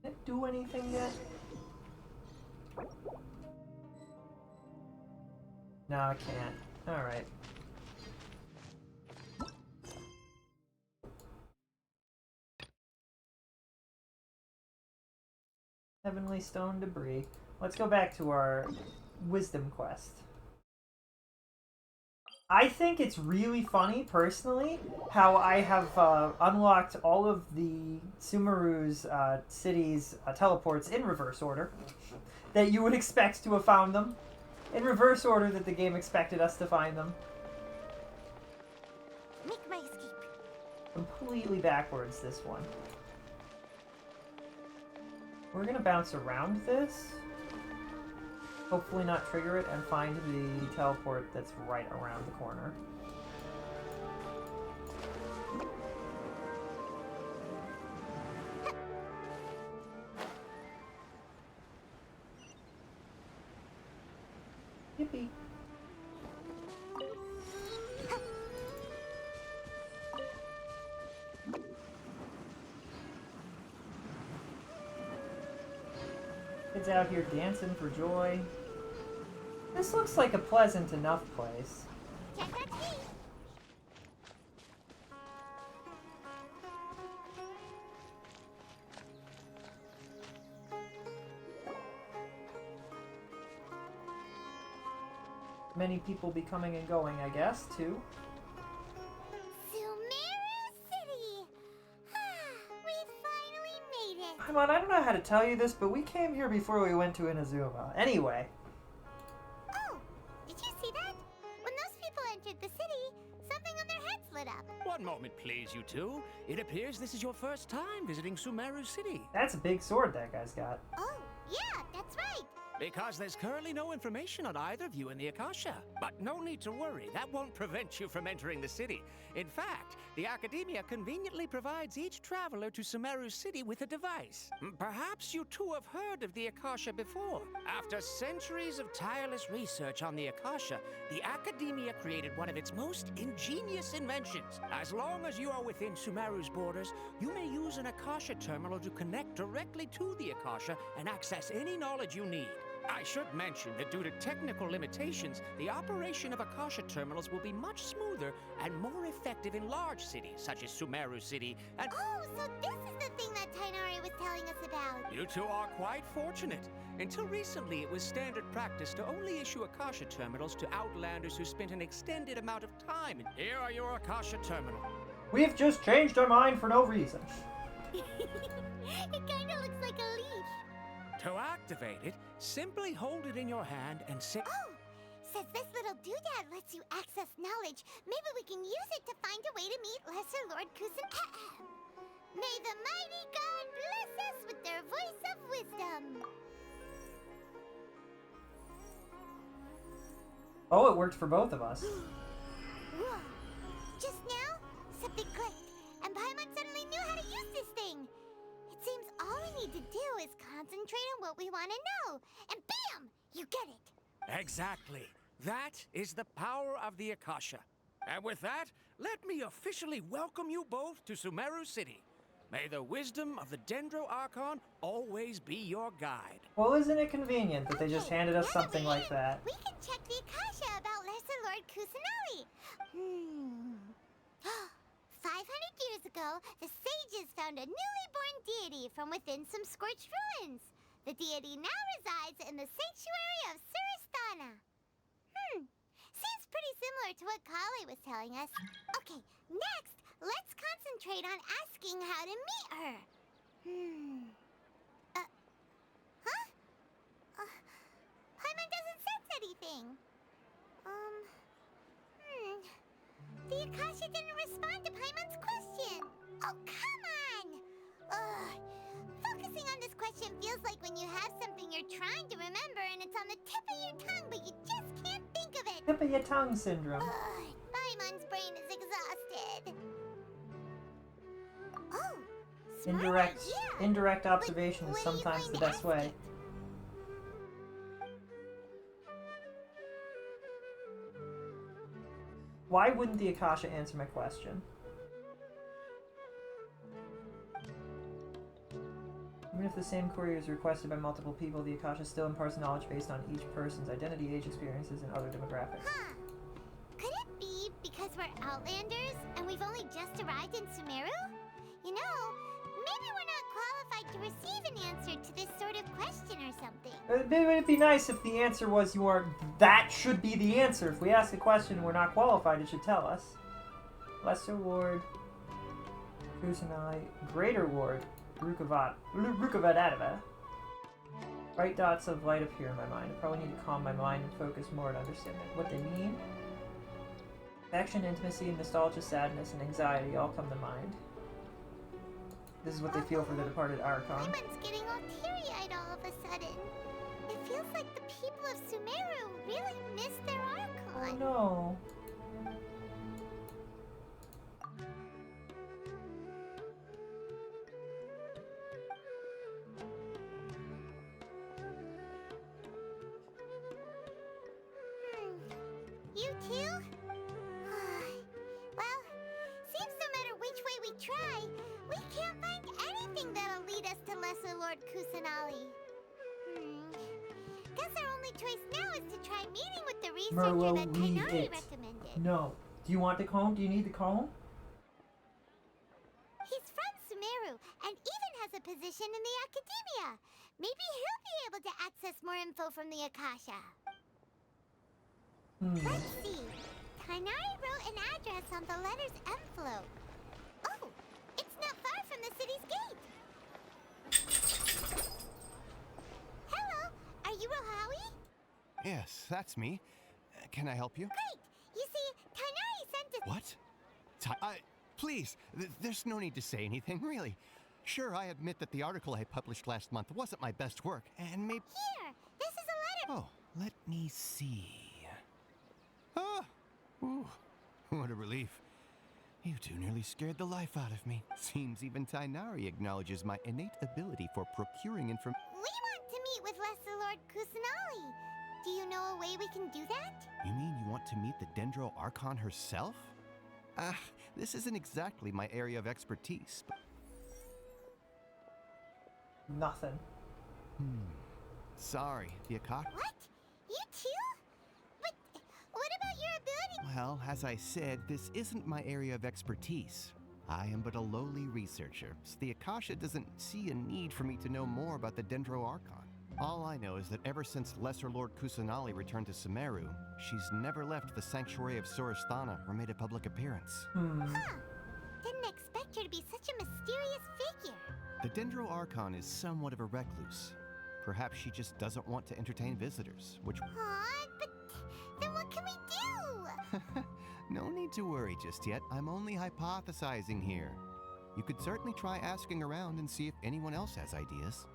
it do anything yet? No, I can't. Alright. Heavenly Stone Debris. Let's go back to our Wisdom quest. I think it's really funny, personally, how I have unlocked all of the Sumeru's cities' teleports in reverse order. That you would expect to have found them. In reverse order that the game expected us to find them. Make my escape. Completely backwards, this one. We're gonna bounce around this. Hopefully not trigger it and find the teleport that's right around the corner. Yippee. Kids out here dancing for joy. This looks like a pleasant enough place. Many people be coming and going, I guess, too. Come on, I don't know how to tell you this, but we came here before we went to Inazuma. Anyway. Oh, did you see that? When those people entered the city, something on their heads lit up. One moment, please, you two. It appears this is your first time visiting Sumeru City. That's a big sword that guy's got. Oh, yeah, that's right. Because there's currently no information on either of you in the Akasha. But no need to worry, that won't prevent you from entering the city. In fact, the Academia conveniently provides each traveler to Sumeru City with a device. Perhaps you two have heard of the Akasha before. After centuries of tireless research on the Akasha, the Academia created one of its most ingenious inventions. As long as you are within Sumeru's borders, you may use an Akasha terminal to connect directly to the Akasha and access any knowledge you need. I should mention that due to technical limitations, the operation of Akasha terminals will be much smoother and more effective in large cities, such as Sumeru City and— Oh, so this is the thing that Tainari was telling us about. You two are quite fortunate. Until recently, it was standard practice to only issue Akasha terminals to outlanders who spent an extended amount of time. Here are your Akasha terminal. We've just changed our mind for no reason. It kinda looks like a leaf. To activate it, simply hold it in your hand and say— Oh, says this little doodad lets you access knowledge. Maybe we can use it to find a way to meet Lesser Lord Kusan. May the mighty God bless us with their voice of wisdom. Oh, it worked for both of us. Whoa. Just now, something clicked, and Paimon suddenly knew how to use this thing. It seems all we need to do is concentrate on what we want to know, and bam! You get it. Exactly. That is the power of the Akasha. And with that, let me officially welcome you both to Sumeru City. May the wisdom of the Dendro Archon always be your guide. Well, isn't it convenient that they just handed us something like that? We can check the Akasha about Lesser Lord Kusanali. 500 years ago, the sages found a newly born deity from within some scorched ruins. The deity now resides in the sanctuary of Suristana. Seems pretty similar to what Kale was telling us. Okay, next, let's concentrate on asking how to meet her. Paimon doesn't sense anything. The Akasha didn't respond to Paimon's question. Oh, come on! Ugh. Focusing on this question feels like when you have something you're trying to remember and it's on the tip of your tongue, but you just can't think of it. Tip of your tongue syndrome. Paimon's brain is exhausted. Oh, smart idea. Indirect observation is sometimes the best way. Why wouldn't the Akasha answer my question? Even if the same query is requested by multiple people, the Akasha still imparts knowledge based on each person's identity, age, experiences, and other demographics. Could it be because we're Outlanders and we've only just arrived in Sumeru? You know, maybe we're not qualified to receive an answer to this sort of question or something. It'd be nice if the answer was you are. That should be the answer. If we ask a question and we're not qualified, it should tell us. Lesser Ward, Kusanai, Greater Ward, Rukavadadava. Bright dots of light appear in my mind. I probably need to calm my mind and focus more to understand what they mean. Affection, intimacy, nostalgia, sadness, and anxiety all come to mind. This is what they feel for the departed Archon. Paimon's getting all teary-eyed all of a sudden. It feels like the people of Sumeru really miss their Archon. Oh no. You too? Well, seems no matter which way we try, we can't find anything that'll lead us to Lesser Lord Kusanali. Guess our only choice now is to try meeting with the researcher Merlo, that read Tainari it. recommended. No. Do you want the comb? Do you need the comb? He's from Sumeru and even has a position in the Academia. Maybe he'll be able to access more info from the Akasha. Let's see. Tainari wrote an address on the letter's envelope. Oh, it's not far from the city's gate. Hello, are you Rohawi? Yes, that's me. Can I help you? Great. You see, Tainari sent us. What? Please, there's no need to say anything, really. Sure, I admit that the article I published last month wasn't my best work, and maybe... Here, this is a letter. Oh, let me see. Ah! Ooh, what a relief. You two nearly scared the life out of me. Seems even Tainari acknowledges my innate ability for procuring information. We want to meet with Lesser Lord Kusanali. Do you know a way we can do that? You mean you want to meet the Dendro Archon herself? This isn't exactly my area of expertise, but... Nothing. Sorry, the Akasha... What? You too? But what about your ability? Well, as I said, this isn't my area of expertise. I am but a lowly researcher, so the Akasha doesn't see a need for me to know more about the Dendro Archon. All I know is that ever since Lesser Lord Kusanali returned to Sumeru, she's never left the Sanctuary of Suristana or made a public appearance. Didn't expect her to be such a mysterious figure. The Dendro Archon is somewhat of a recluse. Perhaps she just doesn't want to entertain visitors, which... Aw, but then what can we do? No need to worry just yet. I'm only hypothesizing here. You could certainly try asking around and see if anyone else has ideas.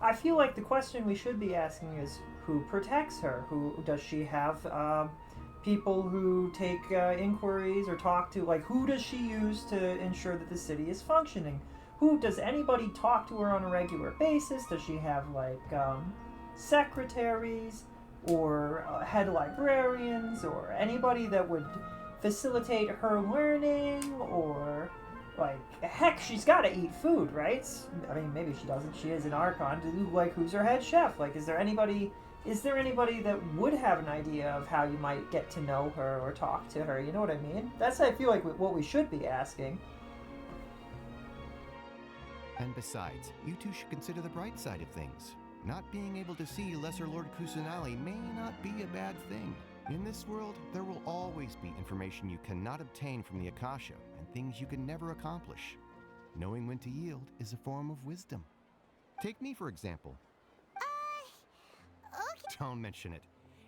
I feel like the question we should be asking is who protects her? Who does she have people who take inquiries or talk to? Like, who does she use to ensure that the city is functioning? Who does anybody talk to her on a regular basis? Does she have like secretaries or head librarians or anybody that would facilitate her learning? Or like, heck, she's got to eat food, right? I mean, maybe she doesn't. She is an Archon. Like, who's her head chef? Like, is there anybody that would have an idea of how you might get to know her or talk to her? You know what I mean? That's, I feel like, what we should be asking. And besides, you two should consider the bright side of things. Not being able to see Lesser Lord Kusanali may not be a bad thing. In this world, there will always be information you cannot obtain from the Akasha, and things you can never accomplish. Knowing when to yield is a form of wisdom. Take me, for example. Okay. Don't mention it.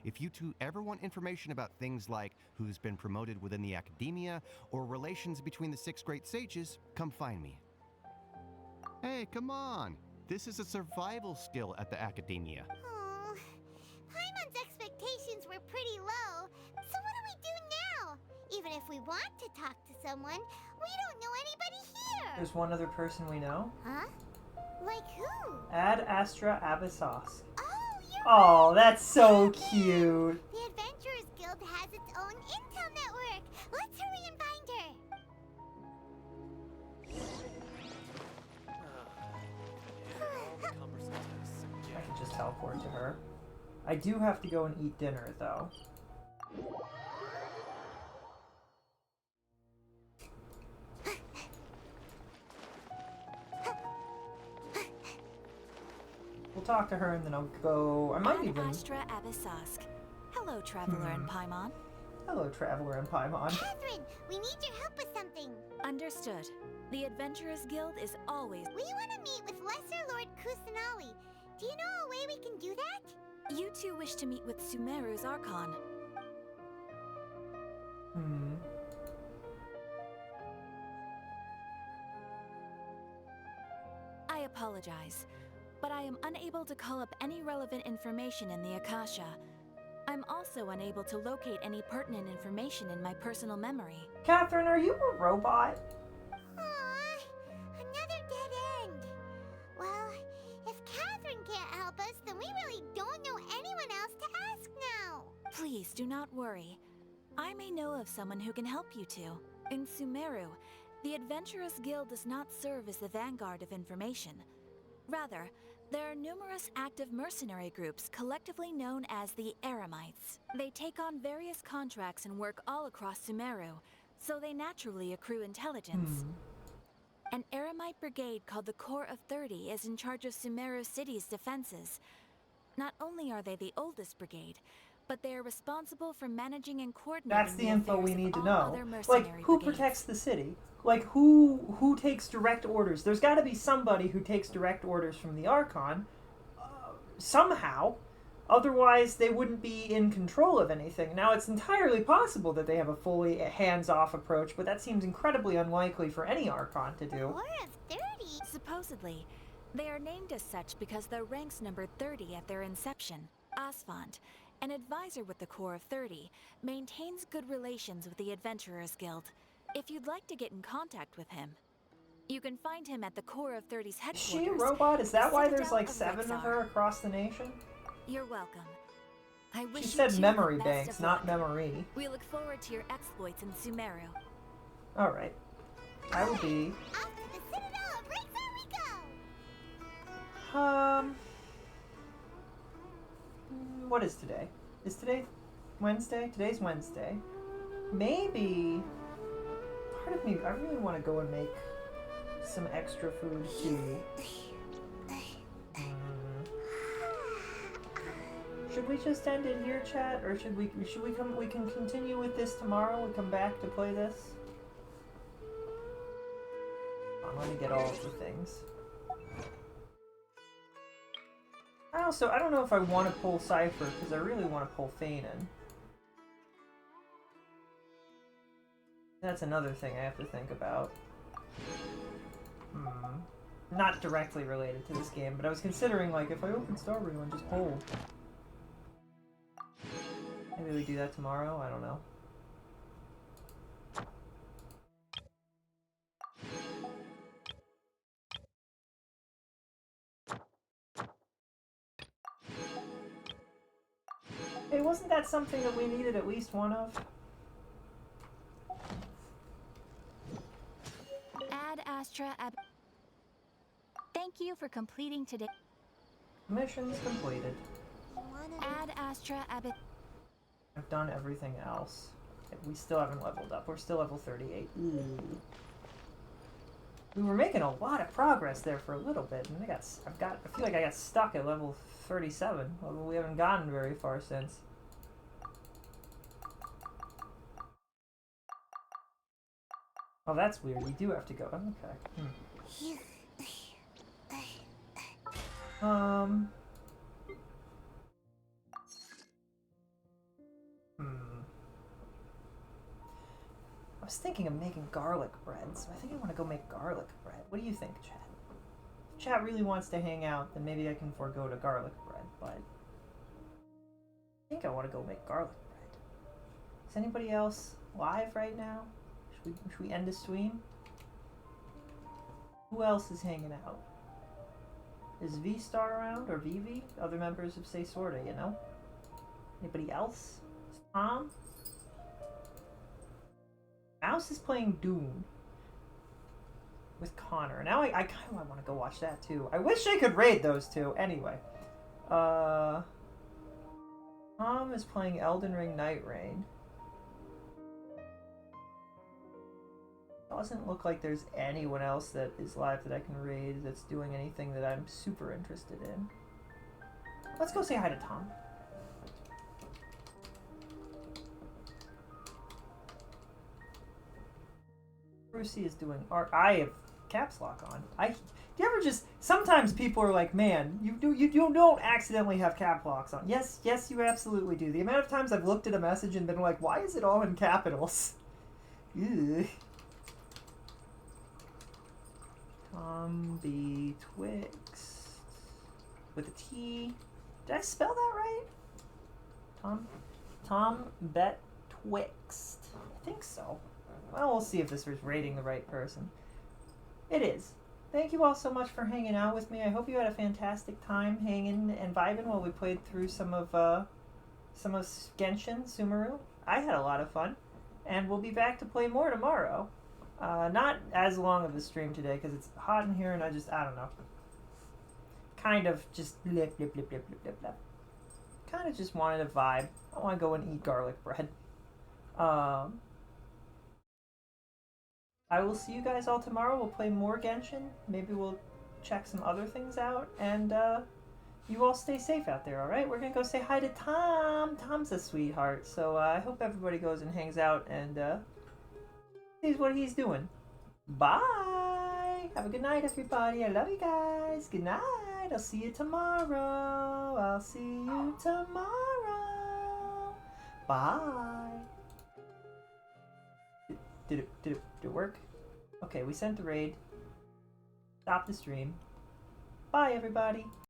If you two ever want information about things like who's been promoted within the academia or relations between the 6 great sages, come find me. Hey, come on! This is a survival skill at the academia. Oh, Paimon's expectations were pretty low, so what do we do now? Even if we want to talk to someone, we don't know anybody here! There's one other person we know. Huh? Like who? Ad Astra Abyssos. Oh, you're Oh, right. that's so cute. The Adventurers Guild has its own intel network. Let's hurry and find her. I could just teleport to her. I do have to go and eat dinner, though. We'll talk to her and then I'll go. I might Ad even. Astra Abyssos. Hello, Traveler and Paimon. Hello, Traveler and Paimon. Catherine, we need your help with something. Understood. The Adventurers Guild is always... We want to meet with Lesser Lord Kusanali. Do you know a way we can do that? You two wish to meet with Sumeru's Archon. I apologize, but I am unable to call up any relevant information in the Akasha. I'm also unable to locate any pertinent information in my personal memory. Catherine, are you a robot? Aww, another dead end. Well, if Catherine can't help us, then we really don't know anyone else to ask now. Please do not worry. I may know of someone who can help you two. In Sumeru, the Adventurers Guild does not serve as the vanguard of information. Rather, there are numerous active mercenary groups collectively known as the Eremites. They take on various contracts and work all across Sumeru, so they naturally accrue intelligence. An Eremite brigade called the Corps of 30 is in charge of Sumeru City's defenses. Not only are they the oldest brigade, but they are responsible for managing and coordinating That's the info we need to all know. other Like, mercenary who brigades. protects the city? Like, who takes direct orders? There's got to be somebody who takes direct orders from the Archon, somehow. Otherwise, they wouldn't be in control of anything. Now, it's entirely possible that they have a fully hands-off approach, but that seems incredibly unlikely for any Archon to do. Corps of 30? Supposedly, they are named as such because their ranks numbered 30 at their inception. Asfand, an advisor with the Corps of 30, maintains good relations with the Adventurers Guild. If you'd like to get in contact with him, you can find him at the Corps of 30's Is headquarters. she a robot? Is that why there's Citadel like of 7 of Rexar. her across the nation? You're welcome. I wish She you said two memory the best banks, of not luck. memory. We look forward to your exploits in Sumeru. Alright. I will be... Off to the Citadel of Rexar we go! What is today? Is today Wednesday? Today's Wednesday. Maybe... Part of me, I really want to go and make some extra food too. Should we just end it here, chat, or should we come? We can continue with this tomorrow. We come back to play this. Let me get all of the things. I don't know if I want to pull Cypher because I really want to pull Fanon. That's another thing I have to think about. Not directly related to this game, but I was considering, like, if I open Starview and just pull. Maybe we do that tomorrow? I don't know. Hey, wasn't that something that we needed at least one of? Ad Astra Ab. Thank you for completing today. Missions completed. Ad Astra Ab. I've done everything else. We still haven't leveled up. We're still level 38. We were making a lot of progress there for a little bit, and I feel like I got stuck at level 37. Well, we haven't gotten very far since. Oh, that's weird. You do have to go. Okay. I was thinking of making garlic bread, so I think I want to go make garlic bread. What do you think, chat? If chat really wants to hang out, then maybe I can forego the garlic bread, but I think I want to go make garlic bread. Is anybody else live right now? Should we end the stream? Who else is hanging out? Is V-Star around, or VV? Other members of Say Sorta, you know? Anybody else? Is Tom? Mouse is playing Doom with Connor. Now I kind of want to go watch that too. I wish I could raid those two. Anyway. Tom is playing Elden Ring Night Rain. Doesn't look like there's anyone else that is live that I can raid that's doing anything that I'm super interested in. Let's go say hi to Tom. Brucey is doing art. I have caps lock on. Do you ever just, sometimes people are like, man, you don't accidentally have cap locks on. Yes, you absolutely do. The amount of times I've looked at a message and been like, why is it all in capitals? Ugh. Tom Betwixt with a T. Did I spell that right? Tom Betwixt. I think so. Well, we'll see if this was rating the right person. It is. Thank you all so much for hanging out with me. I hope you had a fantastic time hanging and vibing while we played through some of Genshin, Sumeru. I had a lot of fun, and we'll be back to play more tomorrow. Not as long of a stream today because it's hot in here and I don't know. Kind of just blip, blip, blip, blip, blip, blip, blip. Kind of just wanted a vibe. I want to go and eat garlic bread. I will see you guys all tomorrow. We'll play more Genshin. Maybe we'll check some other things out. And you all stay safe out there, alright? We're going to go say hi to Tom. Tom's a sweetheart. So I hope everybody goes and hangs out and sees what he's doing. Bye! Have a good night, everybody. I love you guys. Good night. I'll see you tomorrow. I'll see you tomorrow. Bye. Did it work? Okay, we sent the raid. Stop the stream. Bye, everybody.